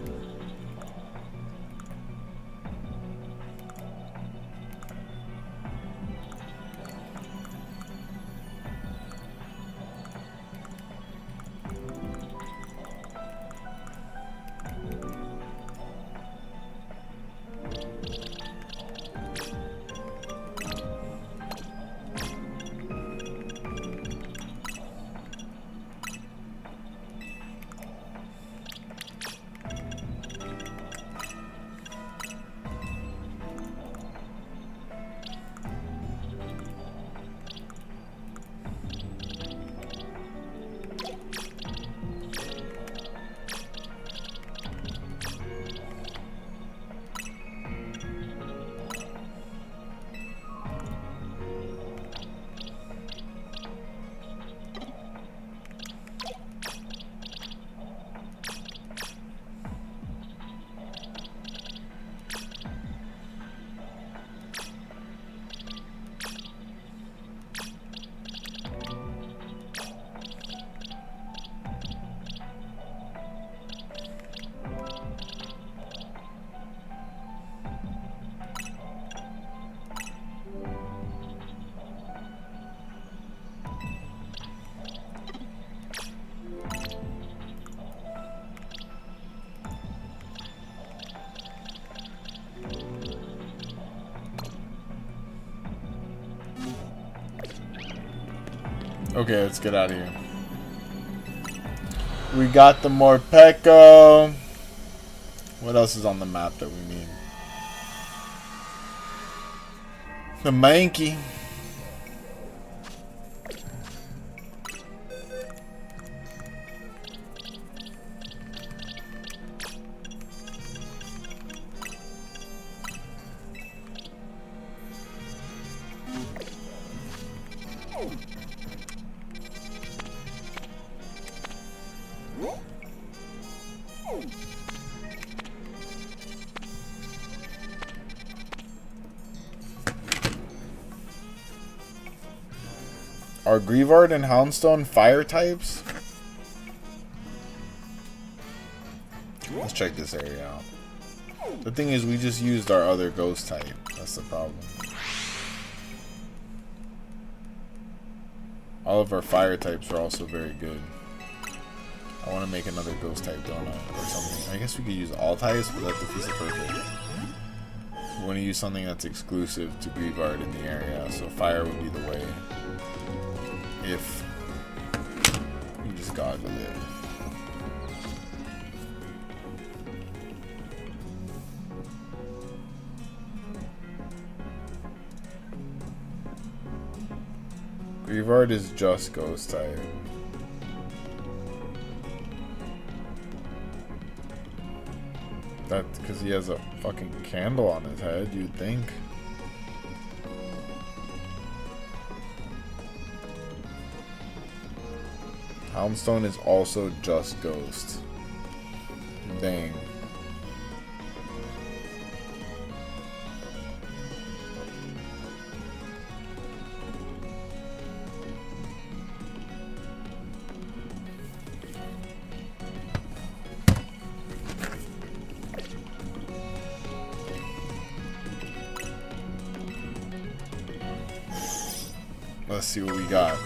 Okay, let's get out of here. We got the Morpeko. What else is on the map that we need? The Mankey. Are Grievard and Houndstone fire types? Let's check this area out. The thing is, we just used our other ghost type. That's the problem. All of our fire types are also very good. I want to make another ghost type donut or something. I guess we could use all types, but that defeats the purpose. We want to use something that's exclusive to Grievard in the area, so fire would be the way. If you just goggle it. Grievard is just ghost type. That's because he has a fucking candle on his head, you'd think. Houndstone is also just ghost. Dang. Let's see what we got.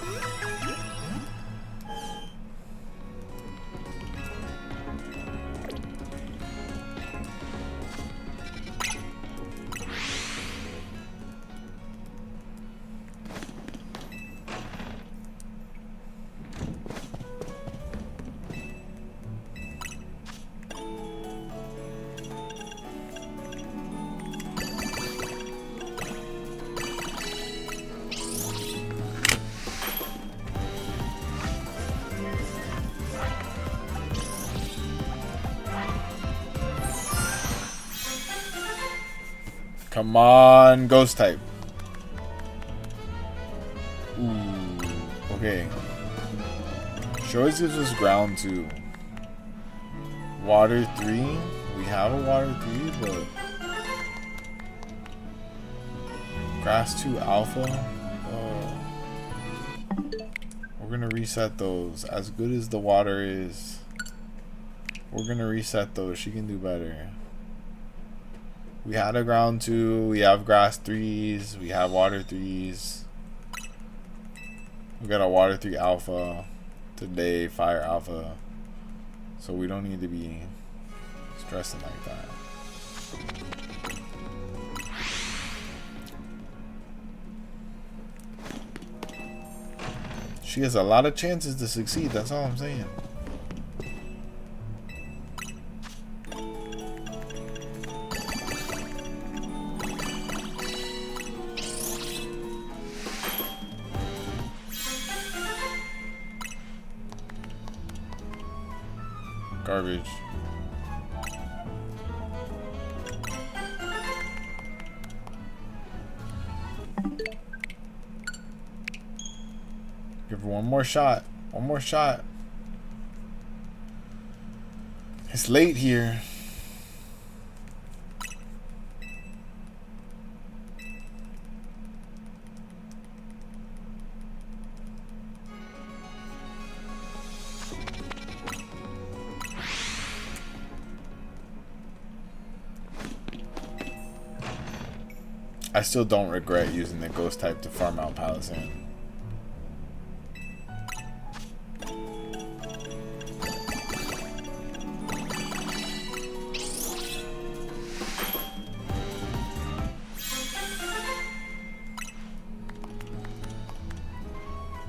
Come on, ghost type. Ooh, okay. She always gives us ground 2. Water 3. We have a water 3, but grass 2 alpha. We're gonna reset those. As good as the water is, we're gonna reset those. She can do better. We had a ground 2. We have grass 3s. We have water 3s. We got a water 3 alpha today, fire alpha. So we don't need to be stressing like that. She has a lot of chances to succeed, that's all I'm saying. Garbage. Give her one more shot. One more shot. It's late here. I still don't regret using the ghost type to farm out Palisand.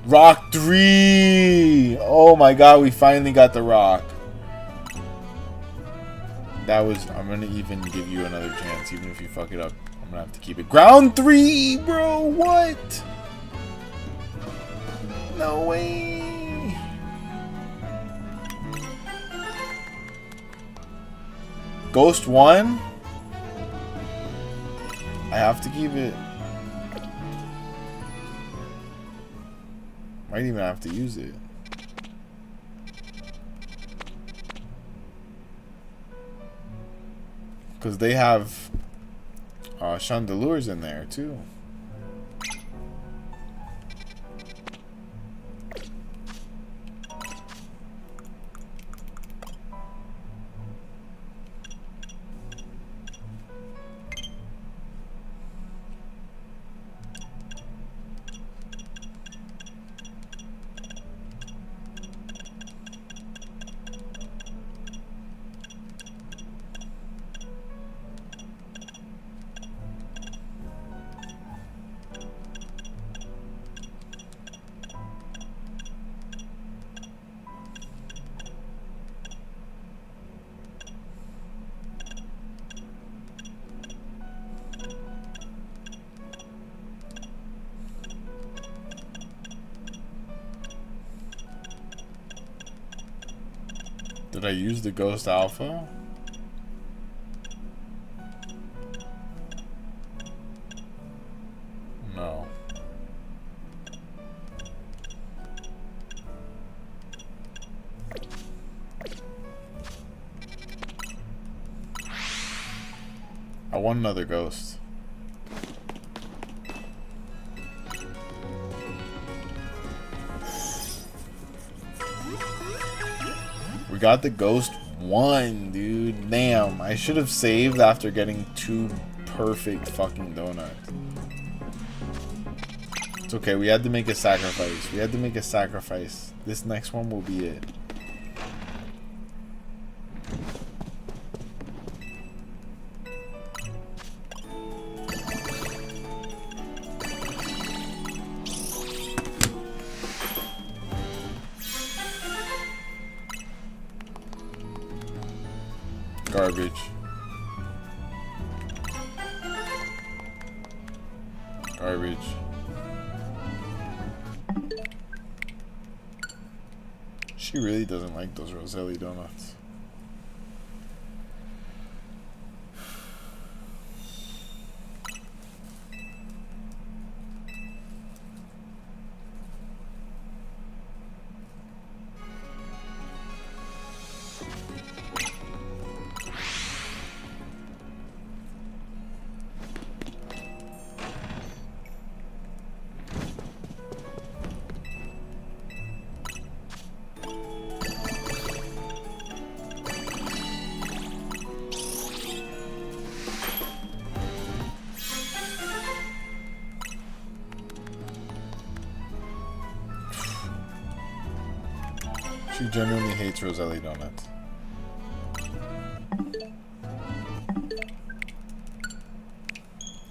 Rock 3! Oh my god, we finally got the rock. That was... I'm gonna even give you another chance, even if you fuck it up. I'm gonna have to keep it. Ground 3, bro! What? No way! Ghost 1? I have to keep it. Might even have to use it. Because they have Chandelures in there too. Did I use the Ghost Alpha? No. I want another ghost. We got the ghost 1, dude. Damn, I should have saved after getting 2 perfect fucking donuts. It's okay, we had to make a sacrifice. We had to make a sacrifice. This next one will be it. Garbage. Garbage. She really doesn't like those Roselli donuts. She genuinely hates Roselli donuts.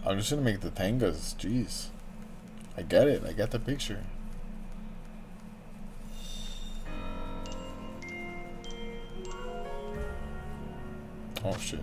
I'm just gonna make the tangas. Jeez. I get it. I get the picture. Oh shit.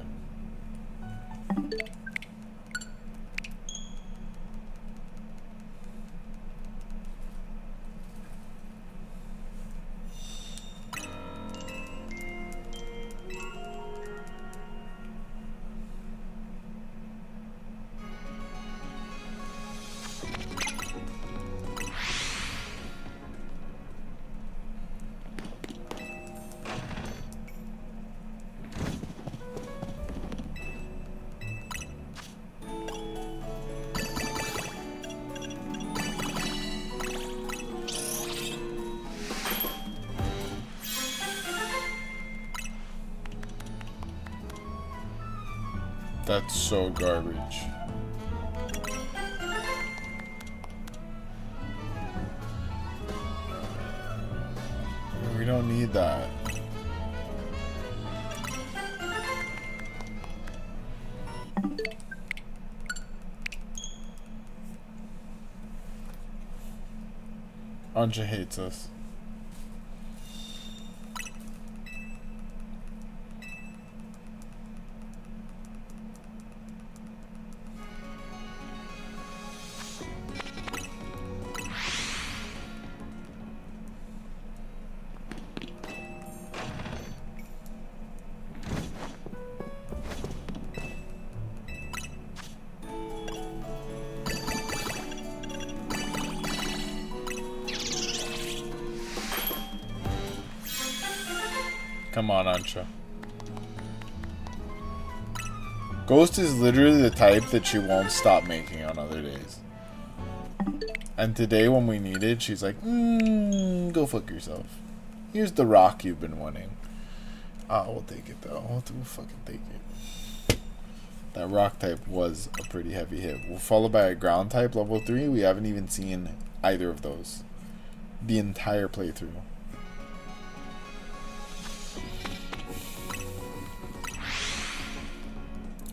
That's so garbage. We don't need that. Anja hates us. Come on, Ancha. Ghost is literally the type that she won't stop making on other days. And today when we need it, she's like, go fuck yourself. Here's the rock you've been wanting. We'll take it though. We'll fucking take it. That rock type was a pretty heavy hit. We'll followed by a ground type level 3. We haven't even seen either of those the entire playthrough.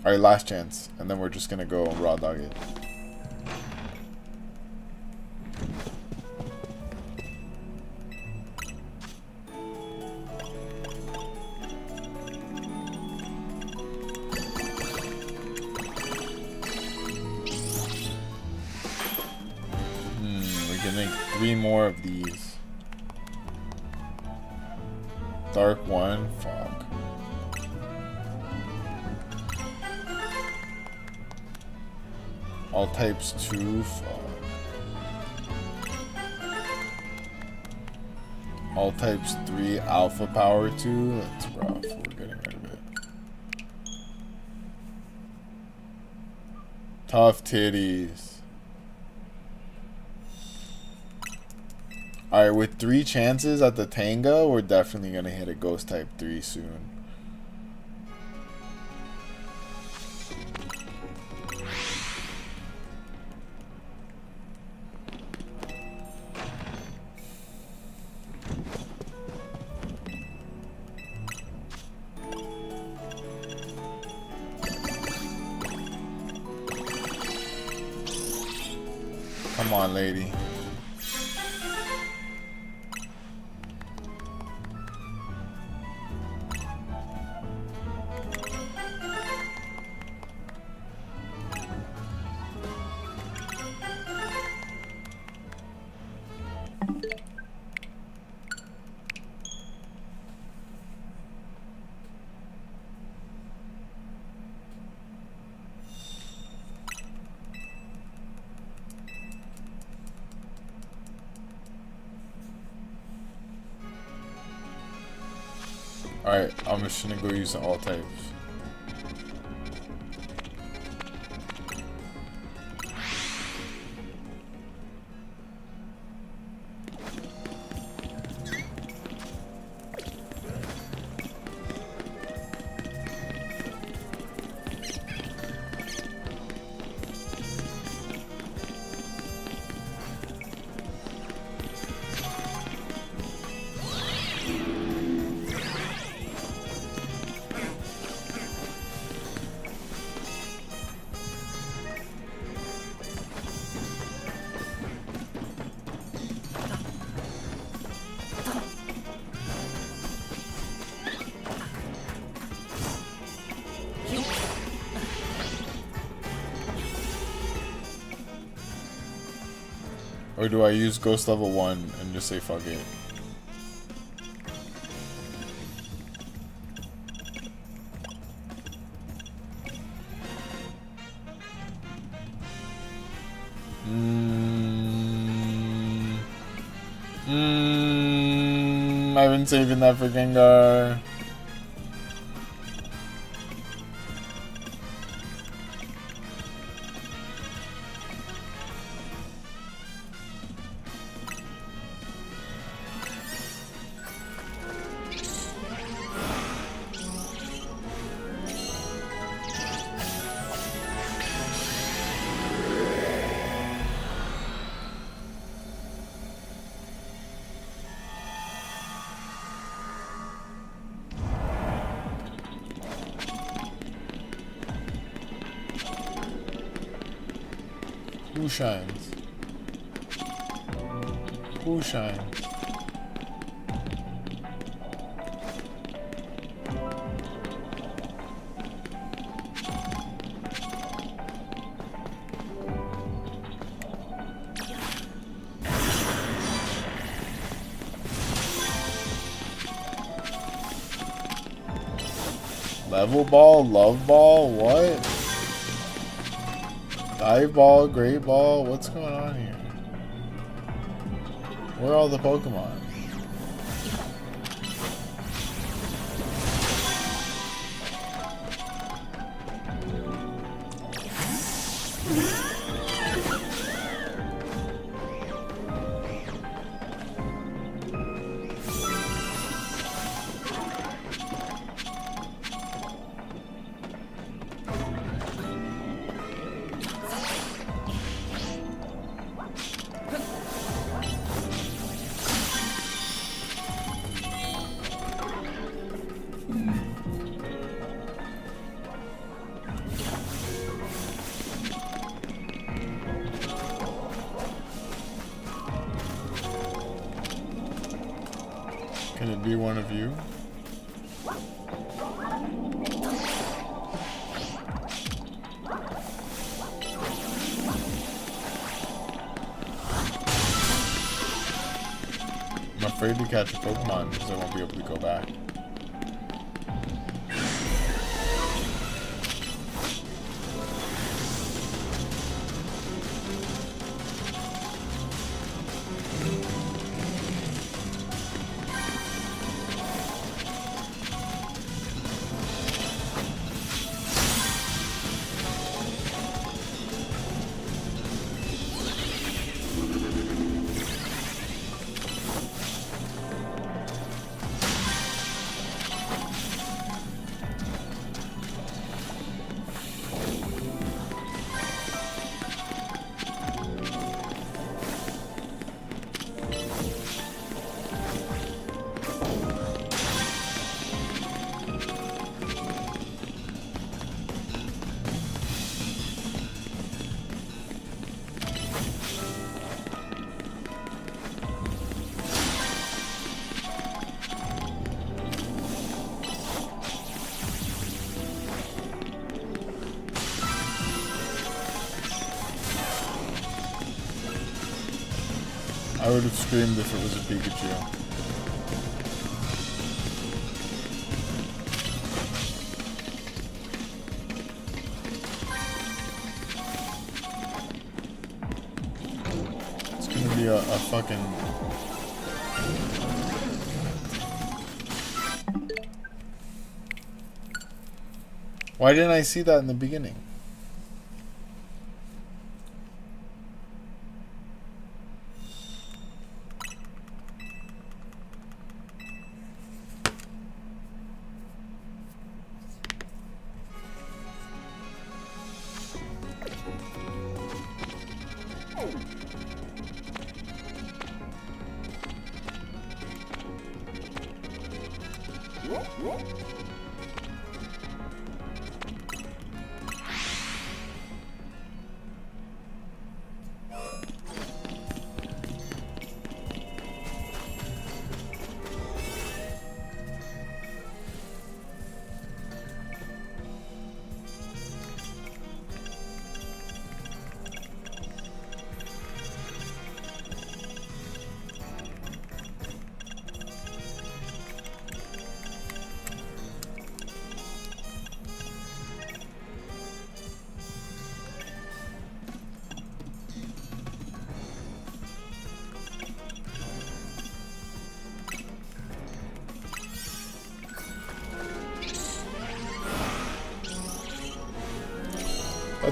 Alright, last chance. And then we're just gonna go raw dog it. We can make 3 more of these. Dark 1, fuck. All types 2, fuck. All types 3, alpha power 2, that's rough, we're getting rid of it. Tough titties. Alright, with 3 chances at the Tanga, we're definitely gonna hit a ghost type 3 soon. Come on, lady. Alright, I'm just gonna go use the all types. Or do I use ghost level 1 and just say fuck it? I've been saving that for Gengar. Who shines? Who shines? Level ball, love ball, what? Dive ball, great ball, what's going on here? Where are all the Pokemon? Can it be one of you? I'm afraid to catch a Pokemon because I won't be able to go back. I would have screamed if it was a Pikachu. It's gonna be a fucking... Why didn't I see that in the beginning?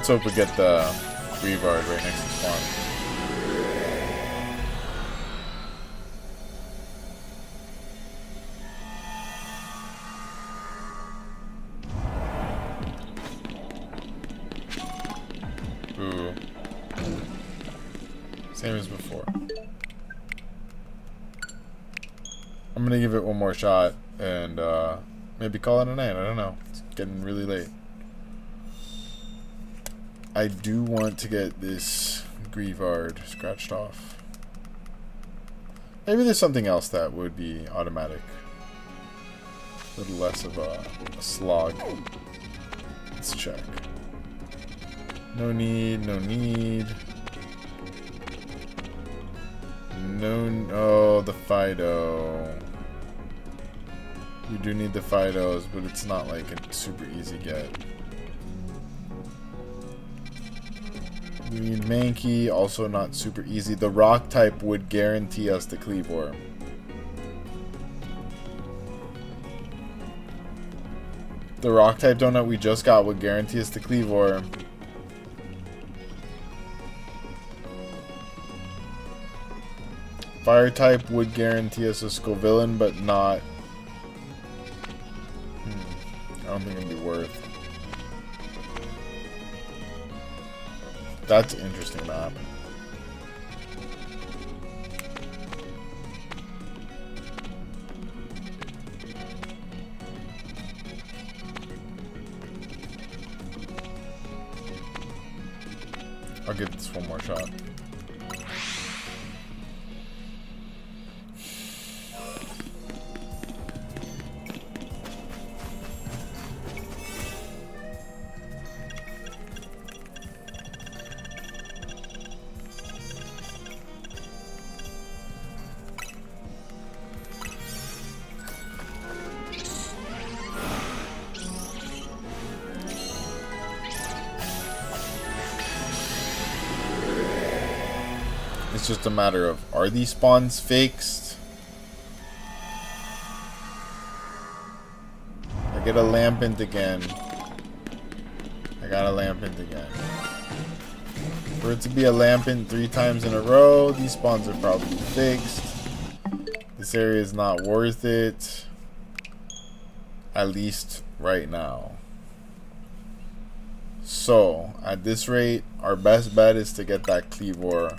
Let's hope we get the Greavard right next to spawn. Ooh. Same as before. I'm gonna give it one more shot and maybe call it a night. I don't know. It's getting really late. I do want to get this Greavard scratched off. Maybe there's something else that would be automatic. A little less of a slog. Let's check. No need, no need. No, oh, the Fido. We do need the Fidos, but it's not like a super easy get. We need Mankey, also not super easy. The rock type would guarantee us the Cleavor. The rock type donut we just got would guarantee us the Cleavor. Fire type would guarantee us a Scovillain, but not. I don't think it'd be worth. That's an interesting map. I'll give this one more shot. It's just a matter of, are these spawns fixed? I get a Lampent again. I got a Lampent again. For it to be a Lampent 3 times in a row, these spawns are probably fixed. This area is not worth it. At least right now. So, at this rate, our best bet is to get that Cleavor.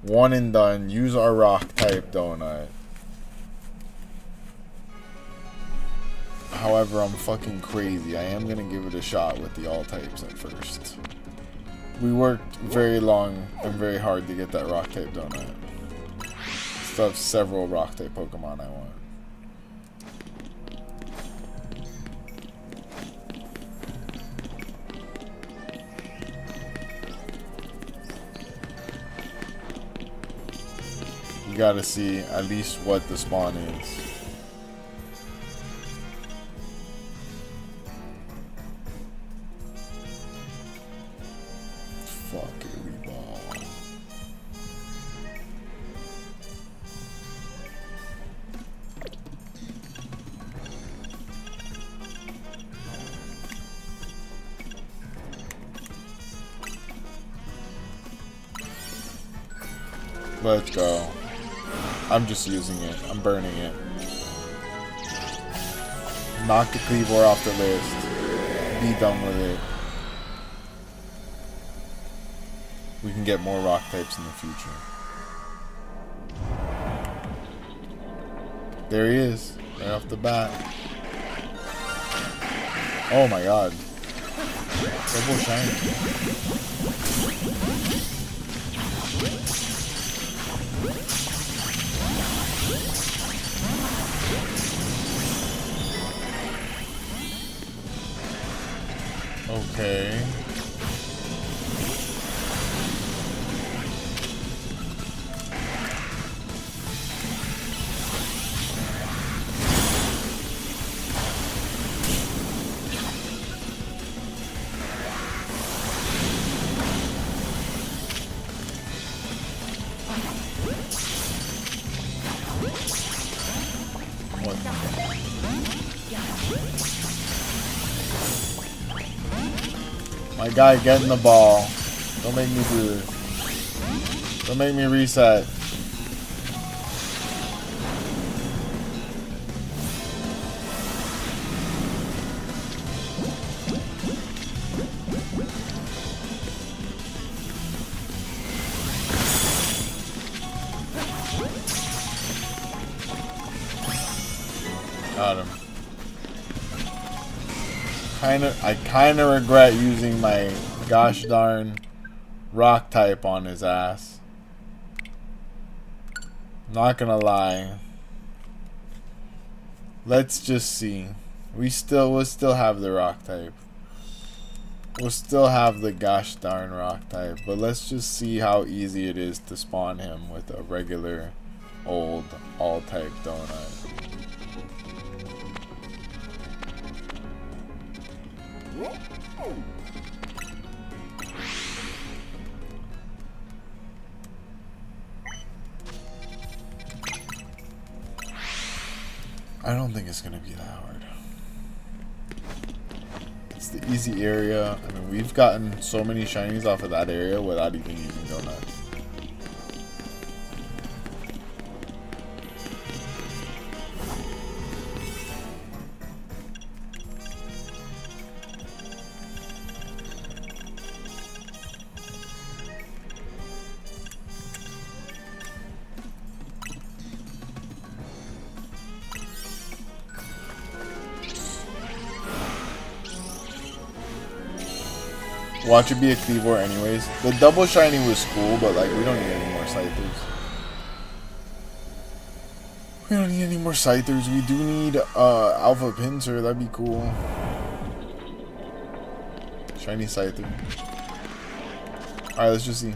One and done. Use our rock type donut. However, I'm fucking crazy. I am gonna give it a shot with the all types at first. We worked very long and very hard to get that rock type donut. Still have several rock type Pokemon I want. Gotta see at least what the spawn is. Fuck it, we ball. Let's go. I'm just using it. I'm burning it. Knock the Cleavor off the list. Be done with it. We can get more rock types in the future. There he is. Right off the bat. Oh my god. Double shiny. Okay. My My guy, get in the ball. Don't make me do this. Don't make me reset. Got him. I kind of regret using my gosh darn rock type on his ass. Not gonna lie. Let's just see. We'll still have the rock type. We'll still have the gosh darn rock type. But let's just see how easy it is to spawn him with a regular old all type donut. I don't think it's gonna be that hard. It's the easy area. I mean, we've gotten so many shinies off of that area without even using donuts. Watch it be a Cleavor anyways. The double shiny was cool, but like we don't need any more Scythers. We don't need any more Scythers. We do need Alpha Pinsir, that'd be cool. Shiny Scyther. Alright, let's just see.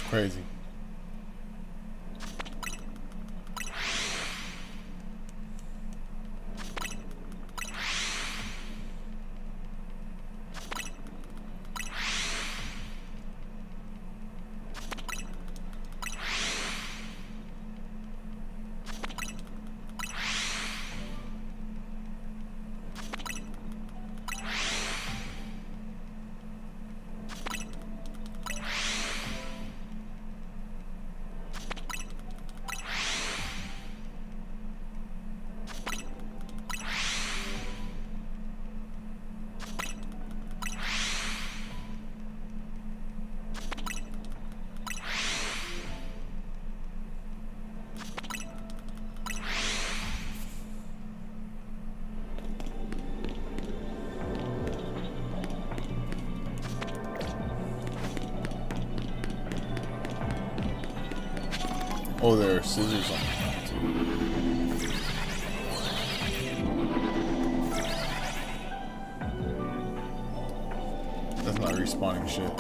Crazy. Oh, there are scissors on the front too. spawning shit.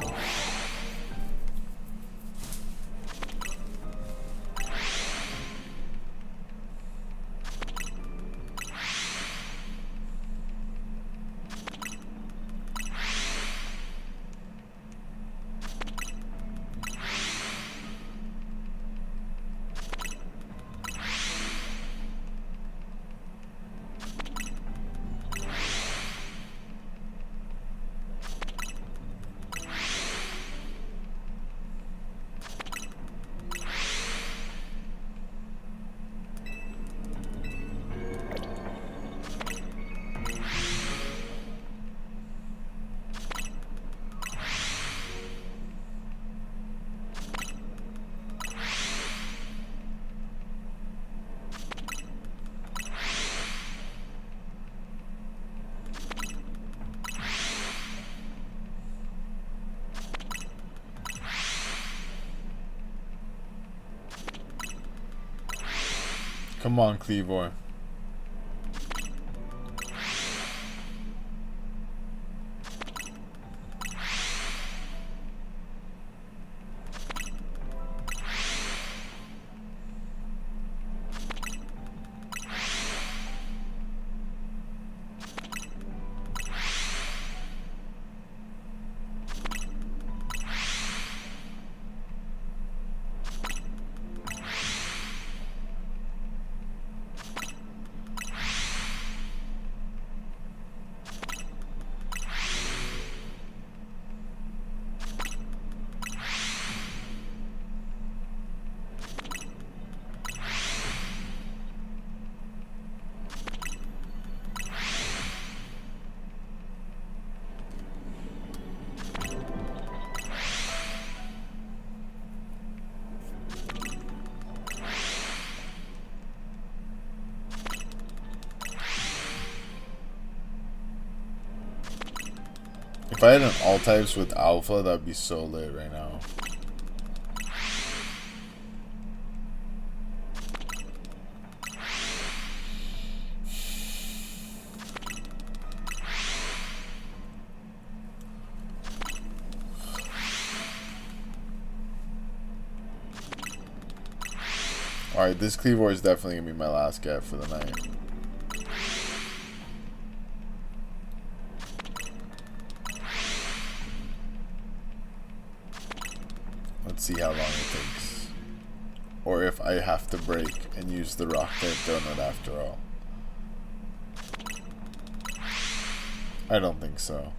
Come on, Cleavor. If I had an all types with alpha, that'd be so lit right now. Alright, this Cleavor is definitely gonna be my last get for the night. Let's see how long it takes. Or if I have to break and use the rock type donut after all. I don't think so.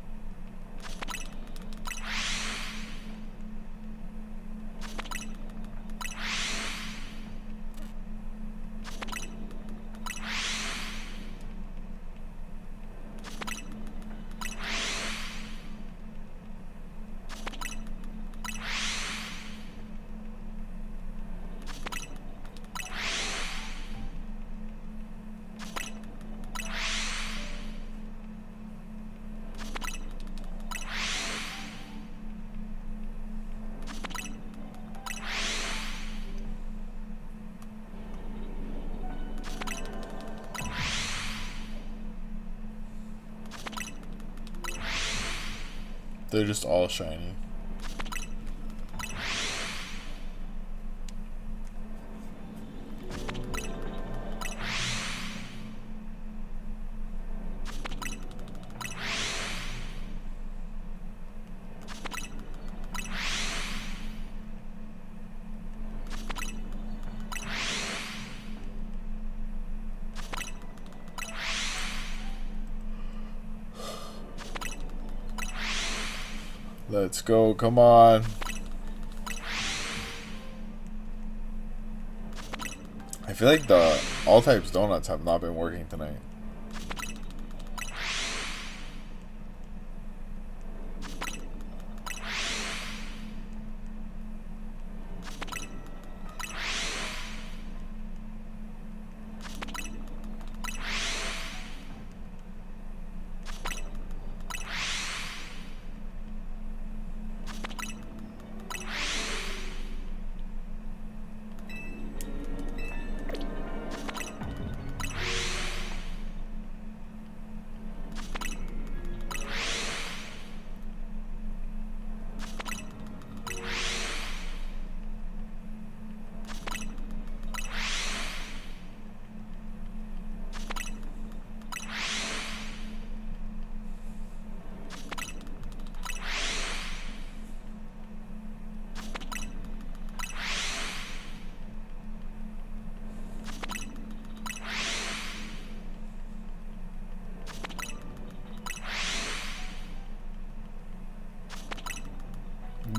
They're just all shiny. Let's go, come on. I feel like the all types donuts have not been working tonight.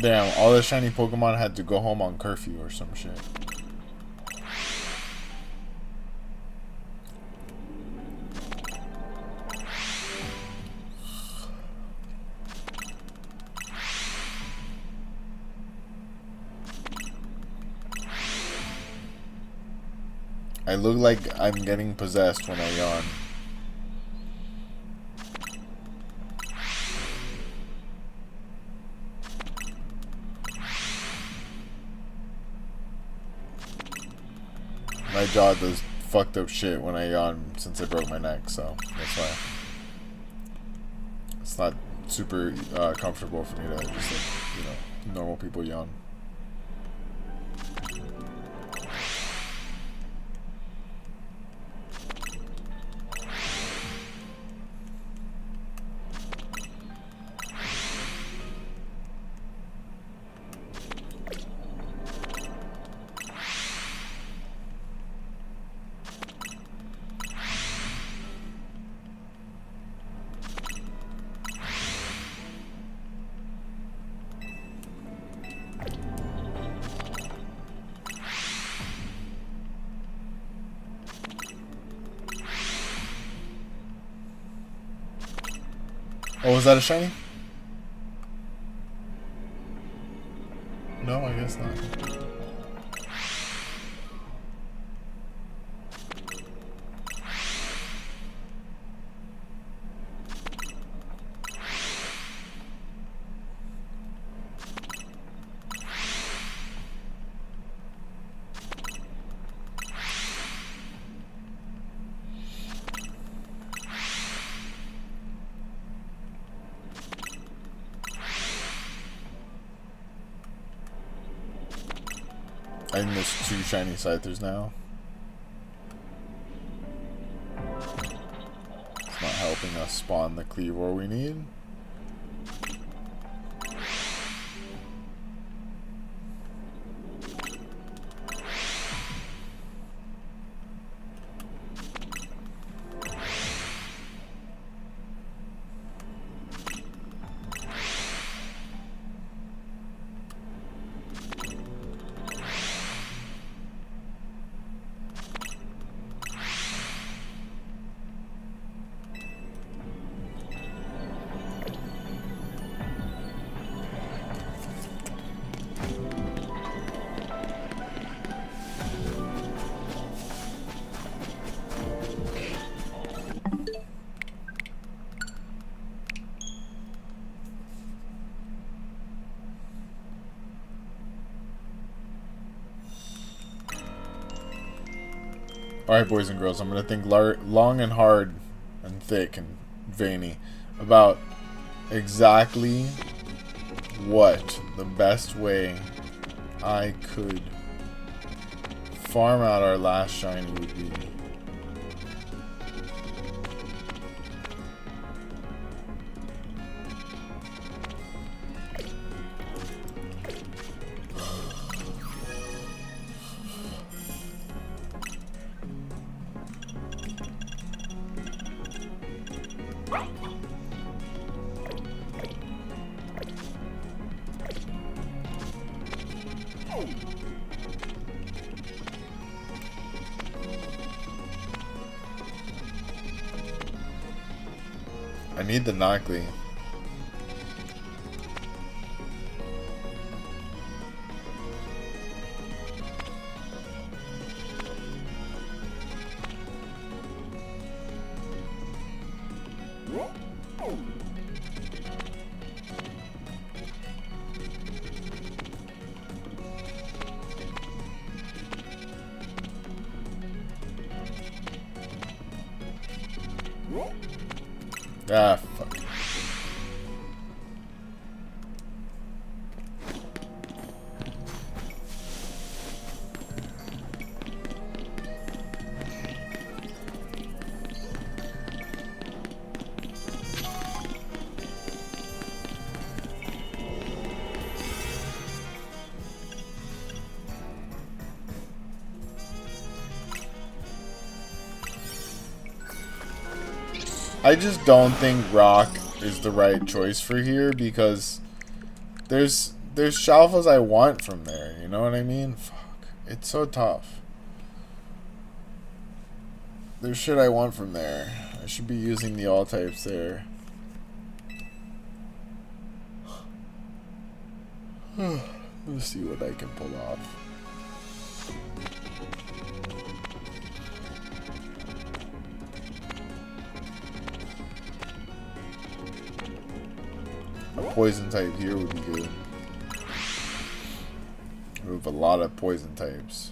Damn, all the shiny Pokemon had to go home on curfew or some shit. I look like I'm getting possessed when I yawn. My jaw does fucked up shit when I yawn since I broke my neck, so that's why. It's not super comfortable for me to just, like, you know, normal people yawn. Oh, was that a shiny? No, I guess not. I missed 2 shiny Scythers now. It's not helping us spawn the Cleavor we need. Alright, boys and girls, I'm going to think long and hard and thick and veiny about exactly what the best way I could farm out our last shiny would be. I need the Knockley. Ah, fuck. I just don't think rock is the right choice for here because there's there's Shalfas I want from there. You know what I mean? Fuck. It's so tough. There's shit I want from there. I should be using the all types there. Let's see what I can pull off. A poison type here would be good. We have a lot of poison types.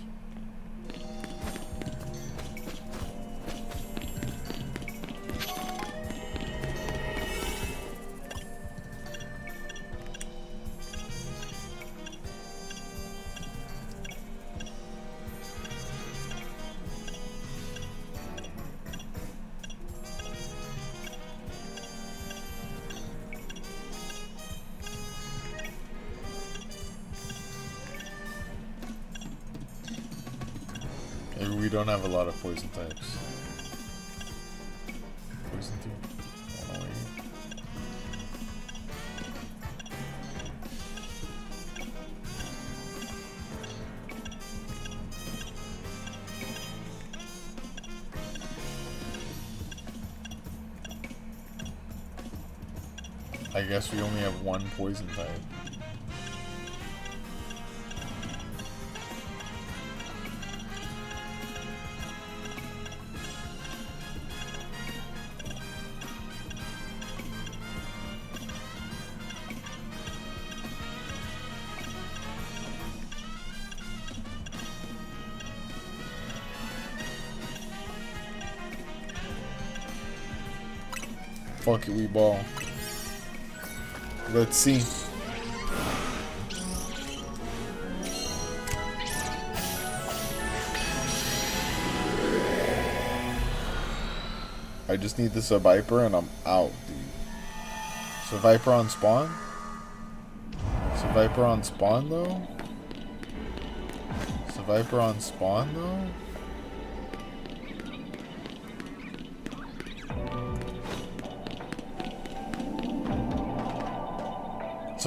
Maybe we don't have a lot of poison types. Poison 2. Oh, wait. I guess we only have one poison type. Fuck it, we ball. Let's see. I just need the Viper and I'm out, dude. Viper on spawn? Viper on spawn though? Viper on spawn though?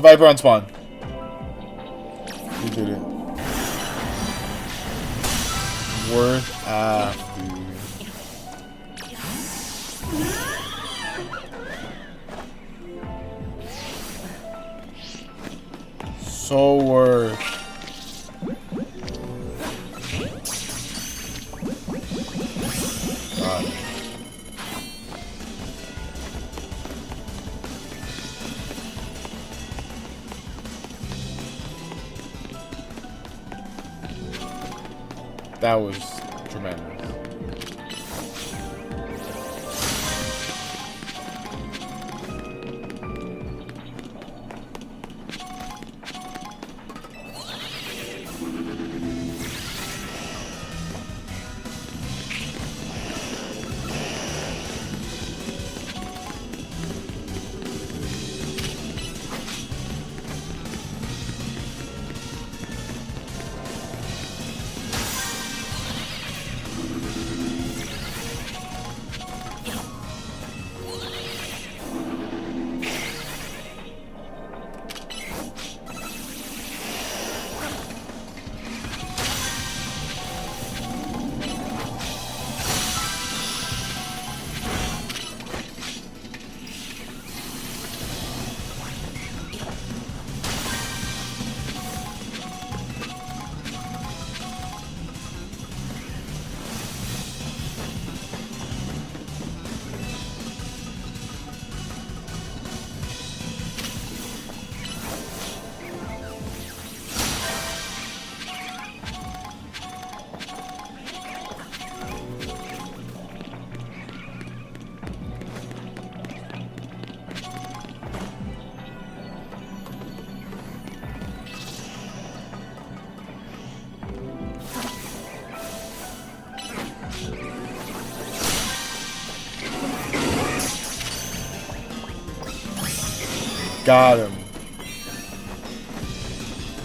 Viper on spawn. We did it. Worth af, dude. So worth. God. That was tremendous. Got him.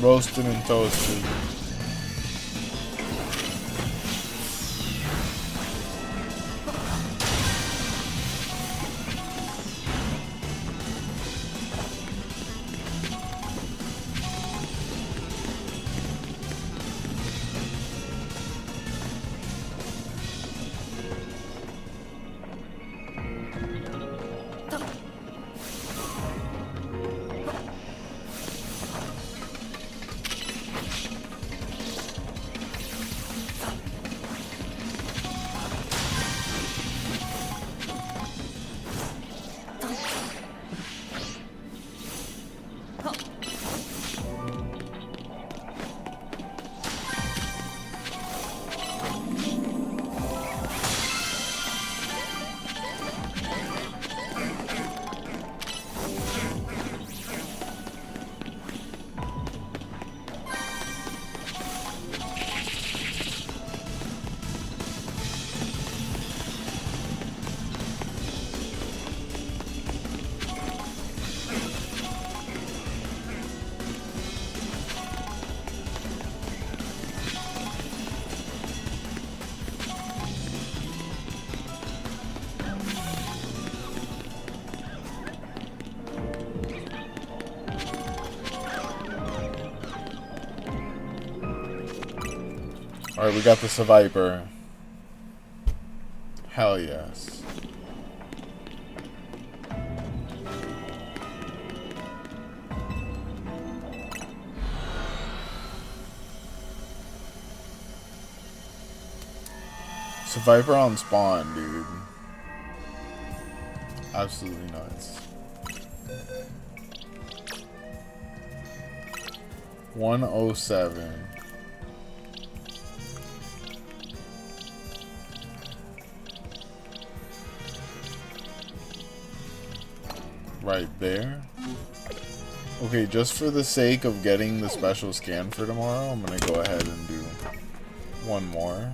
Roasted and toasted. Alright, we got the Viper. Hell yes. Viper on spawn, dude. Absolutely nuts. 107. Right there. Okay, just for the sake of getting the special scan for tomorrow, I'm gonna go ahead and do one more.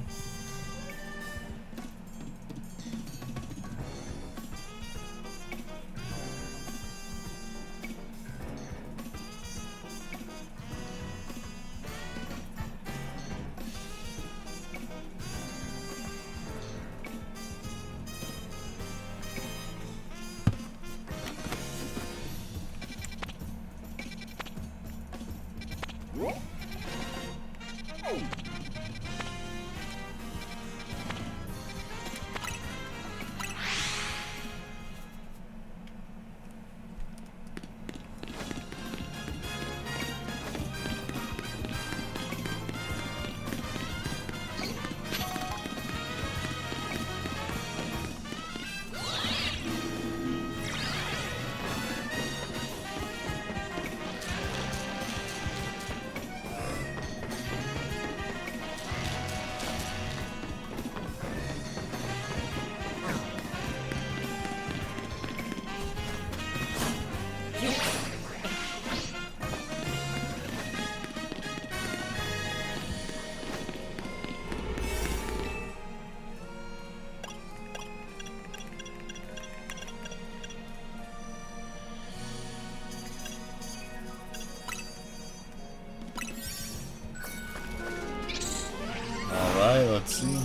Alright, let's see.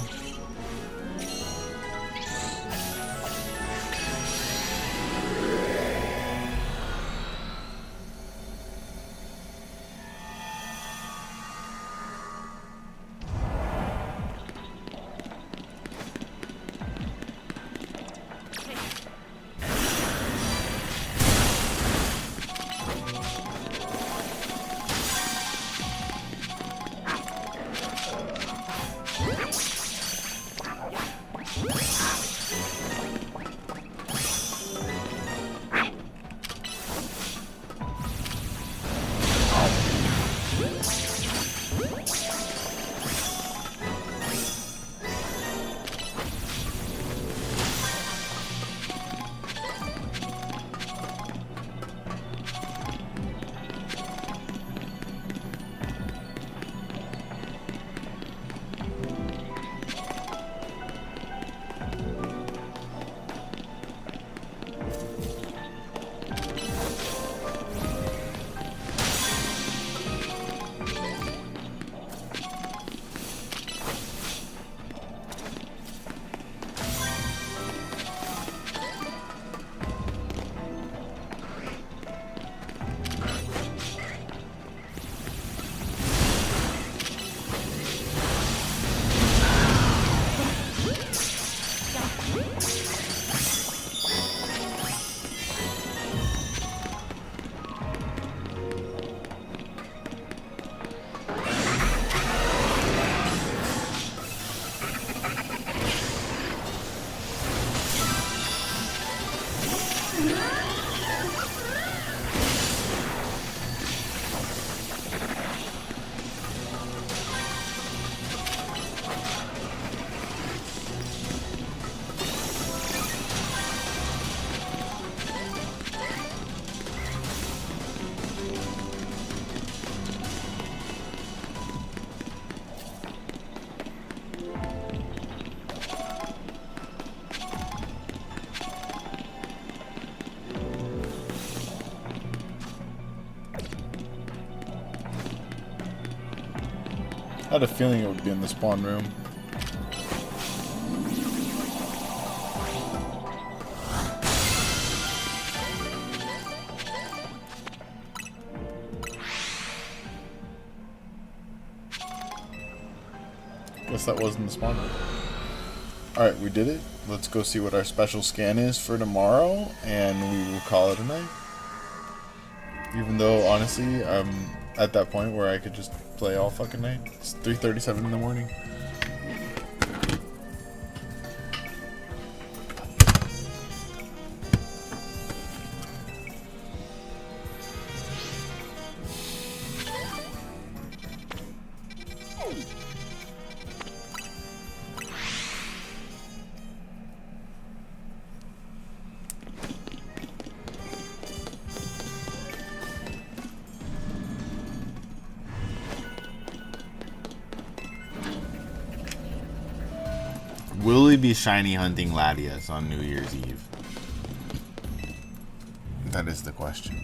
I had a feeling it would be in the spawn room. Unless that wasn't the spawner. Alright, we did it. Let's go see what our special scan is for tomorrow, and we will call it a night. Even though, honestly, I'm at that point where I could just play all fucking night. It's 3:37 in the morning. Will he be shiny hunting Latias on New Year's Eve? That is the question.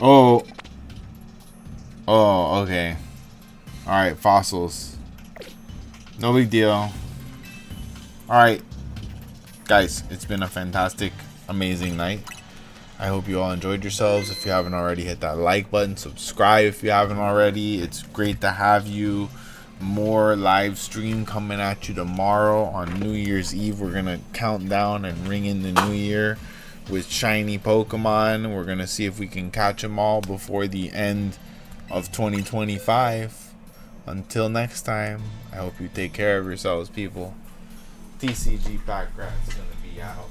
Oh. Oh, okay. Alright, fossils. No big deal. Alright. Guys, it's been a fantastic, amazing night. I hope you all enjoyed yourselves. If you haven't already, hit that like button. Subscribe if you haven't already. It's great to have you. More live stream coming at you tomorrow on New Year's Eve. We're going to count down and ring in the new year with shiny Pokemon. We're going to see if we can catch them all before the end of 2025. Until next time, I hope you take care of yourselves, people. tcgpackrats gonna be out.